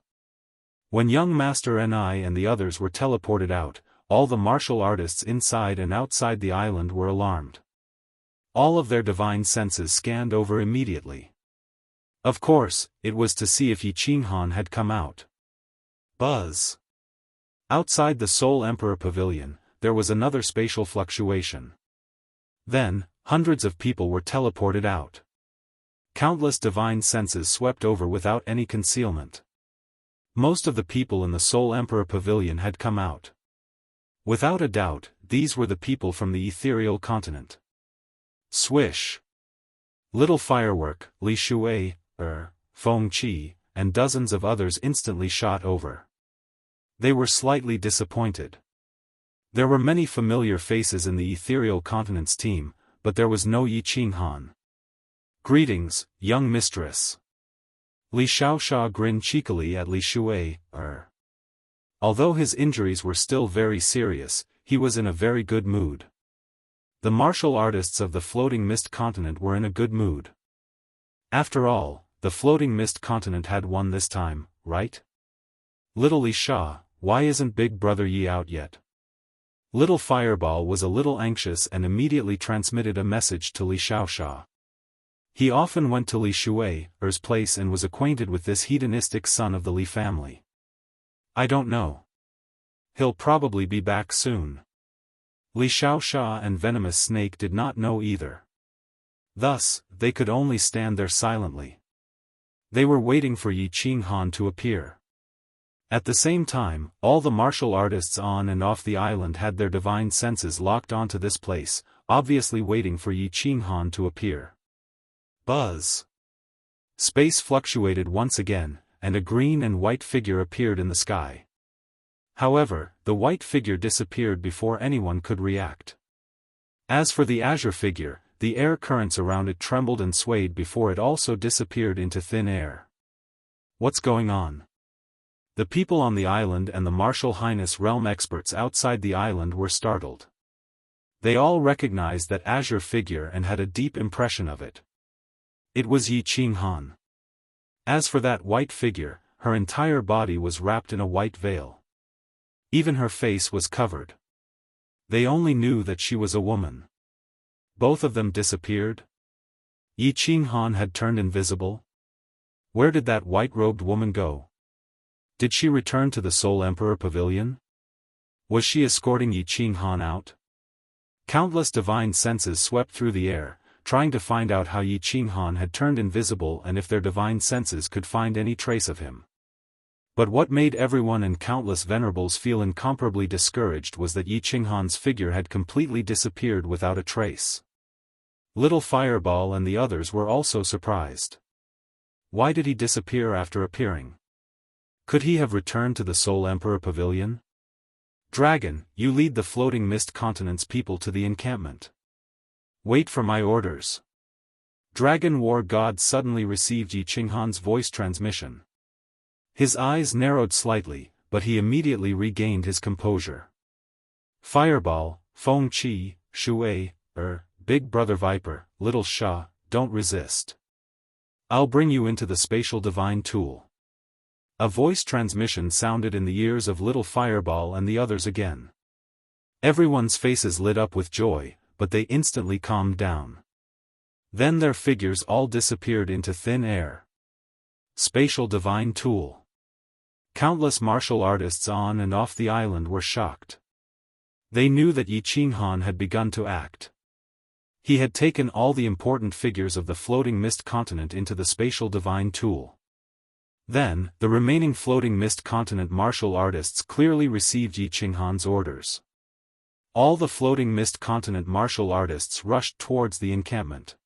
When Young Master and I and the others were teleported out, all the martial artists inside and outside the island were alarmed. All of their divine senses scanned over immediately. Of course, it was to see if Yi Qinghan had come out. Buzz. Outside the Soul Emperor Pavilion, there was another spatial fluctuation. Then, hundreds of people were teleported out. Countless divine senses swept over without any concealment. Most of the people in the Soul Emperor Pavilion had come out. Without a doubt, these were the people from the ethereal continent. Swish! Little Firework, Li Shui, Feng Qi, and dozens of others instantly shot over. They were slightly disappointed. There were many familiar faces in the ethereal continent's team, but there was no Yi Qinghan. Greetings, young mistress. Li Xiaoxia grinned cheekily at Li Shui, Although his injuries were still very serious, he was in a very good mood. The martial artists of the Floating Mist Continent were in a good mood. After all, the Floating Mist Continent had won this time, right? Little Li Sha, why isn't Big Brother Yi out yet? Little Fireball was a little anxious and immediately transmitted a message to Li Xiaoxia. He often went to Li Shui's place and was acquainted with this hedonistic son of the Li family. I don't know. He'll probably be back soon. Li Xiaoxia and Venomous Snake did not know either. Thus, they could only stand there silently. They were waiting for Yi Qinghan to appear. At the same time, all the martial artists on and off the island had their divine senses locked onto this place, obviously waiting for Yi Qinghan to appear. Buzz! Space fluctuated once again, and a green and white figure appeared in the sky. However, the white figure disappeared before anyone could react. As for the azure figure, the air currents around it trembled and swayed before it also disappeared into thin air. What's going on? The people on the island and the martial highness realm experts outside the island were startled. They all recognized that azure figure and had a deep impression of it. It was Yi Qinghan. As for that white figure, her entire body was wrapped in a white veil. Even her face was covered. They only knew that she was a woman. Both of them disappeared. Yi Qinghan had turned invisible. Where did that white-robed woman go? Did she return to the Soul Emperor Pavilion? Was she escorting Yi Qinghan out? Countless divine senses swept through the air, trying to find out how Yi Qinghan had turned invisible and if their divine senses could find any trace of him. But what made everyone and countless venerables feel incomparably discouraged was that Yi Qinghan's figure had completely disappeared without a trace. Little Fireball and the others were also surprised. Why did he disappear after appearing? Could he have returned to the Soul Emperor Pavilion? Dragon, you lead the floating mist continent's people to the encampment. Wait for my orders. Dragon War God suddenly received Yi Qinghan's voice transmission. His eyes narrowed slightly, but he immediately regained his composure. Fireball, Feng Qi, Shui, Big Brother Viper, Little Sha, don't resist. I'll bring you into the spatial divine tool. A voice transmission sounded in the ears of Little Fireball and the others again. Everyone's faces lit up with joy, but they instantly calmed down. Then their figures all disappeared into thin air. Spatial divine tool. Countless martial artists on and off the island were shocked. They knew that Yi Qinghan had begun to act. He had taken all the important figures of the floating mist continent into the spatial divine tool. Then, the remaining floating mist continent martial artists clearly received Yi Qinghan's orders. All the floating mist continent martial artists rushed towards the encampment.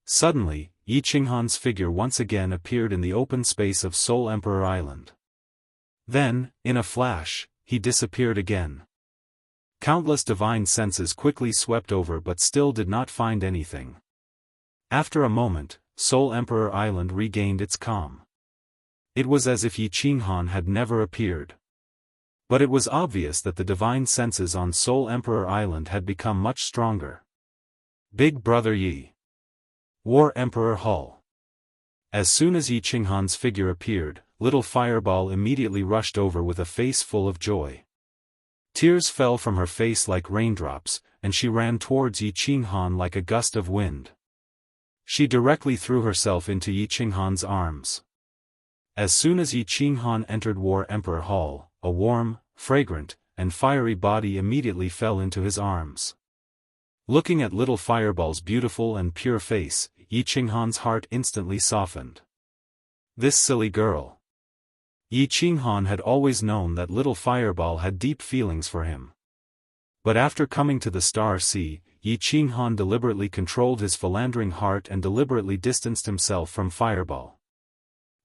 Suddenly, Yi Qinghan's figure once again appeared in the open space of Soul Emperor Island. Then, in a flash, he disappeared again. Countless divine senses quickly swept over but still did not find anything. After a moment, Soul Emperor Island regained its calm. It was as if Yi Qinghan had never appeared. But it was obvious that the divine senses on Soul Emperor Island had become much stronger. Big Brother Yi. War Emperor Hull. As soon as Yi Qinghan's figure appeared, Little Fireball immediately rushed over with a face full of joy. Tears fell from her face like raindrops, and she ran towards Yi Qinghan like a gust of wind. She directly threw herself into Yi Qinghan's arms. As soon as Yi Qinghan entered War Emperor Hall, a warm, fragrant, and fiery body immediately fell into his arms. Looking at Little Fireball's beautiful and pure face, Yi Qinghan's heart instantly softened. This silly girl. Yi Qinghan had always known that Little Fireball had deep feelings for him. But after coming to the Star Sea, Yi Qinghan deliberately controlled his philandering heart and deliberately distanced himself from Fireball.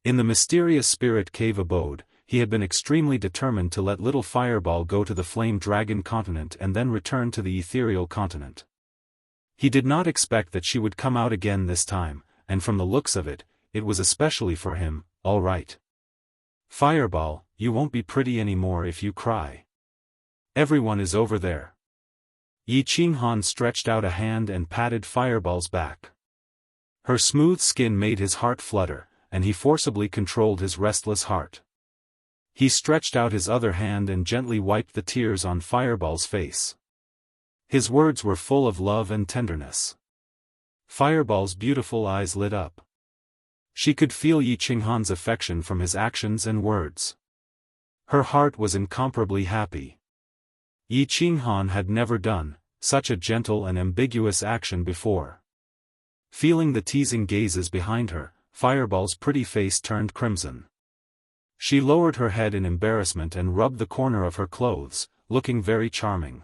In the mysterious spirit cave abode, he had been extremely determined to let Little Fireball go to the Flame Dragon continent and then return to the Ethereal continent. He did not expect that she would come out again this time, and from the looks of it, it was especially for him, all right. Fireball, you won't be pretty anymore if you cry. Everyone is over there. Yi Qinghan stretched out a hand and patted Fireball's back. Her smooth skin made his heart flutter, and he forcibly controlled his restless heart. He stretched out his other hand and gently wiped the tears on Fireball's face. His words were full of love and tenderness. Fireball's beautiful eyes lit up. She could feel Yi Qinghan's affection from his actions and words. Her heart was incomparably happy. Yi Qinghan had never done such a gentle and ambiguous action before. Feeling the teasing gazes behind her, Fireball's pretty face turned crimson. She lowered her head in embarrassment and rubbed the corner of her clothes, looking very charming.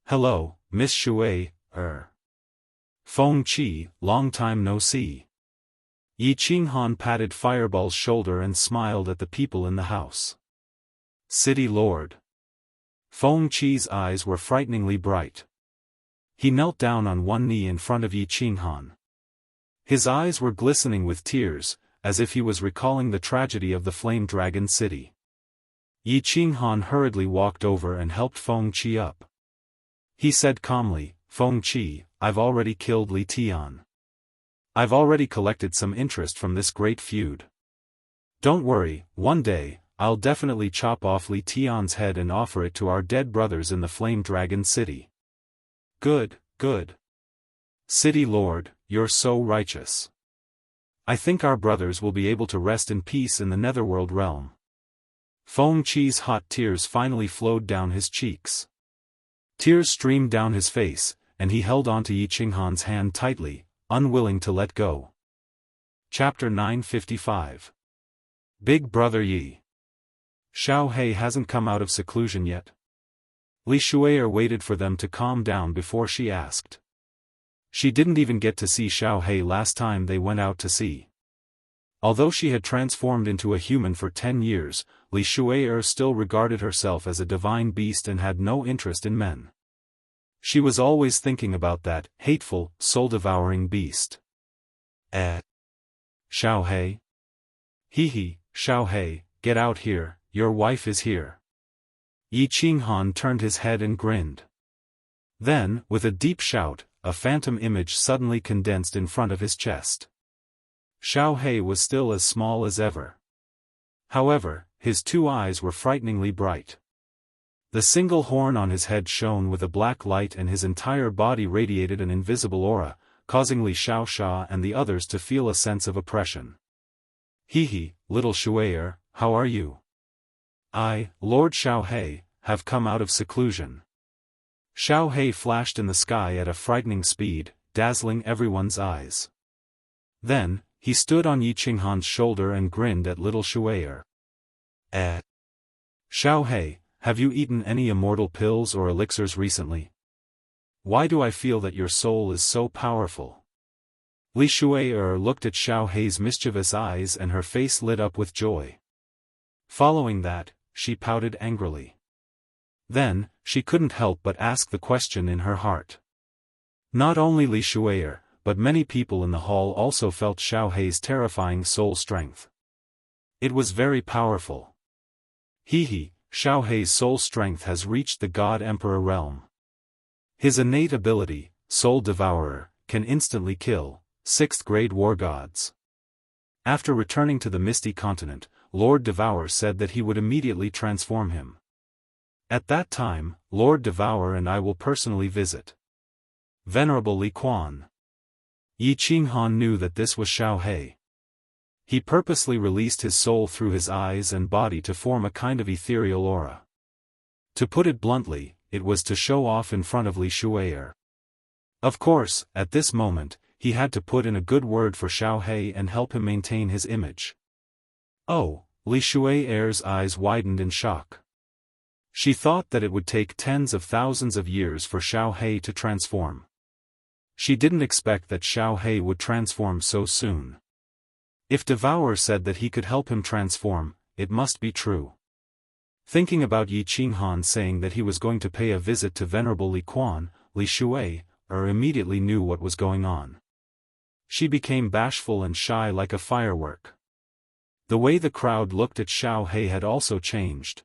Hello, Miss Shui, Feng Qi, long time no see. Yi Qinghan patted Fireball's shoulder and smiled at the people in the house. City Lord. Feng Qi's eyes were frighteningly bright. He knelt down on one knee in front of Yi Qinghan. His eyes were glistening with tears, as if he was recalling the tragedy of the Flame Dragon City. Yi Qinghan hurriedly walked over and helped Feng Qi up. He said calmly, "Feng Qi, I've already killed Li Tian. I've already collected some interest from this great feud. Don't worry, one day, I'll definitely chop off Li Tian's head and offer it to our dead brothers in the Flame Dragon City." "Good, good. City Lord, you're so righteous. I think our brothers will be able to rest in peace in the Netherworld realm." Feng Qi's hot tears finally flowed down his cheeks. Tears streamed down his face, and he held onto Yi Qinghan's hand tightly, unwilling to let go. Chapter 955. Big Brother Yi. Xiao He hasn't come out of seclusion yet. Li Shui'er waited for them to calm down before she asked. She didn't even get to see Xiao He last time they went out to sea. Although she had transformed into a human for 10 years, Li Shui'er still regarded herself as a divine beast and had no interest in men. She was always thinking about that hateful, soul-devouring beast. Xiao He? Hee, Xiao He, get out here, your wife is here. Yi Qinghan turned his head and grinned. Then, with a deep shout, a phantom image suddenly condensed in front of his chest. Xiao He was still as small as ever. However, his 2 eyes were frighteningly bright. The single horn on his head shone with a black light and his entire body radiated an invisible aura, causing Li Xiaosha and the others to feel a sense of oppression. Hee, little Shui'er, how are you? I, Lord Xiao He, have come out of seclusion. Xiao He flashed in the sky at a frightening speed, dazzling everyone's eyes. Then, he stood on Yi Qinghan's shoulder and grinned at little Shui'er. Xiao He, have you eaten any immortal pills or elixirs recently? Why do I feel that your soul is so powerful? Li Shui'er looked at Xiao He's mischievous eyes and her face lit up with joy. Following that, she pouted angrily. Then, she couldn't help but ask the question in her heart. Not only Li Shui'er, but many people in the hall also felt Xiao He's terrifying soul strength. It was very powerful. Hee, Xiao He's soul strength has reached the God Emperor realm. His innate ability, Soul Devourer, can instantly kill 6th-grade war gods. After returning to the Misty Continent, Lord Devour said that he would immediately transform him. At that time, Lord Devour and I will personally visit. Venerable Li Quan. Yi Qinghan knew that this was Xiao He. He purposely released his soul through his eyes and body to form a kind of ethereal aura. To put it bluntly, it was to show off in front of Li Shui'er. Of course, at this moment, he had to put in a good word for Xiao He and help him maintain his image. Oh, Li Shui'er's eyes widened in shock. She thought that it would take tens of thousands of years for Xiao He to transform. She didn't expect that Xiao He would transform so soon. If Devourer said that he could help him transform, it must be true. Thinking about Yi Qinghan saying that he was going to pay a visit to Venerable Li Quan, Li Shui'er immediately knew what was going on. She became bashful and shy like a firework. The way the crowd looked at Xiao He had also changed.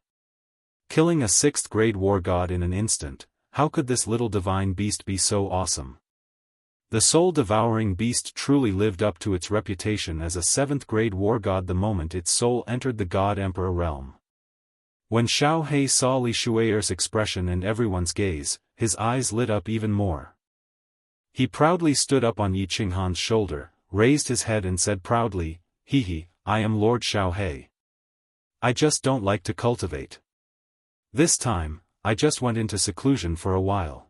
Killing a 6th-grade war god in an instant, how could this little divine beast be so awesome? The soul-devouring beast truly lived up to its reputation as a 7th-grade war god the moment its soul entered the God Emperor realm. When Xiao He saw Li Shui'er's expression and everyone's gaze, his eyes lit up even more. He proudly stood up on Yi Qinghan's shoulder, raised his head and said proudly, Hee, I am Lord Xiao He. I just don't like to cultivate. This time, I just went into seclusion for a while.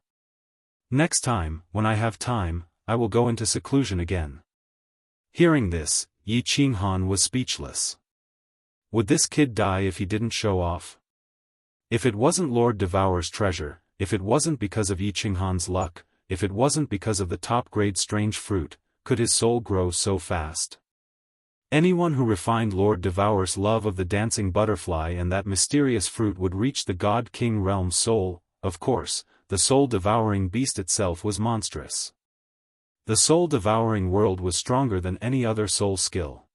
Next time, when I have time, I will go into seclusion again. Hearing this, Yi Qinghan was speechless. Would this kid die if he didn't show off? If it wasn't Lord Devour's treasure, if it wasn't because of Yi Qinghan's luck, if it wasn't because of the top-grade strange fruit, could his soul grow so fast? Anyone who refined Lord Devour's love of the dancing butterfly and that mysterious fruit would reach the God King realm's soul. Of course, the soul-devouring beast itself was monstrous. The soul-devouring world was stronger than any other soul skill.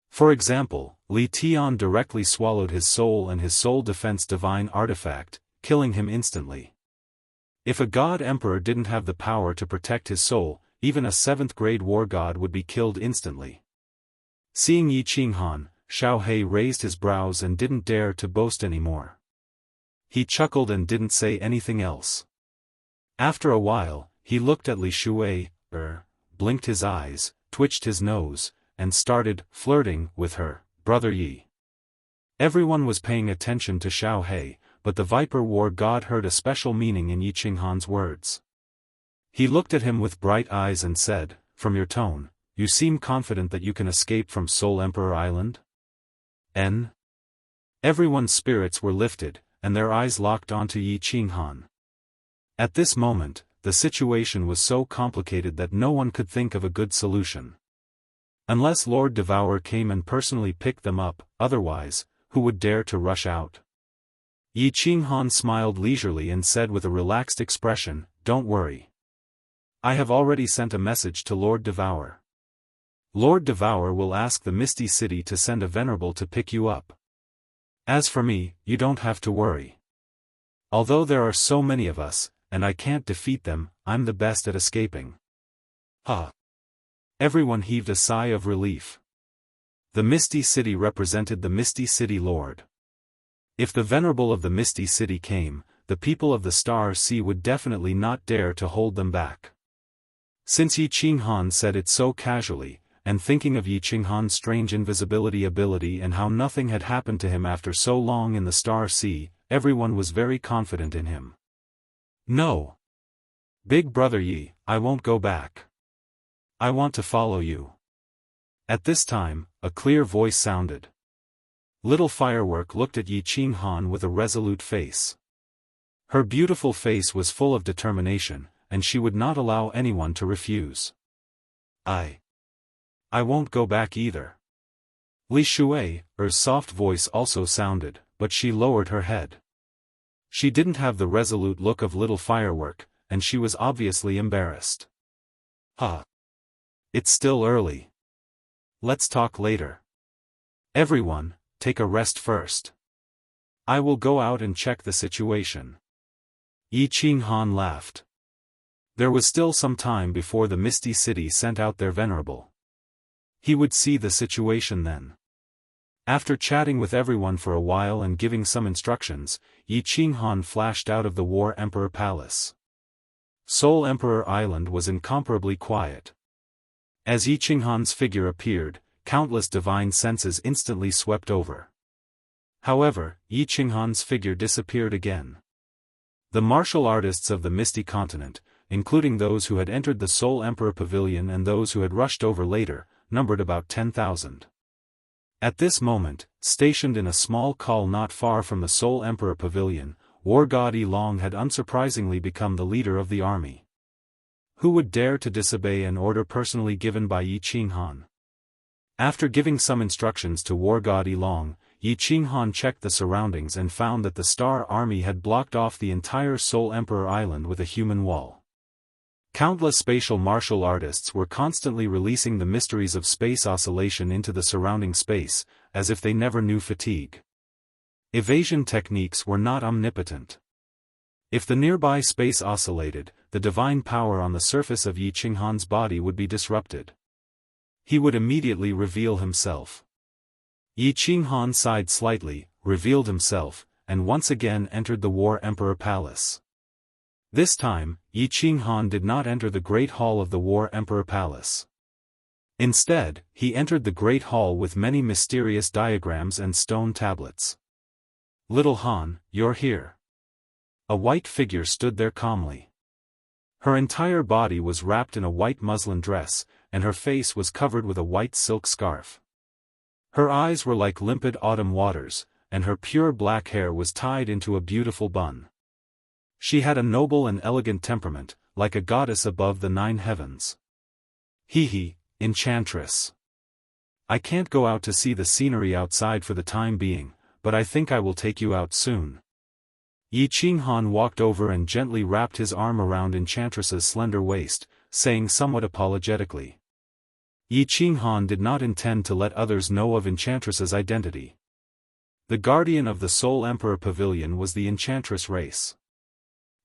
For example, Li Tian directly swallowed his soul and his soul defense divine artifact, killing him instantly. If a god emperor didn't have the power to protect his soul, even a 7th-grade war god would be killed instantly. Seeing Yi Qinghan, Xiao He raised his brows and didn't dare to boast anymore. He chuckled and didn't say anything else. After a while, he looked at Li Shui, blinked his eyes, twitched his nose, and started flirting with her, Brother Yi. Everyone was paying attention to Xiao He, but the Viper War God heard a special meaning in Yi Qinghan's words. He looked at him with bright eyes and said, "From your tone, you seem confident that you can escape from Soul Emperor Island?" Everyone's spirits were lifted, and their eyes locked onto Yi Qinghan. At this moment, the situation was so complicated that no one could think of a good solution. Unless Lord Devourer came and personally picked them up, otherwise, who would dare to rush out? Yi Qinghan smiled leisurely and said with a relaxed expression, "Don't worry. I have already sent a message to Lord Devourer. Lord Devourer will ask the Misty City to send a venerable to pick you up. As for me, you don't have to worry. Although there are so many of us, and I can't defeat them, I'm the best at escaping." Everyone heaved a sigh of relief. The Misty City represented the Misty City Lord. If the Venerable of the Misty City came, the people of the Star Sea would definitely not dare to hold them back. Since Yi Qinghan said it so casually, and thinking of Yi Qinghan's strange invisibility ability and how nothing had happened to him after so long in the Star Sea, everyone was very confident in him. "No. Big Brother Yi, I won't go back. I want to follow you." At this time, a clear voice sounded. Little Firework looked at Yi Qinghan with a resolute face. Her beautiful face was full of determination, and she would not allow anyone to refuse. I won't go back either." Li Shui's soft voice also sounded, but she lowered her head. She didn't have the resolute look of Little Firework, and she was obviously embarrassed. It's still early. Let's talk later. Everyone, take a rest first. I will go out and check the situation." Yi Qinghan laughed. There was still some time before the Misty City sent out their venerable. He would see the situation then. After chatting with everyone for a while and giving some instructions, Yi Qinghan flashed out of the War Emperor Palace. Soul Emperor Island was incomparably quiet. As Yi Qinghan's figure appeared, countless divine senses instantly swept over. However, Yi Qinghan's figure disappeared again. The martial artists of the Misty Continent, including those who had entered the Soul Emperor Pavilion and those who had rushed over later, numbered about 10,000. At this moment, stationed in a small call not far from the Soul Emperor Pavilion, War God Long had unsurprisingly become the leader of the army. Who would dare to disobey an order personally given by Yi Qinghan? After giving some instructions to War God Long, Yi Qinghan checked the surroundings and found that the Star Army had blocked off the entire Soul Emperor Island with a human wall. Countless spatial martial artists were constantly releasing the mysteries of space oscillation into the surrounding space, as if they never knew fatigue. Evasion techniques were not omnipotent. If the nearby space oscillated, the divine power on the surface of Yi Qinghan's body would be disrupted. He would immediately reveal himself. Yi Qinghan sighed slightly, revealed himself, and once again entered the War Emperor Palace. This time, Yi Qinghan did not enter the Great Hall of the War Emperor Palace. Instead, he entered the Great Hall with many mysterious diagrams and stone tablets. "Little Han, you're here." A white figure stood there calmly. Her entire body was wrapped in a white muslin dress, and her face was covered with a white silk scarf. Her eyes were like limpid autumn waters, and her pure black hair was tied into a beautiful bun. She had a noble and elegant temperament, like a goddess above the 9 heavens. Enchantress. I can't go out to see the scenery outside for the time being, but I think I will take you out soon." Yi Qinghan walked over and gently wrapped his arm around Enchantress's slender waist, saying somewhat apologetically, Yi Qinghan did not intend to let others know of Enchantress's identity. The guardian of the Soul Emperor Pavilion was the Enchantress race.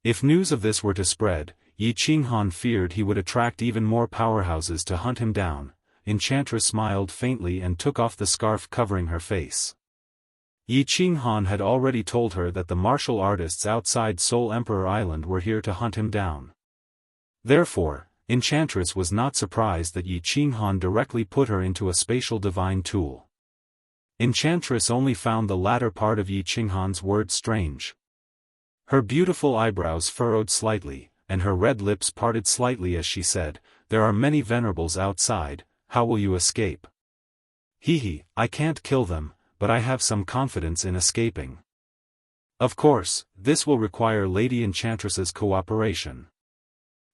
If news of this were to spread, Yi Qinghan feared he would attract even more powerhouses to hunt him down. Enchantress smiled faintly and took off the scarf covering her face. Yi Qinghan had already told her that the martial artists outside Soul Emperor Island were here to hunt him down. Therefore, Enchantress was not surprised that Yi Qinghan directly put her into a spatial divine tool. Enchantress only found the latter part of Yi Qinghan's words strange. Her beautiful eyebrows furrowed slightly, and her red lips parted slightly as she said, "There are many venerables outside, how will you escape?" "Hee, I can't kill them, but I have some confidence in escaping." "Of course, this will require Lady Enchantress's cooperation.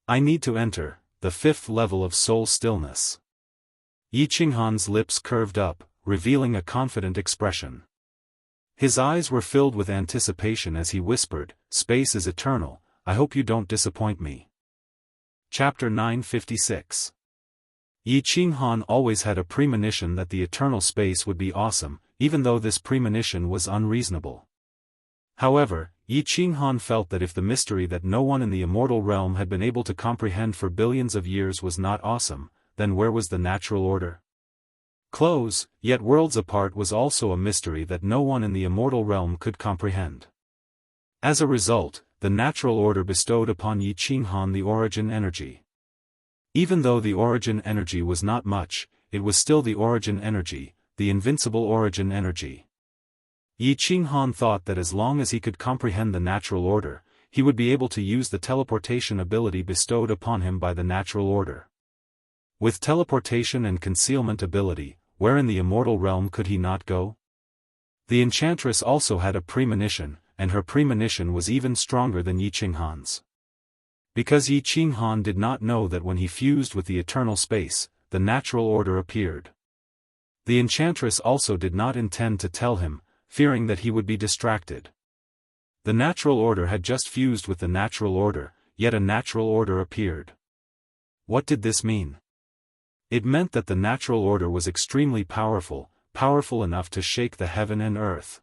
I need to enter the 5th level of soul stillness." Yi Qinghan's lips curved up, revealing a confident expression. His eyes were filled with anticipation as he whispered, "Space is eternal, I hope you don't disappoint me." Chapter 956. Yi Qinghan always had a premonition that the eternal space would be awesome, even though this premonition was unreasonable. However, Yi Qinghan felt that if the mystery that no one in the immortal realm had been able to comprehend for billions of years was not awesome, then where was the natural order? Close, yet worlds apart was also a mystery that no one in the immortal realm could comprehend. As a result, the natural order bestowed upon Yi Qinghan the origin energy. Even though the origin energy was not much, it was still the origin energy, the invincible origin energy. Yi Qinghan thought that as long as he could comprehend the natural order, he would be able to use the teleportation ability bestowed upon him by the natural order. With teleportation and concealment ability, where in the immortal realm could he not go? The Enchantress also had a premonition, and her premonition was even stronger than Yi Qinghan's. Because Yi Qinghan did not know that when he fused with the eternal space, the natural order appeared. The Enchantress also did not intend to tell him, fearing that he would be distracted. The natural order had just fused with the natural order, yet a natural order appeared. What did this mean? It meant that the natural order was extremely powerful, powerful enough to shake the heaven and earth.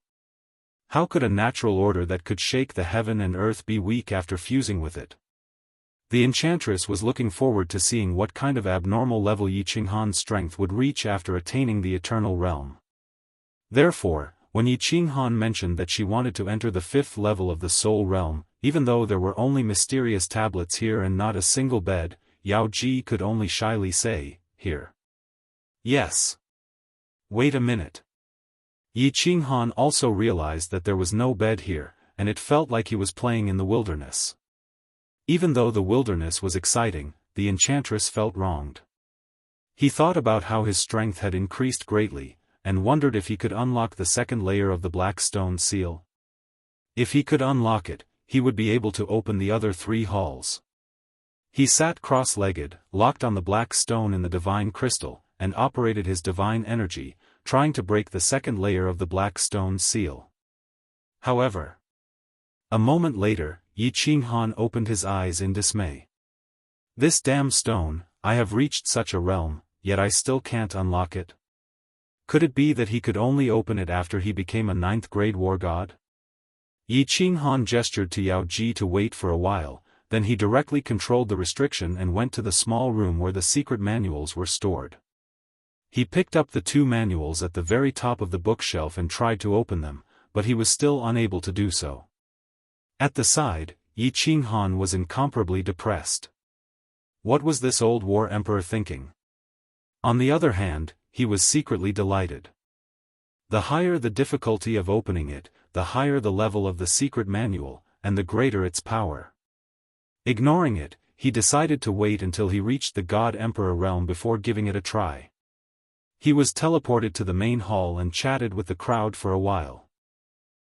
How could a natural order that could shake the heaven and earth be weak after fusing with it? The Enchantress was looking forward to seeing what kind of abnormal level Yi Qinghan's strength would reach after attaining the eternal realm. Therefore, when Yi Qinghan mentioned that she wanted to enter the 5th level of the soul realm, even though there were only mysterious tablets here and not a single bed, Yao Ji could only shyly say, "Here." "Yes." "Wait a minute." Yi Qinghan also realized that there was no bed here, and it felt like he was playing in the wilderness. Even though the wilderness was exciting, the Enchantress felt wronged. He thought about how his strength had increased greatly, and wondered if he could unlock the 2nd layer of the black stone seal. If he could unlock it, he would be able to open the other 3 halls. He sat cross-legged, locked on the black stone in the divine crystal, and operated his divine energy, trying to break the 2nd layer of the black stone seal. However, a moment later, Yi Qinghan opened his eyes in dismay. "This damn stone, I have reached such a realm, yet I still can't unlock it. Could it be that he could only open it after he became a 9th-grade war god?" Yi Qinghan gestured to Yao Ji to wait for a while, then he directly controlled the restriction and went to the small room where the secret manuals were stored. He picked up the 2 manuals at the very top of the bookshelf and tried to open them, but he was still unable to do so. At the side, Yi Qinghan was incomparably depressed. What was this old war emperor thinking? On the other hand, he was secretly delighted. The higher the difficulty of opening it, the higher the level of the secret manual, and the greater its power. Ignoring it, he decided to wait until he reached the God Emperor realm before giving it a try. He was teleported to the main hall and chatted with the crowd for a while.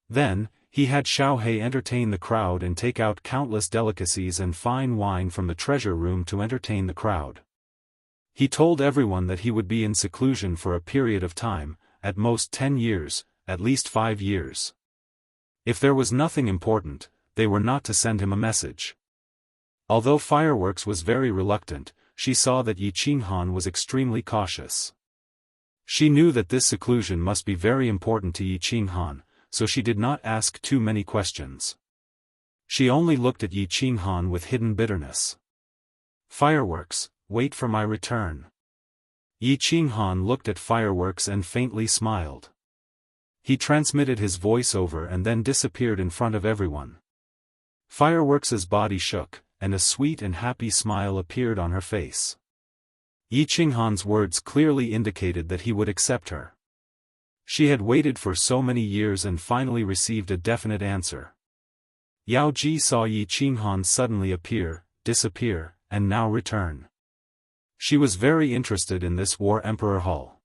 Then, he had Xiao He entertain the crowd and take out countless delicacies and fine wine from the treasure room to entertain the crowd. He told everyone that he would be in seclusion for a period of time, at most 10 years, at least 5 years. If there was nothing important, they were not to send him a message. Although Fireworks was very reluctant, she saw that Yi Qinghan was extremely cautious. She knew that this seclusion must be very important to Yi Qinghan, so she did not ask too many questions. She only looked at Yi Qinghan with hidden bitterness. Fireworks, wait for my return. Yi Qinghan looked at fireworks and faintly smiled. He transmitted his voice over and then disappeared in front of everyone. Fireworks's body shook, and a sweet and happy smile appeared on her face. Yi Qinghan's words clearly indicated that he would accept her. She had waited for so many years and finally received a definite answer. Yao Ji saw Yi Qinghan suddenly appear, disappear, and now return. She was very interested in this War Emperor Hall.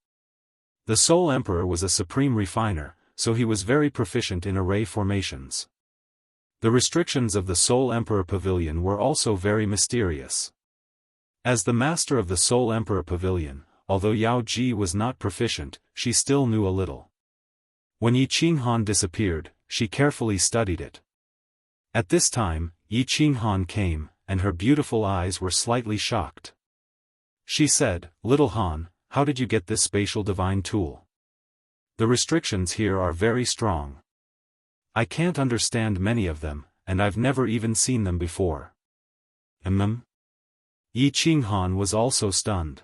The Soul Emperor was a supreme refiner, so he was very proficient in array formations. The restrictions of the Soul Emperor Pavilion were also very mysterious. As the master of the Soul Emperor Pavilion, although Yao Ji was not proficient, she still knew a little. When Yi Qinghan disappeared, she carefully studied it. At this time, Yi Qinghan came, and her beautiful eyes were slightly shocked. She said, "Little Han, how did you get this spatial divine tool? The restrictions here are very strong. I can't understand many of them, and I've never even seen them before." Yi Qinghan was also stunned.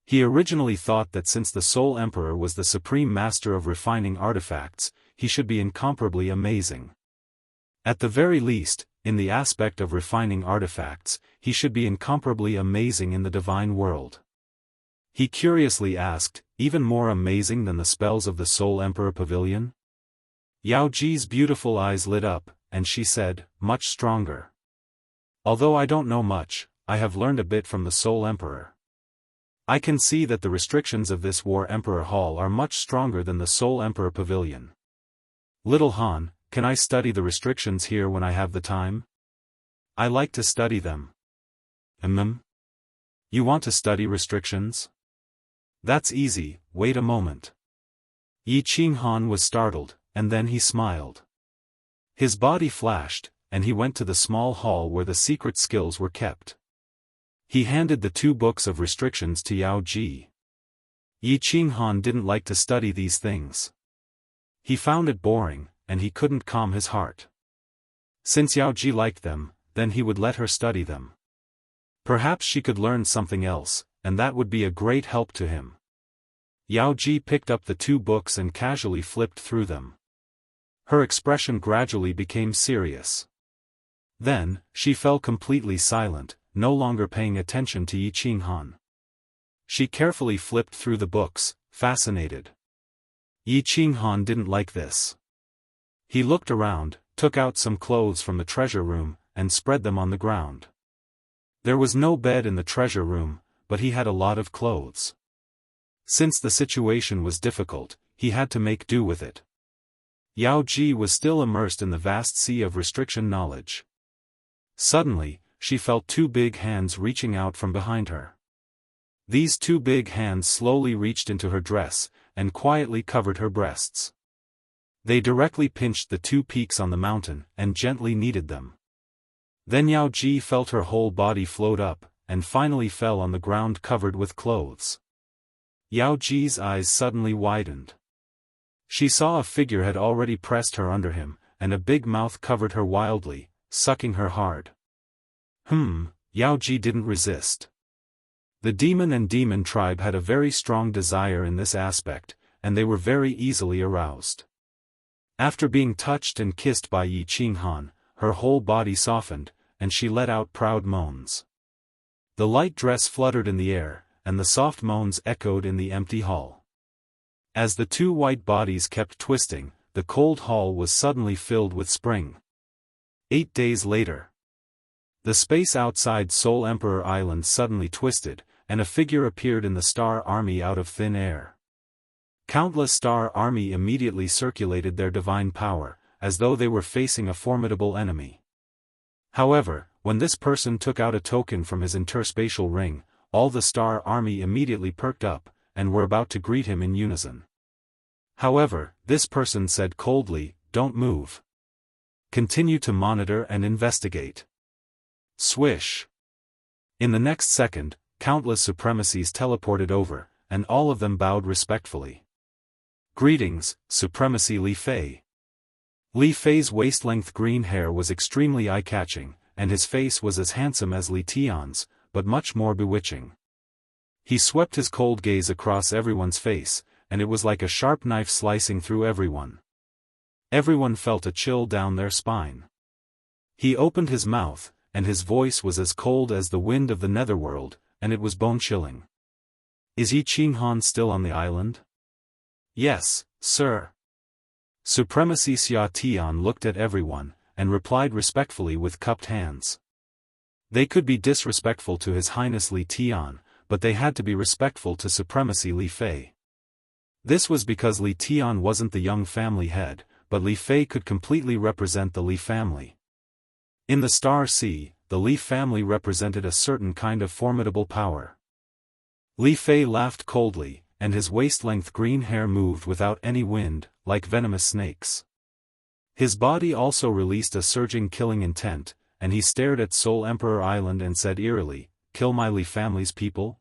He originally thought that since the Soul Emperor was the supreme master of refining artifacts, he should be incomparably amazing. At the very least, in the aspect of refining artifacts, he should be incomparably amazing in the divine world. He curiously asked, even more amazing than the spells of the Soul Emperor Pavilion? Yao Ji's beautiful eyes lit up, and she said, "Much stronger. Although I don't know much, I have learned a bit from the Soul Emperor. I can see that the restrictions of this War Emperor Hall are much stronger than the Soul Emperor Pavilion. Little Han, can I study the restrictions here when I have the time? I like to study them." You want to study restrictions? That's easy, wait a moment. Yi Qinghan was startled, and then he smiled. His body flashed, and he went to the small hall where the secret skills were kept. He handed the 2 books of restrictions to Yao Ji. Yi Qinghan didn't like to study these things. He found it boring, and he couldn't calm his heart. Since Yao Ji liked them, then he would let her study them. Perhaps she could learn something else, and that would be a great help to him. Yao Ji picked up the 2 books and casually flipped through them. Her expression gradually became serious. Then, she fell completely silent, no longer paying attention to Yi Qinghan. She carefully flipped through the books, fascinated. Yi Qinghan didn't like this. He looked around, took out some clothes from the treasure room, and spread them on the ground. There was no bed in the treasure room, but he had a lot of clothes. Since the situation was difficult, he had to make do with it. Yao Ji was still immersed in the vast sea of restriction knowledge. Suddenly, she felt 2 big hands reaching out from behind her. These 2 big hands slowly reached into her dress, and quietly covered her breasts. They directly pinched the 2 peaks on the mountain, and gently kneaded them. Then Yao Ji felt her whole body float up, and finally fell on the ground covered with clothes. Yao Ji's eyes suddenly widened. She saw a figure had already pressed her under him, and a big mouth covered her wildly, sucking her hard. Yao Ji didn't resist. The demon and demon tribe had a very strong desire in this aspect, and they were very easily aroused. After being touched and kissed by Yi Qinghan, her whole body softened, and she let out proud moans. The light dress fluttered in the air, and the soft moans echoed in the empty hall. As the 2 white bodies kept twisting, the cold hall was suddenly filled with spring. 8 days later. The space outside Soul Emperor Island suddenly twisted, and a figure appeared in the Star Army out of thin air. Countless Star Army immediately circulated their divine power, as though they were facing a formidable enemy. However, when this person took out a token from his interspatial ring, all the Star Army immediately perked up, and were about to greet him in unison. However, this person said coldly, "Don't move. Continue to monitor and investigate." Swish. In the next second, countless supremacies teleported over, and all of them bowed respectfully. Greetings, Supremacy Li Fei. Li Fei's waist-length green hair was extremely eye-catching, and his face was as handsome as Li Tian's, but much more bewitching. He swept his cold gaze across everyone's face, and it was like a sharp knife slicing through everyone. Everyone felt a chill down their spine. He opened his mouth, and his voice was as cold as the wind of the netherworld, and it was bone-chilling. Is Yi Qinghan still on the island? Yes, sir. Supremacy Xia Tian looked at everyone, and replied respectfully with cupped hands. They could be disrespectful to His Highness Li Tian, but they had to be respectful to Supremacy Li Fei. This was because Li Tian wasn't the young family head, but Li Fei could completely represent the Li family. In the Star Sea, the Li family represented a certain kind of formidable power. Li Fei laughed coldly, and his waist-length green hair moved without any wind, like venomous snakes. His body also released a surging killing intent, and he stared at Soul Emperor Island and said eerily, "Kill my Li family's people?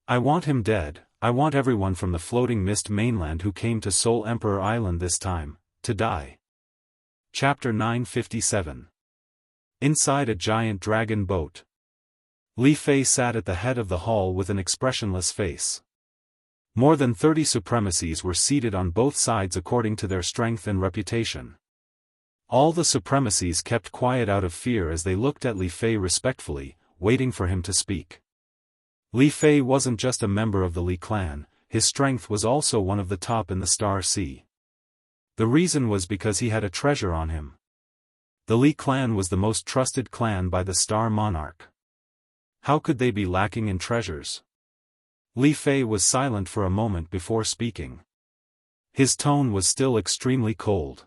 I want him dead. I want everyone from the floating mist mainland who came to Soul Emperor Island this time, to die." Chapter 957. Inside a giant dragon boat. Li Fei sat at the head of the hall with an expressionless face. More than 30 supremacies were seated on both sides according to their strength and reputation. All the supremacies kept quiet out of fear as they looked at Li Fei respectfully, waiting for him to speak. Li Fei wasn't just a member of the Li clan, his strength was also one of the top in the Star Sea. The reason was because he had a treasure on him. The Li clan was the most trusted clan by the Star Monarch. How could they be lacking in treasures? Li Fei was silent for a moment before speaking. His tone was still extremely cold.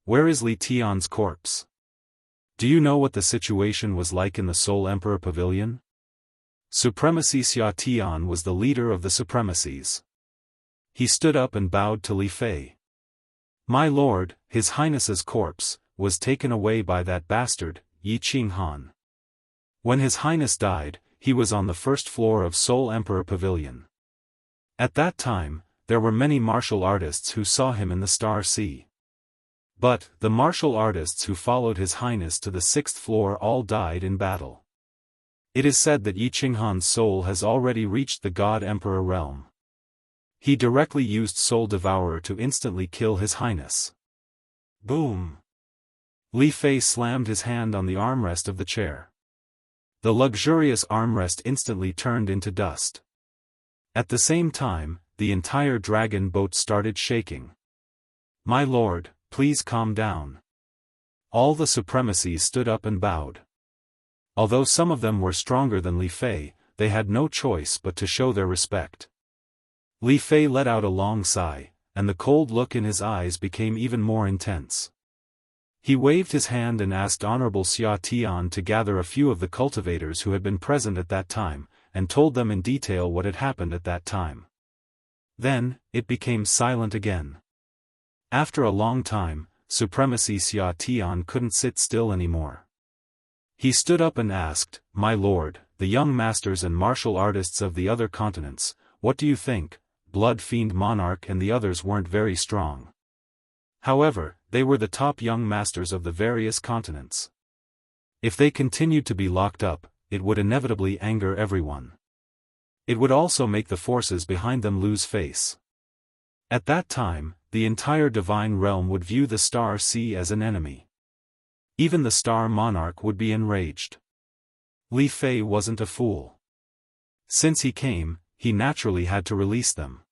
Where is Li Tian's corpse? Do you know what the situation was like in the Soul Emperor Pavilion? Supremacy Xia Tian was the leader of the supremacies. He stood up and bowed to Li Fei. My lord, His Highness's corpse, was taken away by that bastard, Yi Qinghan. When His Highness died, he was on the first floor of Soul Emperor Pavilion. At that time, there were many martial artists who saw him in the Star Sea. But, the martial artists who followed His Highness to the 6th floor all died in battle. It is said that Yi Qinghan's soul has already reached the God Emperor realm. He directly used Soul Devourer to instantly kill His Highness. Boom! Li Fei slammed his hand on the armrest of the chair. The luxurious armrest instantly turned into dust. At the same time, the entire dragon boat started shaking. My lord, please calm down. All the supremacies stood up and bowed. Although some of them were stronger than Li Fei, they had no choice but to show their respect. Li Fei let out a long sigh, and the cold look in his eyes became even more intense. He waved his hand and asked Honorable Xia Tian to gather a few of the cultivators who had been present at that time, and told them in detail what had happened at that time. Then, it became silent again. After a long time, Supremacy Xia Tian couldn't sit still anymore. He stood up and asked, My lord, the young masters and martial artists of the other continents, what do you think? Blood Fiend Monarch and the others weren't very strong. However, they were the top young masters of the various continents. If they continued to be locked up, it would inevitably anger everyone. It would also make the forces behind them lose face. At that time, the entire divine realm would view the Star Sea as an enemy. Even the Star Monarch would be enraged. Li Fei wasn't a fool. Since he came, he naturally had to release them.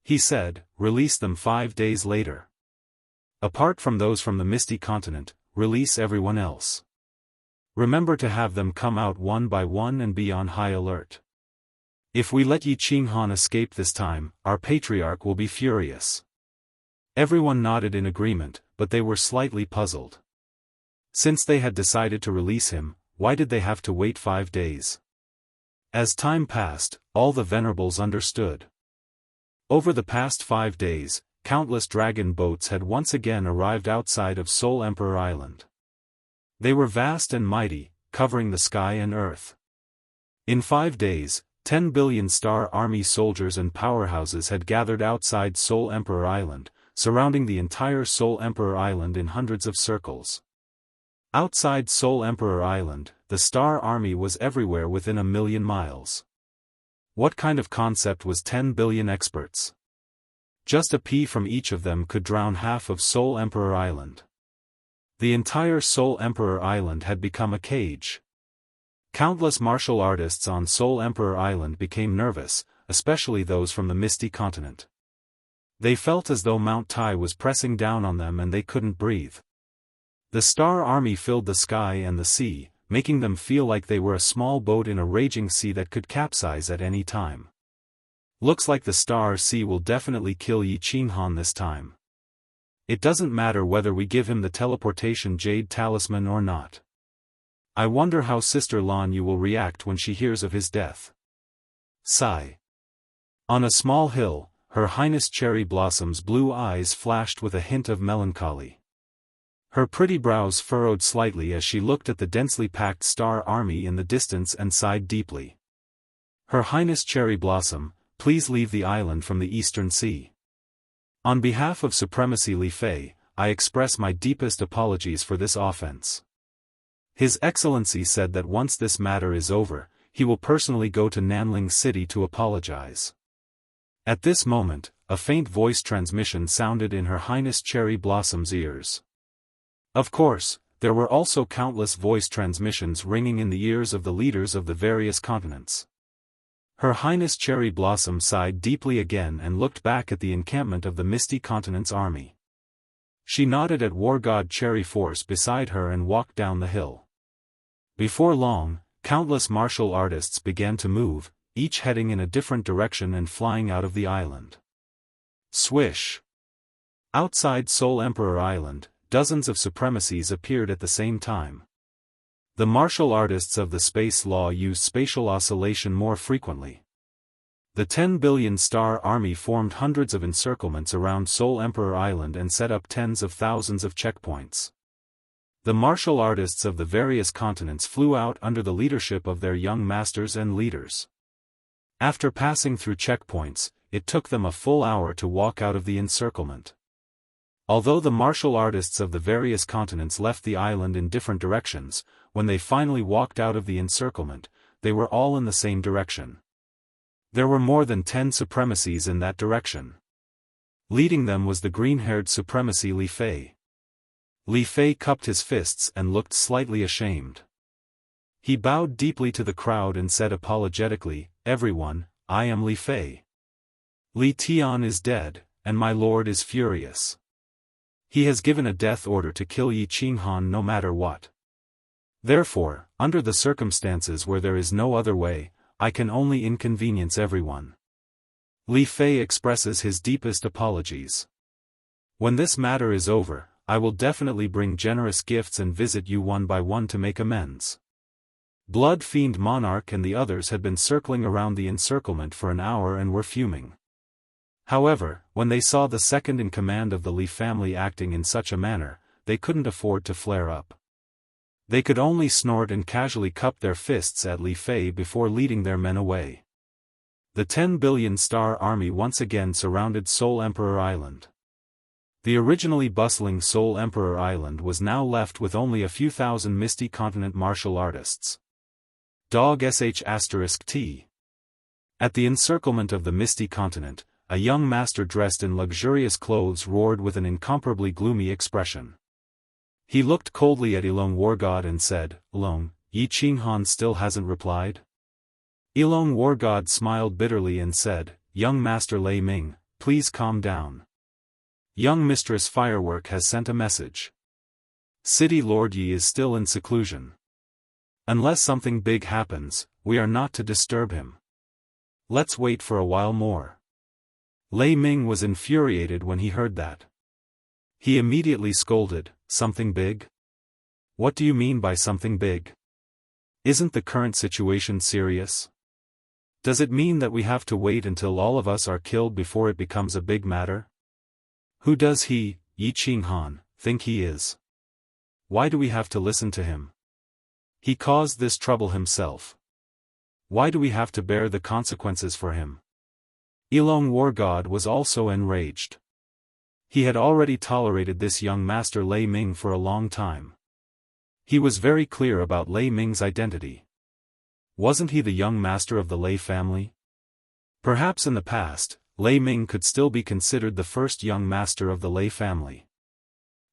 He said, release them 5 days later. Apart from those from the Misty Continent, release everyone else. Remember to have them come out one by one and be on high alert. If we let Yi Qinghan escape this time, our patriarch will be furious. Everyone nodded in agreement, but they were slightly puzzled. Since they had decided to release him, why did they have to wait 5 days? As time passed, all the venerables understood. Over the past 5 days, countless dragon boats had once again arrived outside of Soul Emperor Island. They were vast and mighty, covering the sky and earth. In 5 days, 10 billion Star Army soldiers and powerhouses had gathered outside Soul Emperor Island, surrounding the entire Soul Emperor Island in hundreds of circles. Outside Soul Emperor Island, the Star Army was everywhere within a million miles. What kind of concept was 10 billion experts? Just a pea from each of them could drown half of Soul Emperor Island. The entire Soul Emperor Island had become a cage. Countless martial artists on Soul Emperor Island became nervous, especially those from the Misty Continent. They felt as though Mount Tai was pressing down on them and they couldn't breathe. The Star Army filled the sky and the sea, making them feel like they were a small boat in a raging sea that could capsize at any time. Looks like the Star Sea will definitely kill Yi Qinghan this time. It doesn't matter whether we give him the teleportation jade talisman or not. I wonder how Sister Lan Yu will react when she hears of his death. Sigh. On a small hill, Her Highness Cherry Blossom's blue eyes flashed with a hint of melancholy. Her pretty brows furrowed slightly as she looked at the densely packed Star Army in the distance and sighed deeply. Her Highness Cherry Blossom, please leave the island from the Eastern Sea. On behalf of Supremacy Li Fei, I express my deepest apologies for this offense. His Excellency said that once this matter is over, he will personally go to Nanling City to apologize. At this moment, a faint voice transmission sounded in Her Highness Cherry Blossom's ears. Of course, there were also countless voice transmissions ringing in the ears of the leaders of the various continents. Her Highness Cherry Blossom sighed deeply again and looked back at the encampment of the Misty Continent's army. She nodded at War God Cherry Force beside her and walked down the hill. Before long, countless martial artists began to move, each heading in a different direction and flying out of the island. Swish! Outside Soul Emperor Island, dozens of supremacies appeared at the same time. The martial artists of the space law used spatial oscillation more frequently. The 10 billion Star Army formed hundreds of encirclements around Soul Emperor Island and set up tens of thousands of checkpoints. The martial artists of the various continents flew out under the leadership of their young masters and leaders. After passing through checkpoints, it took them a full hour to walk out of the encirclement. Although the martial artists of the various continents left the island in different directions, when they finally walked out of the encirclement, they were all in the same direction. There were more than 10 supremacies in that direction. Leading them was the green-haired supremacy Li Fei. Li Fei cupped his fists and looked slightly ashamed. He bowed deeply to the crowd and said apologetically, "Everyone, I am Li Fei. Li Tian is dead, and my lord is furious. He has given a death order to kill Yi Qinghan no matter what. Therefore, under the circumstances where there is no other way, I can only inconvenience everyone. Li Fei expresses his deepest apologies. When this matter is over, I will definitely bring generous gifts and visit you one by one to make amends." Blood Fiend Monarch and the others had been circling around the encirclement for an hour and were fuming. However, when they saw the second in command of the Li family acting in such a manner, they couldn't afford to flare up. They could only snort and casually cup their fists at Li Fei before leading their men away. The 10 billion Star Army once again surrounded Soul Emperor Island. The originally bustling Soul Emperor Island was now left with only a few thousand Misty Continent martial artists. Dog sh*t. At the encirclement of the Misty Continent, a young master dressed in luxurious clothes roared with an incomparably gloomy expression. He looked coldly at Elong War God and said, "Elong, Yi Qinghan still hasn't replied?" Elong War God smiled bitterly and said, "Young Master Lei Ming, please calm down. Young Mistress Firework has sent a message. City Lord Yi is still in seclusion. Unless something big happens, we are not to disturb him. Let's wait for a while more." Lei Ming was infuriated when he heard that. He immediately scolded, "Something big? What do you mean by something big? Isn't the current situation serious? Does it mean that we have to wait until all of us are killed before it becomes a big matter? Who does he, Yi Qinghan, think he is? Why do we have to listen to him? He caused this trouble himself. Why do we have to bear the consequences for him? Ilong War God was also enraged. He had already tolerated this young master Lei Ming for a long time. He was very clear about Lei Ming's identity. Wasn't he the young master of the Lei family? Perhaps in the past, Lei Ming could still be considered the first young master of the Lei family.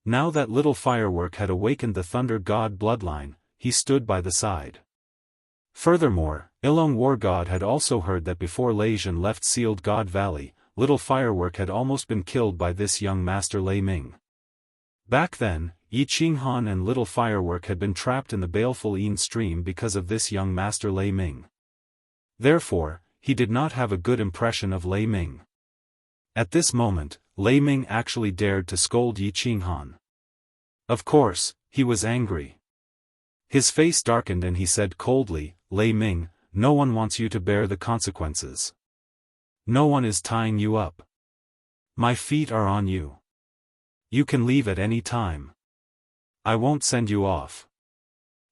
Now that little firework had awakened the Thunder God bloodline, he stood by the side. Furthermore, Ilong War God had also heard that before Lei Zhen left Sealed God Valley, Little Firework had almost been killed by this young master Lei Ming. Back then, Yi Qinghan and Little Firework had been trapped in the baleful Yin stream because of this young master Lei Ming. Therefore, he did not have a good impression of Lei Ming. At this moment, Lei Ming actually dared to scold Yi Qinghan. Of course, he was angry. His face darkened and he said coldly, "Lei Ming, no one wants you to bear the consequences. No one is tying you up. My feet are on you. You can leave at any time. I won't send you off."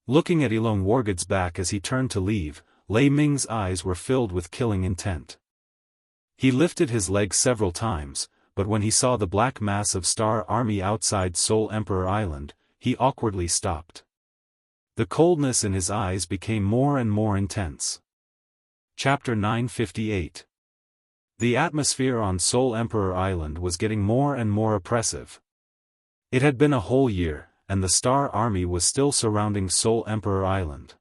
Looking at Ilong Wargod's back as he turned to leave, Lei Ming's eyes were filled with killing intent. He lifted his leg several times, but when he saw the black mass of Star Army outside Soul Emperor Island, he awkwardly stopped. The coldness in his eyes became more and more intense. Chapter 958. The atmosphere on Soul Emperor Island was getting more and more oppressive. It had been a whole year, and the Star Army was still surrounding Soul Emperor Island.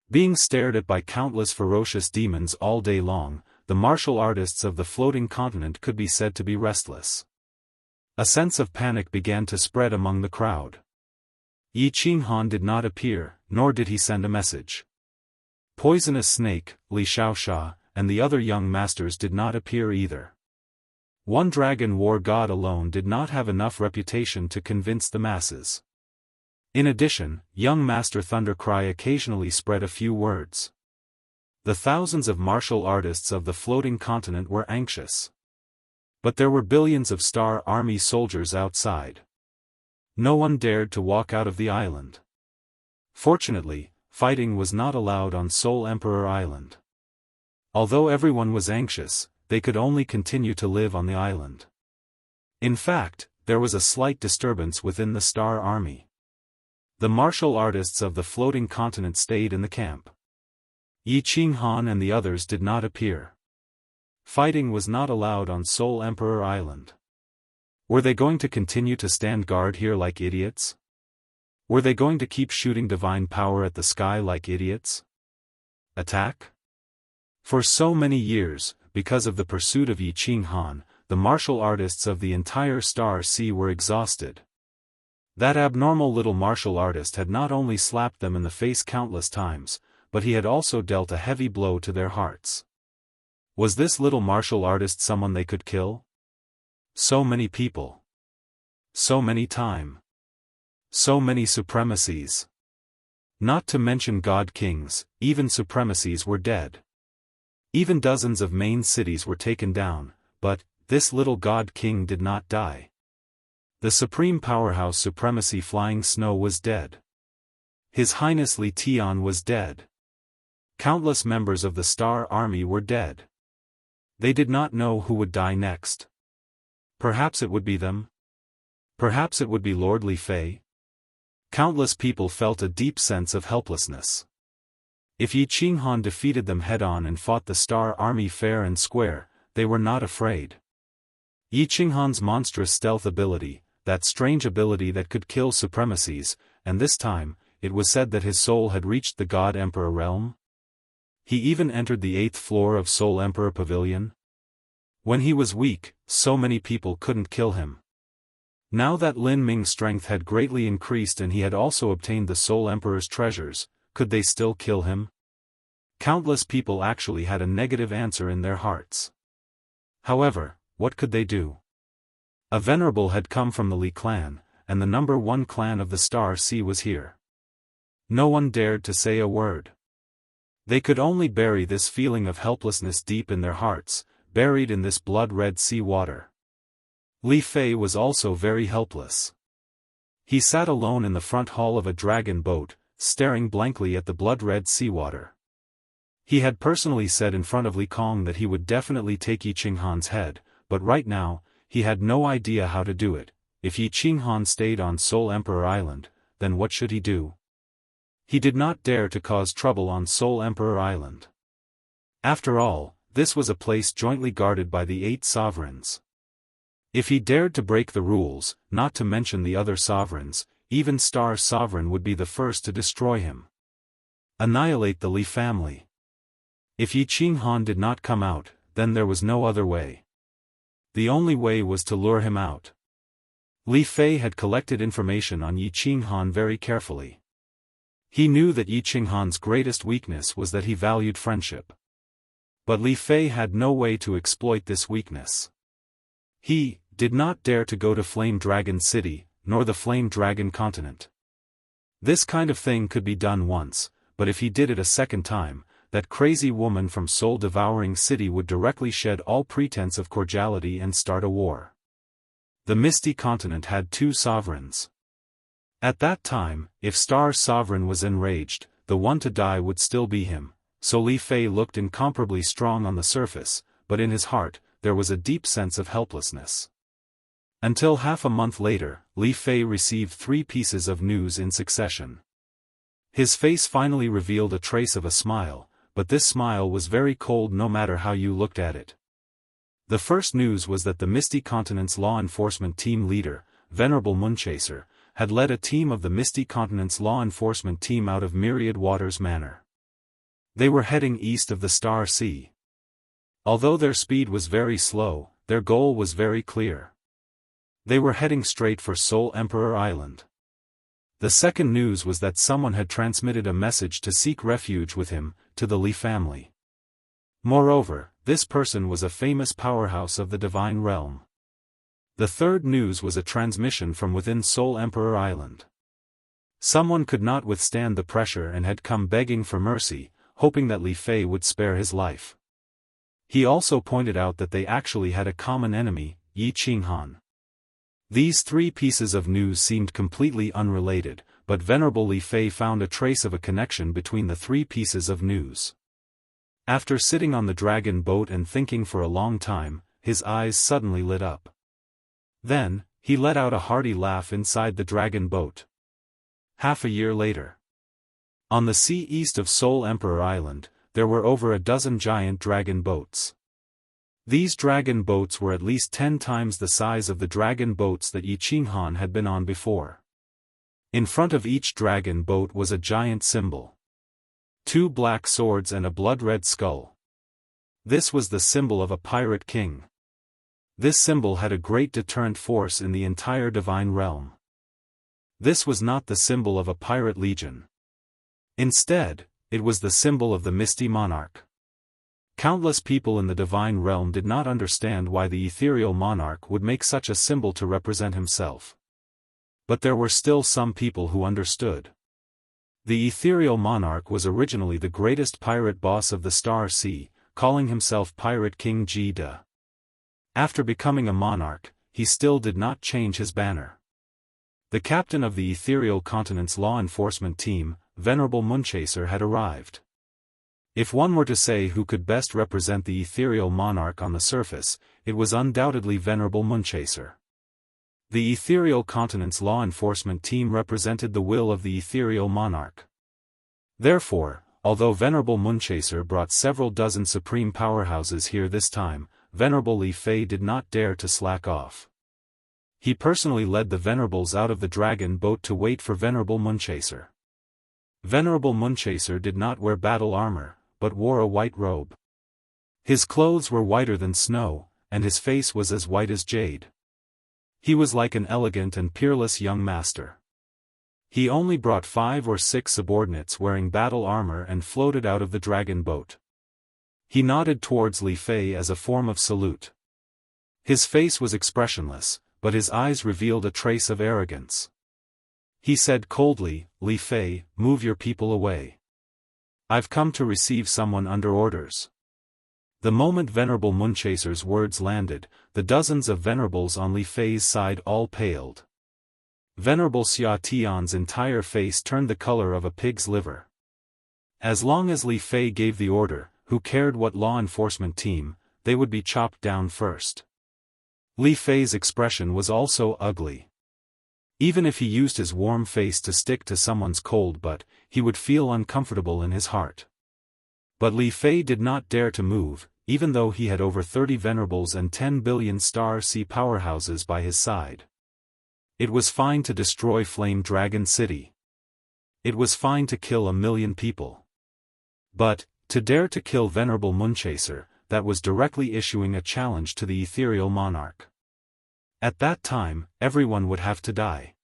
Being stared at by countless ferocious demons all day long, the martial artists of the floating continent could be said to be restless. A sense of panic began to spread among the crowd. Yi Qinghan did not appear, nor did he send a message. Poisonous Snake, Li Shaoxia, and the other young masters did not appear either. One Dragon War God alone did not have enough reputation to convince the masses. In addition, young Master Thundercry occasionally spread a few words. The thousands of martial artists of the floating continent were anxious. But there were billions of Star Army soldiers outside. No one dared to walk out of the island. Fortunately, fighting was not allowed on Soul Emperor Island. Although everyone was anxious, they could only continue to live on the island. In fact, there was a slight disturbance within the Star Army. The martial artists of the floating continent stayed in the camp. Yi Qinghan and the others did not appear. Fighting was not allowed on Soul Emperor Island. Were they going to continue to stand guard here like idiots? Were they going to keep shooting divine power at the sky like idiots? Attack? For so many years, because of the pursuit of Yi Qinghan, the martial artists of the entire Star Sea were exhausted. That abnormal little martial artist had not only slapped them in the face countless times, but he had also dealt a heavy blow to their hearts. Was this little martial artist someone they could kill? So many people. So many time. So many supremacies. Not to mention god kings, even supremacies were dead. Even dozens of main cities were taken down, but this little god king did not die. The supreme powerhouse supremacy Flying Snow was dead. His Highness Li Tian was dead. Countless members of the Star Army were dead. They did not know who would die next. Perhaps it would be them. Perhaps it would be Lord Li Fei. Countless people felt a deep sense of helplessness. If Yi Qinghan defeated them head-on and fought the Star Army fair and square, they were not afraid. Yi Qinghan's monstrous stealth ability, that strange ability that could kill supremacies, and this time, it was said that his soul had reached the God Emperor realm. He even entered the 8th floor of Soul Emperor Pavilion. When he was weak, so many people couldn't kill him. Now that Lin Ming's strength had greatly increased and he had also obtained the Soul Emperor's treasures, could they still kill him? Countless people actually had a negative answer in their hearts. However, what could they do? A venerable had come from the Li clan, and the #1 clan of the Star Sea was here. No one dared to say a word. They could only bury this feeling of helplessness deep in their hearts, buried in this blood-red sea water. Li Fei was also very helpless. He sat alone in the front hall of a dragon boat, staring blankly at the blood-red seawater. He had personally said in front of Li Kong that he would definitely take Yi Qinghan's head, but right now, he had no idea how to do it. If Yi Qinghan stayed on Soul Emperor Island, then what should he do? He did not dare to cause trouble on Soul Emperor Island. After all, this was a place jointly guarded by the 8 sovereigns. If he dared to break the rules, not to mention the other sovereigns, even Star Sovereign would be the first to destroy him. Annihilate the Li family. If Yi Qinghan did not come out, then there was no other way. The only way was to lure him out. Li Fei had collected information on Yi Qinghan very carefully. He knew that Yi Qinghan's greatest weakness was that he valued friendship. But Li Fei had no way to exploit this weakness. He did not dare to go to Flame Dragon City, nor the Flame Dragon Continent. This kind of thing could be done once, but if he did it a second time, that crazy woman from Soul Devouring City would directly shed all pretense of cordiality and start a war. The Misty Continent had 2 sovereigns. At that time, if Star Sovereign was enraged, the one to die would still be him, so Li Fei looked incomparably strong on the surface, but in his heart, there was a deep sense of helplessness. Until half a month later, Li Fei received 3 pieces of news in succession. His face finally revealed a trace of a smile, but this smile was very cold no matter how you looked at it. The first news was that the Misty Continent's law enforcement team leader, Venerable Moonchaser, had led a team of the Misty Continent's law enforcement team out of Myriad Waters Manor. They were heading east of the Star Sea. Although their speed was very slow, their goal was very clear. They were heading straight for Soul Emperor Island. The second news was that someone had transmitted a message to seek refuge with him, to the Li family. Moreover, this person was a famous powerhouse of the Divine Realm. The third news was a transmission from within Soul Emperor Island. Someone could not withstand the pressure and had come begging for mercy, hoping that Li Fei would spare his life. He also pointed out that they actually had a common enemy, Yi Qinghan. These 3 pieces of news seemed completely unrelated, but Venerable Li Fei found a trace of a connection between the 3 pieces of news. After sitting on the dragon boat and thinking for a long time, his eyes suddenly lit up. Then, he let out a hearty laugh inside the dragon boat. Half a year later. On the sea east of Soul Emperor Island, there were over a dozen giant dragon boats. These dragon boats were at least 10 times the size of the dragon boats that Yi Qinghan had been on before. In front of each dragon boat was a giant symbol. 2 black swords and a blood-red skull. This was the symbol of a pirate king. This symbol had a great deterrent force in the entire Divine Realm. This was not the symbol of a pirate legion. Instead, it was the symbol of the Misty Monarch. Countless people in the Divine Realm did not understand why the ethereal monarch would make such a symbol to represent himself. But there were still some people who understood. The ethereal monarch was originally the greatest pirate boss of the Star Sea, calling himself Pirate King Jida. After becoming a monarch, he still did not change his banner. The captain of the ethereal continent's law enforcement team, Venerable Moonchaser, had arrived. If one were to say who could best represent the ethereal monarch on the surface, it was undoubtedly Venerable Moonchaser. The ethereal continent's law enforcement team represented the will of the ethereal monarch. Therefore, although Venerable Moonchaser brought several dozen supreme powerhouses here this time, Venerable Li Fei did not dare to slack off. He personally led the Venerables out of the dragon boat to wait for Venerable Moonchaser. Venerable Moonchaser did not wear battle armor, but wore a white robe. His clothes were whiter than snow, and his face was as white as jade. He was like an elegant and peerless young master. He only brought 5 or 6 subordinates wearing battle armor and floated out of the dragon boat. He nodded towards Li Fei as a form of salute. His face was expressionless, but his eyes revealed a trace of arrogance. He said coldly, "Li Fei, move your people away. I've come to receive someone under orders." The moment Venerable Moonchaser's words landed, the dozens of Venerables on Li Fei's side all paled. Venerable Xia Tian's entire face turned the color of a pig's liver. As long as Li Fei gave the order, who cared what law enforcement team, they would be chopped down first. Li Fei's expression was also ugly. Even if he used his warm face to stick to someone's cold butt, he would feel uncomfortable in his heart. But Li Fei did not dare to move, even though he had over 30 venerables and 10 billion star sea powerhouses by his side. It was fine to destroy Flame Dragon City. It was fine to kill 1 million people. But, to dare to kill Venerable Moonchaser, that was directly issuing a challenge to the ethereal monarch. At that time, everyone would have to die.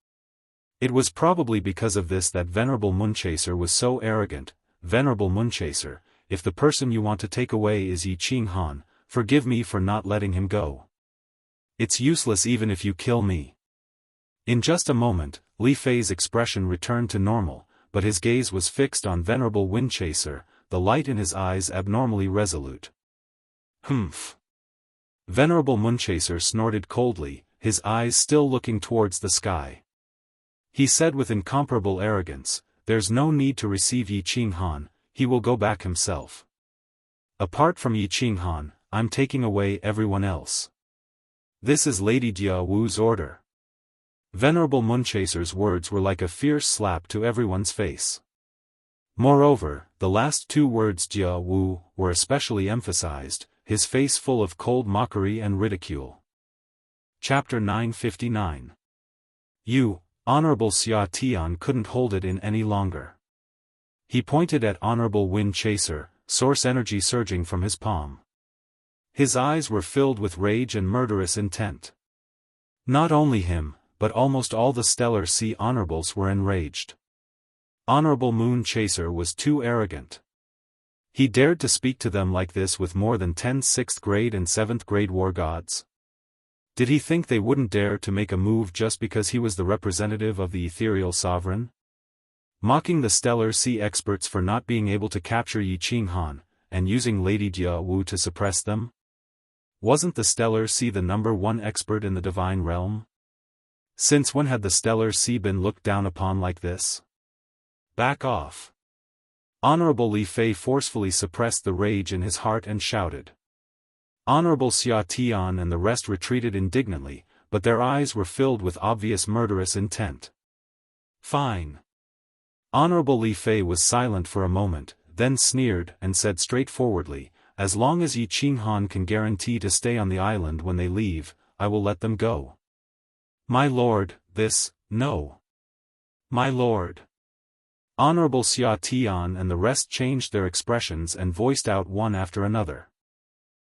It was probably because of this that Venerable Moonchaser was so arrogant. Venerable Moonchaser, if the person you want to take away is Yi Qinghan, forgive me for not letting him go. It's useless even if you kill me. In just a moment, Li Fei's expression returned to normal, but his gaze was fixed on Venerable Windchaser, the light in his eyes abnormally resolute. Humph. Venerable Moonchaser snorted coldly, his eyes still looking towards the sky. He said with incomparable arrogance, "There's no need to receive Yi Qinghan, he will go back himself. Apart from Yi Qinghan, I'm taking away everyone else. This is Lady Jia Wu's order." Venerable Moonchaser's words were like a fierce slap to everyone's face. Moreover, the last 2 words Jia Wu were especially emphasized, his face full of cold mockery and ridicule. Chapter 959. You, Honorable Xia Tian couldn't hold it in any longer. He pointed at Honorable Wind Chaser, source energy surging from his palm. His eyes were filled with rage and murderous intent. Not only him, but almost all the Stellar Sea Honorables were enraged. Honorable Moon Chaser was too arrogant. He dared to speak to them like this with more than 10 6th grade and 7th grade war gods. Did he think they wouldn't dare to make a move just because he was the representative of the ethereal sovereign? Mocking the Stellar Sea experts for not being able to capture Yi Qinghan, and using Lady Jia Wu to suppress them? Wasn't the Stellar Sea the #1 expert in the divine realm? Since when had the Stellar Sea been looked down upon like this? Back off. Honorable Li Fei forcefully suppressed the rage in his heart and shouted. Honorable Xia Tian and the rest retreated indignantly, but their eyes were filled with obvious murderous intent. Fine. Honorable Li Fei was silent for a moment, then sneered and said straightforwardly, "As long as Yi Qinghan can guarantee to stay on the island when they leave, I will let them go." My lord, no. My lord. Honorable Xia Tian and the rest changed their expressions and voiced out one after another.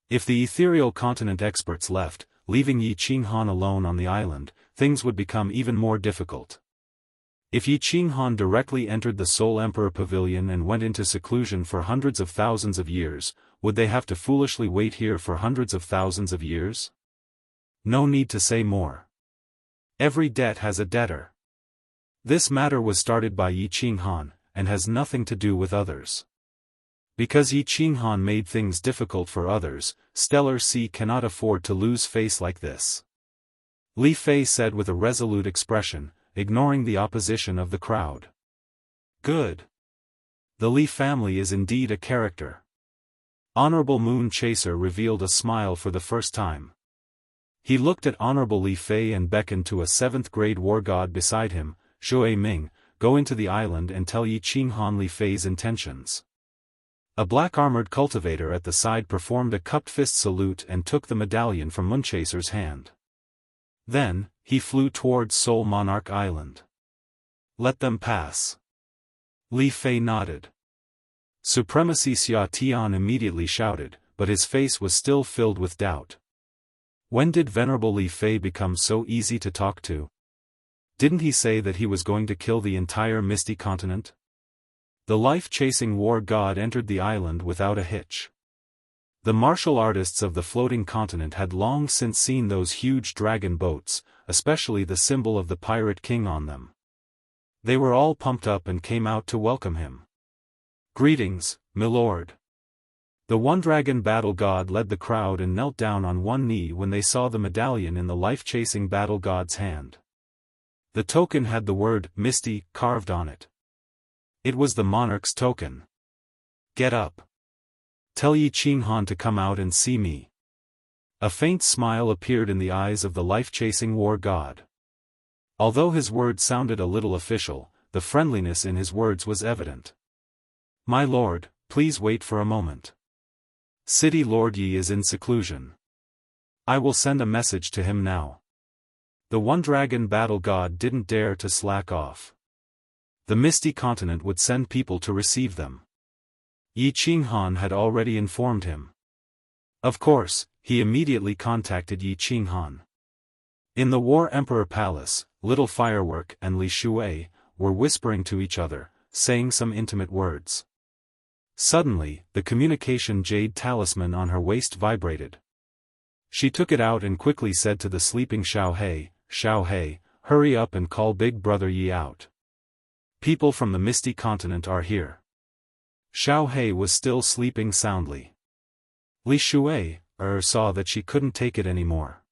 If the ethereal continent experts left, leaving Yi Qinghan alone on the island, things would become even more difficult. If Yi Qinghan directly entered the Soul Emperor Pavilion and went into seclusion for hundreds of thousands of years, would they have to foolishly wait here for hundreds of thousands of years? No need to say more. Every debt has a debtor. This matter was started by Yi Qinghan, and has nothing to do with others. Because Yi Qinghan made things difficult for others, Stellar Sea cannot afford to lose face like this. Li Fei said with a resolute expression, ignoring the opposition of the crowd. Good. The Li family is indeed a character. Honorable Moon Chaser revealed a smile for the first time. He looked at Honorable Li Fei and beckoned to a 7th grade war god beside him, Shui Ming, "Go into the island and tell Yi Qinghan Li Fei's intentions." A black-armored cultivator at the side performed a cupped fist salute and took the medallion from Moonchaser's hand. Then, he flew towards Soul Monarch Island. "Let them pass." Li Fei nodded. Supremacy Xia Tian immediately shouted, but his face was still filled with doubt. When did Venerable Li Fei become so easy to talk to? Didn't he say that he was going to kill the entire Misty Continent? The life-chasing war god entered the island without a hitch. The martial artists of the floating continent had long since seen those huge dragon boats, especially the symbol of the Pirate King on them. They were all pumped up and came out to welcome him. "Greetings, milord." The one-dragon battle god led the crowd and knelt down on one knee when they saw the medallion in the life-chasing battle god's hand. The token had the word "Misty" carved on it. It was the monarch's token. Get up. Tell Yi Qinghan to come out and see me. A faint smile appeared in the eyes of the life-chasing war god. Although his words sounded a little official, the friendliness in his words was evident. My lord, please wait for a moment. City Lord Yi is in seclusion. I will send a message to him now. The one-dragon battle god didn't dare to slack off. The Misty Continent would send people to receive them. Yi Qinghan had already informed him. Of course, he immediately contacted Yi Qinghan. In the War Emperor Palace, Little Firework and Li Shui were whispering to each other, saying some intimate words. Suddenly, the communication jade talisman on her waist vibrated. She took it out and quickly said to the sleeping Xiao He, hurry up and call Big Brother Yi out. People from the Misty Continent are here. Xiao He was still sleeping soundly. Li Shui saw that she couldn't take it anymore.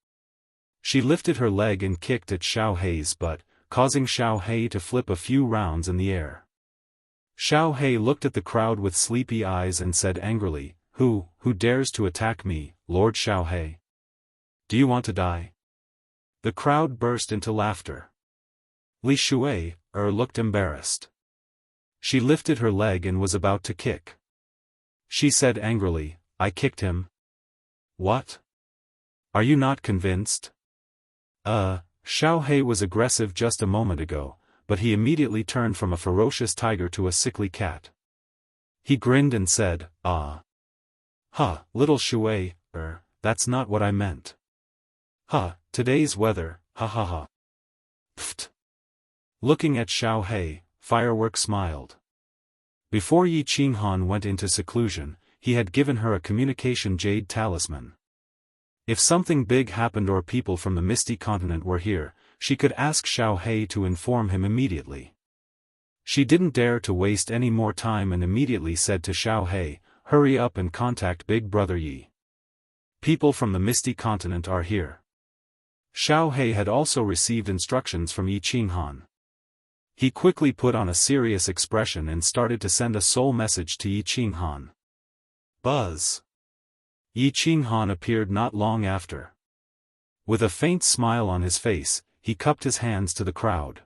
She lifted her leg and kicked at Xiao He's butt, causing Xiao He to flip a few rounds in the air. Xiao He looked at the crowd with sleepy eyes and said angrily, Who dares to attack me, Lord Xiao He? Do you want to die? The crowd burst into laughter. Li Shui looked embarrassed. She lifted her leg and was about to kick. She said angrily, I kicked him. What? Are you not convinced? Xiao He was aggressive just a moment ago, but he immediately turned from a ferocious tiger to a sickly cat. He grinned and said, Ah. Ha, little Shui, that's not what I meant. Ha, today's weather, ha ha ha. Pfft. Looking at Xiao He, Firework smiled. Before Yi Qinghan went into seclusion, he had given her a communication jade talisman. If something big happened or people from the Misty Continent were here, she could ask Xiao He to inform him immediately. She didn't dare to waste any more time and immediately said to Xiao He, hurry up and contact Big Brother Yi. People from the Misty Continent are here. Xiao He had also received instructions from Yi Qinghan. He quickly put on a serious expression and started to send a soul message to Yi Qinghan. Buzz. Yi Qinghan appeared not long after. With a faint smile on his face, he cupped his hands to the crowd.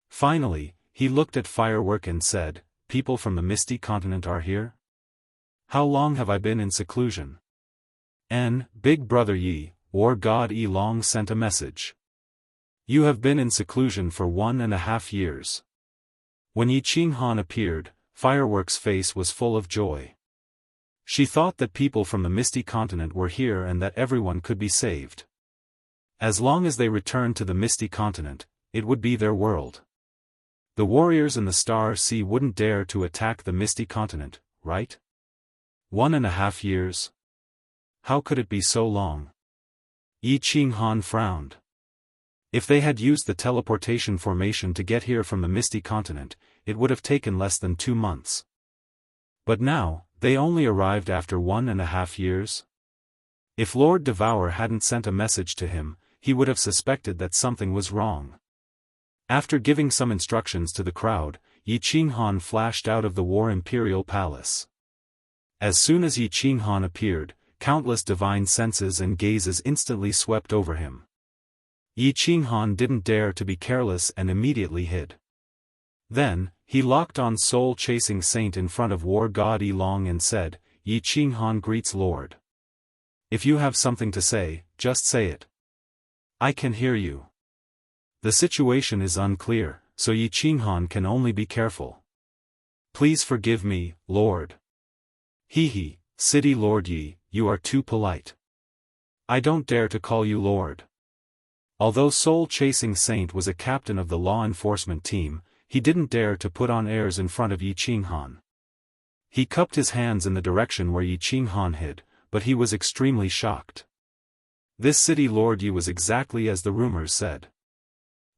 Finally, he looked at Firework and said, People from the Misty Continent are here? How long have I been in seclusion? Big Brother Yi, War God Yi Long sent a message. You have been in seclusion for 1.5 years. When Yi Qinghan appeared, Firework's face was full of joy. She thought that people from the Misty Continent were here and that everyone could be saved. As long as they returned to the Misty Continent, it would be their world. The warriors in the Star Sea wouldn't dare to attack the Misty Continent, right? 1.5 years? How could it be so long? Yi Qinghan frowned. If they had used the teleportation formation to get here from the Misty Continent, it would have taken less than 2 months. But now, they only arrived after 1.5 years? If Lord Devour hadn't sent a message to him, he would have suspected that something was wrong. After giving some instructions to the crowd, Yi Qinghan flashed out of the War Imperial Palace. As soon as Yi Qinghan appeared, countless divine senses and gazes instantly swept over him. Yi Qinghan didn't dare to be careless and immediately hid. Then, he locked on Soul-Chasing Saint in front of War God Yi Long and said, Yi Qinghan greets Lord. If you have something to say, just say it. I can hear you. The situation is unclear, so Yi Qinghan can only be careful. Please forgive me, Lord. Hee, City Lord Yi, you are too polite. I don't dare to call you Lord. Although Soul-Chasing Saint was a captain of the law enforcement team, he didn't dare to put on airs in front of Yi Qinghan. He cupped his hands in the direction where Yi Qinghan hid, but he was extremely shocked. This City Lord Yi was exactly as the rumors said.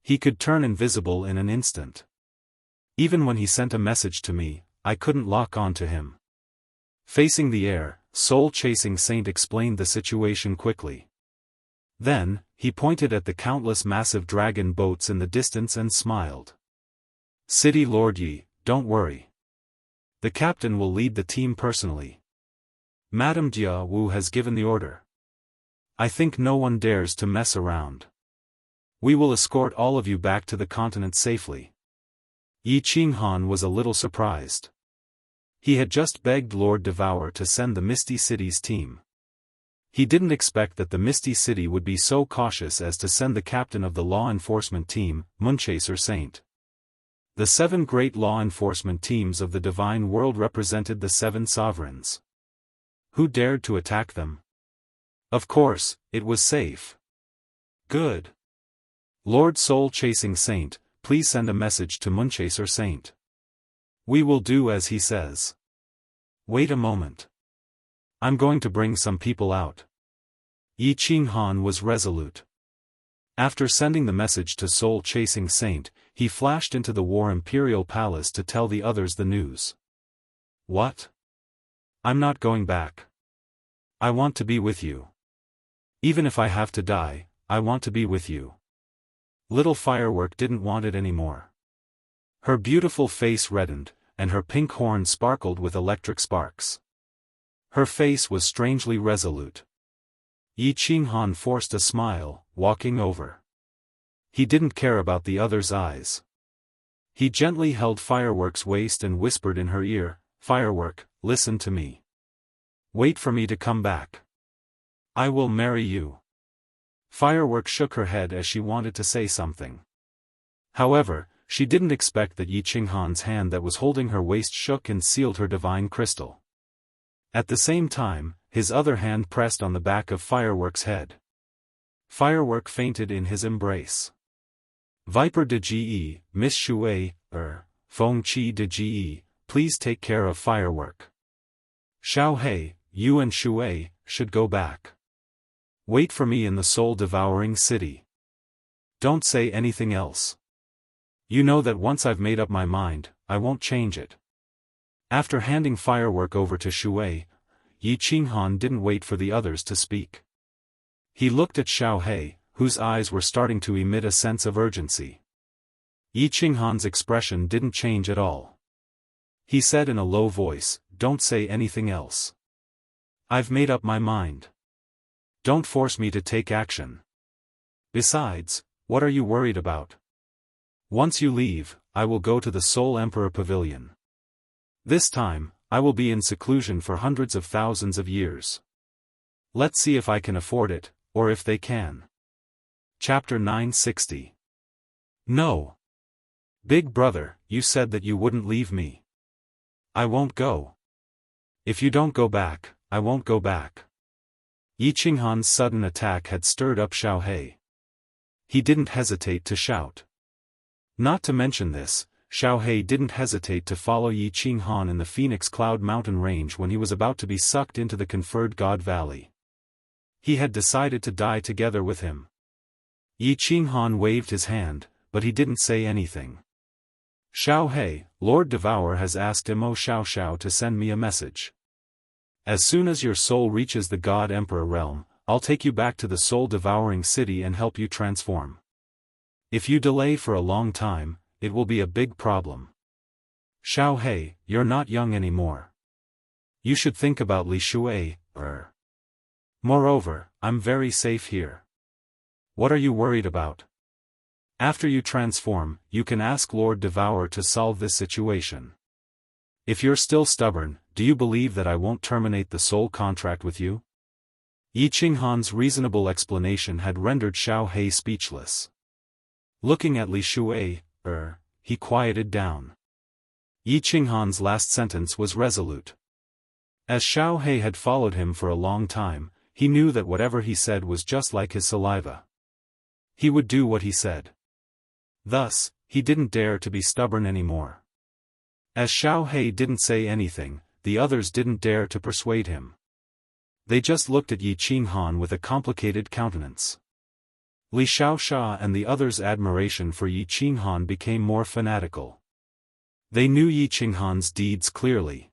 He could turn invisible in an instant. Even when he sent a message to me, I couldn't lock on to him. Facing the air, Soul-Chasing Saint explained the situation quickly. Then, he pointed at the countless massive dragon boats in the distance and smiled. City Lord Yi, don't worry. The captain will lead the team personally. Madame Jianghu has given the order. I think no one dares to mess around. We will escort all of you back to the continent safely. Yi Qinghan was a little surprised. He had just begged Lord Devour to send the Misty City's team. He didn't expect that the Misty City would be so cautious as to send the captain of the law enforcement team, Munchaser Saint. The 7 great law enforcement teams of the divine world represented the 7 sovereigns. Who dared to attack them? Of course, it was safe. Good. Lord Soul-Chasing Saint, please send a message to Munchaser Saint. We will do as he says. Wait a moment. I'm going to bring some people out. Yi Qinghan was resolute. After sending the message to Soul-Chasing Saint, he flashed into the War Imperial Palace to tell the others the news. What? I'm not going back. I want to be with you. Even if I have to die, I want to be with you. Little Firework didn't want it anymore. Her beautiful face reddened, and her pink horn sparkled with electric sparks. Her face was strangely resolute. Yi Qinghan forced a smile, walking over. He didn't care about the other's eyes. He gently held Firework's waist and whispered in her ear, "Firework, listen to me. Wait for me to come back. I will marry you." Firework shook her head as she wanted to say something. However, she didn't expect that Yi Qinghan's hand that was holding her waist shook and sealed her divine crystal. At the same time, his other hand pressed on the back of Firework's head. Firework fainted in his embrace. Viper de Ge, Miss Shui, Feng Qi de Ge, please take care of Firework. Xiao He, you and Shui should go back. Wait for me in the soul-devouring city. Don't say anything else. You know that once I've made up my mind, I won't change it. After handing Firework over to Shui, Yi Qinghan didn't wait for the others to speak. He looked at Xiao He, whose eyes were starting to emit a sense of urgency. Yi Qinghan's expression didn't change at all. He said in a low voice, "Don't say anything else. I've made up my mind. Don't force me to take action. Besides, what are you worried about? Once you leave, I will go to the Soul Emperor Pavilion. This time, I will be in seclusion for hundreds of thousands of years. Let's see if I can afford it, or if they can." Chapter 960. No. Big brother, you said that you wouldn't leave me. I won't go. If you don't go back, I won't go back. Yi Qinghan's sudden attack had stirred up Xiao He. He didn't hesitate to shout. Not to mention this, Xiao He didn't hesitate to follow Yi Qinghan in the Phoenix Cloud Mountain Range when he was about to be sucked into the conferred God Valley. He had decided to die together with him. Yi Qinghan waved his hand, but he didn't say anything. "Xiao He, Lord Devour has asked Imo Xiao to send me a message. As soon as your soul reaches the God Emperor realm, I'll take you back to the soul-devouring city and help you transform. If you delay for a long time, it will be a big problem. Xiao He, you're not young anymore. You should think about Li Shui, Moreover, I'm very safe here. What are you worried about? After you transform, you can ask Lord Devour to solve this situation. If you're still stubborn, do you believe that I won't terminate the soul contract with you?" Yi Qinghan's reasonable explanation had rendered Xiao He speechless. Looking at Li Shui, he quieted down. Yi Qinghan's last sentence was resolute. As Xiao He had followed him for a long time, he knew that whatever he said was just like his saliva. He would do what he said. Thus, he didn't dare to be stubborn anymore. As Xiao He didn't say anything, the others didn't dare to persuade him. They just looked at Yi Qinghan with a complicated countenance. Li Xiaoxia and the others' admiration for Yi Qinghan became more fanatical. They knew Yi Qinghan's deeds clearly.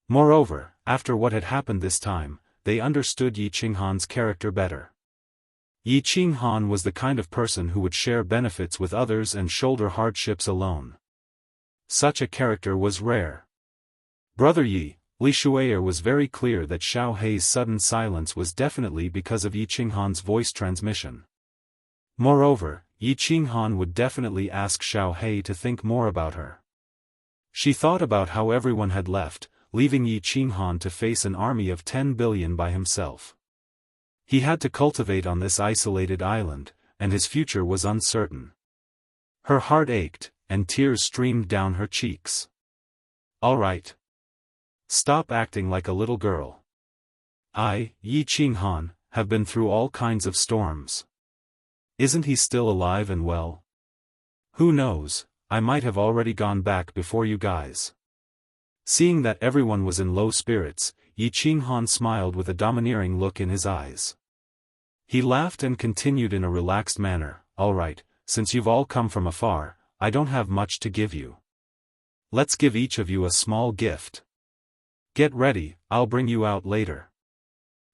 Moreover, after what had happened this time, they understood Yi Qinghan's character better. Yi Qinghan was the kind of person who would share benefits with others and shoulder hardships alone. Such a character was rare. Brother Yi, Li Shui'er was very clear that Xiao Hei's sudden silence was definitely because of Yi Qinghan's voice transmission. Moreover, Yi Qinghan would definitely ask Xiao Hei to think more about her. She thought about how everyone had left, leaving Yi Qinghan to face an army of 10 billion by himself. He had to cultivate on this isolated island, and his future was uncertain. Her heart ached, and tears streamed down her cheeks. All right. Stop acting like a little girl. I, Yi Qinghan, have been through all kinds of storms. Isn't he still alive and well? Who knows, I might have already gone back before you guys. Seeing that everyone was in low spirits, Yi Qinghan smiled with a domineering look in his eyes. He laughed and continued in a relaxed manner, all right, since you've all come from afar, I don't have much to give you. Let's give each of you a small gift. Get ready, I'll bring you out later.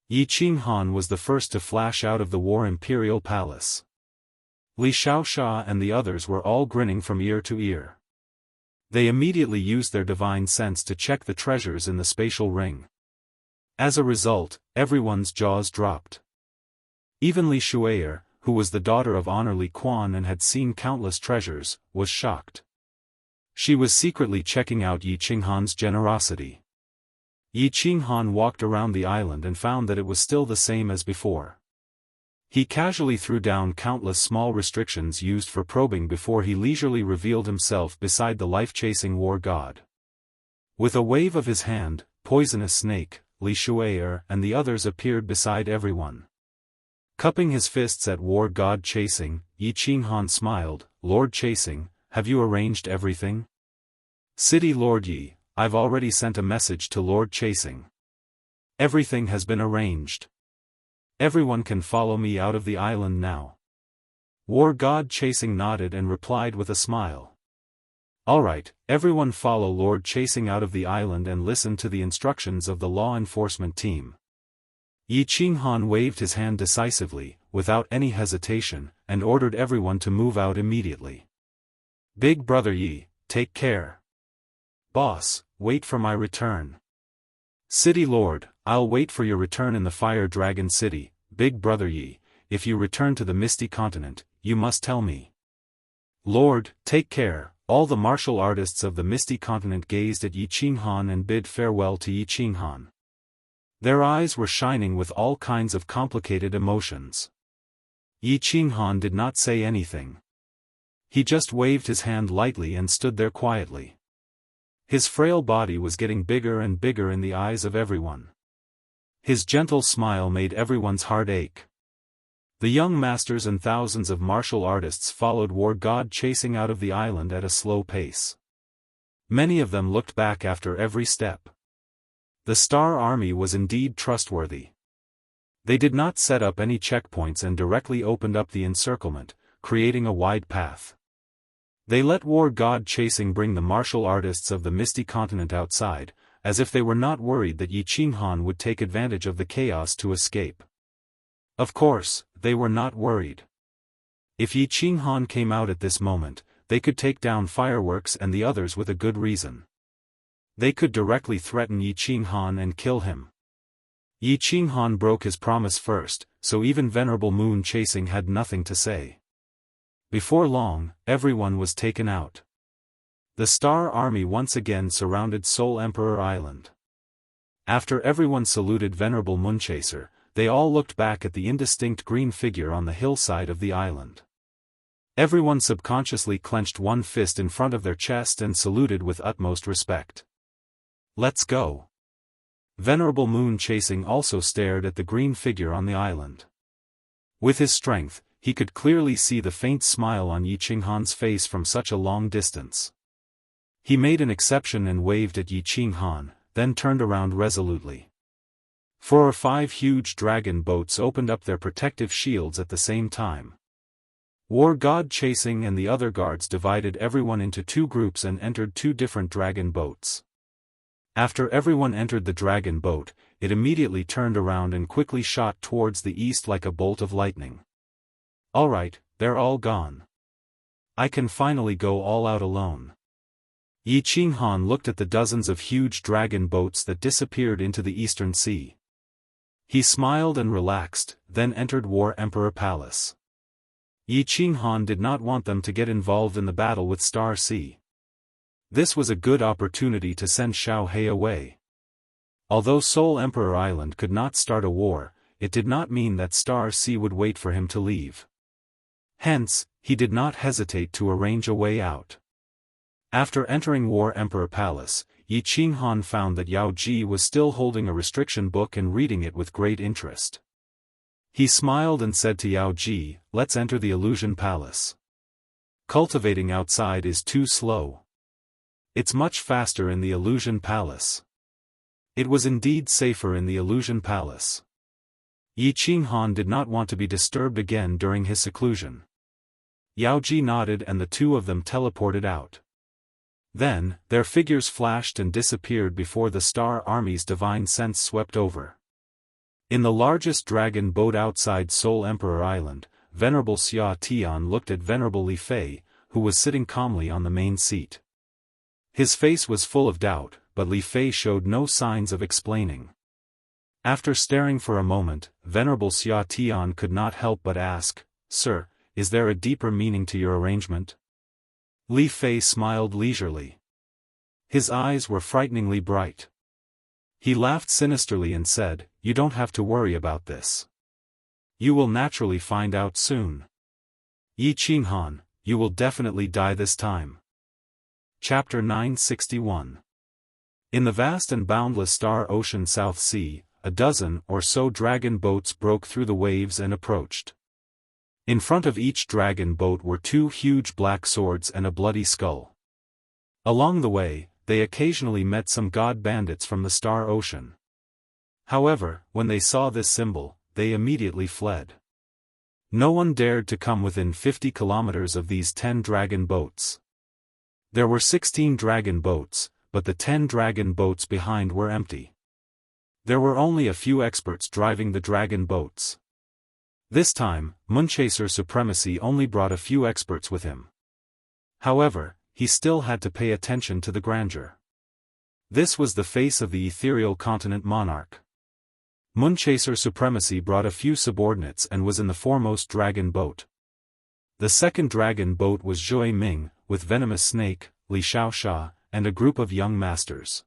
Yi Qinghan was the first to flash out of the War Imperial Palace. Li Xiaoxia and the others were all grinning from ear to ear. They immediately used their divine sense to check the treasures in the spatial ring. As a result, everyone's jaws dropped. Even Li Shui'er, who was the daughter of Honor Li Quan and had seen countless treasures, was shocked. She was secretly checking out Yi Qinghan's generosity. Yi Qinghan walked around the island and found that it was still the same as before. He casually threw down countless small restrictions used for probing before he leisurely revealed himself beside the life-chasing war god. With a wave of his hand, Poisonous Snake, Li Shui'er and the others appeared beside everyone. Cupping his fists at war god Chasing, Yi Qinghan smiled, Lord Chasing, have you arranged everything? City Lord Yi, I've already sent a message to Lord Chasing. Everything has been arranged. Everyone can follow me out of the island now. War God Chasing nodded and replied with a smile. Alright, everyone follow Lord Chasing out of the island and listen to the instructions of the law enforcement team. Yi Qinghan waved his hand decisively, without any hesitation, and ordered everyone to move out immediately. Big Brother Yi, take care. Boss, wait for my return. City Lord, I'll wait for your return in the Fire Dragon City. Big Brother Yi, if you return to the Misty Continent, you must tell me. Lord, take care. All the martial artists of the Misty Continent gazed at Yi Qinghan and bid farewell to Yi Qinghan. Their eyes were shining with all kinds of complicated emotions. Yi Qinghan did not say anything. He just waved his hand lightly and stood there quietly. His frail body was getting bigger and bigger in the eyes of everyone. His gentle smile made everyone's heart ache. The young masters and thousands of martial artists followed War God Chasing out of the island at a slow pace. Many of them looked back after every step. The Star Army was indeed trustworthy. They did not set up any checkpoints and directly opened up the encirclement, creating a wide path. They let War God Chasing bring the martial artists of the Misty Continent outside, as if they were not worried that Yi Qinghan would take advantage of the chaos to escape. Of course, they were not worried. If Yi Qinghan came out at this moment, they could take down Fireworks and the others with a good reason. They could directly threaten Yi Qinghan and kill him. Yi Qinghan broke his promise first, so even Venerable Moon Chasing had nothing to say. Before long, everyone was taken out. The Star Army once again surrounded Soul Emperor Island. After everyone saluted Venerable Moonchaser, they all looked back at the indistinct green figure on the hillside of the island. Everyone subconsciously clenched one fist in front of their chest and saluted with utmost respect. Let's go. Venerable Moon Chasing also stared at the green figure on the island. With his strength, he could clearly see the faint smile on Yi Qinghan's face from such a long distance. He made an exception and waved at Yi Qinghan, then turned around resolutely. 4 or 5 huge dragon boats opened up their protective shields at the same time. War God Chasing and the other guards divided everyone into 2 groups and entered 2 different dragon boats. After everyone entered the dragon boat, it immediately turned around and quickly shot towards the east like a bolt of lightning. Alright, they're all gone. I can finally go all out alone. Yi Qinghan looked at the dozens of huge dragon boats that disappeared into the eastern sea. He smiled and relaxed, then entered War Emperor Palace. Yi Qinghan did not want them to get involved in the battle with Star Sea. This was a good opportunity to send Xiao He away. Although Seoul Emperor Island could not start a war, it did not mean that Star Sea would wait for him to leave. Hence, he did not hesitate to arrange a way out. After entering War Emperor Palace, Yi Qinghan found that Yao Ji was still holding a restriction book and reading it with great interest. He smiled and said to Yao Ji, "Let's enter the Illusion Palace. Cultivating outside is too slow. It's much faster in the Illusion Palace." It was indeed safer in the Illusion Palace. Yi Qinghan did not want to be disturbed again during his seclusion. Yao Ji nodded and the two of them teleported out. Then, their figures flashed and disappeared before the Star Army's divine sense swept over. In the largest dragon boat outside Seoul Emperor Island, Venerable Xia Tian looked at Venerable Li Fei, who was sitting calmly on the main seat. His face was full of doubt, but Li Fei showed no signs of explaining. After staring for a moment, Venerable Xia Tian could not help but ask, "Sir, is there a deeper meaning to your arrangement?" Li Fei smiled leisurely. His eyes were frighteningly bright. He laughed sinisterly and said, "You don't have to worry about this. You will naturally find out soon. Yi Qinghan, you will definitely die this time." Chapter 961. In the vast and boundless Star Ocean South Sea, a dozen or so dragon boats broke through the waves and approached. In front of each dragon boat were two huge black swords and a bloody skull. Along the way, they occasionally met some god bandits from the Star Ocean. However, when they saw this symbol, they immediately fled. No one dared to come within 50 kilometers of these 10 dragon boats. There were 16 dragon boats, but the 10 dragon boats behind were empty. There were only a few experts driving the dragon boats. This time, Munchaser Supremacy only brought a few experts with him. However, he still had to pay attention to the grandeur. This was the face of the ethereal continent monarch. Munchaser Supremacy brought a few subordinates and was in the foremost dragon boat. The second dragon boat was Zhui Ming, with Venomous Snake, Li Xiaoxia, and a group of young masters.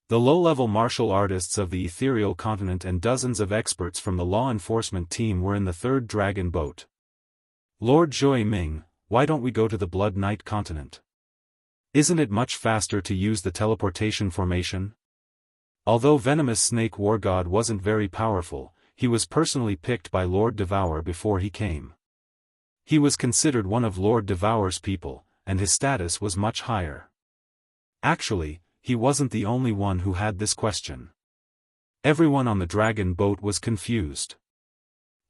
The low-level martial artists of the ethereal continent and dozens of experts from the law enforcement team were in the third dragon boat. "Lord Zhui Ming, why don't we go to the Blood Knight continent? Isn't it much faster to use the teleportation formation?" Although Venomous Snake War God wasn't very powerful, he was personally picked by Lord Devour before he came. He was considered one of Lord Devour's people, and his status was much higher. Actually, he wasn't the only one who had this question. Everyone on the dragon boat was confused.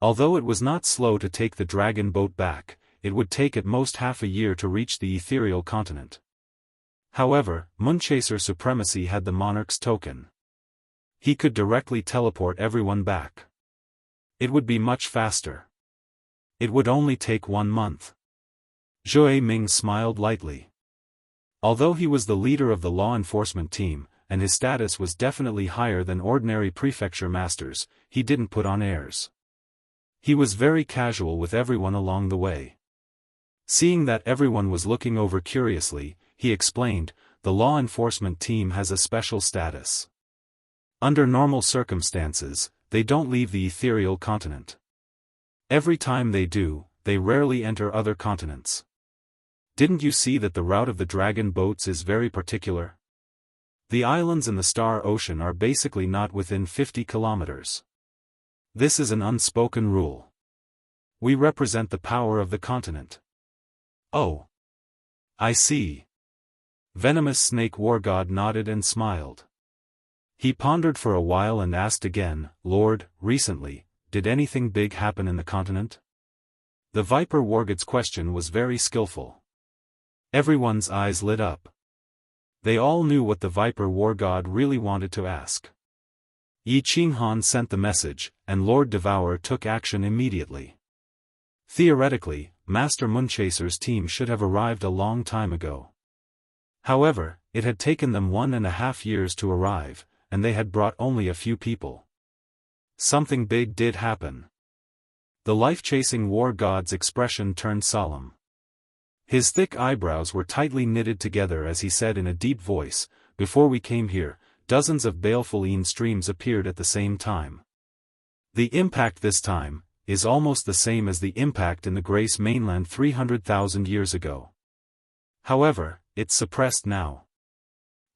Although it was not slow to take the dragon boat back, it would take at most half a year to reach the ethereal continent. However, Munchaser Supremacy had the monarch's token. He could directly teleport everyone back. It would be much faster. It would only take 1 month. Zhui Ming smiled lightly. Although he was the leader of the law enforcement team, and his status was definitely higher than ordinary prefecture masters, he didn't put on airs. He was very casual with everyone along the way. Seeing that everyone was looking over curiously, he explained, "The law enforcement team has a special status. Under normal circumstances, they don't leave the ethereal continent. Every time they do, they rarely enter other continents. Didn't you see that the route of the dragon boats is very particular? The islands in the Star Ocean are basically not within 50 kilometers. This is an unspoken rule. We represent the power of the continent." "Oh. I see." Venomous Snake War God nodded and smiled. He pondered for a while and asked again, "Lord, recently, did anything big happen in the continent?" The Viper Wargod's question was very skillful. Everyone's eyes lit up. They all knew what the Viper War God really wanted to ask. Yi Qinghan sent the message, and Lord Devour took action immediately. Theoretically, Master Munchaser's team should have arrived a long time ago. However, it had taken them 1.5 years to arrive, and they had brought only a few people. Something big did happen. The life-chasing war god's expression turned solemn. His thick eyebrows were tightly knitted together as he said in a deep voice, "Before we came here, dozens of baleful streams appeared at the same time. The impact this time is almost the same as the impact in the Grace mainland 300,000 years ago. However, it's suppressed now.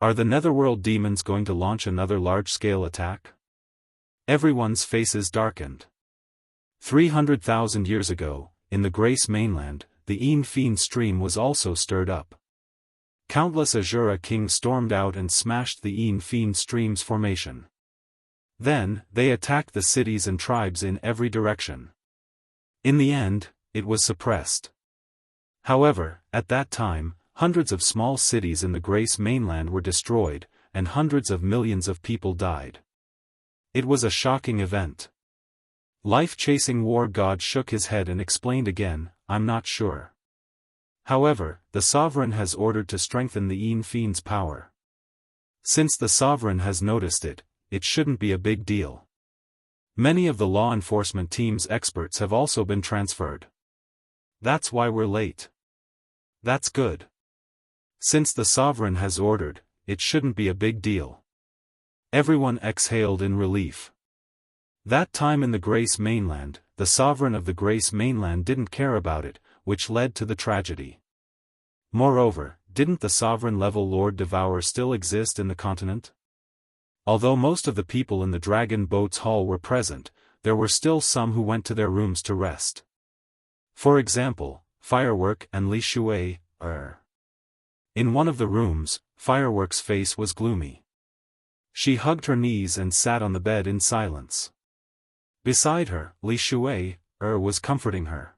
Are the netherworld demons going to launch another large-scale attack?" Everyone's faces darkened. 300,000 years ago, in the Grace mainland, the fiend stream was also stirred up. Countless Azura kings stormed out and smashed the fiend stream's formation. Then, they attacked the cities and tribes in every direction. In the end, it was suppressed. However, at that time, hundreds of small cities in the Grace mainland were destroyed, and hundreds of millions of people died. It was a shocking event. Life-chasing war god shook his head and explained again, "I'm not sure. However, the sovereign has ordered to strengthen the fiend's power. Since the sovereign has noticed it, it shouldn't be a big deal. Many of the law enforcement team's experts have also been transferred. That's why we're late." "That's good. Since the sovereign has ordered, it shouldn't be a big deal." Everyone exhaled in relief. That time in the Grace mainland, the sovereign of the Grace mainland didn't care about it, which led to the tragedy. Moreover, didn't the sovereign-level Lord Devourer still exist in the continent? Although most of the people in the Dragon Boat's hall were present, there were still some who went to their rooms to rest. For example, Firework and Li Shui. In one of the rooms, Firework's face was gloomy. She hugged her knees and sat on the bed in silence. Beside her, Li Shui was comforting her.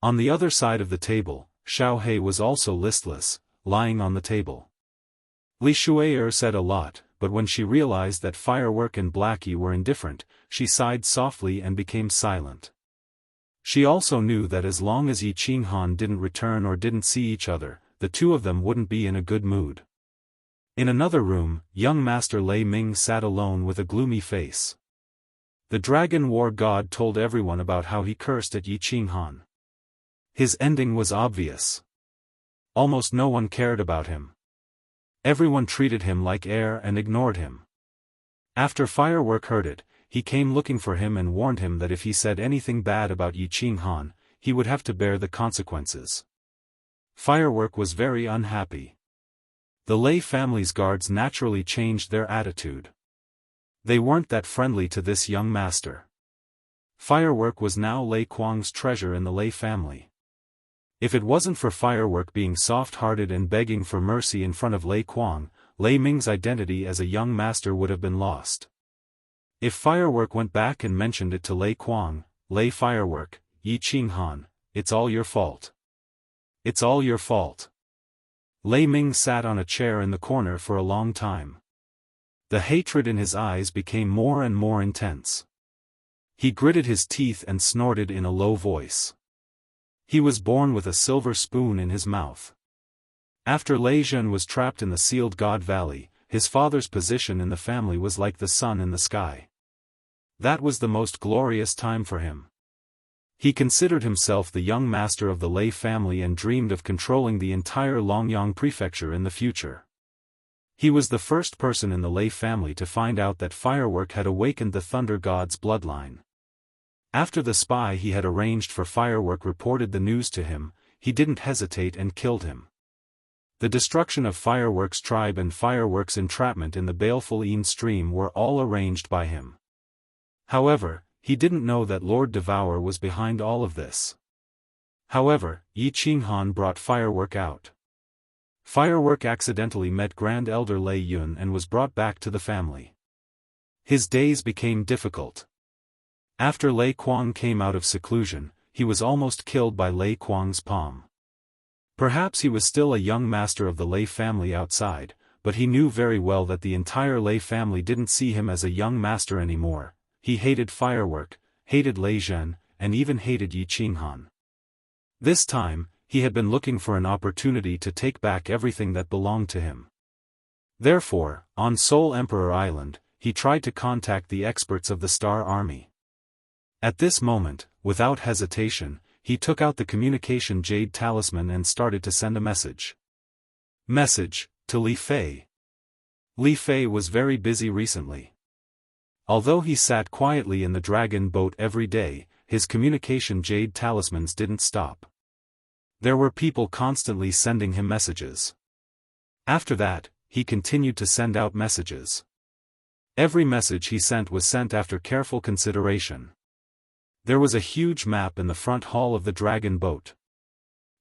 On the other side of the table, Xiao He was also listless, lying on the table. Li Shui said a lot, but when she realized that Firework and Blackie were indifferent, she sighed softly and became silent. She also knew that as long as Yi Qinghan didn't return or didn't see each other, the two of them wouldn't be in a good mood. In another room, young Master Lei Ming sat alone with a gloomy face. The Dragon War God told everyone about how he cursed at Yi Qinghan. His ending was obvious. Almost no one cared about him. Everyone treated him like air and ignored him. After Firework heard it, he came looking for him and warned him that if he said anything bad about Yi Qinghan, he would have to bear the consequences. Firework was very unhappy. The Lei family's guards naturally changed their attitude. They weren't that friendly to this young master. Firework was now Lei Kuang's treasure in the Lei family. If it wasn't for Firework being soft-hearted and begging for mercy in front of Lei Kuang, Lei Ming's identity as a young master would have been lost. If Firework went back and mentioned it to Lei Kuang, "Lei Firework, Yi Qinghan, it's all your fault. It's all your fault." Lei Ming sat on a chair in the corner for a long time. The hatred in his eyes became more and more intense. He gritted his teeth and snorted in a low voice. He was born with a silver spoon in his mouth. After Lei Zhen was trapped in the Sealed God Valley, his father's position in the family was like the sun in the sky. That was the most glorious time for him. He considered himself the young master of the Lei family and dreamed of controlling the entire Longyang prefecture in the future. He was the first person in the Lei family to find out that Firework had awakened the Thunder God's bloodline. After the spy he had arranged for Firework reported the news to him, he didn't hesitate and killed him. The destruction of Firework's tribe and Firework's entrapment in the baleful stream were all arranged by him. However, he didn't know that Lord Devourer was behind all of this. However, Yi Qinghan brought Firework out. Firework accidentally met Grand Elder Lei Yun and was brought back to the family. His days became difficult. After Lei Kuang came out of seclusion, he was almost killed by Lei Kuang's palm. Perhaps he was still a young master of the Lei family outside, but he knew very well that the entire Lei family didn't see him as a young master anymore. He hated Firework, hated Lei Zhen, and even hated Yi Qinghan. This time, he had been looking for an opportunity to take back everything that belonged to him. Therefore, on Soul Emperor Island, he tried to contact the experts of the Star Army. At this moment, without hesitation, he took out the communication jade talisman and started to send a message. Message, to Li Fei. Li Fei was very busy recently. Although he sat quietly in the dragon boat every day, his communication jade talismans didn't stop. There were people constantly sending him messages. After that, he continued to send out messages. Every message he sent was sent after careful consideration. There was a huge map in the front hall of the dragon boat.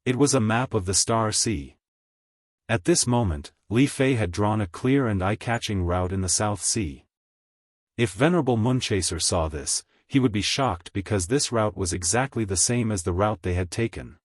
It was a map of the Star Sea. At this moment, Li Fei had drawn a clear and eye-catching route in the South Sea. If Venerable Moonchaser saw this, he would be shocked because this route was exactly the same as the route they had taken.